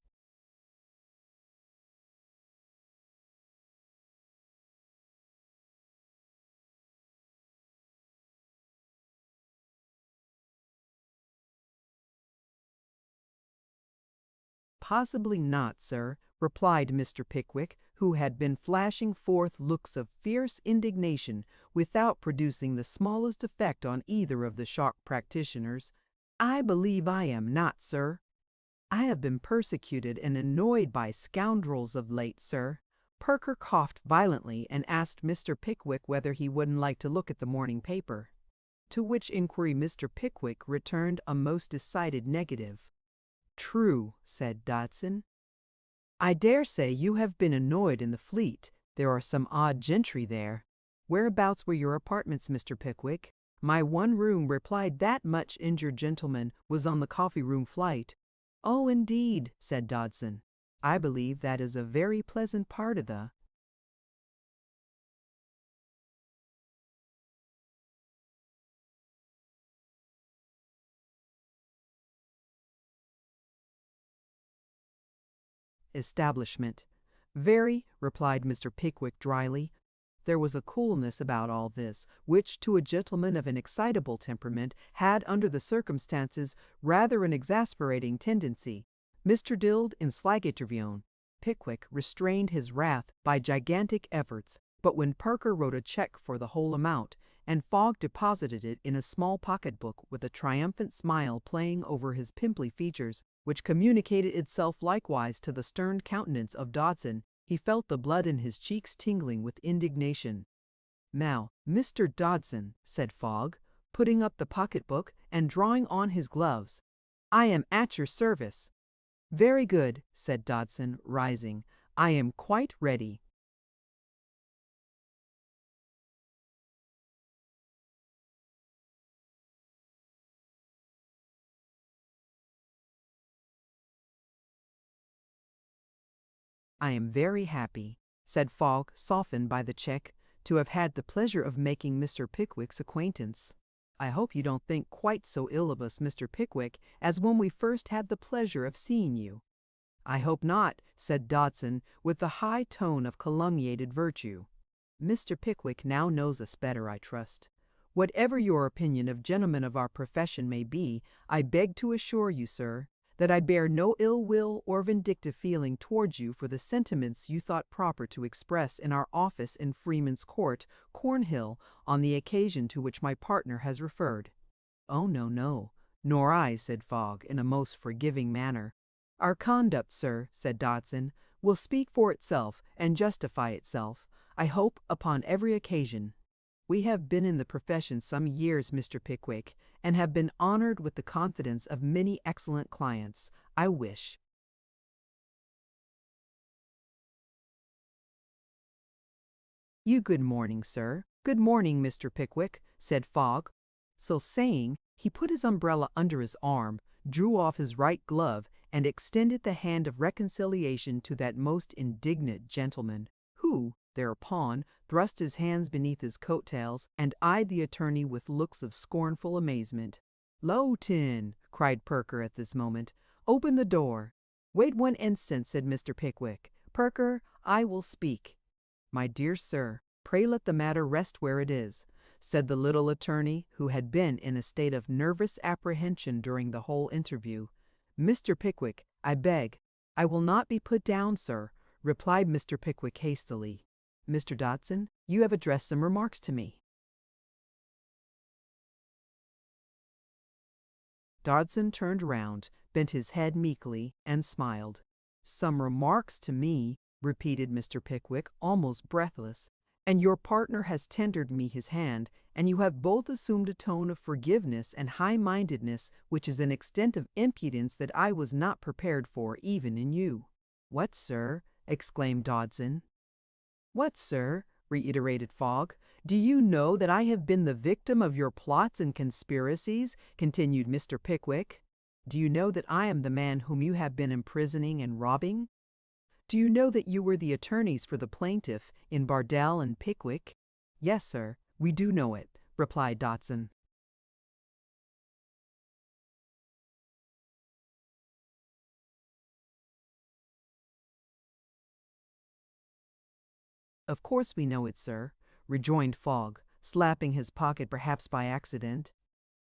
"Possibly not, sir," replied Mr. Pickwick, who had been flashing forth looks of fierce indignation without producing the smallest effect on either of the shocked practitioners. "I believe I am not, sir. I have been persecuted and annoyed by scoundrels of late, sir." Perker coughed violently and asked Mr. Pickwick whether he wouldn't like to look at the morning paper. to which inquiry Mr. Pickwick returned a most decided negative. "True," said Dodson. "I dare say you have been annoyed in the Fleet. There are some odd gentry there. Whereabouts were your apartments, Mr. Pickwick?" "My one room," replied that much injured gentleman, "was on the coffee-room flight." "Oh, indeed," said Dodson. "I believe that is a very pleasant part of the establishment." "Very," replied Mr. Pickwick dryly. There was a coolness about all this, which to a gentleman of an excitable temperament had under the circumstances rather an exasperating tendency. Mr. Dild in Slagitervion. Pickwick restrained his wrath by gigantic efforts, but when Parker wrote a check for the whole amount, and Fogg deposited it in a small pocket-book with a triumphant smile playing over his pimply features, which communicated itself likewise to the stern countenance of Dodson, he felt the blood in his cheeks tingling with indignation. "Now, Mr. Dodson," said Fogg, putting up the pocket-book and drawing on his gloves, "I am at your service." "Very good," said Dodson, rising. "I am quite ready." "I am very happy," said Fogg, softened by the check, "to have had the pleasure of making Mr. Pickwick's acquaintance. I hope you don't think quite so ill of us, Mr. Pickwick, as when we first had the pleasure of seeing you." "I hope not," said Dodson, with the high tone of calumniated virtue. "Mr. Pickwick now knows us better, I trust. Whatever your opinion of gentlemen of our profession may be, I beg to assure you, sir, that I bear no ill will or vindictive feeling towards you for the sentiments you thought proper to express in our office in Freeman's Court, Cornhill, on the occasion to which my partner has referred." "Oh, no, no, nor I," said Fogg, in a most forgiving manner. "Our conduct, sir," said Dodson, "will speak for itself and justify itself, I hope, upon every occasion. We have been in the profession some years, Mr. Pickwick, and have been honored with the confidence of many excellent clients. I wish—" "You good morning, sir. Good morning, Mr. Pickwick," said Fogg. So saying, he put his umbrella under his arm, drew off his right glove, and extended the hand of reconciliation to that most indignant gentleman, who, thereupon, thrust his hands beneath his coat-tails, and eyed the attorney with looks of scornful amazement. "Lowton!" cried Parker at this moment. "Open the door." "Wait one instant," said Mr. Pickwick. "Parker, I will speak." "My dear sir, pray let the matter rest where it is," said the little attorney, who had been in a state of nervous apprehension during the whole interview. "Mr. Pickwick, I beg—" "I will not be put down, sir," replied Mr. Pickwick hastily. "Mr. Dodson, you have addressed some remarks to me." Dodson turned round, bent his head meekly, and smiled. "Some remarks to me," repeated Mr. Pickwick, almost breathless, "and your partner has tendered me his hand, and you have both assumed a tone of forgiveness and high-mindedness which is an extent of impudence that I was not prepared for even in you." "What, sir?" exclaimed Dodson. "What, sir?" reiterated Fogg. "Do you know that I have been the victim of your plots and conspiracies?" continued Mr. Pickwick. "Do you know that I am the man whom you have been imprisoning and robbing? Do you know that you were the attorneys for the plaintiff in Bardell and Pickwick?" "Yes, sir, we do know it," replied Dodson. "Of course we know it, sir," rejoined Fogg, slapping his pocket perhaps by accident.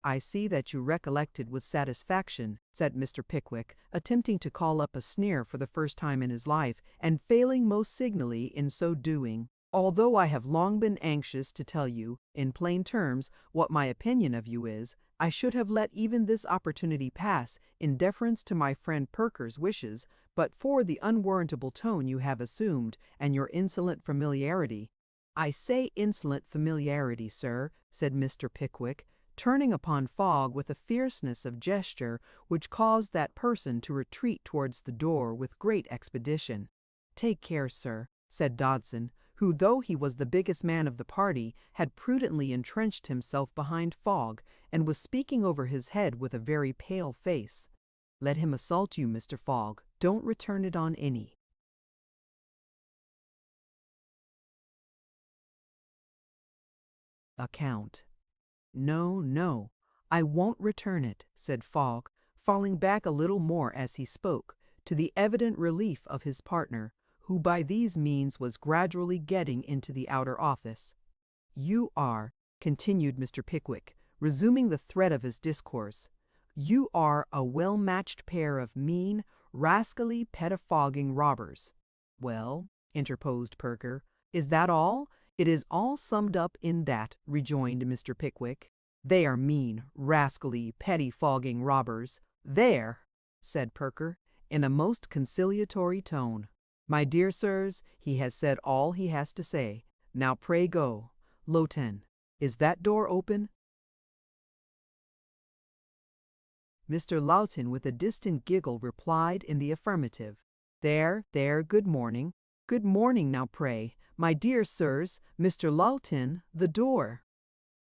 "I see that you recollected with satisfaction," said Mr. Pickwick, attempting to call up a sneer for the first time in his life, and failing most signally in so doing. "Although I have long been anxious to tell you, in plain terms, what my opinion of you is, I should have let even this opportunity pass, in deference to my friend Parker's wishes, but for the unwarrantable tone you have assumed, and your insolent familiarity." "I say insolent familiarity, sir," said Mr. Pickwick, turning upon Fogg with a fierceness of gesture which caused that person to retreat towards the door with great expedition. "Take care, sir," said Dodson, who, though he was the biggest man of the party, had prudently entrenched himself behind Fogg, and was speaking over his head with a very pale face. "Let him assault you, Mr. Fogg. Don't return it on any." Account. "No, no, I won't return it," said Fogg, falling back a little more as he spoke, to the evident relief of his partner, who by these means was gradually getting into the outer office. "You are," continued Mr. Pickwick, resuming the thread of his discourse, "you are a well-matched pair of mean, rascally, pettifogging robbers." "Well," interposed Perker, "is that all?" "It is all summed up in that," rejoined Mr. Pickwick. "They are mean, rascally, pettifogging robbers." "There!" said Perker, in a most conciliatory tone. "My dear sirs, he has said all he has to say. Now pray go. Lowten, is that door open?" Mr. Lowten, with a distant giggle, replied in the affirmative. "There, there, good morning. Good morning, now pray, my dear sirs, Mr. Lowten, the door,"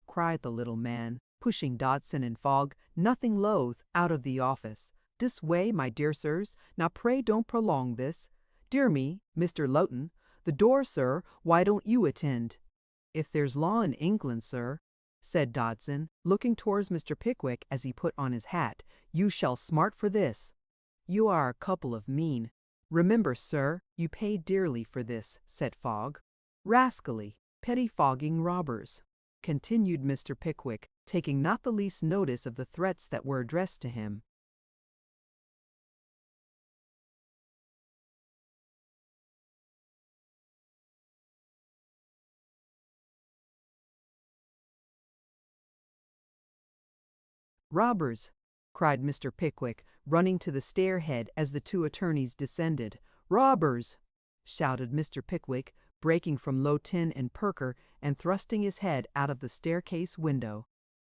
cried the little man, pushing Dodson and Fogg, nothing loath, out of the office. "This way, my dear sirs. Now pray don't prolong this. Dear me, Mr. Lowten, the door, sir, why don't you attend?" "If there's law in England, sir," said Dodson, looking towards Mr. Pickwick as he put on his hat, "you shall smart for this." "You are a couple of mean—" "Remember, sir, you pay dearly for this," said Fogg. "Rascally, pettifogging robbers," continued Mr. Pickwick, taking not the least notice of the threats that were addressed to him. "Robbers!" cried Mr. Pickwick, running to the stair-head as the two attorneys descended. "Robbers!" shouted Mr. Pickwick, breaking from Lowten and Perker and thrusting his head out of the staircase window.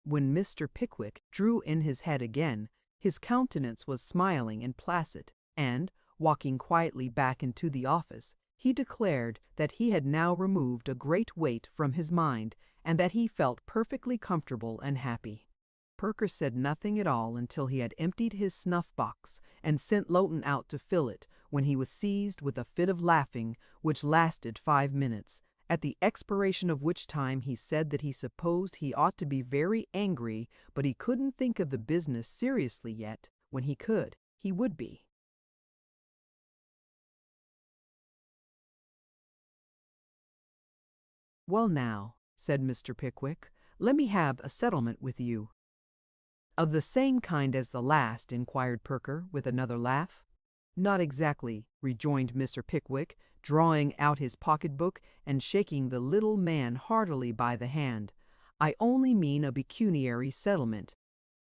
When Mr. Pickwick drew in his head again, his countenance was smiling and placid, and, walking quietly back into the office, he declared that he had now removed a great weight from his mind, and that he felt perfectly comfortable and happy. Perker said nothing at all until he had emptied his snuff-box and sent Lowten out to fill it, when he was seized with a fit of laughing, which lasted 5 minutes, at the expiration of which time he said that he supposed he ought to be very angry, but he couldn't think of the business seriously yet. When he could, he would be. "Well now," said Mr. Pickwick, "let me have a settlement with you." "Of the same kind as the last?" inquired Perker, with another laugh. "Not exactly," rejoined Mr. Pickwick, drawing out his pocket-book and shaking the little man heartily by the hand. "I only mean a pecuniary settlement.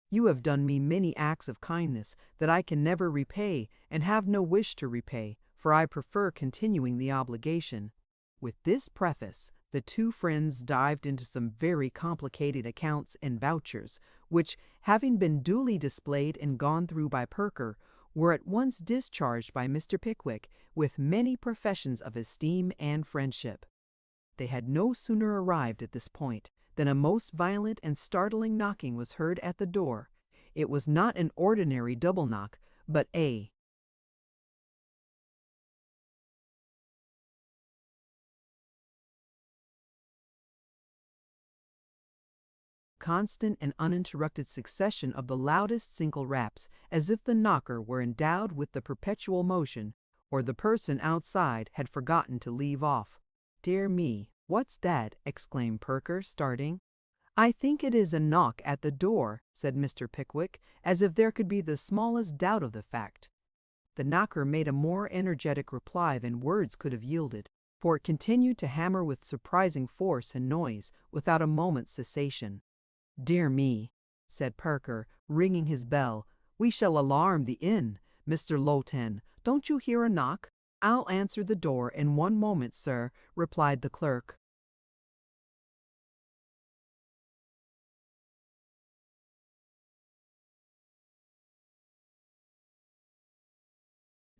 You have done me many acts of kindness that I can never repay, and have no wish to repay, for I prefer continuing the obligation." With this preface, the two friends dived into some very complicated accounts and vouchers, which, having been duly displayed and gone through by Perker, were at once discharged by Mr. Pickwick with many professions of esteem and friendship. They had no sooner arrived at this point than a most violent and startling knocking was heard at the door. It was not an ordinary double knock, but a constant and uninterrupted succession of the loudest single raps, as if the knocker were endowed with the perpetual motion, or the person outside had forgotten to leave off. "Dear me, what's that?" exclaimed Perker, starting. "I think it is a knock at the door," said Mr. Pickwick, as if there could be the smallest doubt of the fact. The knocker made a more energetic reply than words could have yielded, for it continued to hammer with surprising force and noise, without a moment's cessation. "Dear me," said Perker, ringing his bell, "we shall alarm the inn. Mr. Lowten, don't you hear a knock?" "I'll answer the door in 1 moment, sir," replied the clerk.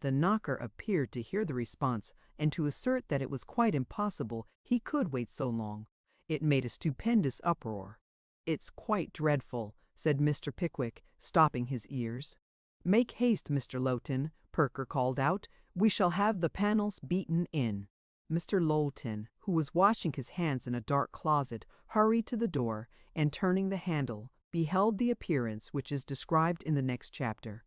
The knocker appeared to hear the response and to assert that it was quite impossible he could wait so long. It made a stupendous uproar. "It's quite dreadful," said Mr. Pickwick, stopping his ears. "Make haste, Mr. Lowton," Perker called out. "We shall have the panels beaten in." Mr. Lowton, who was washing his hands in a dark closet, hurried to the door, and turning the handle, beheld the appearance which is described in the next chapter.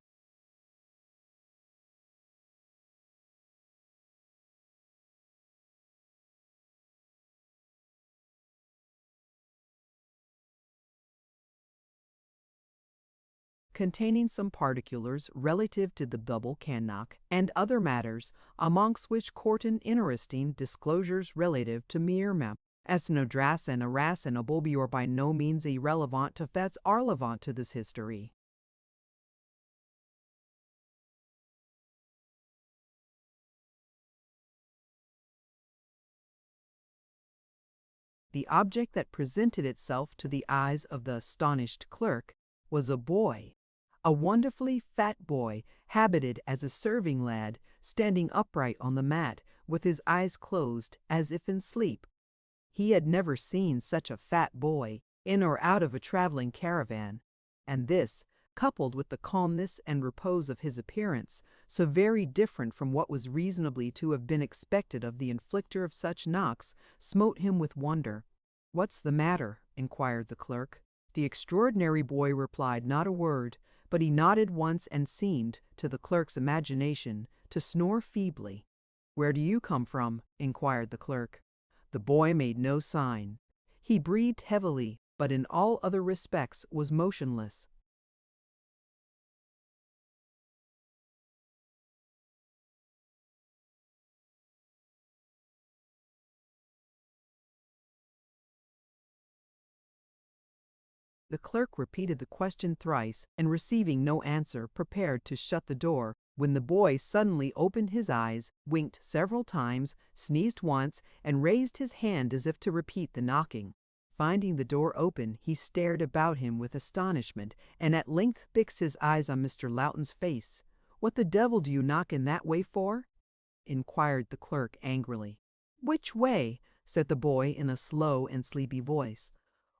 Containing some particulars relative to the double can-knock and other matters, amongst which courten interesting disclosures relative to mere map, as no dress and a ras and a bobby are by no means irrelevant to facts are relevant to this history. The object that presented itself to the eyes of the astonished clerk was a boy. A wonderfully fat boy, habited as a serving lad, standing upright on the mat, with his eyes closed, as if in sleep. He had never seen such a fat boy, in or out of a traveling caravan, and this, coupled with the calmness and repose of his appearance, so very different from what was reasonably to have been expected of the inflictor of such knocks, smote him with wonder. "What's the matter?" inquired the clerk. The extraordinary boy replied not a word, but he nodded once and seemed, to the clerk's imagination, to snore feebly. "Where do you come from?" inquired the clerk. The boy made no sign. He breathed heavily, but in all other respects was motionless. The clerk repeated the question thrice, and receiving no answer, prepared to shut the door, when the boy suddenly opened his eyes, winked several times, sneezed once, and raised his hand as if to repeat the knocking. Finding the door open, he stared about him with astonishment, and at length fixed his eyes on Mr. Lowton's face. "What the devil do you knock in that way for?" inquired the clerk angrily. "Which way?" said the boy in a slow and sleepy voice.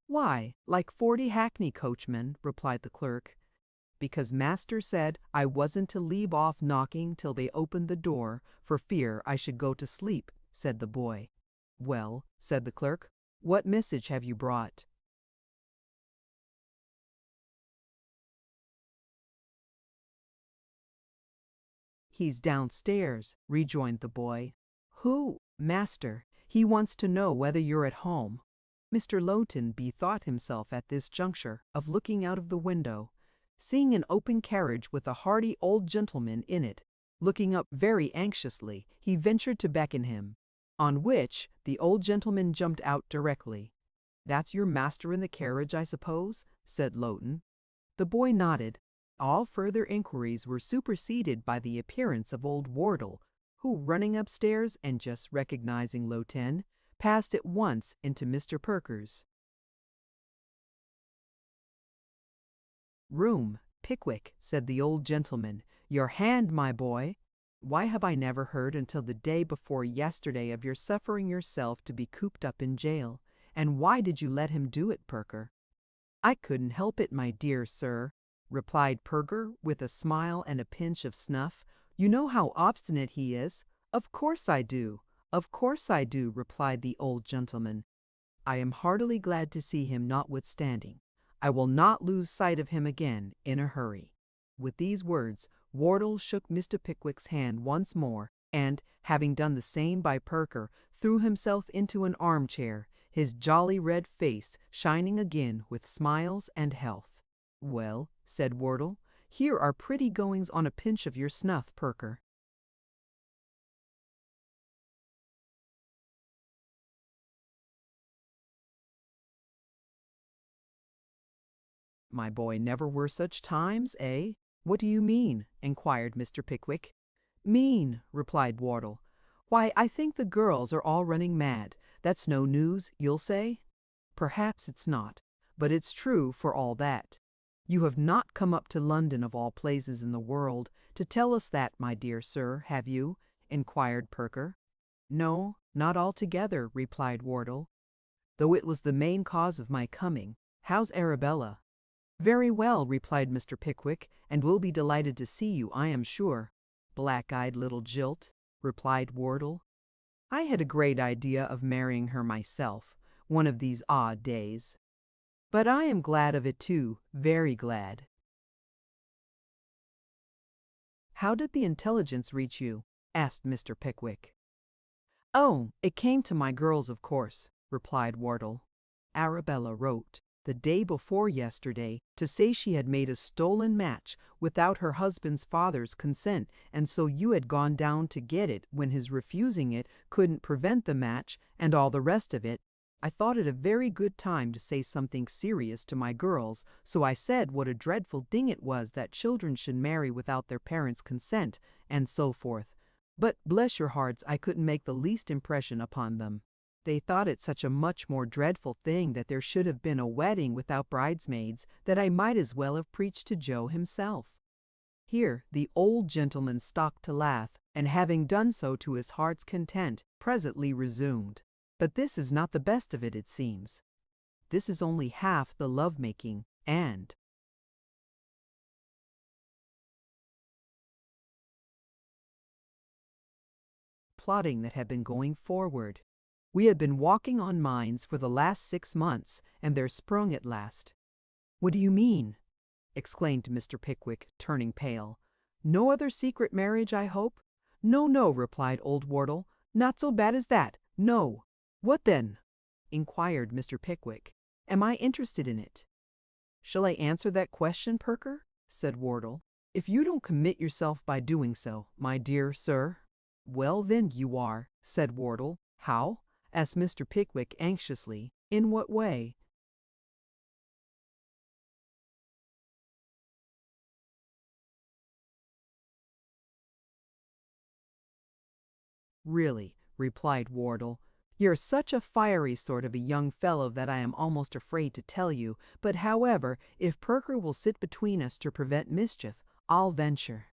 "Why, like 40 hackney coachmen," replied the clerk. "Because master said I wasn't to leave off knocking till they opened the door, for fear I should go to sleep," said the boy. "Well," said the clerk, "what message have you brought?" "He's downstairs," rejoined the boy. "Who?" "Master. He wants to know whether you're at home." Mr. Lowton bethought himself at this juncture of looking out of the window. Seeing an open carriage with a hearty old gentleman in it, looking up very anxiously, he ventured to beckon him, on which the old gentleman jumped out directly. "That's your master in the carriage, I suppose?" said Lowton. The boy nodded. All further inquiries were superseded by the appearance of old Wardle, who, running upstairs and just recognizing Lowton, passed at once into Mr. Perker's room. "Pickwick," said the old gentleman, "your hand, my boy. Why have I never heard until the day before yesterday of your suffering yourself to be cooped up in jail? And why did you let him do it, Perker?" "I couldn't help it, my dear sir," replied Perker with a smile and a pinch of snuff. "You know how obstinate he is." "Of course I do. Of course I do," replied the old gentleman. "I am heartily glad to see him notwithstanding. I will not lose sight of him again in a hurry." With these words, Wardle shook Mr. Pickwick's hand once more, and, having done the same by Perker, threw himself into an armchair, his jolly red face shining again with smiles and health. "Well," said Wardle, "here are pretty goings on a pinch of your snuff, Perker." "My boy, never were such times, eh? What do you mean?" inquired Mr. Pickwick. "Mean?" replied Wardle. "Why, I think the girls are all running mad. That's no news, you'll say? Perhaps it's not, but it's true for all that. You have not come up to London of all places in the world to tell us that, my dear sir, have you?" inquired Perker. "No, not altogether," replied Wardle, "though it was the main cause of my coming. How's Arabella?" "Very well," replied Mr. Pickwick, "and will be delighted to see you, I am sure." "Black-eyed little jilt," replied Wardle. "I had a great idea of marrying her myself, one of these odd days. But I am glad of it too, very glad." "How did the intelligence reach you?" asked Mr. Pickwick. "Oh, it came to my girls, of course," replied Wardle. "Arabella wrote, the day before yesterday, to say she had made a stolen match without her husband's father's consent, and so you had gone down to get it when his refusing it couldn't prevent the match, and all the rest of it. I thought it a very good time to say something serious to my girls, so I said what a dreadful thing it was that children should marry without their parents' consent, and so forth. But bless your hearts, I couldn't make the least impression upon them. They thought it such a much more dreadful thing that there should have been a wedding without bridesmaids that I might as well have preached to Joe himself." Here the old gentleman stopped to laugh, and having done so to his heart's content, presently resumed. "But this is not the best of it, it seems. This is only half the love-making and plotting that had been going forward. We had been walking on mines for the last 6 months, and they're sprung at last." "What do you mean?" exclaimed Mr. Pickwick, turning pale. "No other secret marriage, I hope?" "No, no," replied old Wardle. "Not so bad as that. No." "What then?" inquired Mr. Pickwick. "Am I interested in it?" "Shall I answer that question, Perker?" said Wardle. "If you don't commit yourself by doing so, my dear sir." "Well, then, you are," said Wardle. "How?" asked Mr. Pickwick anxiously. "In what way?" "Really," replied Wardle, "you're such a fiery sort of a young fellow that I am almost afraid to tell you, but however, if Perker will sit between us to prevent mischief, I'll venture."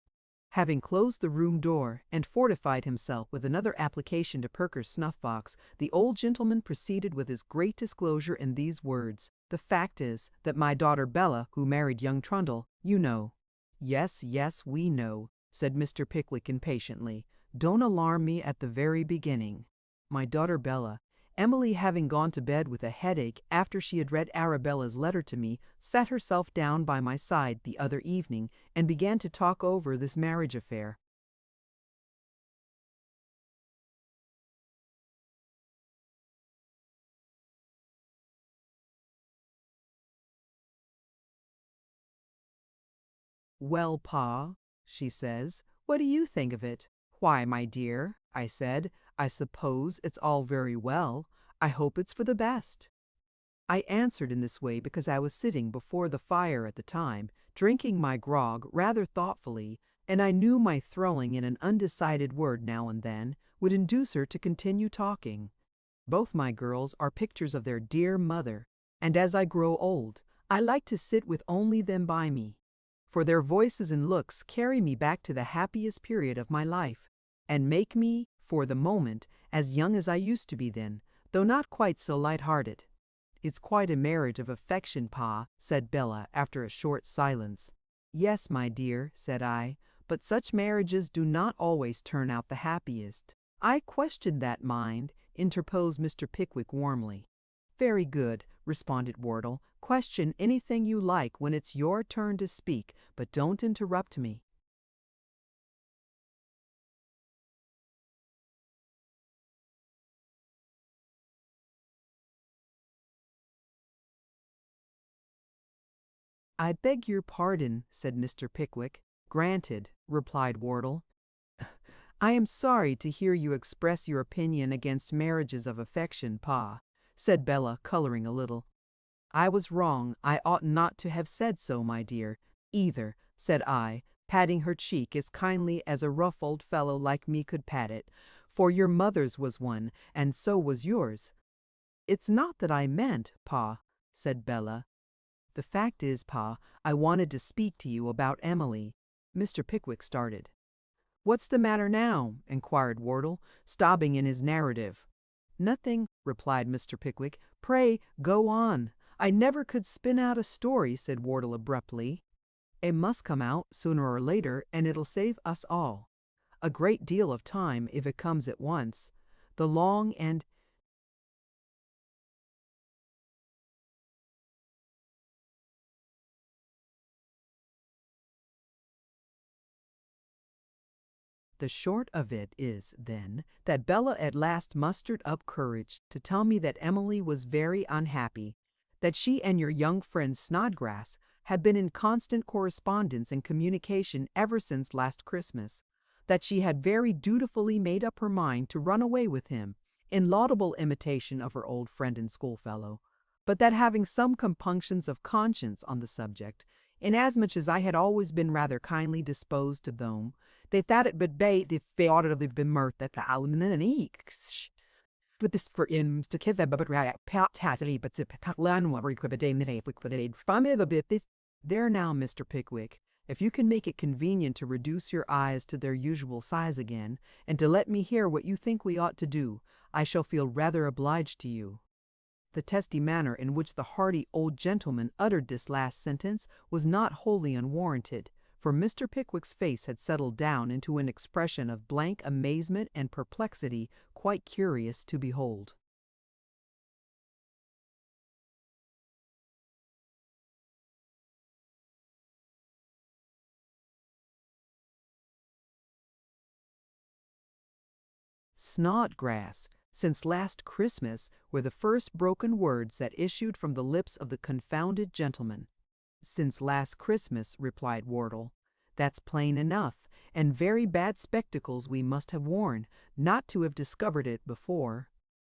Having closed the room door, and fortified himself with another application to Perker's snuff-box, the old gentleman proceeded with his great disclosure in these words: "The fact is, that my daughter Bella, who married young Trundle, you know." "Yes, yes, we know," said Mr. Pickwick impatiently. "Don't alarm me at the very beginning." "My daughter Bella, Emily, having gone to bed with a headache after she had read Arabella's letter to me, sat herself down by my side the other evening and began to talk over this marriage affair." "Well, Pa," she says, "what do you think of it?" "Why, my dear," I said, "I suppose it's all very well. I hope it's for the best." I answered in this way because I was sitting before the fire at the time, drinking my grog rather thoughtfully, and I knew my throwing in an undecided word now and then would induce her to continue talking. Both my girls are pictures of their dear mother, and as I grow old, I like to sit with only them by me, for their voices and looks carry me back to the happiest period of my life, and make me, for the moment, as young as I used to be then, though not quite so light-hearted. "It's quite a marriage of affection, Pa," said Bella after a short silence. "Yes, my dear," said I, "but such marriages do not always turn out the happiest." "I question that, mind," interposed Mr. Pickwick warmly. "Very good," responded Wardle. "Question anything you like when it's your turn to speak, but don't interrupt me." "I beg your pardon," said Mr. Pickwick. "Granted," replied Wardle. "I am sorry to hear you express your opinion against marriages of affection, Pa," said Bella, coloring a little. "I was wrong. I ought not to have said so, my dear." "Either," said I, patting her cheek as kindly as a rough old fellow like me could pat it, "for your mother's was one, and so was yours." "It's not that I meant, Pa," said Bella. "The fact is, Pa, I wanted to speak to you about Emily." Mr. Pickwick started. "What's the matter now?" inquired Wardle, stopping in his narrative. "Nothing," replied Mr. Pickwick. "Pray, go on." "I never could spin out a story," said Wardle abruptly. "It must come out, sooner or later, and it'll save us all a great deal of time if it comes at once. The long and the short of it is, then, that Bella at last mustered up courage to tell me that Emily was very unhappy, that she and your young friend Snodgrass had been in constant correspondence and communication ever since last Christmas, that she had very dutifully made up her mind to run away with him, in laudable imitation of her old friend and schoolfellow, but that having some compunctions of conscience on the subject, inasmuch as I had always been rather kindly disposed to them, they thought it would be the fair of the bemirth that eeks. But this for him to kiss but right pat has it but to Catlan what we could if we could from it a bit this. There now, Mr. Pickwick, if you can make it convenient to reduce your eyes to their usual size again, and to let me hear what you think we ought to do, I shall feel rather obliged to you. The testy manner in which the hearty old gentleman uttered this last sentence was not wholly unwarranted, for Mr. Pickwick's face had settled down into an expression of blank amazement and perplexity quite curious to behold. Snodgrass, since last Christmas, were the first broken words that issued from the lips of the confounded gentleman. "Since last Christmas," replied Wardle. "That's plain enough, and very bad spectacles we must have worn, not to have discovered it before."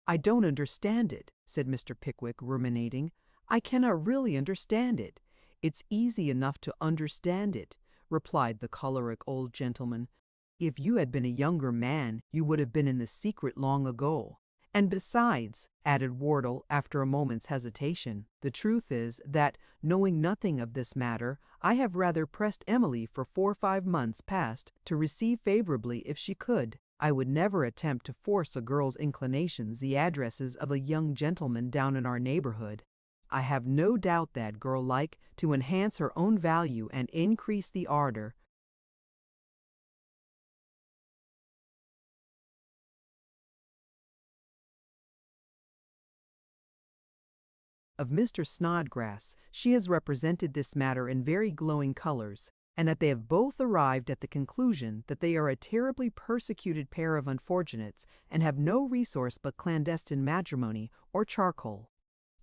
"I don't understand it," said Mr. Pickwick, ruminating. "I cannot really understand it." "It's easy enough to understand it," replied the choleric old gentleman. "If you had been a younger man, you would have been in the secret long ago. And besides," added Wardle after a moment's hesitation, "the truth is that, knowing nothing of this matter, I have rather pressed Emily for 4 or 5 months past to receive favorably if she could. I would never attempt to force a girl's inclinations the addresses of a young gentleman down in our neighborhood. I have no doubt that, girl-like, to enhance her own value and increase the ardor of Mr. Snodgrass, she has represented this matter in very glowing colors, and that they have both arrived at the conclusion that they are a terribly persecuted pair of unfortunates, and have no resource but clandestine matrimony or charcoal.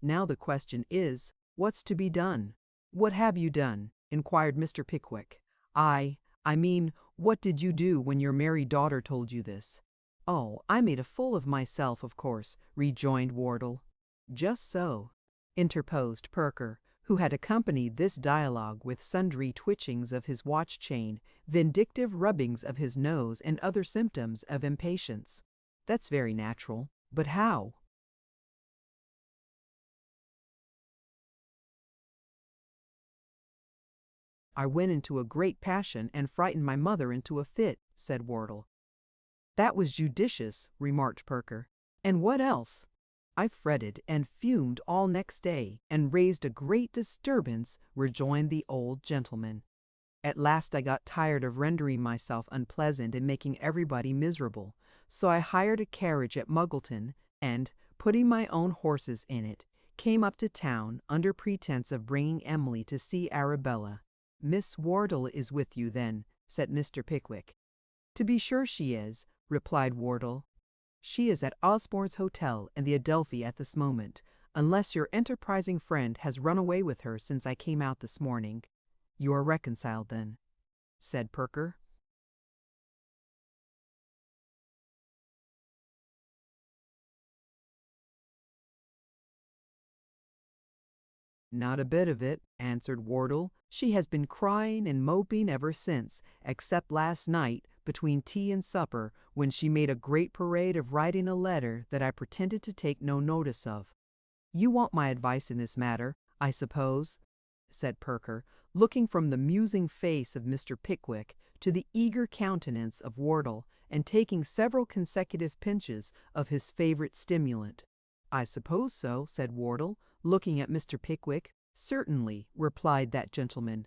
Now the question is, what's to be done?" "What have you done?" inquired Mr. Pickwick. I mean, what did you do when your married daughter told you this?" "Oh, I made a fool of myself, of course," rejoined Wardle. "Just so," interposed Perker, who had accompanied this dialogue with sundry twitchings of his watch chain, vindictive rubbings of his nose, and other symptoms of impatience. "That's very natural. But how?" "I went into a great passion and frightened my mother into a fit," said Wardle. "That was judicious," remarked Perker. "And what else?" "I fretted and fumed all next day, and raised a great disturbance," rejoined the old gentleman. "At last I got tired of rendering myself unpleasant and making everybody miserable, so I hired a carriage at Muggleton, and, putting my own horses in it, came up to town under pretense of bringing Emily to see Arabella." "Miss Wardle is with you, then?" said Mr. Pickwick. "To be sure she is," replied Wardle. "She is at Osborne's Hotel in the Adelphi at this moment, unless your enterprising friend has run away with her since I came out this morning." "You are reconciled, then?" said Perker. "Not a bit of it," answered Wardle. "She has been crying and moping ever since, except last night, between tea and supper, when she made a great parade of writing a letter that I pretended to take no notice of. You want my advice in this matter, I suppose?" said Perker, looking from the musing face of Mr. Pickwick to the eager countenance of Wardle, and taking several consecutive pinches of his favorite stimulant. "I suppose so," said Wardle, looking at Mr. Pickwick. "Certainly," replied that gentleman.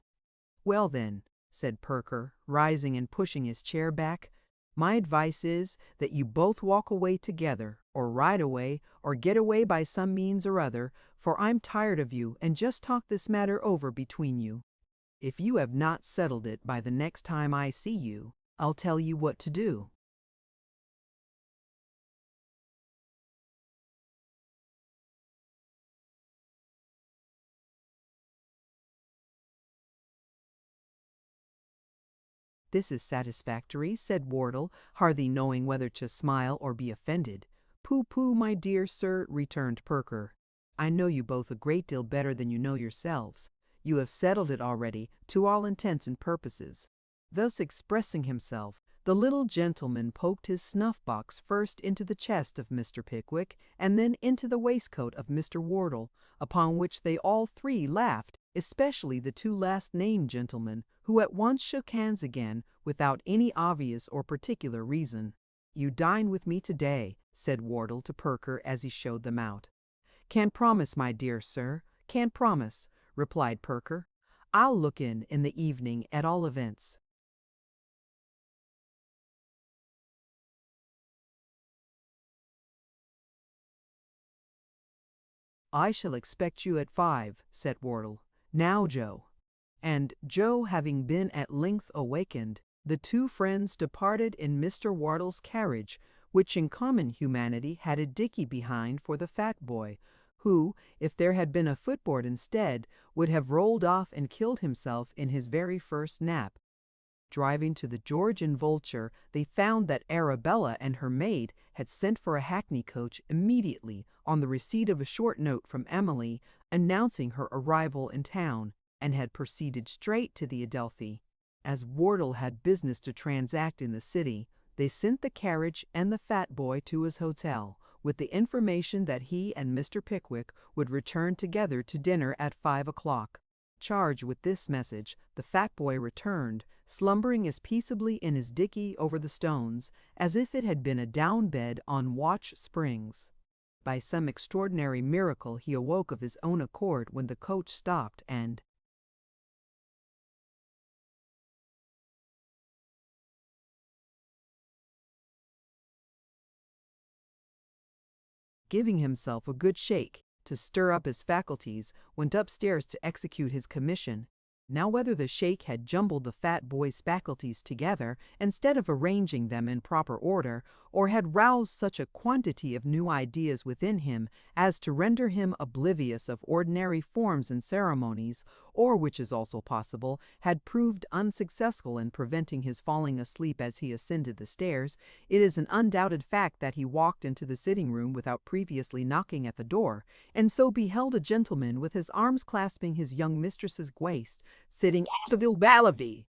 "Well then," said Perker, rising and pushing his chair back, "my advice is that you both walk away together, or ride away, or get away by some means or other, for I'm tired of you, and just talk this matter over between you. If you have not settled it by the next time I see you, I'll tell you what to do." "This is satisfactory," said Wardle, hardly knowing whether to smile or be offended. "Pooh-pooh, my dear sir," returned Perker. "I know you both a great deal better than you know yourselves. You have settled it already, to all intents and purposes." Thus expressing himself, the little gentleman poked his snuff-box first into the chest of Mr. Pickwick, and then into the waistcoat of Mr. Wardle, upon which they all three laughed, especially the two last-named gentlemen, who at once shook hands again, without any obvious or particular reason. "You dine with me today," said Wardle to Perker as he showed them out. "Can't promise, my dear sir, can't promise," replied Perker. "I'll look in the evening at all events." "I shall expect you at 5, said Wardle. "Now, Joe." And Joe having been at length awakened, the two friends departed in Mr. Wardle's carriage, which in common humanity had a dickey behind for the fat boy, who, if there had been a footboard instead, would have rolled off and killed himself in his very first nap. Driving to the George and Vulture, they found that Arabella and her maid had sent for a hackney coach immediately on the receipt of a short note from Emily announcing her arrival in town, and had proceeded straight to the Adelphi. As Wardle had business to transact in the city, they sent the carriage and the fat boy to his hotel, with the information that he and Mr. Pickwick would return together to dinner at 5 o'clock. Charged with this message, the fat boy returned, slumbering as peaceably in his dickey over the stones as if it had been a down bed on Watch Springs. By some extraordinary miracle he awoke of his own accord when the coach stopped, and giving himself a good shake to stir up his faculties, went upstairs to execute his commission. Now whether the shake had jumbled the fat boy's faculties together instead of arranging them in proper order, or had roused such a quantity of new ideas within him as to render him oblivious of ordinary forms and ceremonies, or, which is also possible, had proved unsuccessful in preventing his falling asleep as he ascended the stairs, it is an undoubted fact that he walked into the sitting-room without previously knocking at the door, and so beheld a gentleman with his arms clasping his young mistress's waist, sitting civility.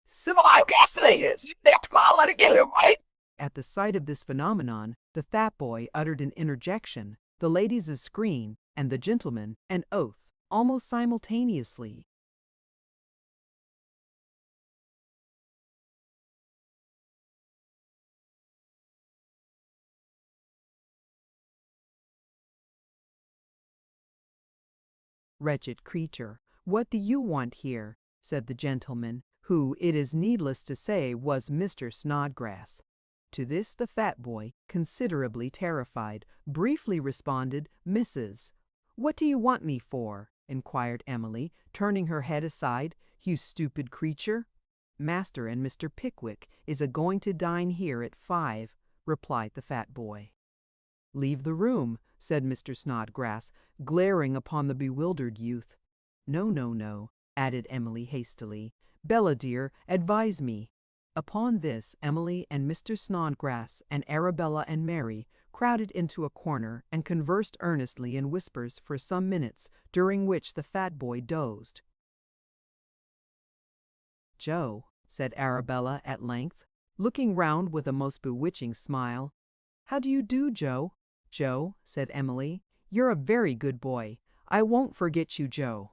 At the sight of this phenomenon, the fat boy uttered an interjection, the ladies a scream, and the gentleman an oath, almost simultaneously. "Wretched creature, what do you want here?" said the gentleman, who, it is needless to say, was Mr. Snodgrass. To this the fat boy, considerably terrified, briefly responded, "Mrs." "What do you want me for?" inquired Emily, turning her head aside. "You stupid creature." "Master and Mr. Pickwick is a-going to dine here at 5, replied the fat boy. "Leave the room," said Mr. Snodgrass, glaring upon the bewildered youth. "No, no, no," added Emily hastily. "Bella, dear, advise me." Upon this, Emily and Mr. Snodgrass and Arabella and Mary crowded into a corner and conversed earnestly in whispers for some minutes, during which the fat boy dozed. "Joe," said Arabella at length, looking round with a most bewitching smile. "How do you do, Joe?" "Joe," said Emily, "you're a very good boy. I won't forget you, Joe."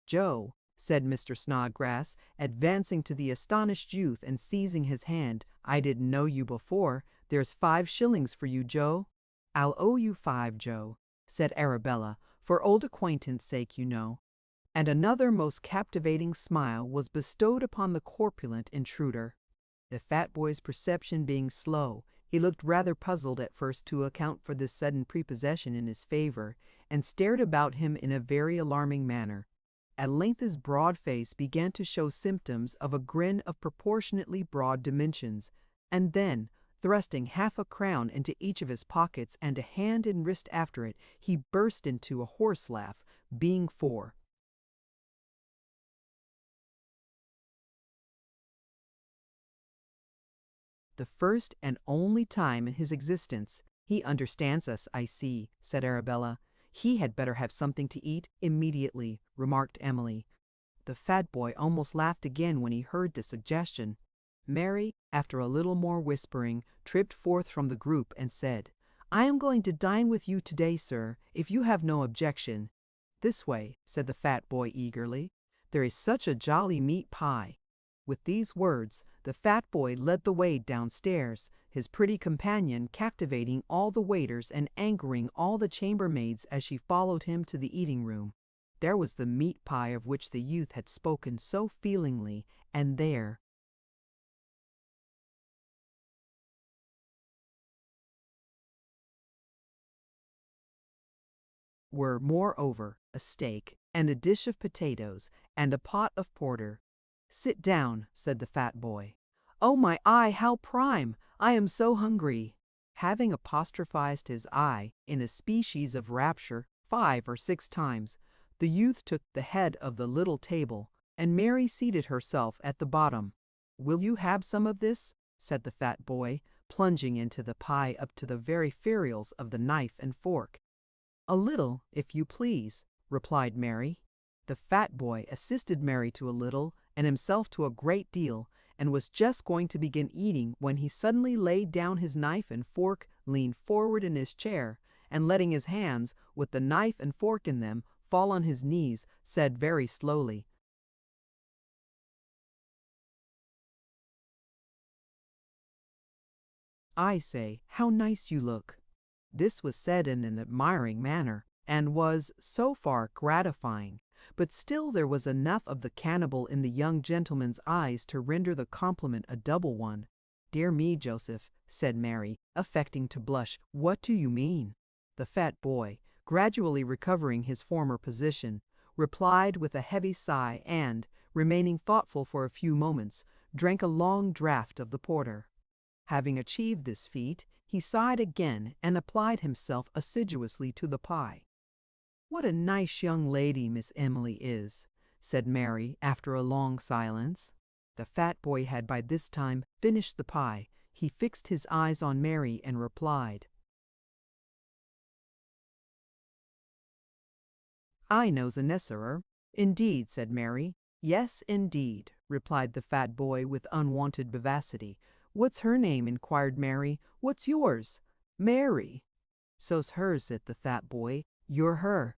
"Joe," said Mr. Snodgrass, advancing to the astonished youth and seizing his hand. "I didn't know you before. There's 5 shillings for you, Joe." "I'll owe you 5, Joe," said Arabella, "for old acquaintance' sake, you know." And another most captivating smile was bestowed upon the corpulent intruder. The fat boy's perception being slow, he looked rather puzzled at first to account for this sudden prepossession in his favor, and stared about him in a very alarming manner. At length his broad face began to show symptoms of a grin of proportionately broad dimensions, and then, thrusting half a crown into each of his pockets and a hand and wrist after it, he burst into a horse laugh, being for the first and only time in his existence. "He understands us, I see," said Arabella. "He had better have something to eat immediately," remarked Emily. The fat boy almost laughed again when he heard the suggestion. Mary, after a little more whispering, tripped forth from the group and said, "I am going to dine with you today, sir, if you have no objection." "This way," said the fat boy eagerly. "There is such a jolly meat pie." With these words, the fat boy led the way downstairs, his pretty companion captivating all the waiters and angering all the chambermaids as she followed him to the eating room. There was the meat pie of which the youth had spoken so feelingly, and there were, moreover, a steak, and a dish of potatoes, and a pot of porter. "Sit down," said the fat boy. "Oh, my eye, how prime! I am so hungry." Having apostrophized his eye in a species of rapture 5 or 6 times, the youth took the head of the little table, and Mary seated herself at the bottom. "Will you have some of this?" said the fat boy, plunging into the pie up to the very ferrules of the knife and fork. "A little, if you please," replied Mary. The fat boy assisted Mary to a little, and himself to a great deal, and was just going to begin eating when he suddenly laid down his knife and fork, leaned forward in his chair, and letting his hands, with the knife and fork in them, fall on his knees, said very slowly, "I say, how nice you look." This was said in an admiring manner, and was, so far, gratifying, but still there was enough of the cannibal in the young gentleman's eyes to render the compliment a double one. "Dear me, Joseph," said Mary, affecting to blush, "what do you mean?" The fat boy, gradually recovering his former position, replied with a heavy sigh and, remaining thoughtful for a few moments, drank a long draught of the porter. Having achieved this feat, he sighed again and applied himself assiduously to the pie. "What a nice young lady Miss Emily is," said Mary after a long silence. The fat boy had by this time finished the pie. He fixed his eyes on Mary and replied, "I knows a nesserer." "Indeed," said Mary. "Yes, indeed," replied the fat boy with unwonted vivacity. "What's her name?" inquired Mary. "What's yours?" "Mary." "So's hers," said the fat boy. "You're her."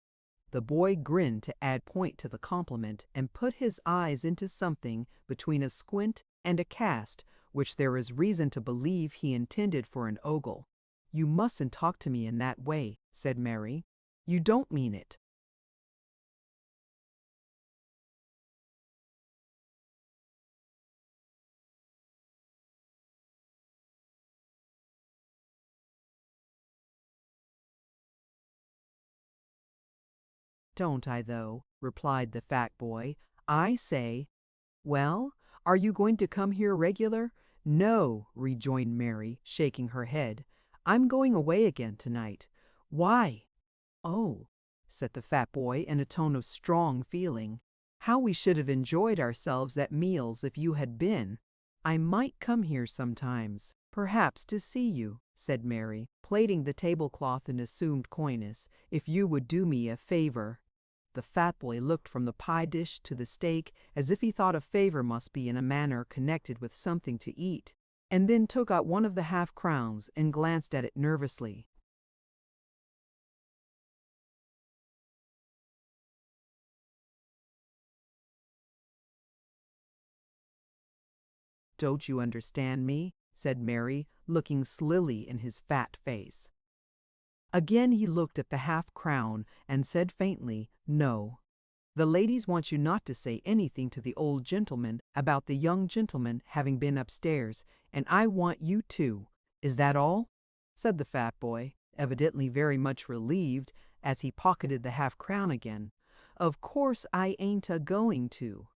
The boy grinned to add point to the compliment, and put his eyes into something between a squint and a cast, which there is reason to believe he intended for an ogle. "You mustn't talk to me in that way," said Mary. "You don't mean it." "Don't I, though?" replied the fat boy. "I say, well, are you going to come here regular?" "No," rejoined Mary, shaking her head. "I'm going away again tonight." "Why?" "Oh," said the fat boy in a tone of strong feeling, "how we should have enjoyed ourselves at meals if you had been." "I might come here sometimes, perhaps to see you," said Mary, plaiting the tablecloth in assumed coyness, "if you would do me a favor." The fat boy looked from the pie dish to the steak as if he thought a favor must be in a manner connected with something to eat, and then took out one of the half-crowns and glanced at it nervously. "Don't you understand me?" said Mary, looking slily in his fat face. Again he looked at the half-crown and said faintly, "No. The ladies want you not to say anything to the old gentleman about the young gentleman having been upstairs, and I want you to. Is that all?" said the fat boy, evidently very much relieved, as he pocketed the half-crown again. "Of course I ain't a-going to."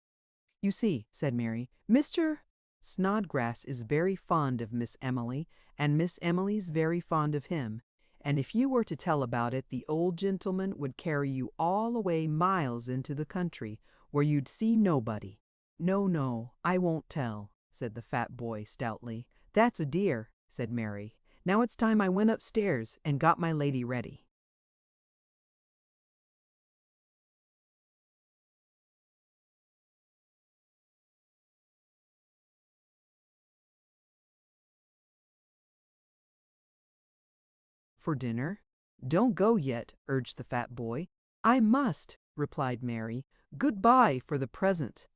"You see," said Mary, "Mr. Snodgrass is very fond of Miss Emily, and Miss Emily's very fond of him. And if you were to tell about it, the old gentleman would carry you all away miles into the country, where you'd see nobody." "No, no, I won't tell," said the fat boy stoutly. "That's a dear," said Mary. "Now it's time I went upstairs and got my lady ready." "For dinner? Don't go yet," urged the fat boy. "I must," replied Mary. "Good-bye for the present."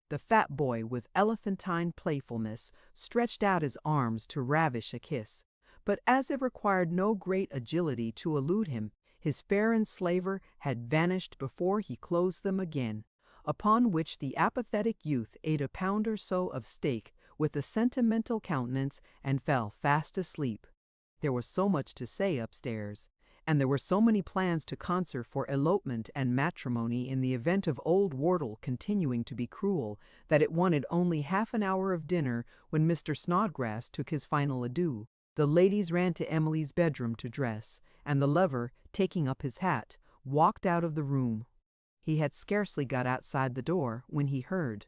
The fat boy, with elephantine playfulness, stretched out his arms to ravish a kiss, but as it required no great agility to elude him, his fair enslaver had vanished before he closed them again, upon which the apathetic youth ate a pound or so of steak with a sentimental countenance and fell fast asleep. There was so much to say upstairs, and there were so many plans to concert for elopement and matrimony in the event of old Wardle continuing to be cruel, that it wanted only half an hour of dinner when Mr. Snodgrass took his final adieu. The ladies ran to Emily's bedroom to dress, and the lover, taking up his hat, walked out of the room. He had scarcely got outside the door when he heard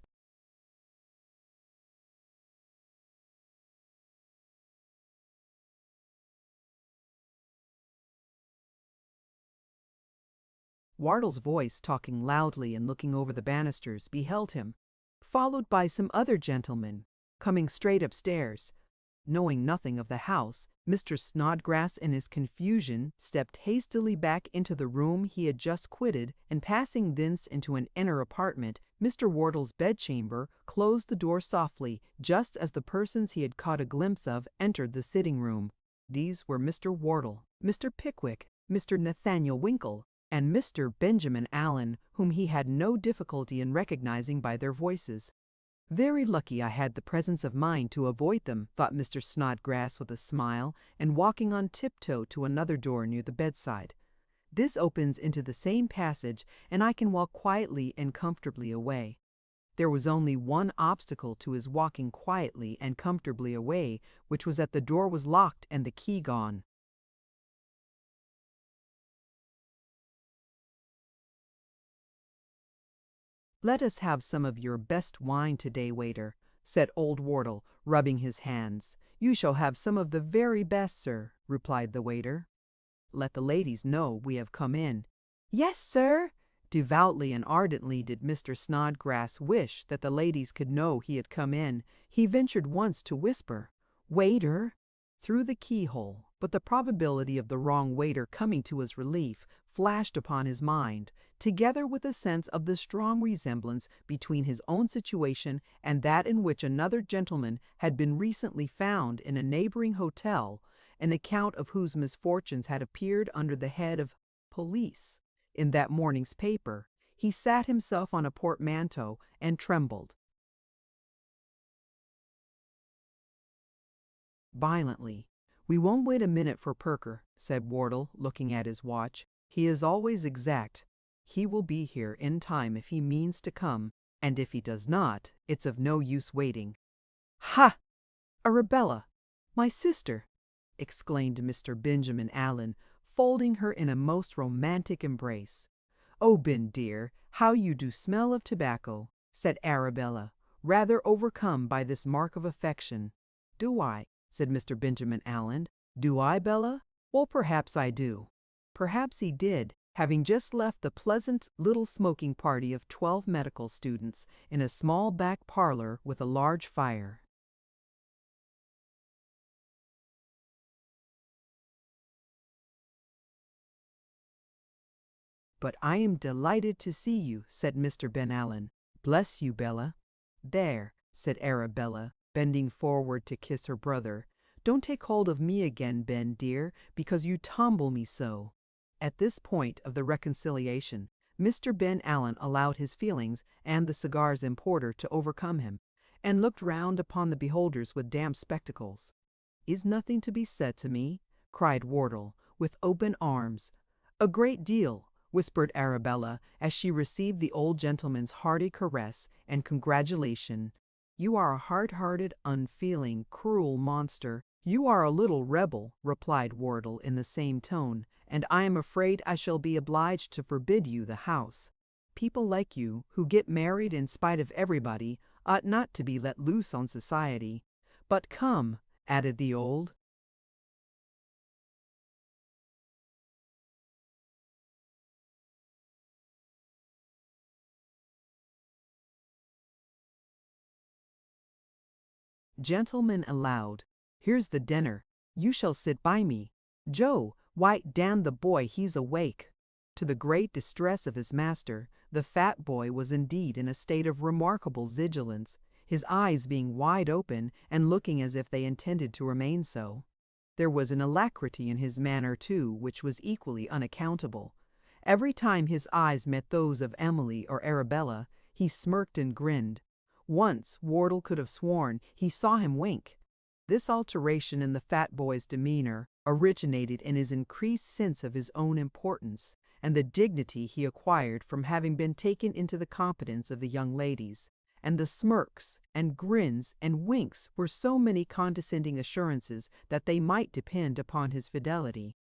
Wardle's voice talking loudly and looking over the banisters beheld him, followed by some other gentlemen, coming straight upstairs. Knowing nothing of the house, Mr. Snodgrass in his confusion stepped hastily back into the room he had just quitted, and passing thence into an inner apartment, Mr. Wardle's bedchamber, closed the door softly, just as the persons he had caught a glimpse of entered the sitting-room. These were Mr. Wardle, Mr. Pickwick, Mr. Nathaniel Winkle, and Mr. Benjamin Allen, whom he had no difficulty in recognizing by their voices. "Very lucky I had the presence of mind to avoid them," thought Mr. Snodgrass with a smile, and walking on tiptoe to another door near the bedside. "This opens into the same passage, and I can walk quietly and comfortably away." There was only one obstacle to his walking quietly and comfortably away, which was that the door was locked and the key gone. "Let us have some of your best wine today, waiter," said old Wardle, rubbing his hands. "You shall have some of the very best, sir," replied the waiter. "Let the ladies know we have come in." "Yes, sir." Devoutly and ardently did Mr. Snodgrass wish that the ladies could know he had come in. He ventured once to whisper, "Waiter," through the keyhole, but the probability of the wrong waiter coming to his relief flashed upon his mind, together with a sense of the strong resemblance between his own situation and that in which another gentleman had been recently found in a neighboring hotel, an account of whose misfortunes had appeared under the head of "police" in that morning's paper. He sat himself on a portmanteau and trembled violently. "We won't wait a minute for Perker," said Wardle, looking at his watch. "He is always exact. He will be here in time if he means to come, and if he does not, it's of no use waiting." "Ha! Arabella, my sister!" exclaimed Mr. Benjamin Allen, folding her in a most romantic embrace. "Oh, Ben dear, how you do smell of tobacco," said Arabella, rather overcome by this mark of affection. "Do I?" said Mr. Benjamin Allen. "Do I, Bella? Well, perhaps I do." Perhaps he did, having just left the pleasant little smoking party of 12 medical students in a small back parlor with a large fire. "But I am delighted to see you," said Mr. Ben Allen. "Bless you, Bella." "There," said Arabella, bending forward to kiss her brother. "Don't take hold of me again, Ben, dear, because you tumble me so." At this point of the reconciliation, Mr. Ben Allen allowed his feelings and the cigar's importer to overcome him, and looked round upon the beholders with damp spectacles. "Is nothing to be said to me?" cried Wardle, with open arms. "A great deal," whispered Arabella, as she received the old gentleman's hearty caress and congratulation. "You are a hard-hearted, unfeeling, cruel monster. You are a little rebel," replied Wardle in the same tone, "and I am afraid I shall be obliged to forbid you the house. People like you, who get married in spite of everybody, ought not to be let loose on society. But come," added the old gentleman aloud, "here's the dinner. You shall sit by me. Joe, why, damn the boy, he's awake." To the great distress of his master, the fat boy was indeed in a state of remarkable vigilance, his eyes being wide open and looking as if they intended to remain so. There was an alacrity in his manner, too, which was equally unaccountable. Every time his eyes met those of Emily or Arabella, he smirked and grinned. Once Wardle could have sworn he saw him wink. This alteration in the fat boy's demeanor originated in his increased sense of his own importance, and the dignity he acquired from having been taken into the confidence of the young ladies, and the smirks and grins and winks were so many condescending assurances that they might depend upon his fidelity.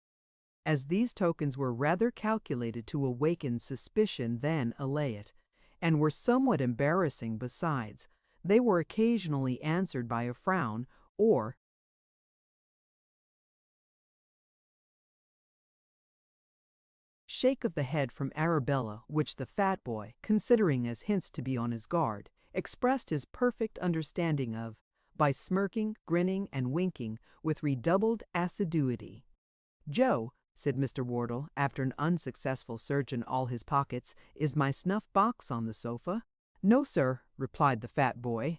As these tokens were rather calculated to awaken suspicion than allay it, and were somewhat embarrassing besides, they were occasionally answered by a frown or shake of the head from Arabella, which the fat boy, considering as hints to be on his guard, expressed his perfect understanding of, by smirking, grinning, and winking with redoubled assiduity. "Joe," said Mr. Wardle, after an unsuccessful search in all his pockets, "is my snuff-box on the sofa?" "No, sir," replied the fat boy.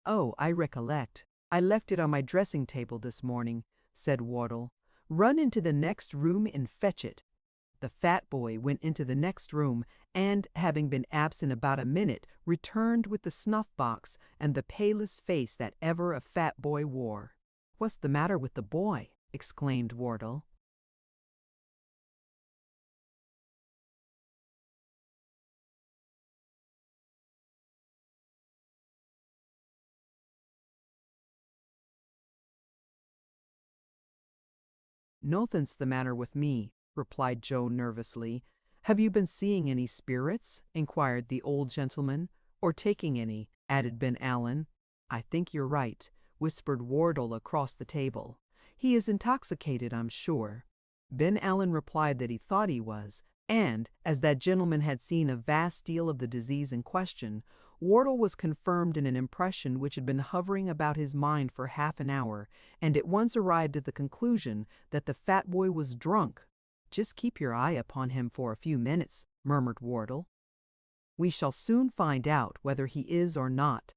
"Oh, I recollect. I left it on my dressing-table this morning," said Wardle. "Run into the next room and fetch it." The fat boy went into the next room, and, having been absent about a minute, returned with the snuff-box and the palest face that ever a fat boy wore. "What's the matter with the boy?" exclaimed Wardle. "Nothing's the matter with me," replied Joe nervously. "Have you been seeing any spirits?" inquired the old gentleman. "Or taking any?" added Ben Allen. "I think you're right," whispered Wardle across the table. "He is intoxicated, I'm sure." Ben Allen replied that he thought he was, and, as that gentleman had seen a vast deal of the disease in question, Wardle was confirmed in an impression which had been hovering about his mind for half an hour, and at once arrived at the conclusion that the fat boy was drunk. "Just keep your eye upon him for a few minutes," murmured Wardle. "We shall soon find out whether he is or not."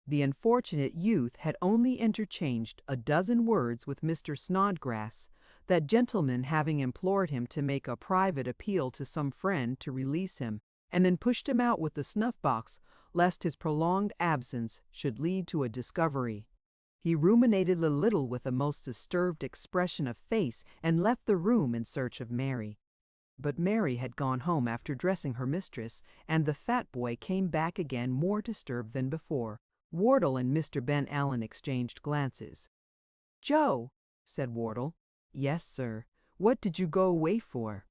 The unfortunate youth had only interchanged a dozen words with Mr. Snodgrass, that gentleman having implored him to make a private appeal to some friend to release him, and then pushed him out with the snuff-box, lest his prolonged absence should lead to a discovery. He ruminated a little with a most disturbed expression of face, and left the room in search of Mary. But Mary had gone home after dressing her mistress, and the fat boy came back again more disturbed than before. Wardle and Mr. Ben Allen exchanged glances. "Joe," said Wardle. "Yes, sir. What did you go away for?"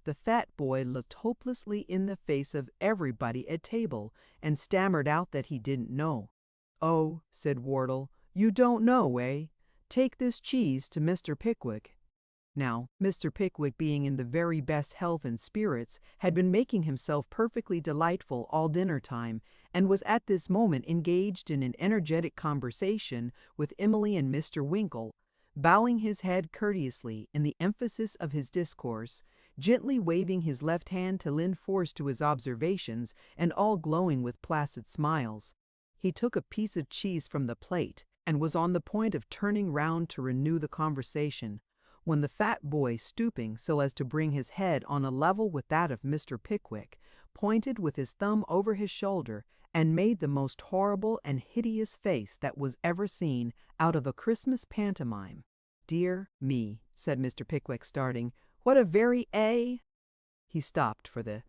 The fat boy looked hopelessly in the face of everybody at table, and stammered out that he didn't know. "Oh," said Wardle, "you don't know, eh? Take this cheese to Mr. Pickwick." Now, Mr. Pickwick, being in the very best health and spirits, had been making himself perfectly delightful all dinner time, and was at this moment engaged in an energetic conversation with Emily and Mr. Winkle, bowing his head courteously in the emphasis of his discourse, gently waving his left hand to lend force to his observations, and all glowing with placid smiles. He took a piece of cheese from the plate, and was on the point of turning round to renew the conversation, when the fat boy, stooping so as to bring his head on a level with that of Mr. Pickwick, pointed with his thumb over his shoulder, and made the most horrible and hideous face that was ever seen out of a Christmas pantomime. "Dear me," said Mr. Pickwick, starting, "what a very a—" He stopped, for the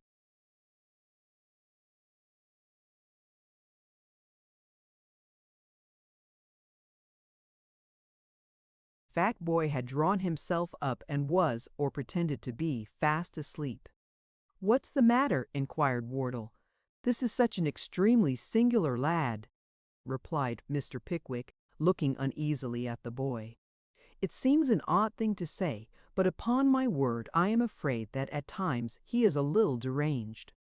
fat boy had drawn himself up and was, or pretended to be, fast asleep. "What's the matter?" inquired Wardle. "This is such an extremely singular lad," replied Mr. Pickwick, looking uneasily at the boy. "It seems an odd thing to say, but upon my word I am afraid that at times he is a little deranged."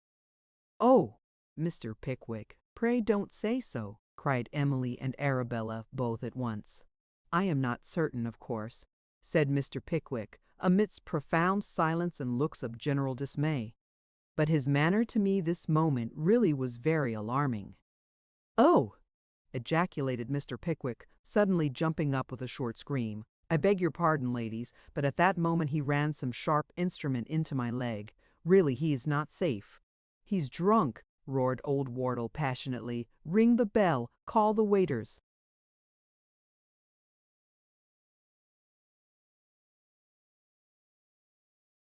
"Oh, Mr. Pickwick, pray don't say so," cried Emily and Arabella both at once. "I am not certain, of course," said Mr. Pickwick, amidst profound silence and looks of general dismay. "But his manner to me this moment really was very alarming." "Oh!" ejaculated Mr. Pickwick, suddenly jumping up with a short scream. "I beg your pardon, ladies, but at that moment he ran some sharp instrument into my leg. Really, he is not safe." "He's drunk," roared old Wardle passionately. "Ring the bell. Call the waiters."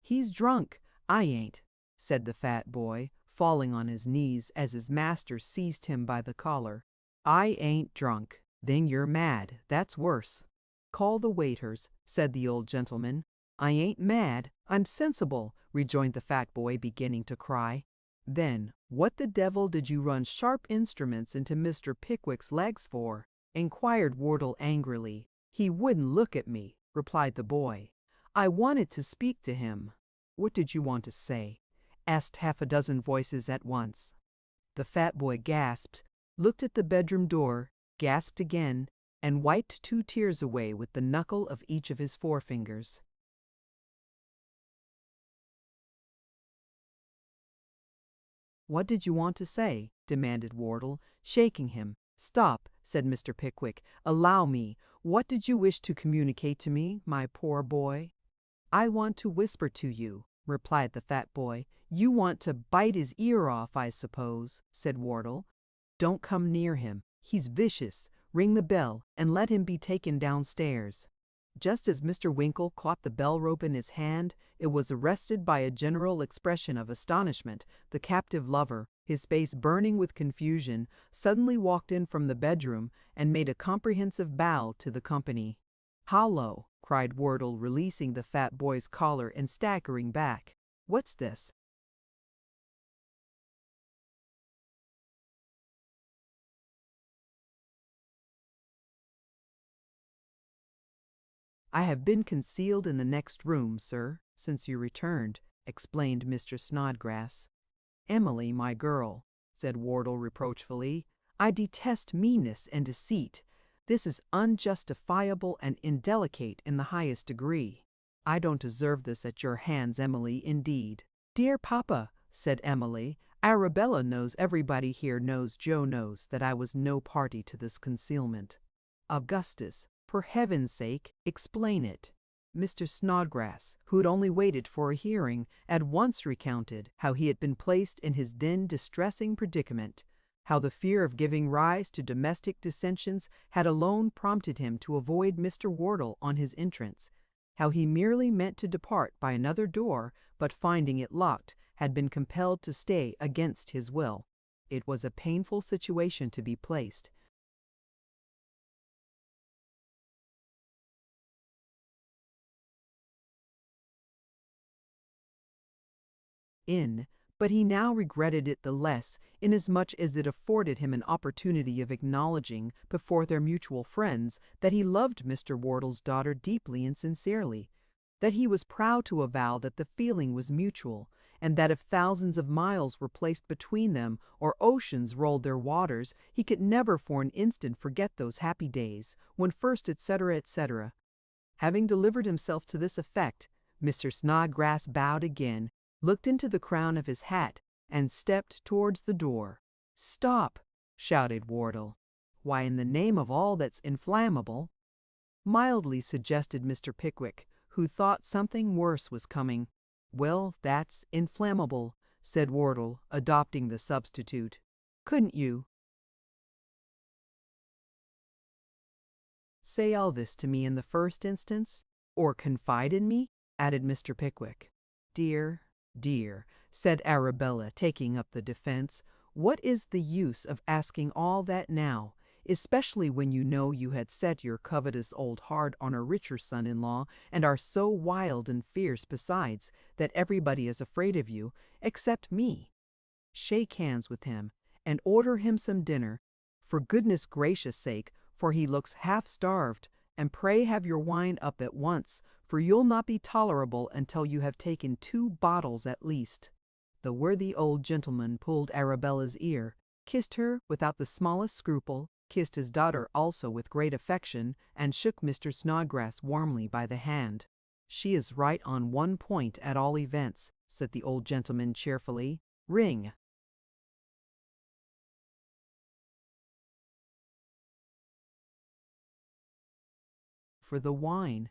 "He's drunk. I ain't," said the fat boy, falling on his knees as his master seized him by the collar. "I ain't drunk. Then you're mad. That's worse." "Call the waiters," said the old gentleman. "I ain't mad. I'm sensible," rejoined the fat boy, beginning to cry. "Then what the devil did you run sharp instruments into Mr. Pickwick's legs for?" inquired Wardle angrily. "He wouldn't look at me," replied the boy. "I wanted to speak to him." "What did you want to say?" asked half a dozen voices at once. The fat boy gasped, looked at the bedroom door, gasped again, and wiped 2 tears away with the knuckle of each of his forefingers. "What did you want to say?" demanded Wardle, shaking him. "Stop," said Mr. Pickwick. "Allow me. What did you wish to communicate to me, my poor boy?" "I want to whisper to you," replied the fat boy. "You want to bite his ear off, I suppose," said Wardle. "Don't come near him. He's vicious. Ring the bell, and let him be taken downstairs." Just as Mr. Winkle caught the bell rope in his hand, it was arrested by a general expression of astonishment. The captive lover, his face burning with confusion, suddenly walked in from the bedroom and made a comprehensive bow to the company. "Hallo!" cried Wardle, releasing the fat boy's collar and staggering back. "What's this?" "I have been concealed in the next room, sir, since you returned," explained Mr. Snodgrass. "Emily, my girl," said Wardle reproachfully, "I detest meanness and deceit. This is unjustifiable and indelicate in the highest degree. I don't deserve this at your hands, Emily, indeed." "Dear papa," said Emily, "Arabella knows, everybody here knows, Joe knows, that I was no party to this concealment." "Augustus, for heaven's sake, explain it." Mr. Snodgrass, who had only waited for a hearing, at once recounted how he had been placed in his then distressing predicament, how the fear of giving rise to domestic dissensions had alone prompted him to avoid Mr. Wardle on his entrance, how he merely meant to depart by another door, but finding it locked, had been compelled to stay against his will. It was a painful situation to be placed in, but he now regretted it the less, inasmuch as it afforded him an opportunity of acknowledging before their mutual friends that he loved Mr. Wardle's daughter deeply and sincerely. that he was proud to avow that the feeling was mutual, and that if thousands of miles were placed between them or oceans rolled their waters, he could never for an instant forget those happy days, when first, etc., etc. Having delivered himself to this effect, Mr. Snodgrass bowed again, looked into the crown of his hat, and stepped towards the door. "Stop!" shouted Wardle. "Why, in the name of all that's inflammable," mildly suggested Mr. Pickwick, who thought something worse was coming. "Well, that's inflammable," said Wardle, adopting the substitute. "Couldn't you say all this to me in the first instance, or confide in me?" added Mr. Pickwick. "Dear, dear," said Arabella, taking up the defense, "what is the use of asking all that now, especially when you know you had set your covetous old heart on a richer son-in-law, and are so wild and fierce besides, that everybody is afraid of you, except me? Shake hands with him, and order him some dinner, for goodness gracious sake, for he looks half-starved, and pray have your wine up at once, for you'll not be tolerable until you have taken 2 bottles at least." The worthy old gentleman pulled Arabella's ear, kissed her without the smallest scruple, kissed his daughter also with great affection, and shook Mr. Snodgrass warmly by the hand. "She is right on one point at all events," said the old gentleman cheerfully. "Ring." For the wine.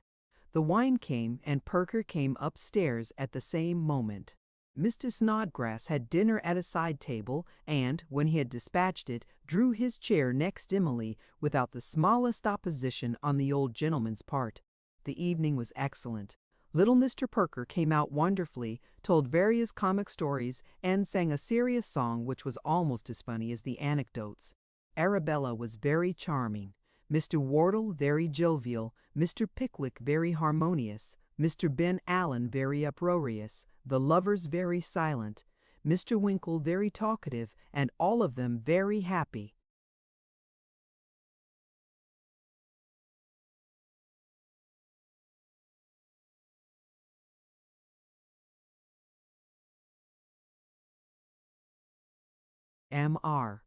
The wine came, and Perker came upstairs at the same moment. Mr. Snodgrass had dinner at a side table, and, when he had dispatched it, drew his chair next Emily without the smallest opposition on the old gentleman's part. The evening was excellent. Little Mr. Perker came out wonderfully, told various comic stories, and sang a serious song which was almost as funny as the anecdotes. Arabella was very charming, Mr. Wardle very jovial, Mr. Pickwick very harmonious, Mr. Ben Allen very uproarious, the lovers very silent, Mr. Winkle very talkative, and all of them very happy. M.R.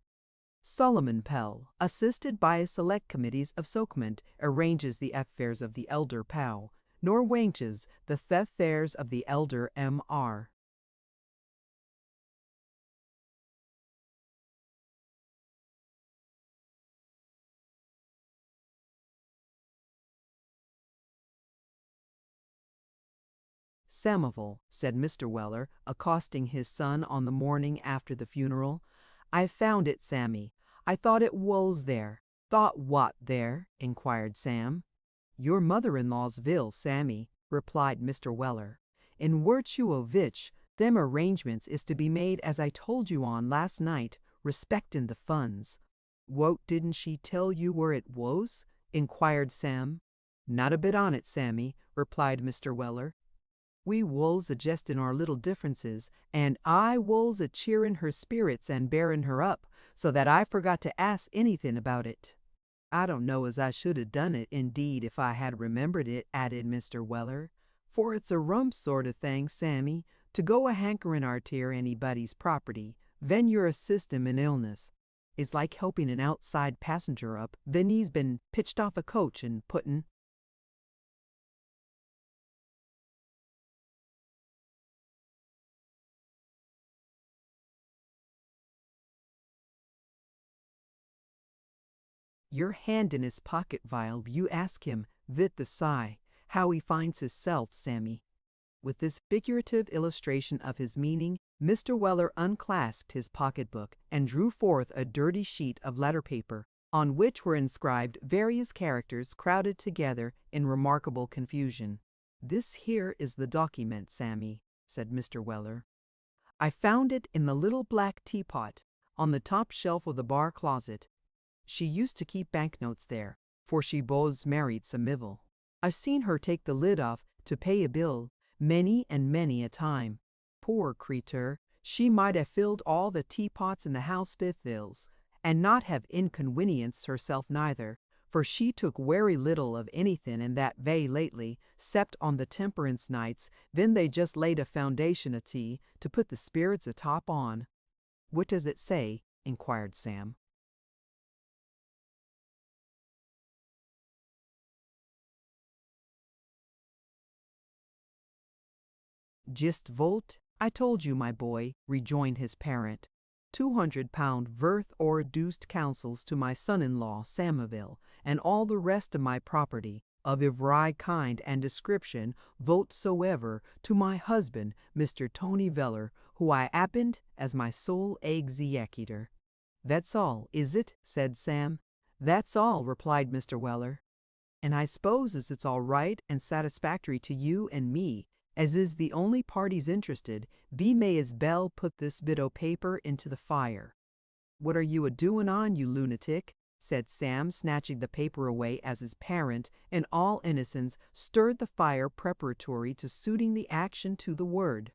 Solomon Pell, assisted by a select committees of soakment, arranges the affairs of the elder Pow, nor wanches the affairs of the elder M.R. "Samivel," said Mr. Weller, accosting his son on the morning after the funeral, "I found it, Sammy. I thought it was there." "Thought what there?" inquired Sam. "Your mother-in-law's will, Sammy," replied Mr. Weller. "In virtue of which, them arrangements is to be made as I told you on last night, respectin' the funds." "What, didn't she tell you where it was?" inquired Sam. "Not a bit on it, Sammy," replied Mr. Weller. "We wuls adjestin' our little differences, and I wuls a cheerin' her spirits and bearin' her up, so that I forgot to ask anything about it." "I don't know as I should have done it, indeed, if I had remembered it," added Mr. Weller, "for it's a rum sort of thing, Sammy, to go a hankerin' arter anybody's property, ven you're assist 'em in illness. It's like helping an outside passenger up, ven he's been pitched off a coach and puttin'." "Your hand in his pocket while you ask him, with the sigh, how he finds hisself, Sammy." With this figurative illustration of his meaning, Mr. Weller unclasped his pocketbook and drew forth a dirty sheet of letter paper, on which were inscribed various characters crowded together in remarkable confusion. "This here is the document, Sammy," said Mr. Weller. "I found it in the little black teapot on the top shelf of the bar closet. She used to keep banknotes there, for she bos married Samivel. I've seen her take the lid off to pay a bill many and many a time. Poor creetur, she might have filled all the teapots in the house with thils, and not have inconvenienced herself neither, for she took wery little of anything in that vay lately, 'cept on the temperance nights, then they just laid a foundation o' tea to put the spirits atop on." "What does it say?" inquired Sam. "Just volt, I told you, my boy," rejoined his parent. £200 worth or reduced counsels to my son-in-law Samuel, and all the rest of my property, of every kind and description whatsoever, to my husband, Mr. Tony Veller, who I append as my sole executor." "That's all, is it?" said Sam. "That's all," replied Mr. Weller. "And I suppose as it's all right and satisfactory to you and me, as is the only parties interested, we may as bell put this bit o' paper into the fire." "What are you a-doing on, you lunatic?" said Sam, snatching the paper away as his parent, in all innocence, stirred the fire preparatory to suiting the action to the word.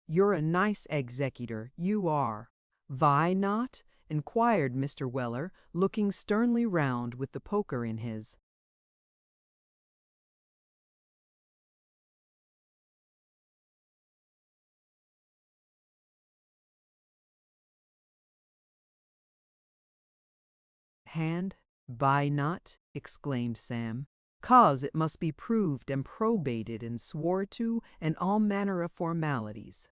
"You're a nice executor, you are." "Vy not?" inquired Mr. Weller, looking sternly round with the poker in his. "Hand? By not?" exclaimed Sam. "'Cause it must be proved and probated and swore to, and all manner of formalities."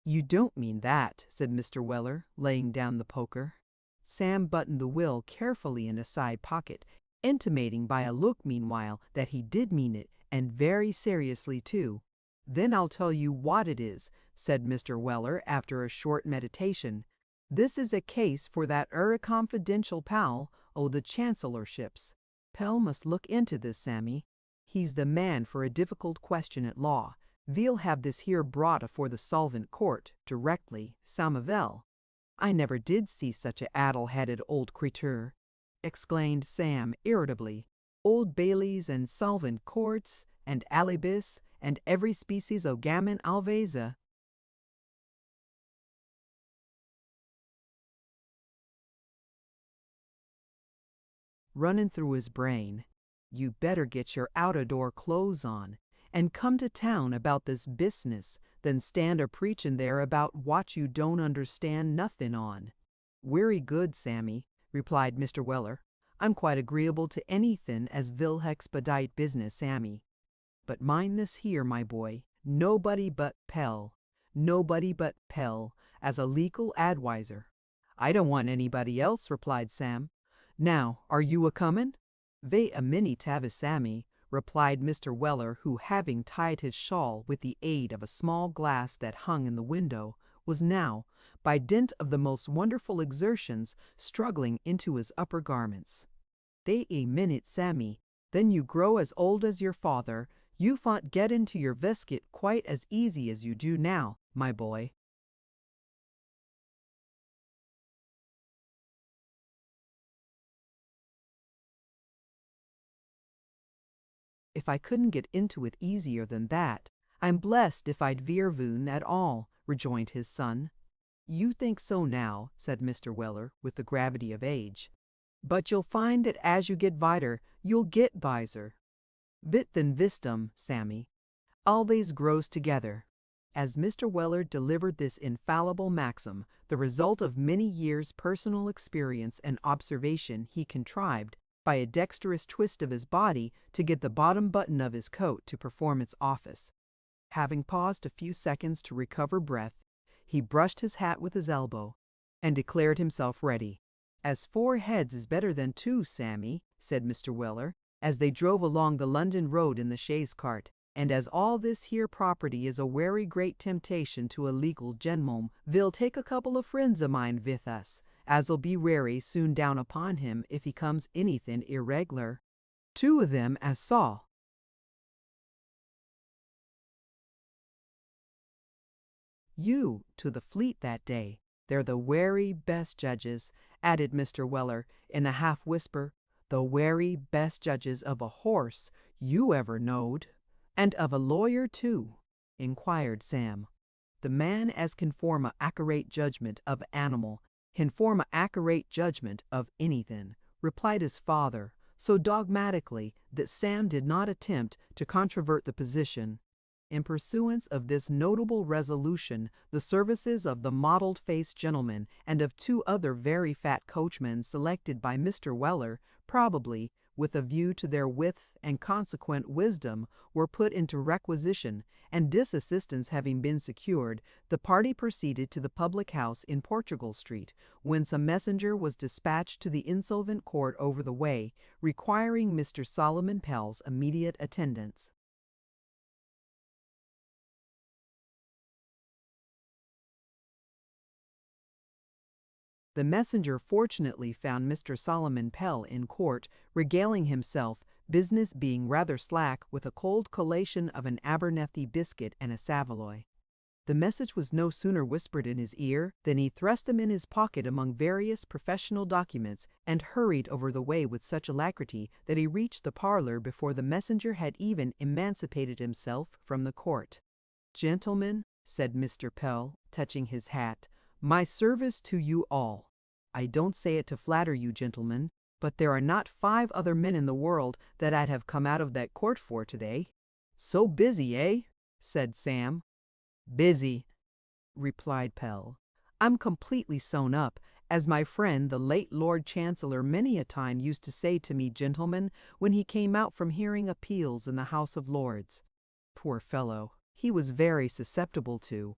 "You don't mean that," said Mr. Weller, laying down the poker. Sam buttoned the will carefully in a side pocket, intimating by a look meanwhile that he did mean it, and very seriously too. "Then I'll tell you what it is," said Mr. Weller after a short meditation. "This is a case for that confidential pal o' the Chancellorship's. Pell must look into this, Sammy. He's the man for a difficult question at law. Ve'll have this here brought afore the solvent court, directly, Samuel." "I never did see such a addle-headed old creatur'," exclaimed Sam irritably. "Old Baileys and solvent courts, and alibis, and every species o' gammon alveza." Running through his brain, "You better get your out-o'-door clothes on, and come to town about this business, than stand a-preaching there about what you don't understand nothing on." "Wery good, Sammy," replied Mr. Weller. "I'm quite agreeable to anything as vill hexpedite business, Sammy. But mind this here, my boy, nobody but Pell, as a legal adwiser." "I don't want anybody else," replied Sam. "Now, are you a-comin'?" "Vait a minute, Sammy," replied Mr. Weller, who, having tied his shawl with the aid of a small glass that hung in the window, was now, by dint of the most wonderful exertions, struggling into his upper garments. "Vait a minute, Sammy. Then you grow as old as your father. You font get into your vesket quite as easy as you do now, my boy." "If I couldn't get into it easier than that, I'm blessed if I'd veervoon at all," rejoined his son. "You think so now," said Mr. Weller, with the gravity of age. "But you'll find that as you get vider, you'll get viser. Vit than visdom, Sammy. Always grows together." As Mr. Weller delivered this infallible maxim, the result of many years' personal experience and observation, he contrived, by a dexterous twist of his body, to get the bottom button of his coat to perform its office. Having paused a few seconds to recover breath, he brushed his hat with his elbow, and declared himself ready. "As 4 heads is better than 2, Sammy," said Mr. Weller, as they drove along the London road in the chaise cart, "and as all this here property is a wery great temptation to a legal gen'l'm, ve'll take a couple of friends o' mine vith us, as'll be wery soon down upon him if he comes anythin' irreg'lar. 2 of them as saw." "You to the Fleet that day. They're the wery best judges," added Mr. Weller in a half-whisper, "the wery best judges of a horse you ever knowed." "And of a lawyer too?" inquired Sam. "The man as can form a accurate judgment of a animal can form a accurate judgment of anything," replied his father, so dogmatically that Sam did not attempt to controvert the position. In pursuance of this notable resolution, the services of the mottled-faced gentleman and of two other very fat coachmen selected by Mr. Weller, probably with a view to their width and consequent wisdom, were put into requisition, and this assistance having been secured, the party proceeded to the public house in Portugal Street, whence a messenger was dispatched to the insolvent court over the way, requiring Mr. Solomon Pell's immediate attendance. The messenger fortunately found Mr. Solomon Pell in court, regaling himself, business being rather slack, with a cold collation of an Abernethy biscuit and a saveloy. The message was no sooner whispered in his ear than he thrust them in his pocket among various professional documents, and hurried over the way with such alacrity that he reached the parlor before the messenger had even emancipated himself from the court. "Gentlemen," said Mr. Pell, touching his hat, "my service to you all. I don't say it to flatter you, gentlemen, but there are not 5 other men in the world that I'd have come out of that court for today." "So busy, eh?" said Sam. "Busy," replied Pell. "I'm completely sewn up, as my friend the late Lord Chancellor many a time used to say to me, gentlemen, when he came out from hearing appeals in the House of Lords. Poor fellow, he was very susceptible to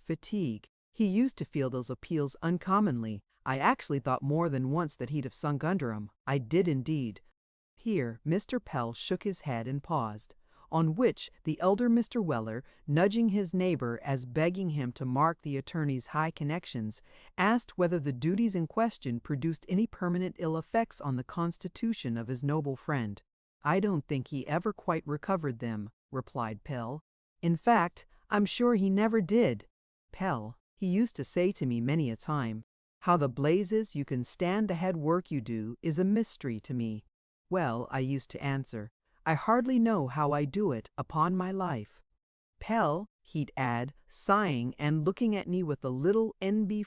fatigue. He used to feel those appeals uncommonly. I actually thought more than once that he'd have sunk under 'em. I did indeed." Here Mr. Pell shook his head and paused, on which the elder Mr. Weller, nudging his neighbor as begging him to mark the attorney's high connections, asked whether the duties in question produced any permanent ill effects on the constitution of his noble friend. "I don't think he ever quite recovered them," replied Pell. "In fact, I'm sure he never did. Pell, he used to say to me many a time, how the blazes you can stand the head work you do is a mystery to me. Well, I used to answer, I hardly know how I do it, upon my life. Pell," he'd add, sighing and looking at me with a little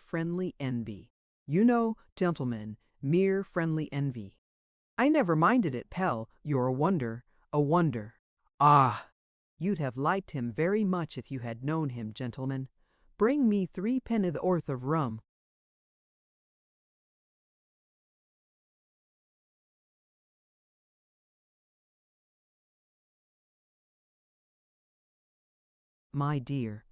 friendly envy. "You know, gentlemen, mere friendly envy. I never minded it, Pell, you're a wonder, a wonder. Ah! You'd have liked him very much if you had known him, gentlemen. Bring me 3 penn'orth of rum." "My dear,"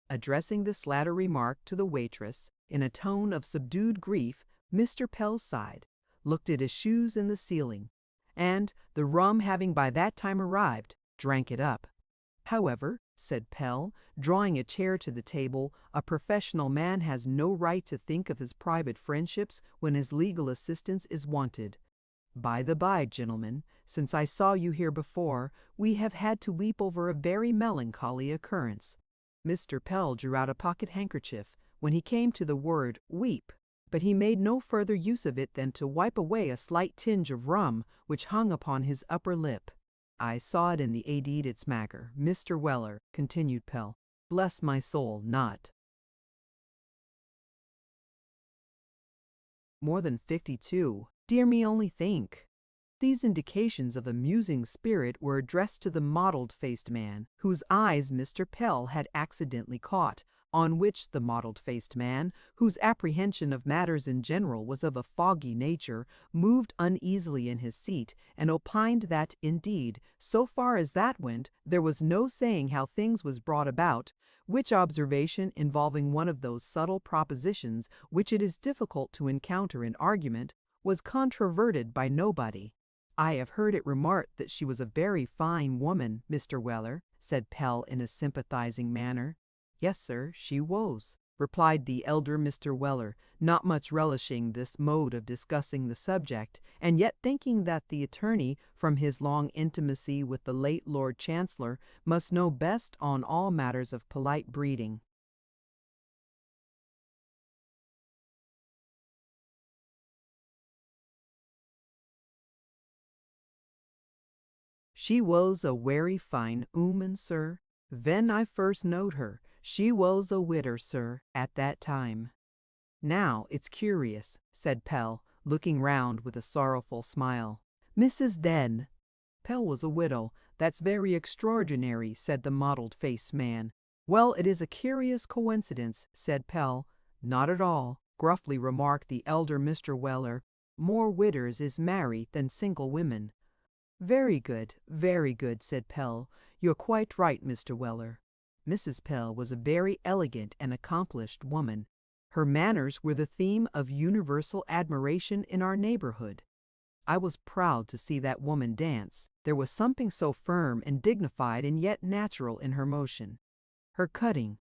addressing this latter remark to the waitress, in a tone of subdued grief, Mr. Pell sighed, looked at his shoes in the ceiling, and, the rum having by that time arrived, drank it up. "However," said Pell, drawing a chair to the table, "a professional man has no right to think of his private friendships when his legal assistance is wanted. By the by, gentlemen, since I saw you here before, we have had to weep over a very melancholy occurrence." Mr. Pell drew out a pocket handkerchief when he came to the word "weep," but he made no further use of it than to wipe away a slight tinge of rum which hung upon his upper lip. "I saw it in the Edidsmaker, Mr. Weller," continued Pell. "Bless my soul, not more than 52. Dear me, only think." These indications of a musing spirit were addressed to the mottled-faced man, whose eyes Mr. Pell had accidentally caught, on which the mottled-faced man, whose apprehension of matters in general was of a foggy nature, moved uneasily in his seat, and opined that, indeed, so far as that went, there was no saying how things was brought about, which observation, involving one of those subtle propositions which it is difficult to encounter in argument, was controverted by nobody. "I have heard it remarked that she was a very fine woman, Mr. Weller," said Pell in a sympathizing manner. "Yes, sir, she was," replied the elder Mr. Weller, not much relishing this mode of discussing the subject, and yet thinking that the attorney, from his long intimacy with the late Lord Chancellor, must know best on all matters of polite breeding. "She was a werry fine 'ooman, sir. Ven I first knowed her, She was a widder, sir, at that time. Now, it's curious, said Pell, looking round with a sorrowful smile. Mrs. Then. Pell was a widow. That's very extraordinary, said the mottled-faced man. Well, it is a curious coincidence, said Pell. Not at all, gruffly remarked the elder Mr. Weller. More widders is married than single women. Very good, said Pell. You're quite right, Mr. Weller. Mrs. Pell was a very elegant and accomplished woman. Her manners were the theme of universal admiration in our neighborhood. I was proud to see that woman dance. There was something so firm and dignified and yet natural in her motion. Her cutting,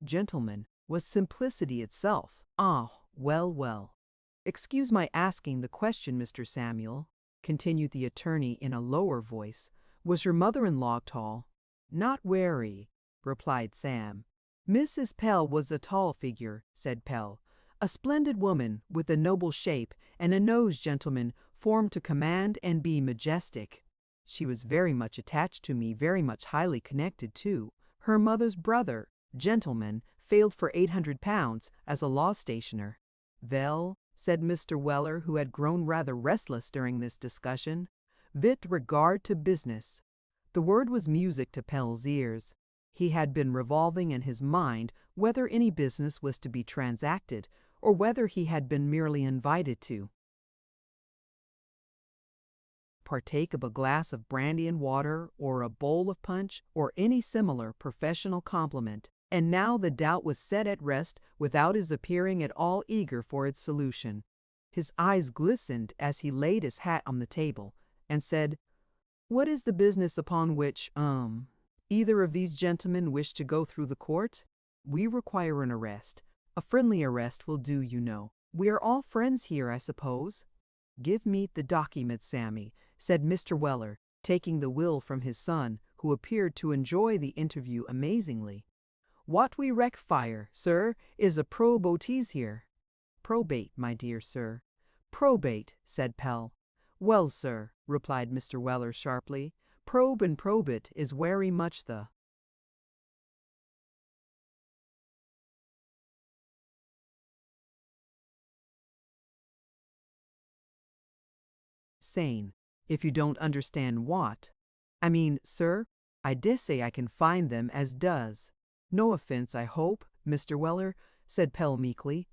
gentleman, was simplicity itself. Ah, well. Excuse my asking the question, Mr. Samuel, continued the attorney in a lower voice. Was your mother-in-law tall? Not very, replied Sam. Mrs. Pell was a tall figure, said Pell. A splendid woman, with a noble shape, and a nose, gentleman, formed to command and be majestic. She was very much attached to me, very much highly connected, too. Her mother's brother, gentleman, failed for £800 as a law stationer. Vell, said Mr. Weller, who had grown rather restless during this discussion, with regard to business. The word was music to Pell's ears. He had been revolving in his mind whether any business was to be transacted, or whether he had been merely invited to partake of a glass of brandy and water, or a bowl of punch, or any similar professional compliment, and now the doubt was set at rest without his appearing at all eager for its solution. His eyes glistened as he laid his hat on the table, and said, What is the business upon which, either of these gentlemen wish to go through the court? We require an arrest. A friendly arrest will do, you know. We are all friends here, I suppose. Give me the document, Sammy, said Mr. Weller, taking the will from his son, who appeared to enjoy the interview amazingly. What we require, sir, is a probotees here. Probate, my dear sir. Probate, said Pell. Well, sir, replied Mr. Weller sharply, probe and probate is very much the same. If you don't understand what, I mean, sir, I dessay I can find them as does. No offense, I hope, Mr. Weller, said Pell meekly.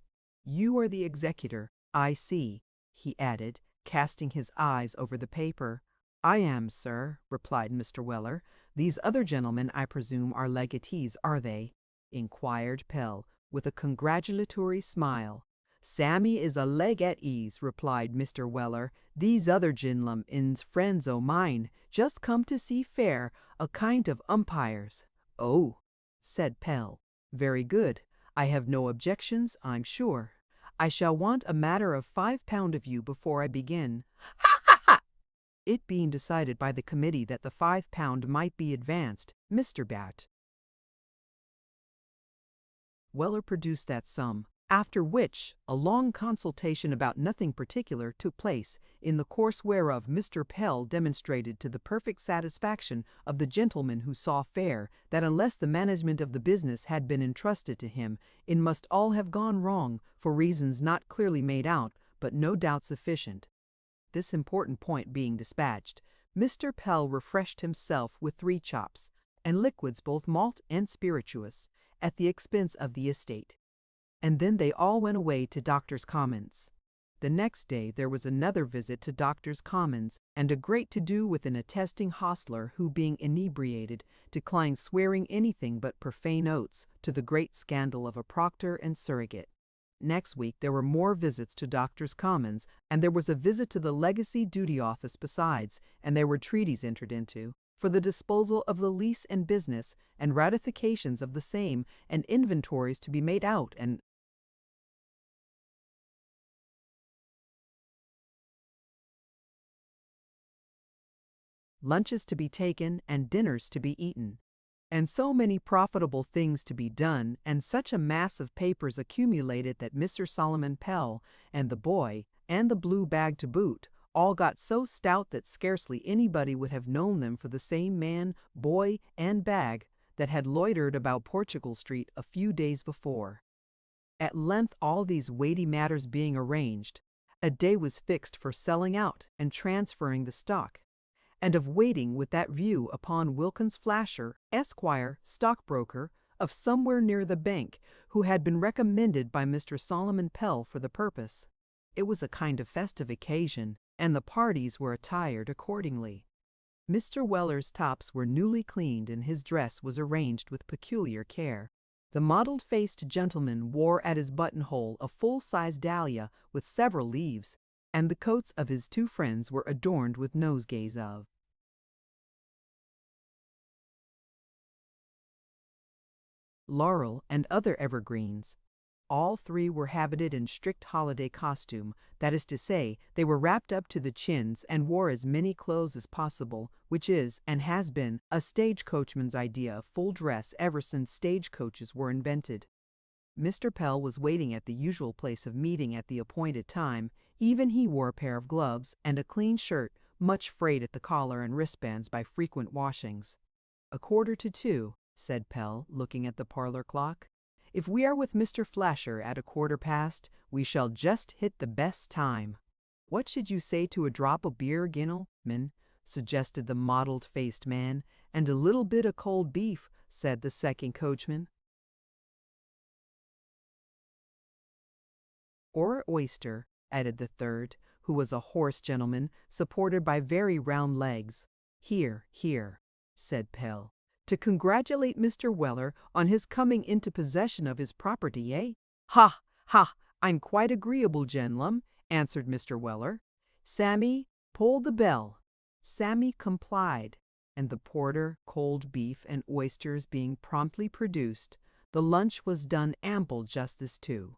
You are the executor, I see, he added, casting his eyes over the paper. I am, sir, replied Mr. Weller. These other gentlemen, I presume, are legatees, are they? Inquired Pell, with a congratulatory smile. Sammy is a leg at ease, replied Mr. Weller. These other gentlemen is friends o' mine, just come to see fair, a kind of umpires. Oh, said Pell. Very good. I have no objections, I'm sure. I shall want a matter of £5 of you before I begin. Ha ha ha! It being decided by the committee that the £5 might be advanced, Mr. Bat Weller produced that sum, after which a long consultation about nothing particular took place, in the course whereof Mr. Pell demonstrated to the perfect satisfaction of the gentleman who saw fair that unless the management of the business had been entrusted to him, it must all have gone wrong, for reasons not clearly made out, but no doubt sufficient. This important point being dispatched, Mr. Pell refreshed himself with 3 chops, and liquids both malt and spirituous, at the expense of the estate. And then they all went away to Doctors' Commons. The next day there was another visit to Doctors' Commons, and a great to-do with an attesting hostler who, being inebriated, declined swearing anything but profane oaths, to the great scandal of a proctor and surrogate. Next week there were more visits to Doctors' Commons, and there was a visit to the Legacy Duty Office besides, and there were treaties entered into for the disposal of the lease and business, and ratifications of the same, and inventories to be made out, and lunches to be taken, and dinners to be eaten, and so many profitable things to be done, and such a mass of papers accumulated that Mr. Solomon Pell, and the boy, and the blue bag to boot, all got so stout that scarcely anybody would have known them for the same man, boy, and bag that had loitered about Portugal Street a few days before. At length, all these weighty matters being arranged, a day was fixed for selling out and transferring the stock, and of waiting with that view upon Wilkins Flasher, Esquire, stockbroker, of somewhere near the bank, who had been recommended by Mr. Solomon Pell for the purpose. It was a kind of festive occasion, and the parties were attired accordingly. Mr. Weller's tops were newly cleaned, and his dress was arranged with peculiar care. The mottled-faced gentleman wore at his buttonhole a full-sized dahlia with several leaves, and the coats of his two friends were adorned with nosegays of laurel and other evergreens. All three were habited in strict holiday costume, that is to say, they were wrapped up to the chins and wore as many clothes as possible, which is, and has been, a stage-coachman's idea of full dress ever since stage-coaches were invented. Mr. Pell was waiting at the usual place of meeting at the appointed time. Even he wore a pair of gloves and a clean shirt, much frayed at the collar and wristbands by frequent washings. 1:45, said Pell, looking at the parlor clock. If we are with Mr. Flasher at 1:15, we shall just hit the best time. What should you say to a drop o' beer, gentlemen? Suggested the mottled-faced man. And a little bit o' cold beef, said the second coachman. Or oyster, added the third, who was a hoarse gentleman, supported by very round legs. Here, here, said Pell. To congratulate Mr. Weller on his coming into possession of his property, eh? Ha, ha, I'm quite agreeable, gentlemen, answered Mr. Weller. Sammy, pull the bell. Sammy complied, and the porter, cold beef, and oysters being promptly produced, the lunch was done ample justice to.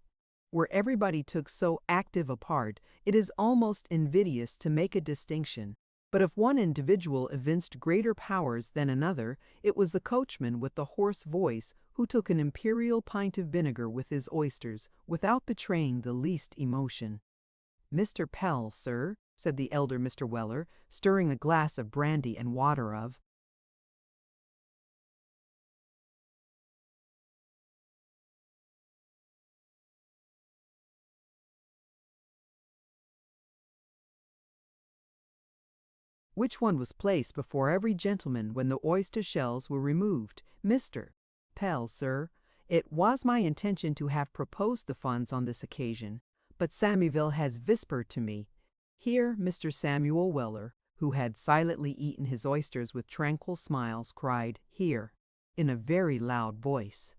Where everybody took so active a part, it is almost invidious to make a distinction. But if one individual evinced greater powers than another, it was the coachman with the hoarse voice who took an imperial pint of vinegar with his oysters, without betraying the least emotion. Mr. Pell, sir, said the elder Mr. Weller, stirring a glass of brandy and water of which one was placed before every gentleman when the oyster shells were removed. Mr. Pell, sir, it was my intention to have proposed the funds on this occasion, but Samuel has whispered to me. Here Mr. Samuel Weller, who had silently eaten his oysters with tranquil smiles, cried, "Here," in a very loud voice.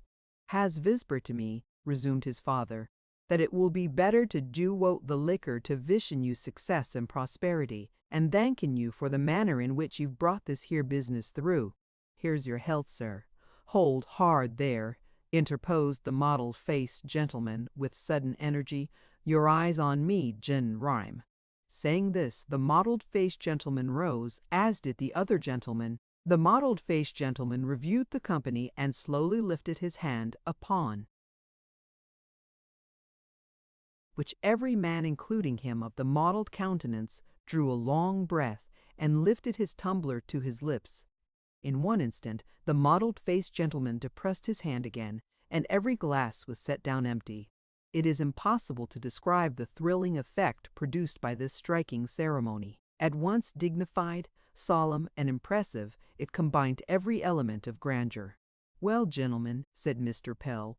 Has whispered to me, resumed his father, that it will be better to do out the liquor to wishing you success and prosperity, and thanking you for the manner in which you've brought this here business through. Here's your health, sir. Hold hard there, interposed the mottled-faced gentleman with sudden energy. Your eyes on me, Jen Rhyme. Saying this, the mottled-faced gentleman rose, as did the other gentleman. The mottled-faced gentleman reviewed the company and slowly lifted his hand upon which every man, including him of the mottled countenance, drew a long breath and lifted his tumbler to his lips. In one instant, the mottled-faced gentleman depressed his hand again, and every glass was set down empty. It is impossible to describe the thrilling effect produced by this striking ceremony. At once dignified, solemn, and impressive, it combined every element of grandeur. Well, gentlemen, said Mr. Pell,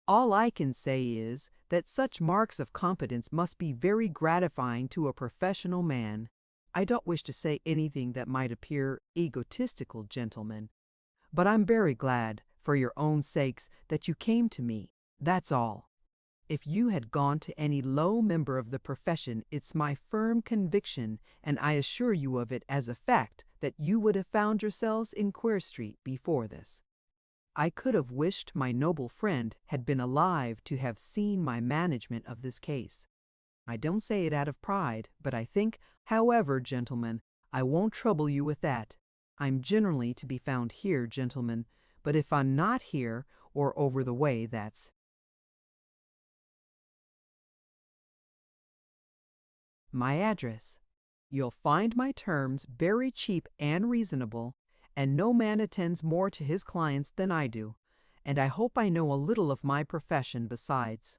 all I can say is that such marks of competence must be very gratifying to a professional man. I don't wish to say anything that might appear egotistical, gentlemen, but I'm very glad, for your own sakes, that you came to me. That's all. If you had gone to any low member of the profession, it's my firm conviction, and I assure you of it as a fact, that you would have found yourselves in Queer Street before this. I could have wished my noble friend had been alive to have seen my management of this case. I don't say it out of pride, but I think, however, gentlemen, I won't trouble you with that. I'm generally to be found here, gentlemen, but if I'm not here or over the way, that's my address. You'll find my terms very cheap and reasonable, and no man attends more to his clients than I do, and I hope I know a little of my profession besides.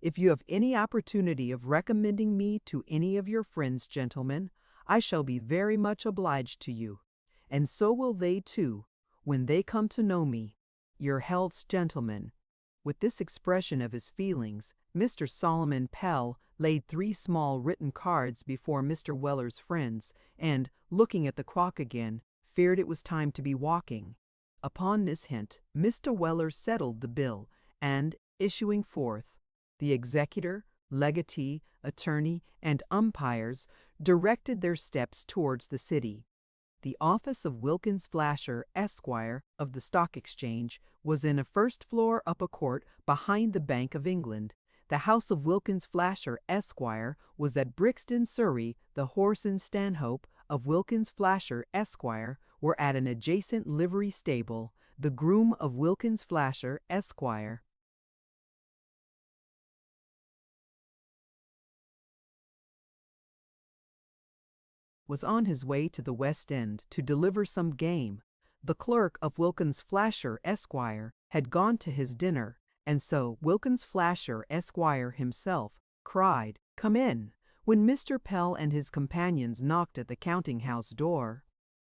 If you have any opportunity of recommending me to any of your friends, gentlemen, I shall be very much obliged to you, and so will they too, when they come to know me. Your healths, gentlemen." With this expression of his feelings, Mr. Solomon Pell laid 3 small written cards before Mr. Weller's friends, and, looking at the clock again, feared it was time to be walking. Upon this hint, Mr. Weller settled the bill, and, issuing forth, the executor, legatee, attorney, and umpires directed their steps towards the city. The office of Wilkins Flasher, Esquire, of the Stock Exchange, was in a first-floor upper court behind the Bank of England. The house of Wilkins Flasher, Esquire, was at Brixton, Surrey. The horse and stanhope of Wilkins Flasher, Esquire, were at an adjacent livery stable. The groom of Wilkins Flasher, Esquire, was on his way to the West End to deliver some game. The clerk of Wilkins Flasher, Esquire, had gone to his dinner, and so Wilkins Flasher, Esquire, himself, cried, "Come in," when Mr. Pell and his companions knocked at the counting-house door.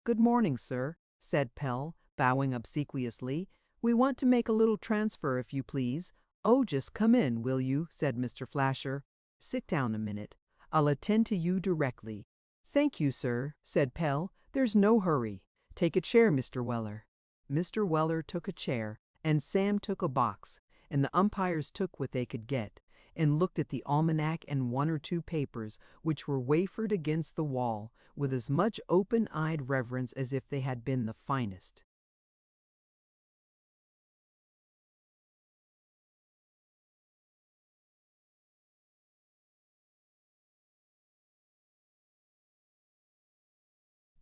"Good morning, sir," said Pell, bowing obsequiously. "We want to make a little transfer, if you please." "Oh, just come in, will you?" said Mr. Flasher. "Sit down a minute. I'll attend to you directly." "Thank you, sir," said Pell. "There's no hurry. Take a chair, Mr. Weller." Mr. Weller took a chair, and Sam took a box, and the umpires took what they could get, and looked at the almanac and 1 or 2 papers which were wafered against the wall with as much open-eyed reverence as if they had been the finest.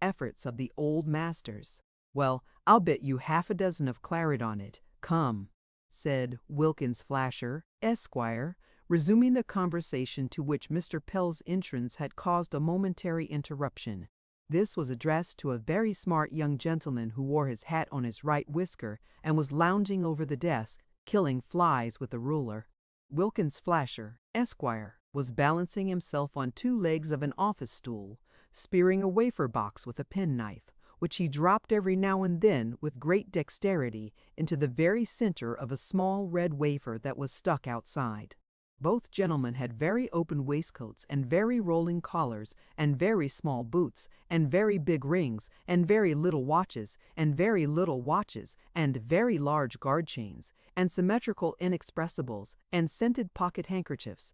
Efforts of the old masters. "Well, I'll bet you half a dozen of claret on it. Come," said Wilkins Flasher, Esquire, resuming the conversation to which Mr. Pell's entrance had caused a momentary interruption. This was addressed to a very smart young gentleman who wore his hat on his right whisker and was lounging over the desk, killing flies with a ruler. Wilkins Flasher, Esquire, was balancing himself on 2 legs of an office stool, spearing a wafer box with a penknife, which he dropped every now and then with great dexterity into the very center of a small red wafer that was stuck outside. Both gentlemen had very open waistcoats and very rolling collars and very small boots and very big rings and very little watches and very little watches and very large guard chains and symmetrical inexpressibles and scented pocket handkerchiefs.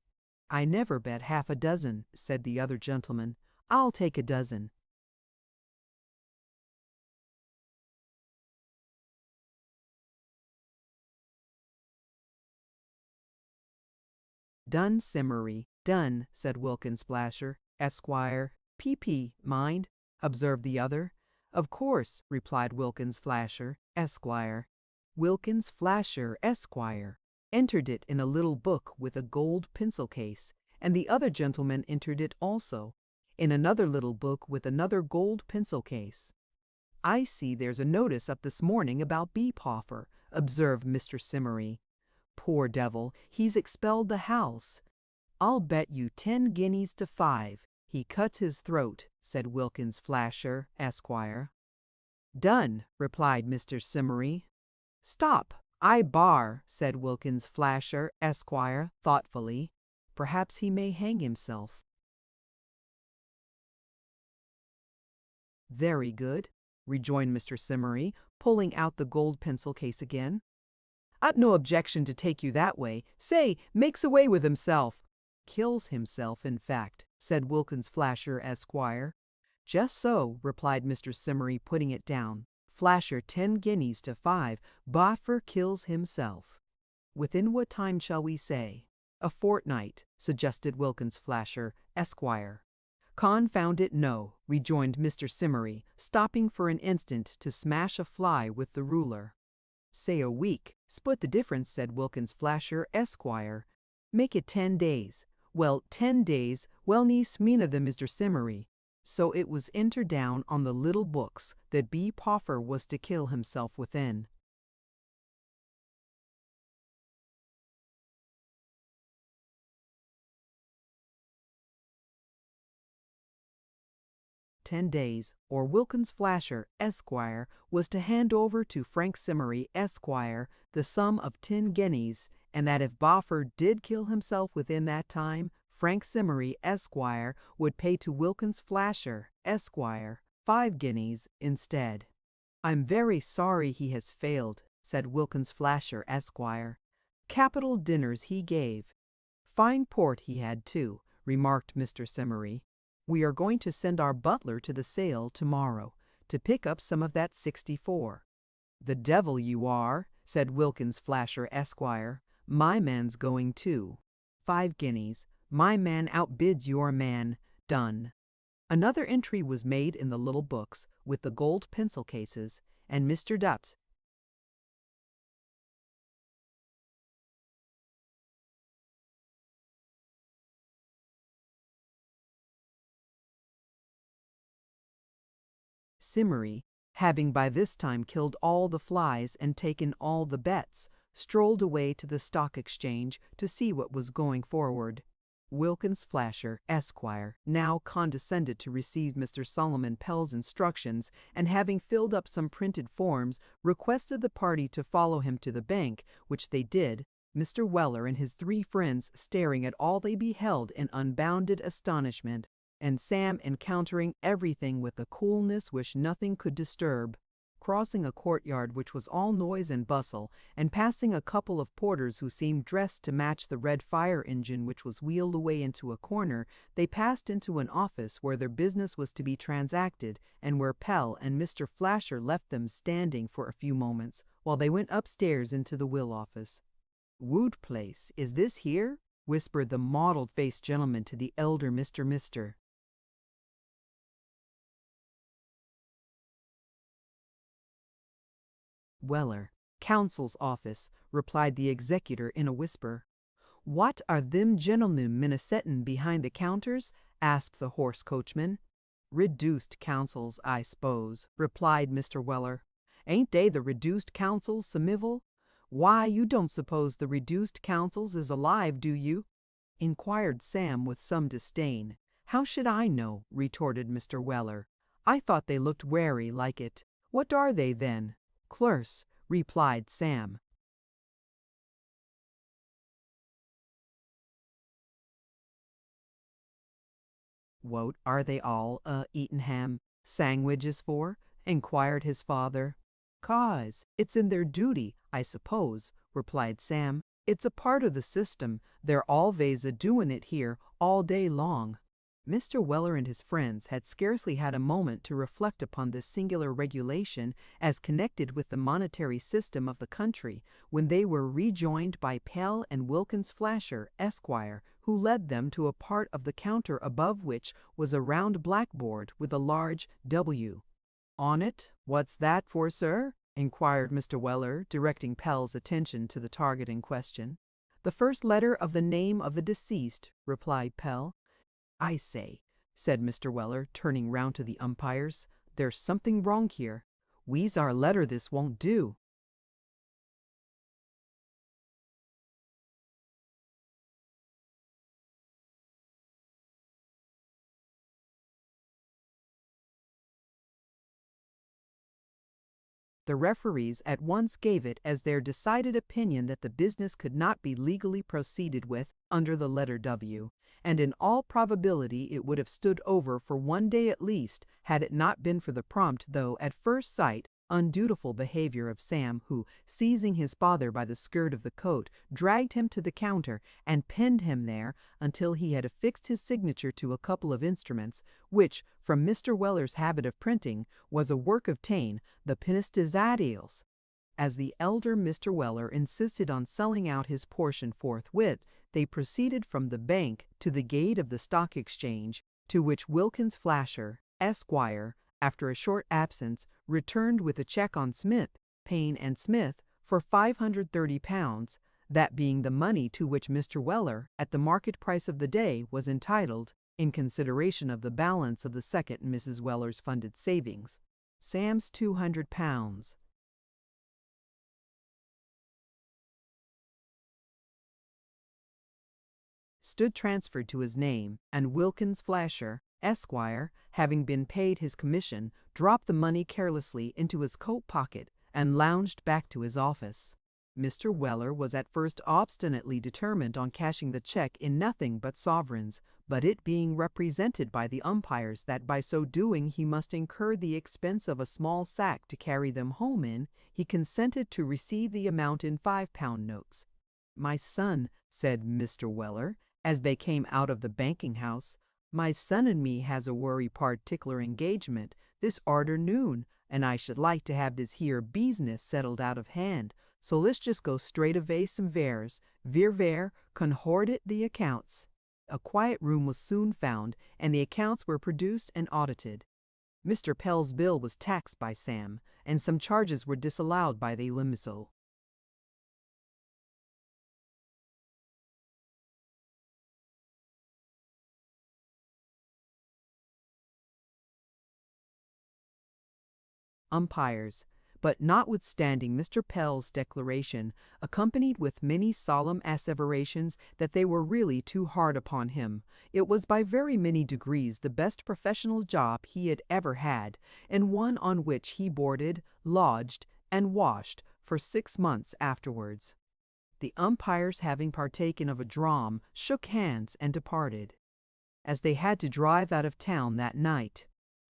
"I never bet half a dozen," said the other gentleman. "I'll take a dozen." "Done, Simmery, done," said Wilkins Flasher, Esquire. "PP, mind," observed the other. "Of course," replied Wilkins Flasher, Esquire. Wilkins Flasher, Esquire, entered it in a little book with a gold pencil case, and the other gentleman entered it also, in another little book with another gold pencil case. "I see there's a notice up this morning about Beepoffer," observed Mr. Simmery. "Poor devil, he's expelled the house." "I'll bet you 10 guineas to 5 he cuts his throat," said Wilkins Flasher, Esquire. "Done," replied Mr. Simmery. "Stop, I bar," said Wilkins Flasher, Esquire, thoughtfully. "Perhaps he may hang himself." "Very good," rejoined Mr. Simmery, pulling out the gold pencil case again. "I'd no objection to take you that way. Say, makes away with himself." "Kills himself, in fact," said Wilkins Flasher, Esquire. "Just so," replied Mr. Simmery, putting it down. "Flasher 10 guineas to 5, Boffer kills himself." "Within what time shall we say?" "A fortnight," suggested Wilkins Flasher, Esquire. "Confound it, no," rejoined Mr. Simmery, stopping for an instant to smash a fly with the ruler. "Say a week. Split the difference," said Wilkins Flasher, Esquire. "Make it 10 days. Well, 10 days, well nice mean of them, Mr. Simmery." so it was entered down on the little books that B. Poffer was to kill himself within 10 days, or Wilkins Flasher, Esquire, was to hand over to Frank Simmery, Esquire, the sum of 10 guineas, and that if Boffer did kill himself within that time, Frank Simmery, Esquire, would pay to Wilkins Flasher, Esquire, 5 guineas instead. "I'm very sorry he has failed," said Wilkins Flasher, Esquire. "Capital dinners he gave." "Fine port he had, too," remarked Mr. Simmery. "We are going to send our butler to the sale tomorrow to pick up some of that 64. "The devil you are," said Wilkins Flasher, Esquire. "My man's going too. 5 guineas. My man outbids your man. Done." Another entry was made in the little books with the gold pencil cases, and Mr. Dutt, Simmery, having by this time killed all the flies and taken all the bets, strolled away to the Stock Exchange to see what was going forward. Wilkins Flasher, Esquire, now condescended to receive Mr. Solomon Pell's instructions, and having filled up some printed forms, requested the party to follow him to the bank, which they did, Mr. Weller and his 3 friends staring at all they beheld in unbounded astonishment, and Sam encountering everything with a coolness which nothing could disturb. Crossing a courtyard which was all noise and bustle, and passing a couple of porters who seemed dressed to match the red fire engine which was wheeled away into a corner, they passed into an office where their business was to be transacted, and where Pell and Mr. Flasher left them standing for a few moments, while they went upstairs into the will office. "Wood Place, is this here?" whispered the mottled-faced gentleman to the elder Mr. Weller. "Counsel's office," replied the executor in a whisper. "What are them gentlemen a-settin' behind the counters?" asked the horse coachman. "Reduced counsels, I s'pose," replied Mr. Weller. "Ain't they the reduced counsels, Samivel?" "Why, you don't suppose the reduced counsels is alive, do you?" inquired Sam with some disdain. "How should I know?" retorted Mr. Weller. "I thought they looked wary like it." "What are they, then?" "Clerks," replied Sam. "What are they all eatin' ham sangwidges for?" inquired his father. "'Cause it's in their duty, I suppose," replied Sam. "It's a part of the system. They're alvays a-doin' it here all day long." Mr. Weller and his friends had scarcely had a moment to reflect upon this singular regulation as connected with the monetary system of the country, when they were rejoined by Pell and Wilkins Flasher, Esquire, who led them to a part of the counter above which was a round blackboard with a large W on it. "What's that for, sir?" inquired Mr. Weller, directing Pell's attention to the target in question. "The first letter of the name of the deceased," replied Pell. "I say," said Mr. Weller, turning round to the umpires, "there's something wrong here. We's our letter this won't do." The referees at once gave it as their decided opinion that the business could not be legally proceeded with under the letter W, and in all probability it would have stood over for 1 day at least, had it not been for the prompt, though at first sight undutiful behavior of Sam, who, seizing his father by the skirt of the coat, dragged him to the counter and pinned him there until he had affixed his signature to a couple of instruments, which, from Mr. Weller's habit of printing, was a work of Taine, the Pinistizadials. As the elder Mr. Weller insisted on selling out his portion forthwith, they proceeded from the bank to the gate of the Stock Exchange, to which Wilkins Flasher, Esquire, after a short absence, returned with a check on Smith, Payne and Smith for £530, that being the money to which Mr. Weller, at the market price of the day, was entitled, in consideration of the balance of the second Mrs. Weller's funded savings. Sam's £200 stood transferred to his name, and Wilkins Flasher, Esquire, having been paid his commission, dropped the money carelessly into his coat pocket and lounged back to his office. Mr. Weller was at first obstinately determined on cashing the check in nothing but sovereigns, but it being represented by the umpires that by so doing he must incur the expense of a small sack to carry them home in, he consented to receive the amount in £5 notes. "My son," said Mr. Weller, as they came out of the banking house, "my son and me has a worry particular engagement this arternoon, and I should like to have this here business settled out of hand. So let's just go straight away some veres, vir conhordet the accounts." A quiet room was soon found, and the accounts were produced and audited. Mr. Pell's bill was taxed by Sam, and some charges were disallowed by the limiso. Umpires. But notwithstanding Mr. Pell's declaration, accompanied with many solemn asseverations that they were really too hard upon him, it was by very many degrees the best professional job he had ever had, and one on which he boarded, lodged, and washed for 6 months afterwards. The umpires, having partaken of a dram, shook hands and departed. As they had to drive out of town that night,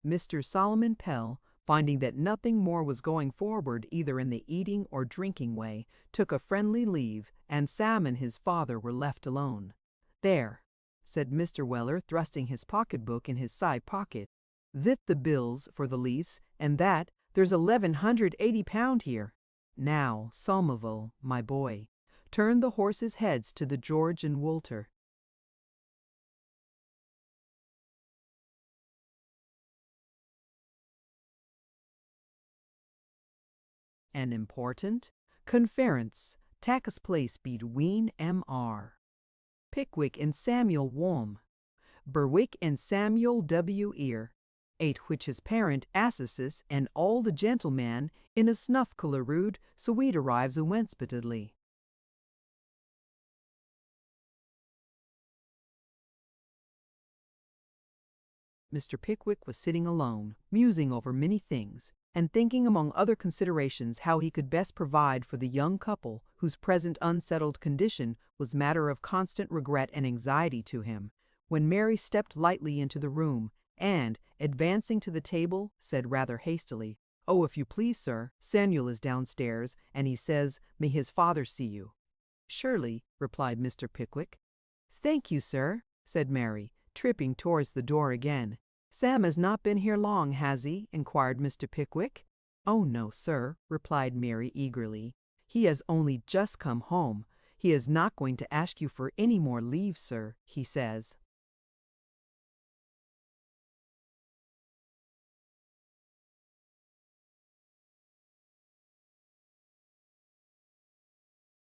Mr. Solomon Pell, finding that nothing more was going forward either in the eating or drinking way, took a friendly leave, and Sam and his father were left alone. "There," said Mr. Weller, thrusting his pocketbook in his side pocket, "thith the bills for the lease, and that there's £1180 here. Now, Somerville, my boy, turn the horses' heads to the George and Wolter." An important conference takes place between Mr. Pickwick and Samuel Berwick and Samuel W. Ear, at which his parent assesses and all the gentlemen in a snuff colorud sweet arrives unexpectedly. Mr. Pickwick was sitting alone, musing over many things, and thinking among other considerations how he could best provide for the young couple whose present unsettled condition was matter of constant regret and anxiety to him, when Mary stepped lightly into the room, and, advancing to the table, said rather hastily, "Oh, if you please, sir, Samuel is downstairs, and he says, may his father see you." "Surely," replied Mr. Pickwick. "Thank you, sir," said Mary, tripping towards the door again. "Sam has not been here long, has he?" inquired Mr. Pickwick. "Oh, no, sir," replied Mary eagerly. "He has only just come home. He is not going to ask you for any more leave, sir, he says."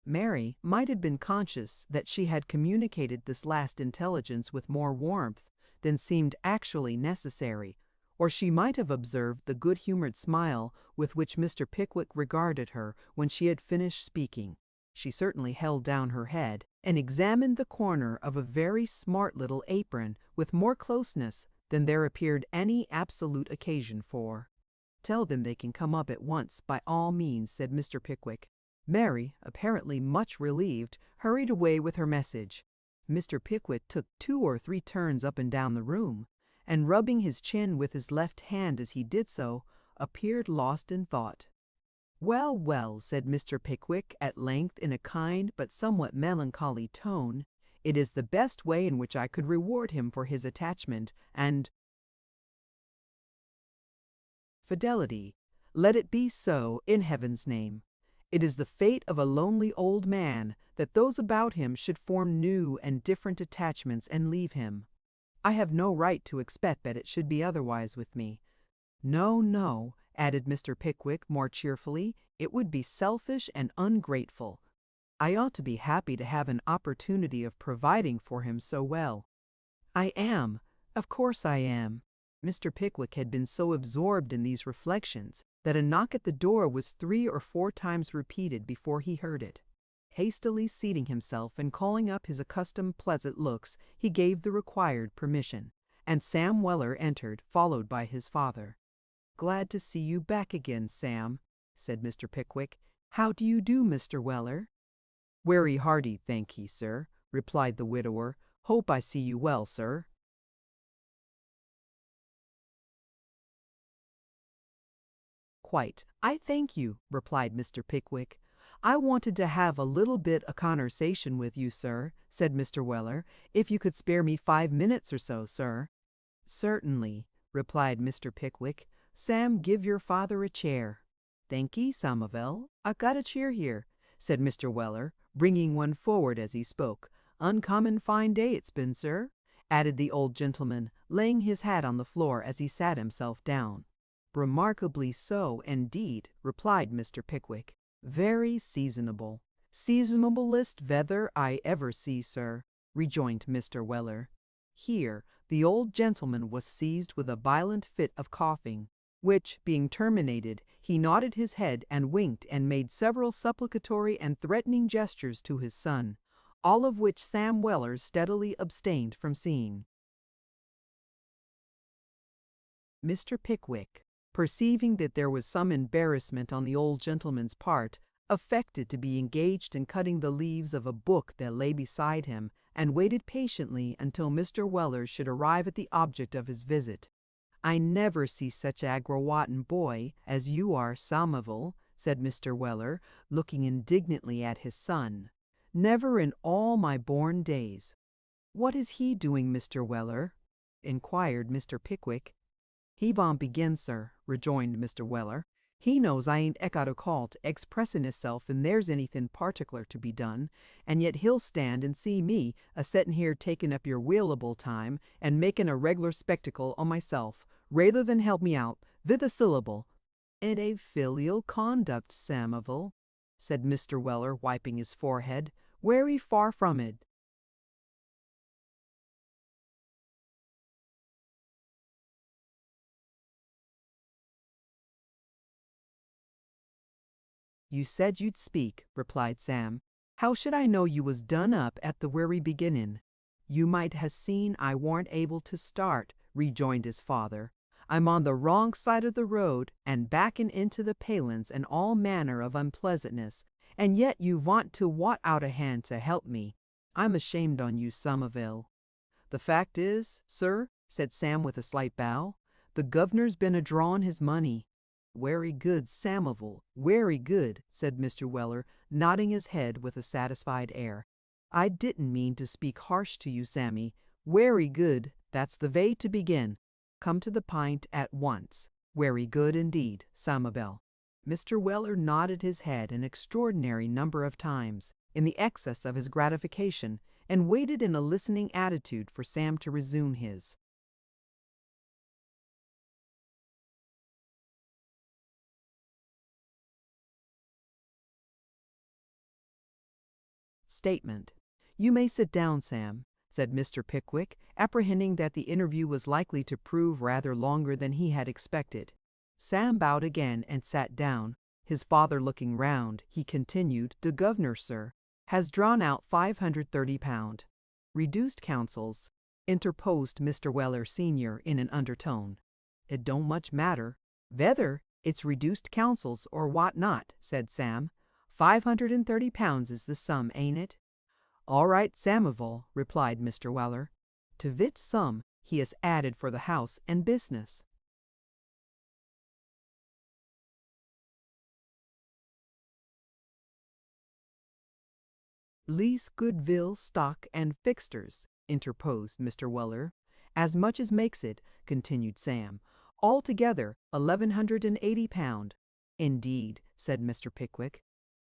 Mary might have been conscious that she had communicated this last intelligence with more warmth than seemed actually necessary, or she might have observed the good-humored smile with which Mr. Pickwick regarded her when she had finished speaking. She certainly held down her head and examined the corner of a very smart little apron with more closeness than there appeared any absolute occasion for. "Tell them they can come up at once, by all means," said Mr. Pickwick. Mary, apparently much relieved, hurried away with her message. Mr. Pickwick took 2 or 3 turns up and down the room, and rubbing his chin with his left hand as he did so, appeared lost in thought. "Well, well," said Mr. Pickwick at length in a kind but somewhat melancholy tone, "it is the best way in which I could reward him for his attachment and fidelity. Let it be so, in heaven's name. It is the fate of a lonely old man that those about him should form new and different attachments and leave him. I have no right to expect that it should be otherwise with me. No, no," added Mr. Pickwick more cheerfully, "it would be selfish and ungrateful. I ought to be happy to have an opportunity of providing for him so well. I am, Of course I am. Mr. Pickwick had been so absorbed in these reflections that a knock at the door was 3 or 4 times repeated before he heard it. Hastily seating himself and calling up his accustomed pleasant looks, he gave the required permission, and Sam Weller entered, followed by his father. "Glad to see you back again, Sam," said Mr. Pickwick. "How do you do, Mr. Weller?" "Wery hearty, thank ye, sir," replied the widower. "Hope I see you well, sir." "Quite, I thank you," replied Mr. Pickwick. "I wanted to have a little bit o' conversation with you, sir," said Mr. Weller, "if you could spare me 5 minutes or so, sir." "Certainly," replied Mr. Pickwick. "Sam, give your father a chair." "Thankee, Samivel. I've got a chair here," said Mr. Weller, bringing one forward as he spoke. "Uncommon fine day it's been, sir," added the old gentleman, laying his hat on the floor as he sat himself down. "Remarkably so, indeed," replied Mr. Pickwick. "Very seasonable." "Seasonablest veather I ever see, sir," rejoined Mr. Weller. Here the old gentleman was seized with a violent fit of coughing, which, being terminated, he nodded his head and winked and made several supplicatory and threatening gestures to his son, all of which Sam Weller steadily abstained from seeing. Mr. Pickwick, perceiving that there was some embarrassment on the old gentleman's part, affected to be engaged in cutting the leaves of a book that lay beside him, and waited patiently until Mr. Weller should arrive at the object of his visit. "I never see such a aggrawatin' boy as you are, Samivel," said Mr. Weller, looking indignantly at his son. "Never in all my born days." "What is he doing, Mr. Weller?" inquired Mr. Pickwick. "He vont begin, sir," rejoined Mr. Weller. "He knows I ain't got a call to expressin' hisself and there's anythin' particular to be done, and yet he'll stand and see me a-settin' here takin' up your wealable time and makin' a reg'lar spectacle o' myself, rayther than help me out vith a syllable." "It ain't filial conduct, Samivel," said Mr. Weller, wiping his forehead. "Wery far from it." "You said you'd speak," replied Sam. "How should I know you was done up at the wery beginnin'?" "You might ha' seen I warn't able to start," rejoined his father. "I'm on the wrong side of the road, and backin' into the palin's and all manner of unpleasantness, and yet you want to wot out a hand to help me. I'm ashamed on you, Samivel." "The fact is, sir," said Sam with a slight bow, "the guv'nor's been a-drawin' his money." "Wery good, Samivel, wery good," said Mr. Weller, nodding his head with a satisfied air. "I didn't mean to speak harsh to you, Sammy. Wery good, that's the vay to begin. Come to the pint at once. Wery good indeed, Samivel." Mr. Weller nodded his head an extraordinary number of times, in the excess of his gratification, and waited in a listening attitude for Sam to resume his. Statement. "You may sit down, Sam," said Mr. Pickwick, apprehending that the interview was likely to prove rather longer than he had expected. Sam bowed again and sat down. His father looking round, he continued, "De guv'nor, sir, has drawn out £530. Reduced counsels," interposed Mr. Weller senior in an undertone. "It don't much matter vether it's reduced counsels or what not," said Sam. £530 is the sum, ain't it?" "All right, Samivel," replied Mr. Weller. "To which sum he has added for the house and business." "Lease, goodwill, stock, and fixtures," interposed Mr. Weller. "As much as makes it," continued Sam. "Altogether £1,180." "Indeed," said Mr. Pickwick.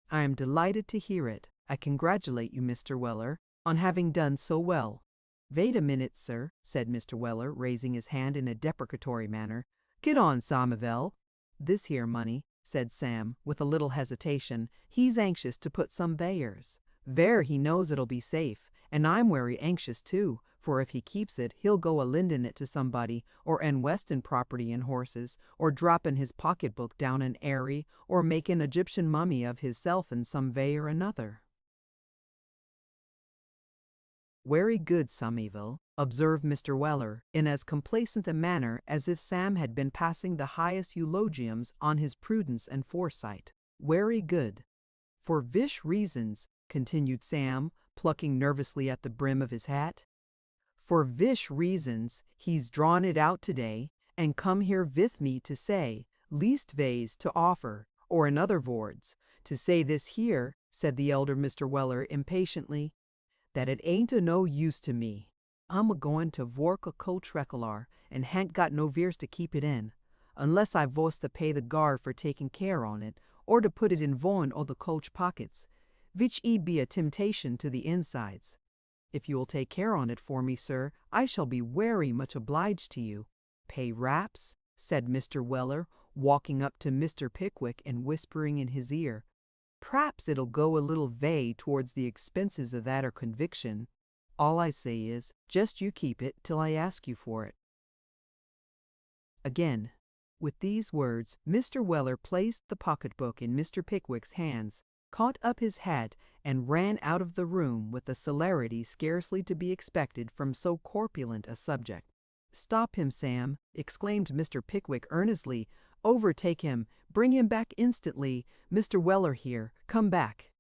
"I am delighted to hear it. I congratulate you, Mr. Weller, on having done so well." "Vait a minute, sir," said Mr. Weller, raising his hand in a deprecatory manner. "Get on, Samivel." "This here money," said Sam, with a little hesitation, "he's anxious to put some vayers. Vere he knows it'll be safe, and I'm wery anxious too, for if he keeps it, he'll go a-lending it to somebody, or investin' property in horses, or droppin' his pocketbook down an airy, or makin' Egyptian mummy of hisself in some vay or another." "Wery good, Samuel," observed Mr. Weller, in as complacent a manner as if Sam had been passing the highest eulogiums on his prudence and foresight. "Wery good. For vish reasons," continued Sam, plucking nervously at the brim of his hat, "for vish reasons he's drawn it out today, and come here vith me to say, leastvays to offer, or in other vords, to say this here," said the elder Mr. Weller impatiently, "that it ain't o' no use to me. I'm a-goin' to vork a coach regular, and han't got no veers to keep it in, unless I vos to pay the guard for taking care on it, or to put it in voin o' the coach pockets, vich be a temptation to the insides. If you will take care on it for me, sir, I shall be wery much obliged to you." "Pay raps," said Mr. Weller, walking up to Mr. Pickwick and whispering in his ear. "P'raps it'll go a little vay towards the expenses of that 'er conviction. All I say is, just you keep it till I ask you for it." Again, with these words, Mr. Weller placed the pocketbook in Mr. Pickwick's hands, caught up his hat, and ran out of the room with a celerity scarcely to be expected from so corpulent a subject. "Stop him, Sam!" exclaimed Mr. Pickwick earnestly. "Overtake him! Bring him back instantly! Mr. Weller here, come back!"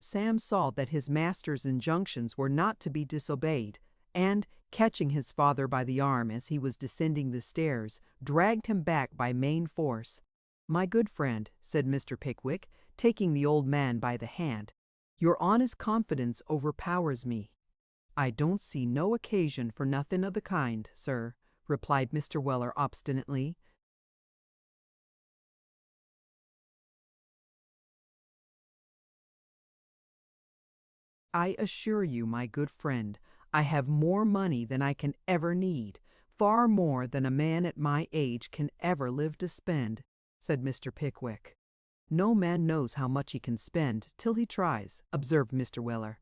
Sam saw that his master's injunctions were not to be disobeyed, and, catching his father by the arm as he was descending the stairs, dragged him back by main force. "My good friend," said Mr. Pickwick, taking the old man by the hand, "your honest confidence overpowers me." "I don't see no occasion for nothing of the kind, sir," replied Mr. Weller obstinately. "I assure you, my good friend, I have more money than I can ever need, far more than a man at my age can ever live to spend," said Mr. Pickwick. "No man knows how much he can spend till he tries," observed Mr. Weller.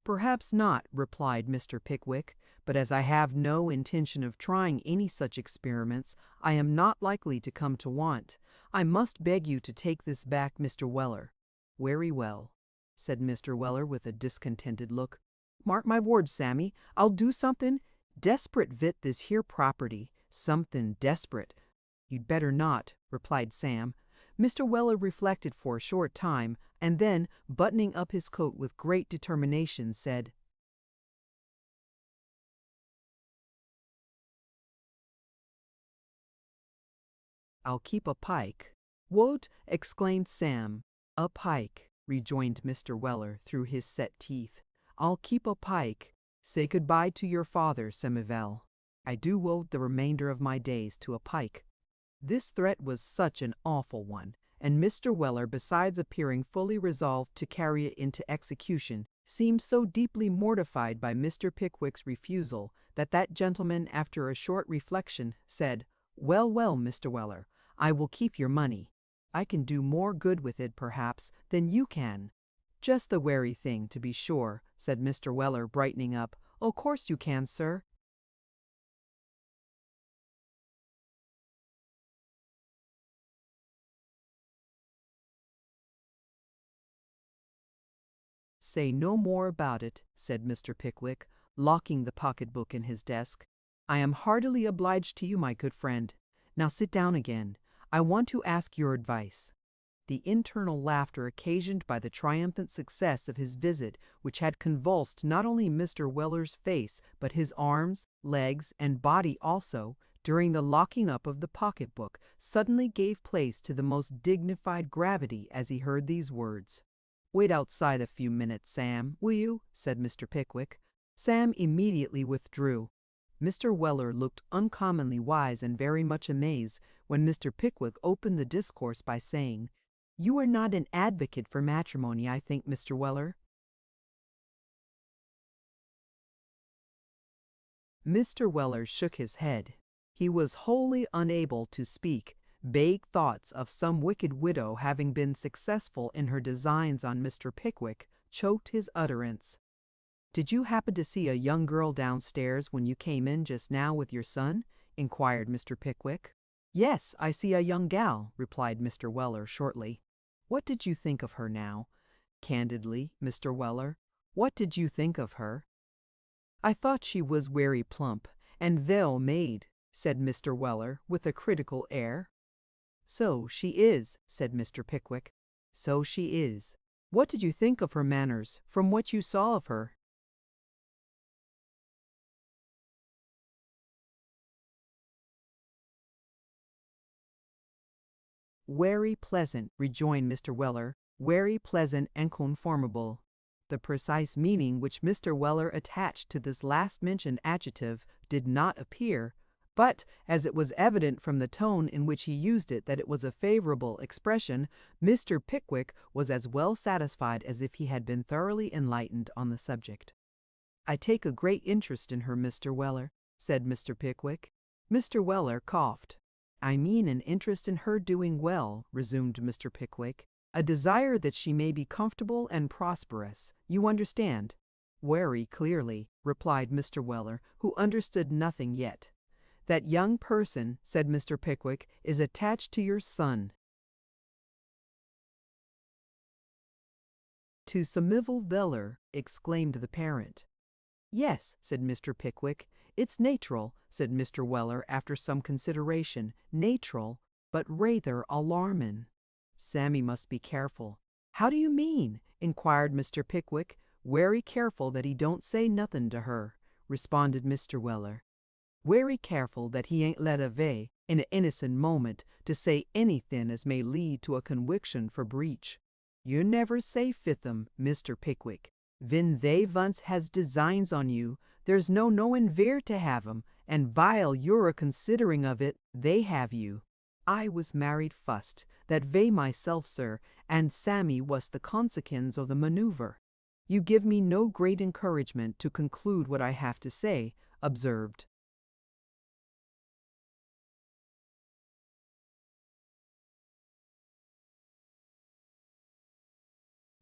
"Perhaps not," replied Mr. Pickwick, "but as I have no intention of trying any such experiments, I am not likely to come to want. I must beg you to take this back, Mr. Weller." "Wery well," said Mr. Weller with a discontented look. "Mark my words, Sammy, I'll do something desperate vit this here property, something desperate." "You'd better not," replied Sam. Mr. Weller reflected for a short time, and then, buttoning up his coat with great determination, said, "I'll keep a pike." "What?" exclaimed Sam. "A pike," rejoined Mr. Weller through his set teeth. "I'll keep a pike. Say good-bye to your father, Samuel. I do owe the remainder of my days to a pike." This threat was such an awful one, and Mr. Weller, besides appearing fully resolved to carry it into execution, seemed so deeply mortified by Mr. Pickwick's refusal, that gentleman, after a short reflection, said, "Well, well, Mr. Weller, I will keep your money. I can do more good with it, perhaps, than you can." "Just the wery thing, to be sure," said Mr. Weller, brightening up. "O' course you can, sir." "Say no more about it," said Mr. Pickwick, locking the pocketbook in his desk. "I am heartily obliged to you, my good friend. Now sit down again. I want to ask your advice." The internal laughter occasioned by the triumphant success of his visit, which had convulsed not only Mr. Weller's face, but his arms, legs, and body also, during the locking up of the pocketbook, suddenly gave place to the most dignified gravity as he heard these words. "Wait outside a few minutes, Sam, will you?" said Mr. Pickwick. Sam immediately withdrew. Mr. Weller looked uncommonly wise and very much amazed when Mr. Pickwick opened the discourse by saying, "You are not an advocate for matrimony, I think, Mr. Weller?" Mr. Weller shook his head. He was wholly unable to speak. Vague thoughts of some wicked widow having been successful in her designs on Mr. Pickwick choked his utterance. "Did you happen to see a young girl downstairs when you came in just now with your son?" inquired Mr. Pickwick. "Yes, I see a young gal," replied Mr. Weller shortly. "What did you think of her now? Candidly, Mr. Weller, what did you think of her?" "I thought she was werry plump and vell made," said Mr. Weller with a critical air. "So she is," said Mr. Pickwick. "So she is. What did you think of her manners, from what you saw of her?" "Werry pleasant," rejoined Mr. Weller, "werry pleasant and conformable." The precise meaning which Mr. Weller attached to this last mentioned adjective did not appear, but as it was evident from the tone in which he used it that it was a favorable expression, Mr. Pickwick was as well satisfied as if he had been thoroughly enlightened on the subject. "I take a great interest in her, Mr. Weller," said Mr. Pickwick. Mr. Weller coughed. "I mean an interest in her doing well," resumed Mr. Pickwick. "A desire that she may be comfortable and prosperous. You understand?" "Werry clearly," replied Mr. Weller, who understood nothing yet. "That young person," said Mr. Pickwick, "is attached to your son." "To Samuel Weller," exclaimed the parent. "Yes," said Mr. Pickwick. "It's nat'ral," said Mr. Weller after some consideration. "Nat'ral, but rayther alarmin'. Sammy must be careful." "How do you mean?" inquired Mr. Pickwick. "Werry careful that he don't say nothin' to her," responded Mr. Weller. "Werry careful that he ain't led away, in a innocent moment, to say anythin' as may lead to a conwiction for breach. You're never safe with 'em, Mr. Pickwick. Ven they once has designs on you, there's no knowin' vere to have 'em, and vile you're a considering of it, they have you. I was married fust, that vay myself, sir, and Sammy was the consequence o' the maneuver." "You give me no great encouragement to conclude what I have to say," observed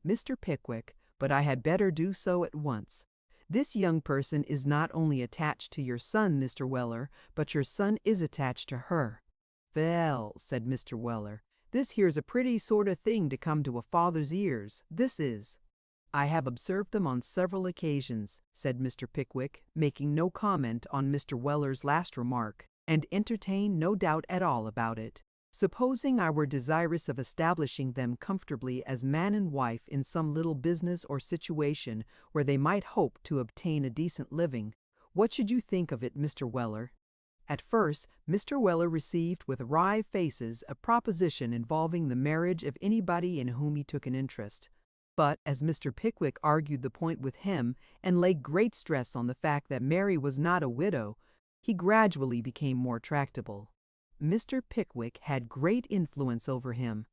Mr. Pickwick, "but I had better do so at once. This young person is not only attached to your son, Mr. Weller, but your son is attached to her." "Vell," said Mr. Weller, "this here's a pretty sort of thing to come to a father's ears, this is." "I have observed them on several occasions," said Mr. Pickwick, making no comment on Mr. Weller's last remark, "and entertain no doubt at all about it. Supposing I were desirous of establishing them comfortably as man and wife in some little business or situation where they might hope to obtain a decent living, what should you think of it, Mr. Weller?" At first, Mr. Weller received with wry faces a proposition involving the marriage of anybody in whom he took an interest. But as Mr. Pickwick argued the point with him, and laid great stress on the fact that Mary was not a widow, he gradually became more tractable. Mr. Pickwick had great influence over him.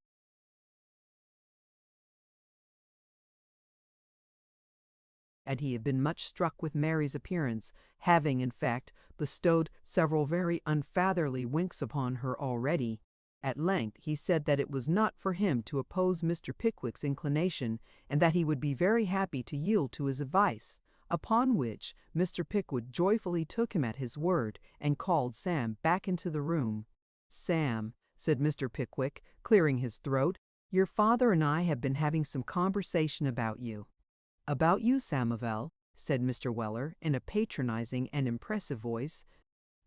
And he had been much struck with Mary's appearance, having, in fact, bestowed several very unfatherly winks upon her already. At length he said that it was not for him to oppose Mr. Pickwick's inclination, and that he would be very happy to yield to his advice, upon which Mr. Pickwick joyfully took him at his word, and called Sam back into the room. "Sam," said Mr. Pickwick, clearing his throat, "your father and I have been having some conversation about you." "About you, Samuel," said Mr. Weller, in a patronizing and impressive voice.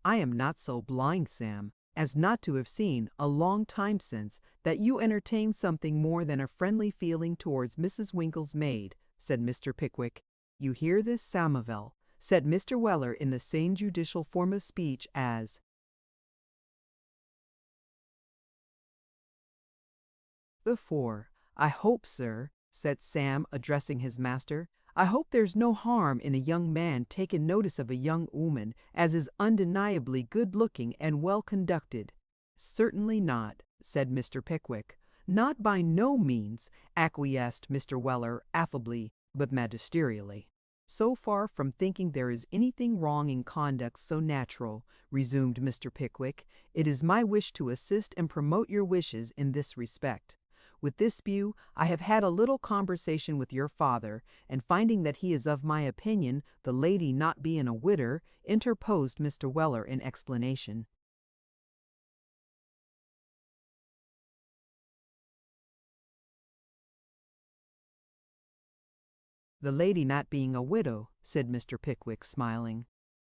"I am not so blind, Sam, as not to have seen, a long time since, that you entertain something more than a friendly feeling towards Mrs. Winkle's maid," said Mr. Pickwick. "You hear this, Samuel," said Mr. Weller in the same judicial form of speech as before. "I hope, sir," said Sam, addressing his master, "I hope there's no harm in a young man taking notice of a young 'ooman as is undeniably good-looking and well-conducted." "Certainly not," said Mr. Pickwick. "Not by no means," acquiesced Mr. Weller affably but magisterially. "So far from thinking there is anything wrong in conduct so natural," resumed Mr. Pickwick, "it is my wish to assist and promote your wishes in this respect. With this view, I have had a little conversation with your father, and finding that he is of my opinion, the lady not being a widder, interposed Mr. Weller in explanation. The lady not being a widow, said Mr. Pickwick, smiling.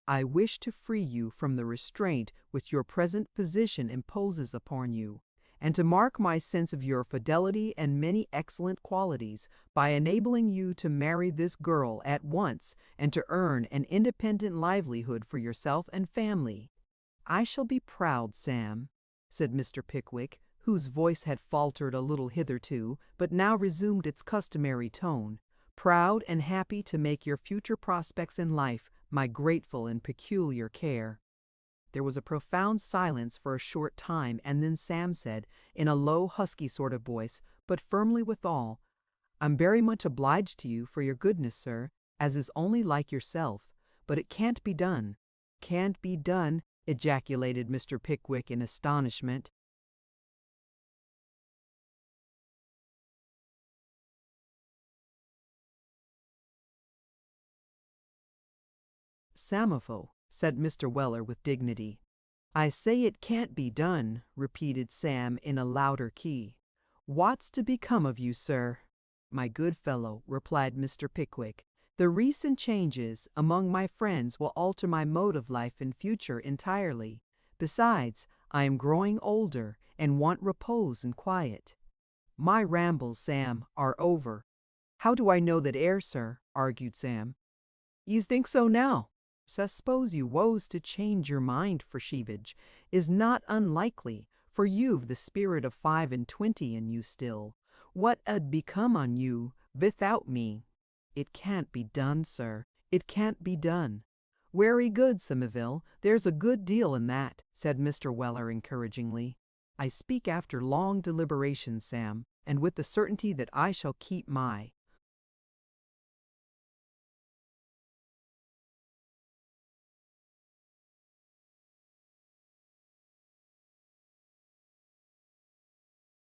I wish to free you from the restraint which your present position imposes upon you, and to mark my sense of your fidelity and many excellent qualities by enabling you to marry this girl at once and to earn an independent livelihood for yourself and family. I shall be proud, Sam, said Mr. Pickwick, whose voice had faltered a little hitherto, but now resumed its customary tone, proud and happy to make your future prospects in life my grateful and peculiar care. There was a profound silence for a short time, and then Sam said, in a low, husky sort of voice, but firmly withal, I'm very much obliged to you for your goodness, sir, as is only like yourself, but it can't be done. Can't be done, ejaculated Mr. Pickwick in astonishment. Samophil, said Mr. Weller with dignity. I say it can't be done, repeated Sam in a louder key. What's to become of you, sir? My good fellow, replied Mr. Pickwick, the recent changes among my friends will alter my mode of life in future entirely. Besides, I am growing older and want repose and quiet. My rambles, Sam, are over. How do I know that air, sir? Argued Sam. You think so now? Suppose you woes to change your mind for Shevage is not unlikely, for you've the spirit of 25 in you still. What 'ud become on you without me? It can't be done, sir. It can't be done. Wery good, Somerville. There's a good deal in that, said Mr. Weller encouragingly. I speak after long deliberation, Sam, and with the certainty that I shall keep my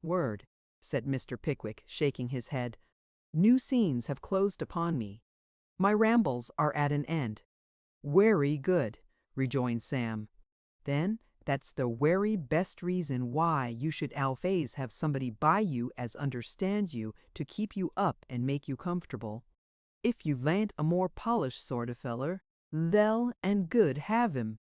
word, said Mr. Pickwick, shaking his head. New scenes have closed upon me. My rambles are at an end. Wery good, rejoined Sam. Then that's the wery best reason why you should always have somebody by you as understands you to keep you up and make you comfortable. If you vant a more polished sort of feller, they'll and good have him.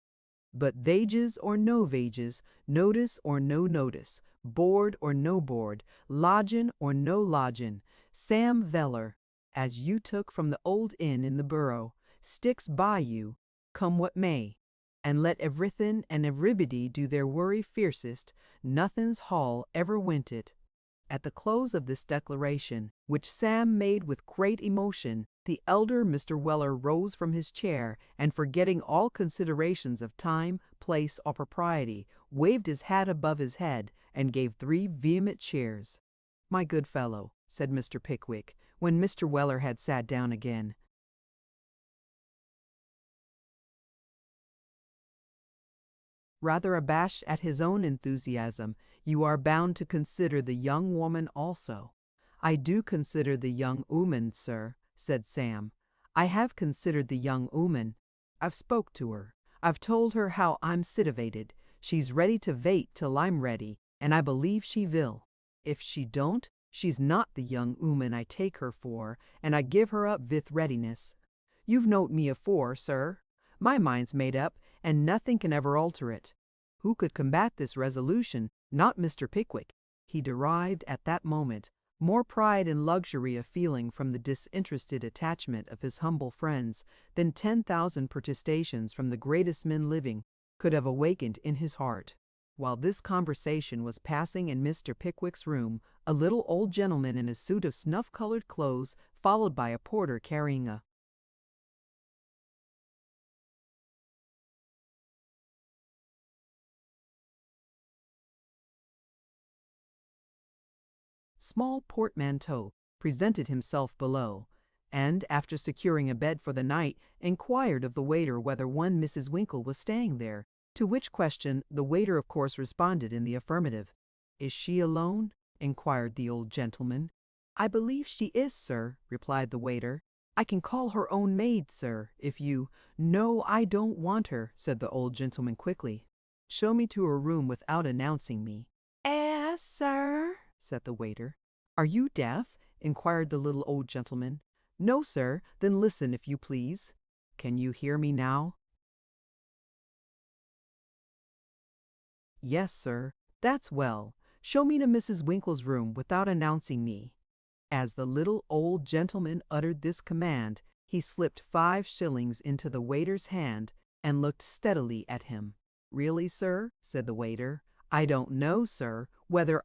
But vages or no vages, notice or no notice, board or no board, lodgin' or no lodgin', Sam Veller, as you took from the old inn in the Borough, sticks by you, come what may, and let everythin' and everybody do their worry fiercest, nothin's hall ever went it. At the close of this declaration, which Sam made with great emotion, the elder Mr. Weller rose from his chair, and forgetting all considerations of time, place, or propriety, waved his hat above his head, and gave 3 vehement cheers. My good fellow, said Mr. Pickwick, when Mr. Weller had sat down again, rather abashed at his own enthusiasm, you are bound to consider the young woman also. I do consider the young 'ooman, sir, said Sam. I have considered the young 'ooman. I've spoke to her. I've told her how I'm sitivated. She's ready to vait till I'm ready, and I believe she will. If she don't, she's not the young 'ooman I take her for, and I give her up with readiness. You've knowed me afore, sir. My mind's made up, and nothing can ever alter it. Who could combat this resolution? Not Mr. Pickwick. He derived at that moment more pride and luxury of feeling from the disinterested attachment of his humble friends than 10,000 protestations from the greatest men living could have awakened in his heart. While this conversation was passing in Mr. Pickwick's room, a little old gentleman in a suit of snuff-colored clothes, followed by a porter carrying a small portmanteau, presented himself below, and, after securing a bed for the night, inquired of the waiter whether one Mrs. Winkle was staying there, to which question the waiter of course responded in the affirmative. Is she alone? inquired the old gentleman. "I believe she is, sir," replied the waiter. "I can call her own maid, sir, if you—" "No, I don't want her," said the old gentleman quickly. "Show me to her room without announcing me." "Eh, sir?" said the waiter. "Are you deaf?" inquired the little old gentleman. "No, sir. Then listen, if you please. Can you hear me now?" "Yes, sir. That's well. Show me to Mrs. Winkle's room without announcing me." As the little old gentleman uttered this command, he slipped 5 shillings into the waiter's hand and looked steadily at him. "Really, sir?" said the waiter. "I don't know, sir, whether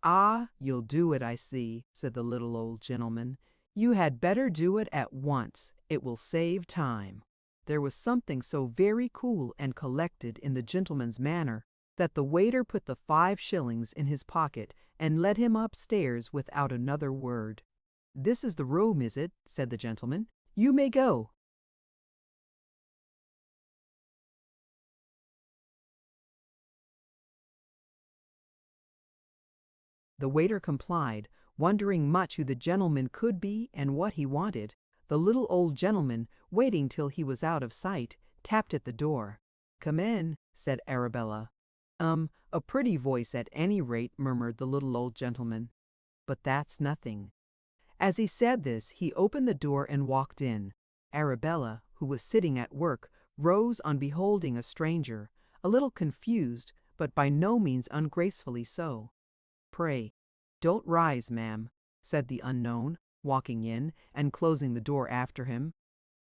you'll do it, I see," said the little old gentleman. "You had better do it at once. It will save time." There was something so very cool and collected in the gentleman's manner that the waiter put the 5 shillings in his pocket and led him upstairs without another word. "This is the room, is it?" said the gentleman. "You may go." The waiter complied, wondering much who the gentleman could be and what he wanted. The little old gentleman, waiting till he was out of sight, tapped at the door. "Come in," said Arabella. A pretty voice at any rate," murmured the little old gentleman. "But that's nothing." As he said this, he opened the door and walked in. Arabella, who was sitting at work, rose on beholding a stranger, a little confused, but by no means ungracefully so. "Pray, don't rise, ma'am," said the unknown, walking in and closing the door after him.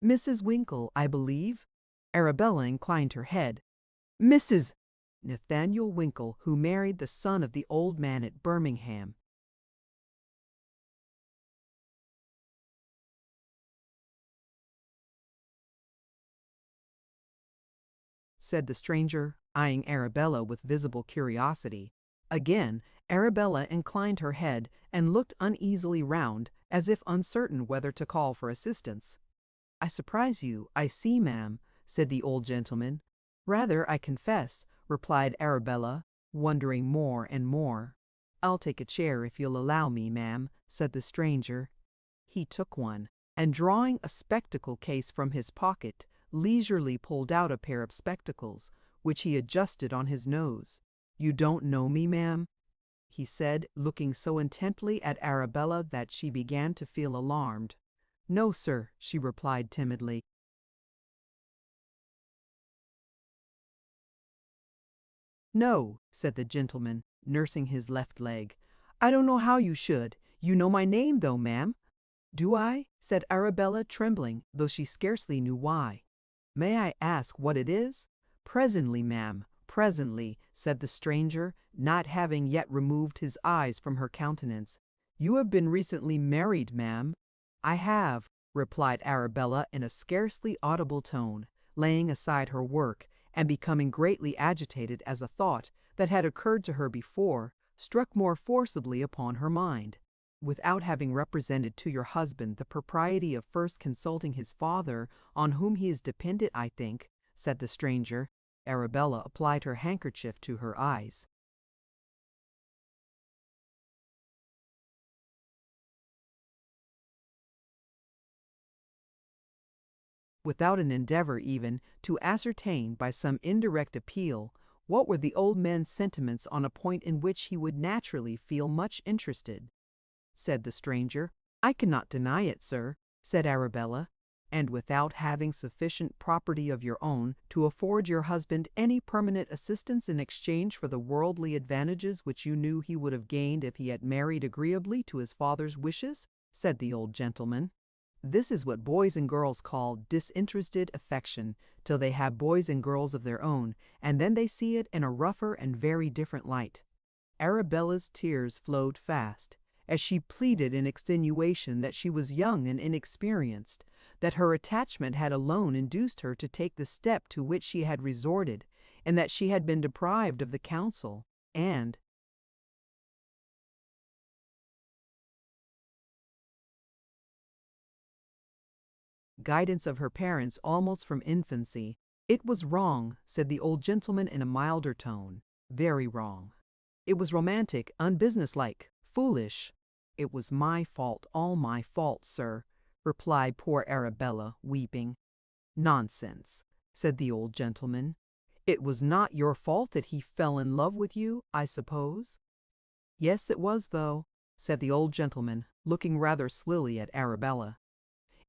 "Mrs. Winkle, I believe?" Arabella inclined her head. "Mrs. Nathaniel Winkle, who married the son of the old man at Birmingham." said the stranger, eyeing Arabella with visible curiosity. Again, Arabella inclined her head and looked uneasily round, as if uncertain whether to call for assistance. "I surprise you, I see, ma'am," said the old gentleman. "Rather, I confess," replied Arabella, wondering more and more. "I'll take a chair if you'll allow me, ma'am," said the stranger. He took one, and drawing a spectacle case from his pocket, leisurely pulled out a pair of spectacles, which he adjusted on his nose. "You don't know me, ma'am?" he said, looking so intently at Arabella that she began to feel alarmed. "No, sir," she replied timidly. "No," said the gentleman, nursing his left leg. "I don't know how you should. You know my name, though, ma'am." "Do I?" said Arabella, trembling, though she scarcely knew why. "May I ask what it is?" "Presently, ma'am, presently," said the stranger, not having yet removed his eyes from her countenance. "You have been recently married, ma'am." "I have," replied Arabella in a scarcely audible tone, laying aside her work, and becoming greatly agitated as a thought that had occurred to her before struck more forcibly upon her mind. "Without having represented to your husband the propriety of first consulting his father, on whom he is dependent, I think," said the stranger. Arabella applied her handkerchief to her eyes. Without an endeavor even to ascertain by some indirect appeal what were the old man's sentiments on a point in which he would naturally feel much interested, said the stranger. "I cannot deny it, sir," said Arabella. "And without having sufficient property of your own to afford your husband any permanent assistance in exchange for the worldly advantages which you knew he would have gained if he had married agreeably to his father's wishes?" said the old gentleman. "This is what boys and girls call disinterested affection, till they have boys and girls of their own, and then they see it in a rougher and very different light." Arabella's tears flowed fast, as she pleaded in extenuation that she was young and inexperienced, that her attachment had alone induced her to take the step to which she had resorted, and that she had been deprived of the counsel and guidance of her parents almost from infancy. "It was wrong," said the old gentleman in a milder tone, "very wrong. It was romantic, unbusinesslike, foolish." "It was my fault, all my fault, sir," replied poor Arabella, weeping. "Nonsense," said the old gentleman. "It was not your fault that he fell in love with you, I suppose?" "Yes, it was, though," said the old gentleman, looking rather slily at Arabella.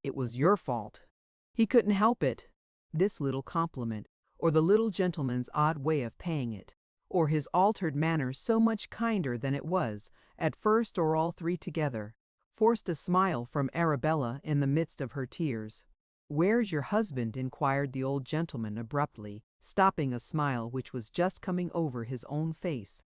"It was your fault. He couldn't help it." This little compliment, or the little gentleman's odd way of paying it, or his altered manner so much kinder than it was, at first, or all three together, forced a smile from Arabella in the midst of her tears. "Where's your husband?" inquired the old gentleman abruptly, stopping a smile which was just coming over his own face.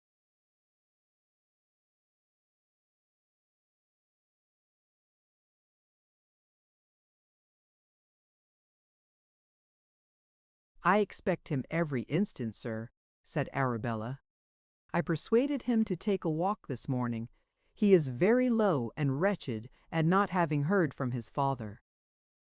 "I expect him every instant, sir," said Arabella. "I persuaded him to take a walk this morning. He is very low and wretched at not having heard from his father."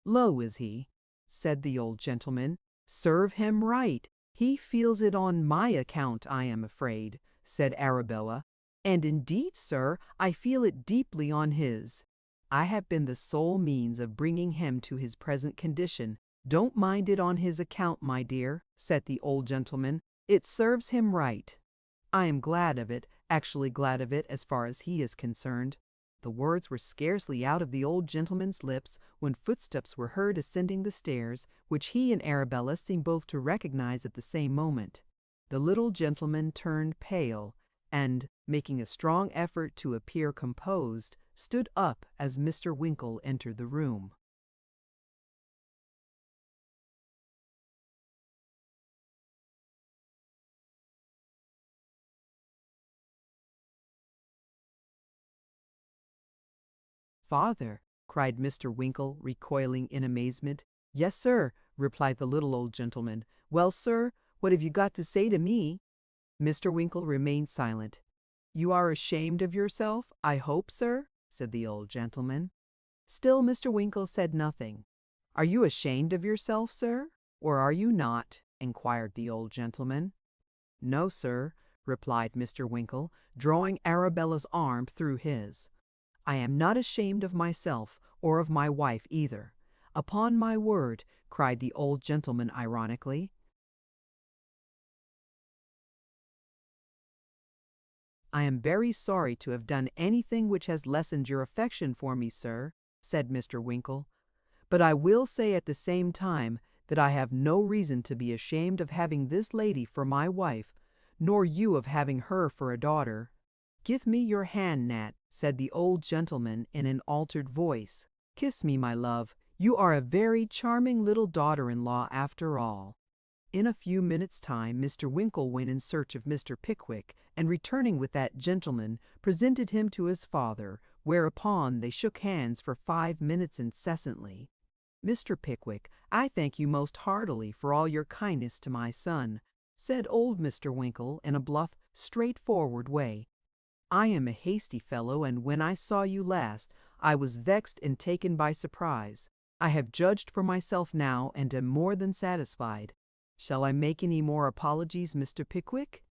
"Low, is he?" said the old gentleman. "Serve him right. He feels it on my account, I am afraid," said Arabella. "And indeed, sir, I feel it deeply on his. I have been the sole means of bringing him to his present condition. Don't mind it on his account, my dear," said the old gentleman. "It serves him right. I am glad of it, actually glad of it as far as he is concerned." The words were scarcely out of the old gentleman's lips when footsteps were heard ascending the stairs, which he and Arabella seemed both to recognize at the same moment. The little gentleman turned pale, and, making a strong effort to appear composed, stood up as Mr. Winkle entered the room. "Father!" cried Mr. Winkle, recoiling in amazement. "Yes, sir," replied the little old gentleman. "Well, sir, what have you got to say to me?" Mr. Winkle remained silent. "You are ashamed of yourself, I hope, sir?" said the old gentleman. Still Mr. Winkle said nothing. "Are you ashamed of yourself, sir, or are you not?" inquired the old gentleman. "No, sir," replied Mr. Winkle, drawing Arabella's arm through his. "I am not ashamed of myself, or of my wife either. Upon my word," cried the old gentleman ironically. "I am very sorry to have done anything which has lessened your affection for me, sir," said Mr. Winkle. "But I will say at the same time that I have no reason to be ashamed of having this lady for my wife, nor you of having her for a daughter." "Give me your hand, Nat," said the old gentleman in an altered voice. "Kiss me, my love. You are a very charming little daughter-in-law after all." In a few minutes' time Mr. Winkle went in search of Mr. Pickwick, and returning with that gentleman, presented him to his father, whereupon they shook hands for 5 minutes incessantly. "Mr. Pickwick, I thank you most heartily for all your kindness to my son," said old Mr. Winkle in a bluff, straightforward way. "I am a hasty fellow, and when I saw you last, I was vexed and taken by surprise. I have judged for myself now, and am more than satisfied. Shall I make any more apologies, Mr. Pickwick?"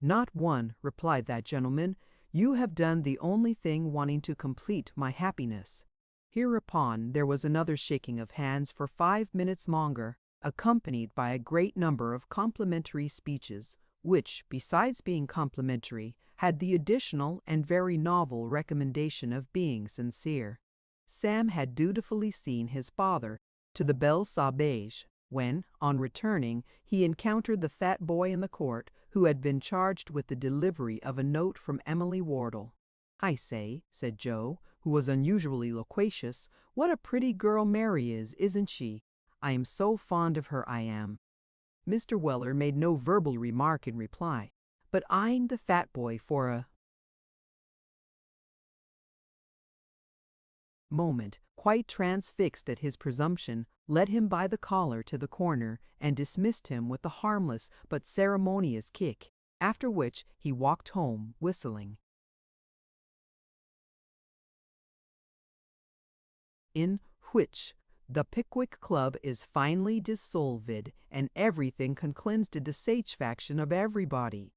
"Not one," replied that gentleman. "You have done the only thing wanting to complete my happiness." Hereupon there was another shaking of hands for 5 minutes longer, accompanied by a great number of complimentary speeches, which, besides being complimentary, had the additional and very novel recommendation of being sincere. Sam had dutifully seen his father to the Belle Sauvage, when, on returning, he encountered the fat boy in the court, who had been charged with the delivery of a note from Emily Wardle. "I say," said Joe, who was unusually loquacious, "what a pretty girl Mary is, isn't she? I am so fond of her, I am." Mr. Weller made no verbal remark in reply, but eyeing the fat boy for a moment, quite transfixed at his presumption, led him by the collar to the corner and dismissed him with a harmless but ceremonious kick, after which he walked home whistling. In which The Pickwick Club is finally dissolved, and everything conclines to dissatisfaction of everybody.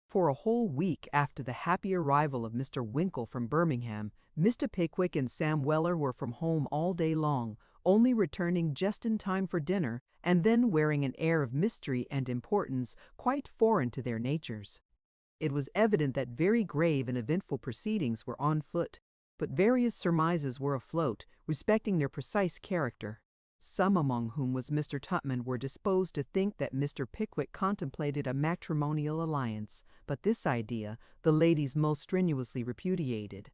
For a whole week after the happy arrival of Mr. Winkle from Birmingham, Mr. Pickwick and Sam Weller were from home all day long, only returning just in time for dinner, and then wearing an air of mystery and importance quite foreign to their natures. It was evident that very grave and eventful proceedings were on foot, but various surmises were afloat respecting their precise character. Some among whom was Mr. Tupman were disposed to think that Mr. Pickwick contemplated a matrimonial alliance, but this idea the ladies most strenuously repudiated.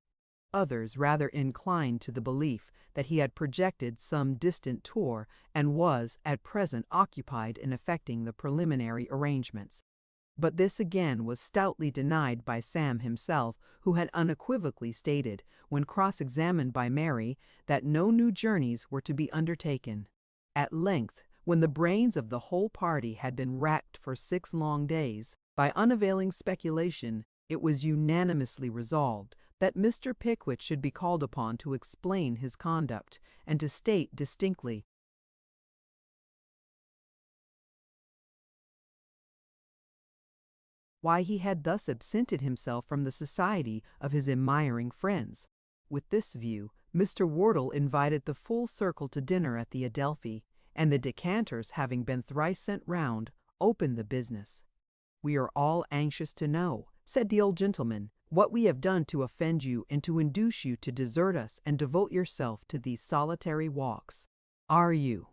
Others rather inclined to the belief that he had projected some distant tour and was at present occupied in effecting the preliminary arrangements. But this again was stoutly denied by Sam himself, who had unequivocally stated, when cross-examined by Mary, that no new journeys were to be undertaken. At length, when the brains of the whole party had been racked for 6 long days, by unavailing speculation, it was unanimously resolved that Mr. Pickwick should be called upon to explain his conduct, and to state distinctly why he had thus absented himself from the society of his admiring friends. With this view, Mr. Wardle invited the full circle to dinner at the Adelphi, and the decanters having been thrice sent round, opened the business. "We are all anxious to know," said the old gentleman, "what we have done to offend you and to induce you to desert us and devote yourself to these solitary walks." "Are you?"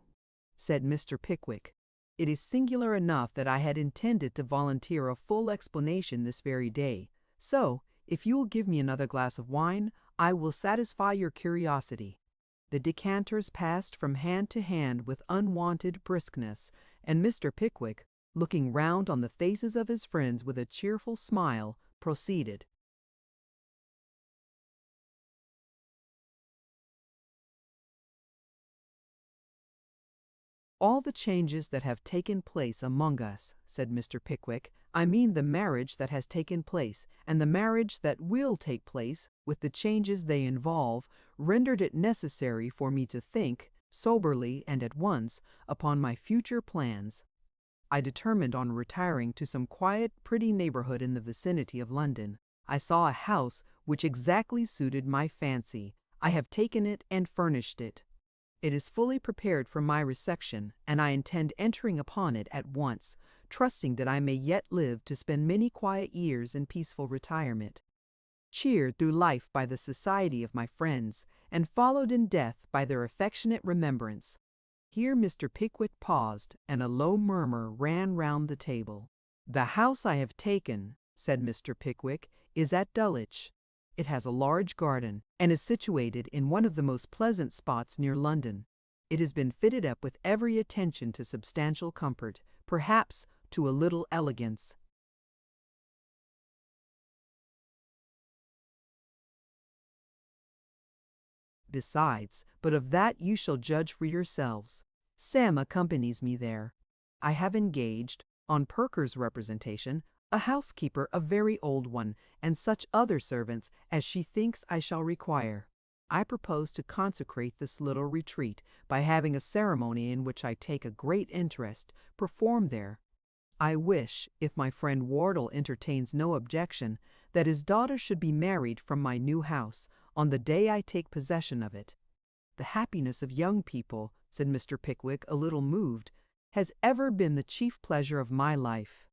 said Mr. Pickwick. "It is singular enough that I had intended to volunteer a full explanation this very day, so, if you will give me another glass of wine, I will satisfy your curiosity." The decanters passed from hand to hand with unwonted briskness, and Mr. Pickwick, looking round on the faces of his friends with a cheerful smile, proceeded. "All the changes that have taken place among us," said Mr. Pickwick, "I mean the marriage that has taken place, and the marriage that will take place, with the changes they involve, rendered it necessary for me to think, soberly and at once, upon my future plans. I determined on retiring to some quiet, pretty neighborhood in the vicinity of London. I saw a house which exactly suited my fancy. I have taken it and furnished it. It is fully prepared for my reception, and I intend entering upon it at once, trusting that I may yet live to spend many quiet years in peaceful retirement, cheered through life by the society of my friends, and followed in death by their affectionate remembrance." Here Mr. Pickwick paused, and a low murmur ran round the table. "The house I have taken," said Mr. Pickwick, "is at Dulwich. It has a large garden, and is situated in one of the most pleasant spots near London. It has been fitted up with every attention to substantial comfort, perhaps to a little elegance. Besides, but of that you shall judge for yourselves. Sam accompanies me there. I have engaged, on Perker's representation, a housekeeper, a very old one, and such other servants as she thinks I shall require. I propose to consecrate this little retreat by having a ceremony in which I take a great interest performed there. I wish, if my friend Wardle entertains no objection, that his daughter should be married from my new house on the day I take possession of it. The happiness of young people," said Mr. Pickwick, a little moved, "has ever been the chief pleasure of my life.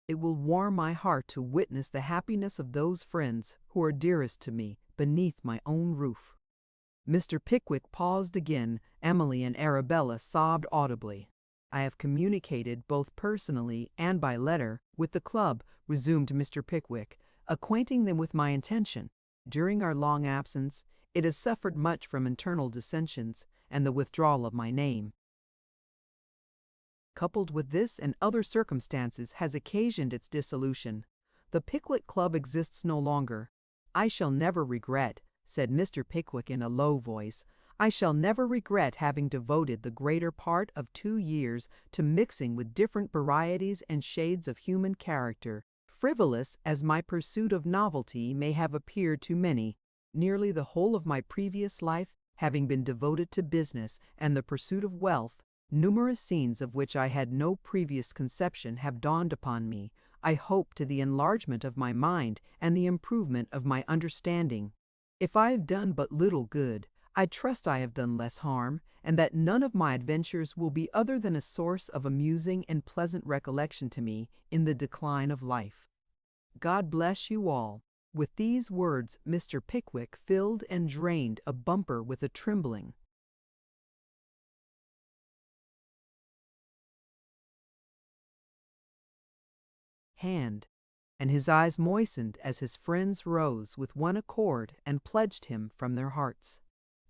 It will warm my heart to witness the happiness of those friends who are dearest to me beneath my own roof." Mr. Pickwick paused again. Emily and Arabella sobbed audibly. "I have communicated, both personally and by letter, with the club," resumed Mr. Pickwick, "acquainting them with my intention. During our long absence, it has suffered much from internal dissensions, and the withdrawal of my name, coupled with this and other circumstances, has occasioned its dissolution. The Pickwick Club exists no longer. I shall never regret," said Mr. Pickwick in a low voice, "I shall never regret having devoted the greater part of 2 years to mixing with different varieties and shades of human character, frivolous as my pursuit of novelty may have appeared to many. Nearly the whole of my previous life having been devoted to business and the pursuit of wealth, numerous scenes of which I had no previous conception have dawned upon me. I hope to the enlargement of my mind and the improvement of my understanding. If I have done but little good, I trust I have done less harm, and that none of my adventures will be other than a source of amusing and pleasant recollection to me in the decline of life. God bless you all. With these words, Mr. Pickwick filled and drained a bumper with a trembling hand, and his eyes moistened as his friends rose with one accord and pledged him from their hearts.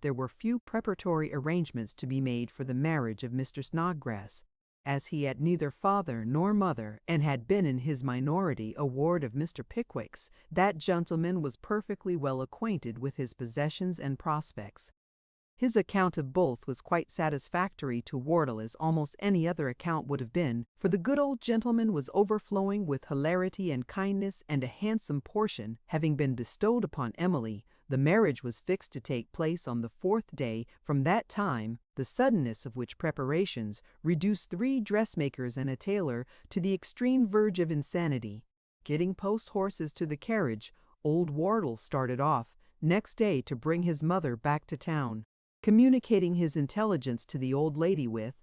There were few preparatory arrangements to be made for the marriage of Mr. Snodgrass, as he had neither father nor mother, and had been in his minority a ward of Mr. Pickwick's. That gentleman was perfectly well acquainted with his possessions and prospects. His account of both was quite satisfactory to Wardle, as almost any other account would have been, for the good old gentleman was overflowing with hilarity and kindness, and a handsome portion having been bestowed upon Emily, the marriage was fixed to take place on the 4th day from that time, the suddenness of which preparations reduced 3 dressmakers and a tailor to the extreme verge of insanity. Getting post horses to the carriage, old Wardle started off next day to bring his mother back to town, communicating his intelligence to the old lady with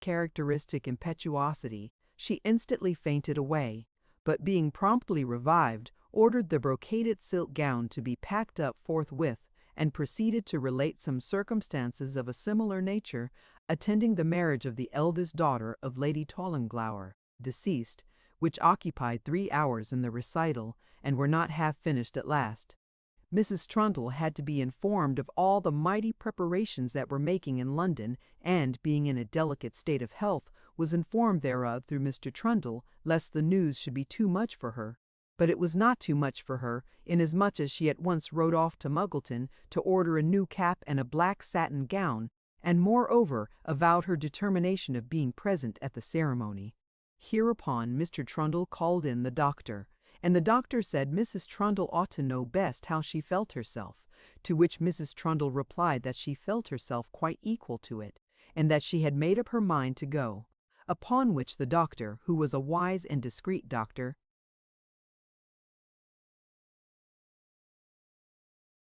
characteristic impetuosity. She instantly fainted away, but being promptly revived, ordered the brocaded silk gown to be packed up forthwith, and proceeded to relate some circumstances of a similar nature attending the marriage of the eldest daughter of Lady Tollinglauer, deceased, which occupied 3 hours in the recital, and were not half finished at last. Mrs. Trundle had to be informed of all the mighty preparations that were making in London, and, being in a delicate state of health, was informed thereof through Mr. Trundle, lest the news should be too much for her. But it was not too much for her, inasmuch as she at once rode off to Muggleton to order a new cap and a black satin gown, and moreover avowed her determination of being present at the ceremony. Hereupon Mr. Trundle called in the doctor, and the doctor said Mrs. Trundle ought to know best how she felt herself, to which Mrs. Trundle replied that she felt herself quite equal to it, and that she had made up her mind to go. Upon which the doctor, who was a wise and discreet doctor,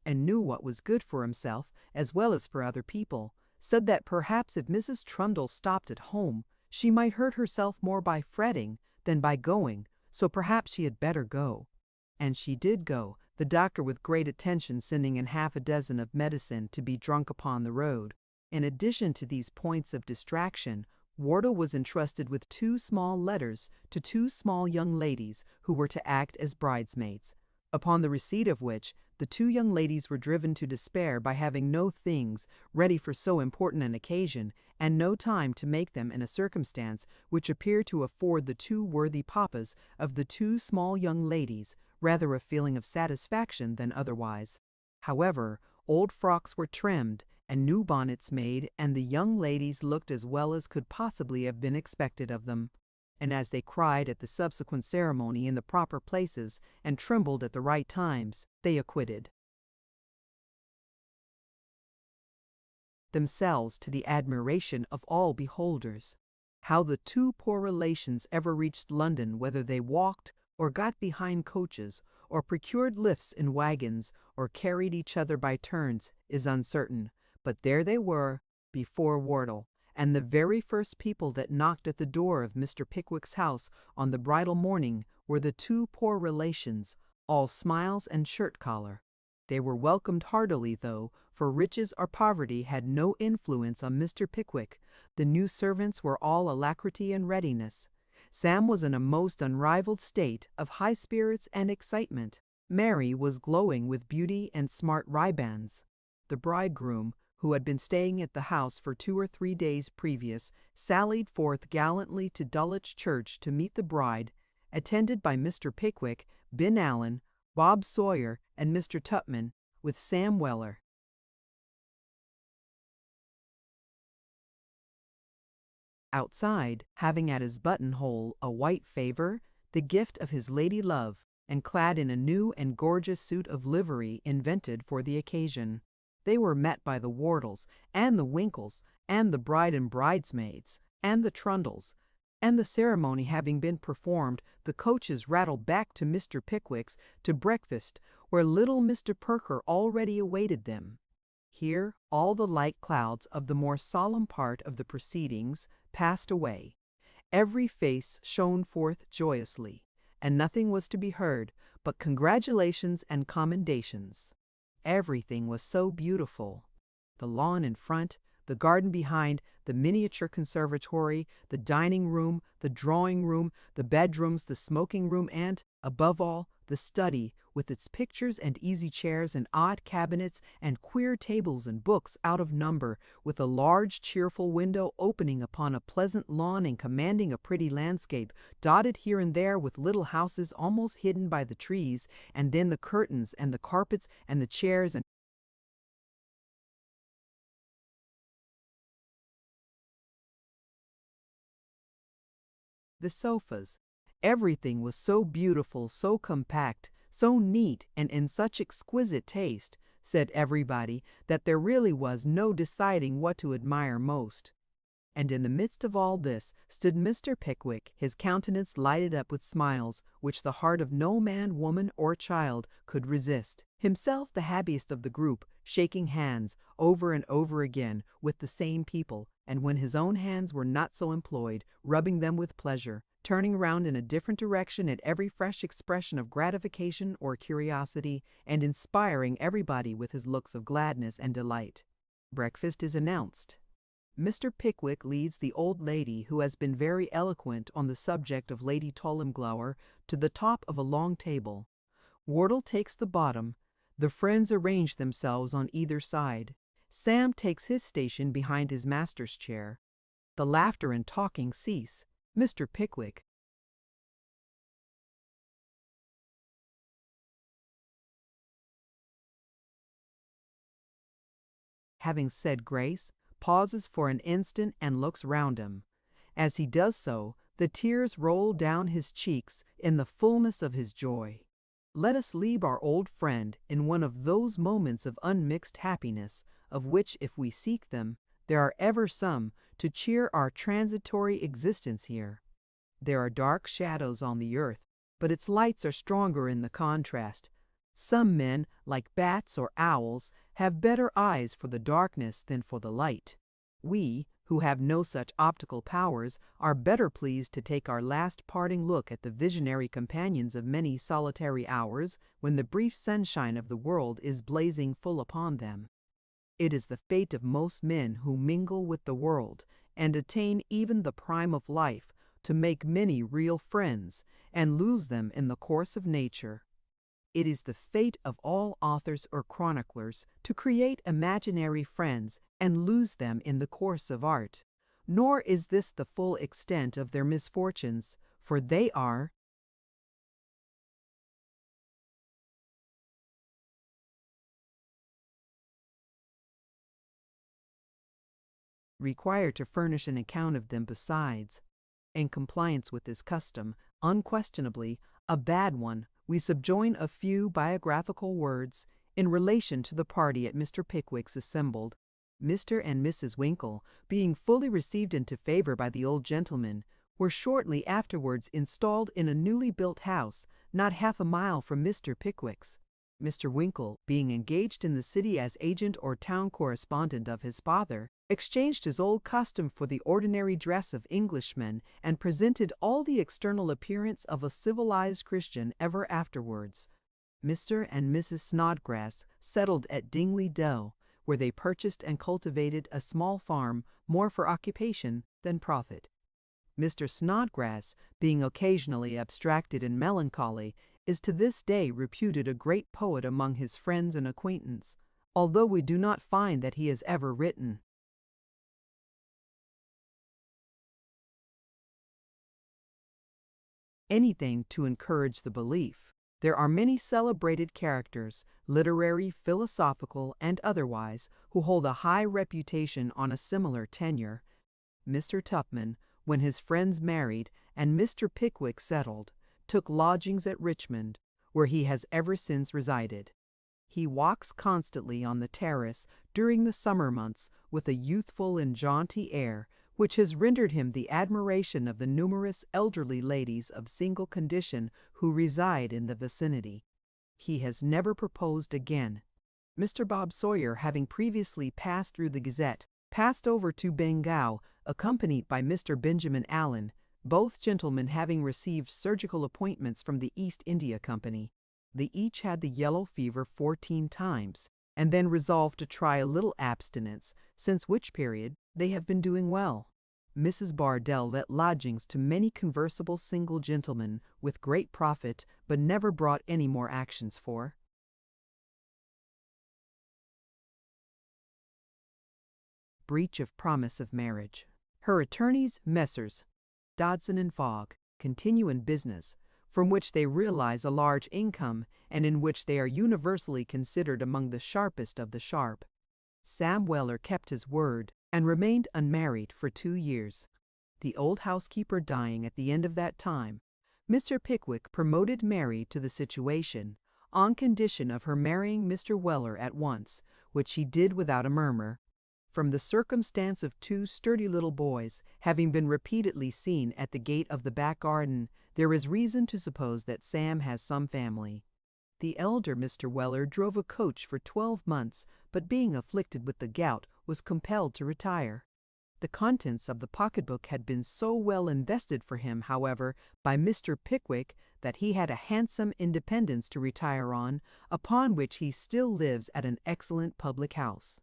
and knew what was good for himself as well as for other people, said that perhaps if Mrs. Trundle stopped at home, she might hurt herself more by fretting than by going, so perhaps she had better go. And she did go, the doctor with great attention sending in half a dozen of medicine to be drunk upon the road. In addition to these points of distraction, Wardle was entrusted with 2 small letters to 2 small young ladies who were to act as bridesmaids, upon the receipt of which the 2 young ladies were driven to despair by having no things ready for so important an occasion, and no time to make them in a circumstance which appeared to afford the 2 worthy papas of the 2 small young ladies rather a feeling of satisfaction than otherwise. However, old frocks were trimmed, and new bonnets made, and the young ladies looked as well as could possibly have been expected of them. And as they cried at the subsequent ceremony in the proper places, and trembled at the right times, they acquitted themselves to the admiration of all beholders. How the 2 poor relations ever reached London, whether they walked, or got behind coaches, or procured lifts in wagons, or carried each other by turns, is uncertain, but there they were, before Wardle, and the very first people that knocked at the door of Mr. Pickwick's house on the bridal morning were the 2 poor relations, all smiles and shirt-collar. They were welcomed heartily, though, for riches or poverty had no influence on Mr. Pickwick. The new servants were all alacrity and readiness. Sam was in a most unrivaled state of high spirits and excitement. Mary was glowing with beauty and smart ribands. The bridegroom, who had been staying at the house for 2 or 3 days previous, sallied forth gallantly to Dulwich Church to meet the bride, attended by Mr. Pickwick, Ben Allen, Bob Sawyer, and Mr. Tupman, with Sam Weller. Outside, having at his buttonhole a white favor, the gift of his lady love, and clad in a new and gorgeous suit of livery invented for the occasion, they were met by the Wardles, and the Winkles, and the bride and bridesmaids, and the Trundles, and the ceremony having been performed, the coaches rattled back to Mr. Pickwick's to breakfast, where little Mr. Perker already awaited them. Here all the light clouds of the more solemn part of the proceedings passed away. Every face shone forth joyously, and nothing was to be heard but congratulations and commendations. Everything was so beautiful. The lawn in front, the garden behind, the miniature conservatory, the dining room, the drawing room, the bedrooms, the smoking room, and, above all, the study, with its pictures and easy chairs and odd cabinets and queer tables and books out of number, with a large cheerful window opening upon a pleasant lawn and commanding a pretty landscape, dotted here and there with little houses almost hidden by the trees, and then the curtains and the carpets and the chairs and the sofas. Everything was so beautiful, so compact, so neat, and in such exquisite taste, said everybody, that there really was no deciding what to admire most. And in the midst of all this stood Mr. Pickwick, his countenance lighted up with smiles, which the heart of no man, woman, or child could resist, himself the happiest of the group, shaking hands over and over again with the same people, and when his own hands were not so employed, rubbing them with pleasure, turning round in a different direction at every fresh expression of gratification or curiosity, and inspiring everybody with his looks of gladness and delight. Breakfast is announced. Mr. Pickwick leads the old lady, who has been very eloquent on the subject of Lady Tollimglower, to the top of a long table. Wardle takes the bottom. The friends arrange themselves on either side. Sam takes his station behind his master's chair. The laughter and talking cease. Mr. Pickwick, having said grace, pauses for an instant and looks round him. As he does so, the tears roll down his cheeks in the fullness of his joy. Let us leave our old friend in one of those moments of unmixed happiness, of which, if we seek them, there are ever some to cheer our transitory existence here. There are dark shadows on the earth, but its lights are stronger in the contrast. Some men, like bats or owls, have better eyes for the darkness than for the light. We, who have no such optical powers, are better pleased to take our last parting look at the visionary companions of many solitary hours, when the brief sunshine of the world is blazing full upon them. It is the fate of most men who mingle with the world, and attain even the prime of life, to make many real friends, and lose them in the course of nature. It is the fate of all authors or chroniclers to create imaginary friends and lose them in the course of art. Nor is this the full extent of their misfortunes, for they are required to furnish an account of them besides. In compliance with this custom, unquestionably a bad one, we subjoin a few biographical words in relation to the party at Mr. Pickwick's assembled. Mr. and Mrs. Winkle, being fully received into favor by the old gentleman, were shortly afterwards installed in a newly built house not half a mile from Mr. Pickwick's. Mr. Winkle, being engaged in the city as agent or town correspondent of his father, exchanged his old costume for the ordinary dress of Englishmen, and presented all the external appearance of a civilized Christian ever afterwards. Mr. and Mrs. Snodgrass settled at Dingley Dell, where they purchased and cultivated a small farm more for occupation than profit. Mr. Snodgrass, being occasionally abstracted and melancholy, is to this day reputed a great poet among his friends and acquaintance, although we do not find that he has ever written anything to encourage the belief. There are many celebrated characters, literary, philosophical, and otherwise, who hold a high reputation on a similar tenure. Mr. Tupman, when his friends married and Mr. Pickwick settled, took lodgings at Richmond, where he has ever since resided. He walks constantly on the terrace during the summer months with a youthful and jaunty air, which has rendered him the admiration of the numerous elderly ladies of single condition who reside in the vicinity. He has never proposed again. Mr. Bob Sawyer, having previously passed through the Gazette, passed over to Bengal, accompanied by Mr. Benjamin Allen, both gentlemen having received surgical appointments from the East India Company. They each had the yellow fever 14 times, and then resolved to try a little abstinence, since which period they have been doing well. Mrs. Bardell let lodgings to many conversable single gentlemen with great profit, but never brought any more actions for. Breach of promise of marriage. Her attorneys, Messrs. Dodson and Fogg, continue in business, from which they realize a large income and in which they are universally considered among the sharpest of the sharp. Sam Weller kept his word and remained unmarried for 2 years. The old housekeeper dying at the end of that time, Mr. Pickwick promoted Mary to the situation, on condition of her marrying Mr. Weller at once, which he did without a murmur. From the circumstance of 2 sturdy little boys having been repeatedly seen at the gate of the back garden, there is reason to suppose that Sam has some family. The elder Mr. Weller drove a coach for 12 months, but being afflicted with the gout, was compelled to retire. The contents of the pocketbook had been so well invested for him, however, by Mr. Pickwick, that he had a handsome independence to retire on, upon which he still lives at an excellent public house.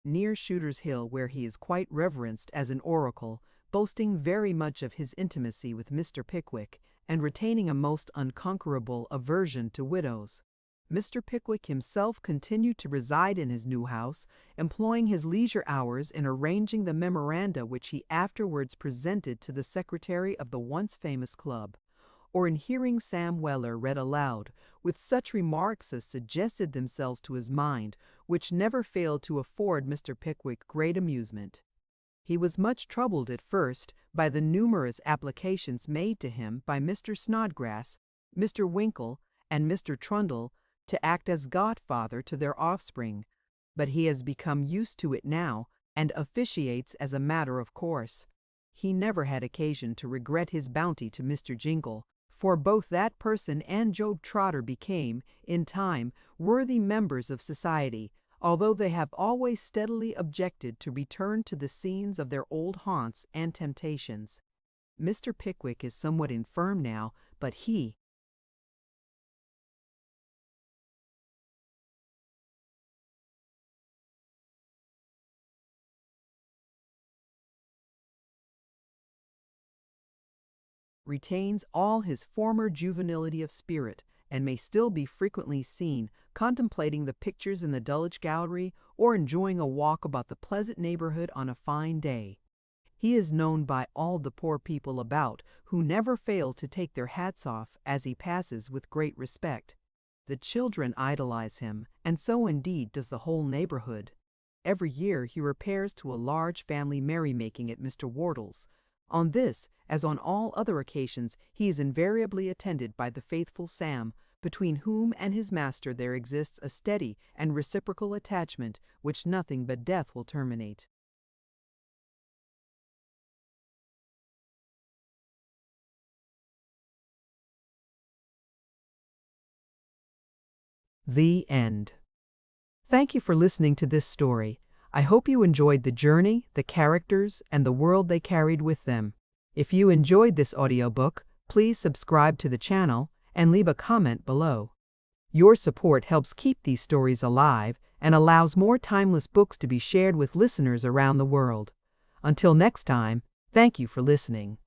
Near Shooter's Hill, where he is quite reverenced as an oracle, boasting very much of his intimacy with Mr. Pickwick, and retaining a most unconquerable aversion to widows. Mr. Pickwick himself continued to reside in his new house, employing his leisure hours in arranging the memoranda which he afterwards presented to the secretary of the once famous club, or in hearing Sam Weller read aloud, with such remarks as suggested themselves to his mind, which never failed to afford Mr. Pickwick great amusement. He was much troubled at first by the numerous applications made to him by Mr. Snodgrass, Mr. Winkle, and Mr. Trundle to act as godfather to their offspring, but he has become used to it now, and officiates as a matter of course. He never had occasion to regret his bounty to Mr. Jingle, for both that person and Job Trotter became, in time, worthy members of society, although they have always steadily objected to return to the scenes of their old haunts and temptations. Mr. Pickwick is somewhat infirm now, but he retains all his former juvenility of spirit, and may still be frequently seen contemplating the pictures in the Dulwich Gallery or enjoying a walk about the pleasant neighborhood on a fine day. He is known by all the poor people about, who never fail to take their hats off as he passes with great respect. The children idolize him, and so indeed does the whole neighborhood. Every year he repairs to a large family merrymaking at Mr. Wardle's. On this, as on all other occasions, he is invariably attended by the faithful Sam, between whom and his master there exists a steady and reciprocal attachment which nothing but death will terminate. The end. Thank you for listening to this story. I hope you enjoyed the journey, the characters, and the world they carried with them. If you enjoyed this audiobook, please subscribe to the channel and leave a comment below. Your support helps keep these stories alive and allows more timeless books to be shared with listeners around the world. Until next time, thank you for listening.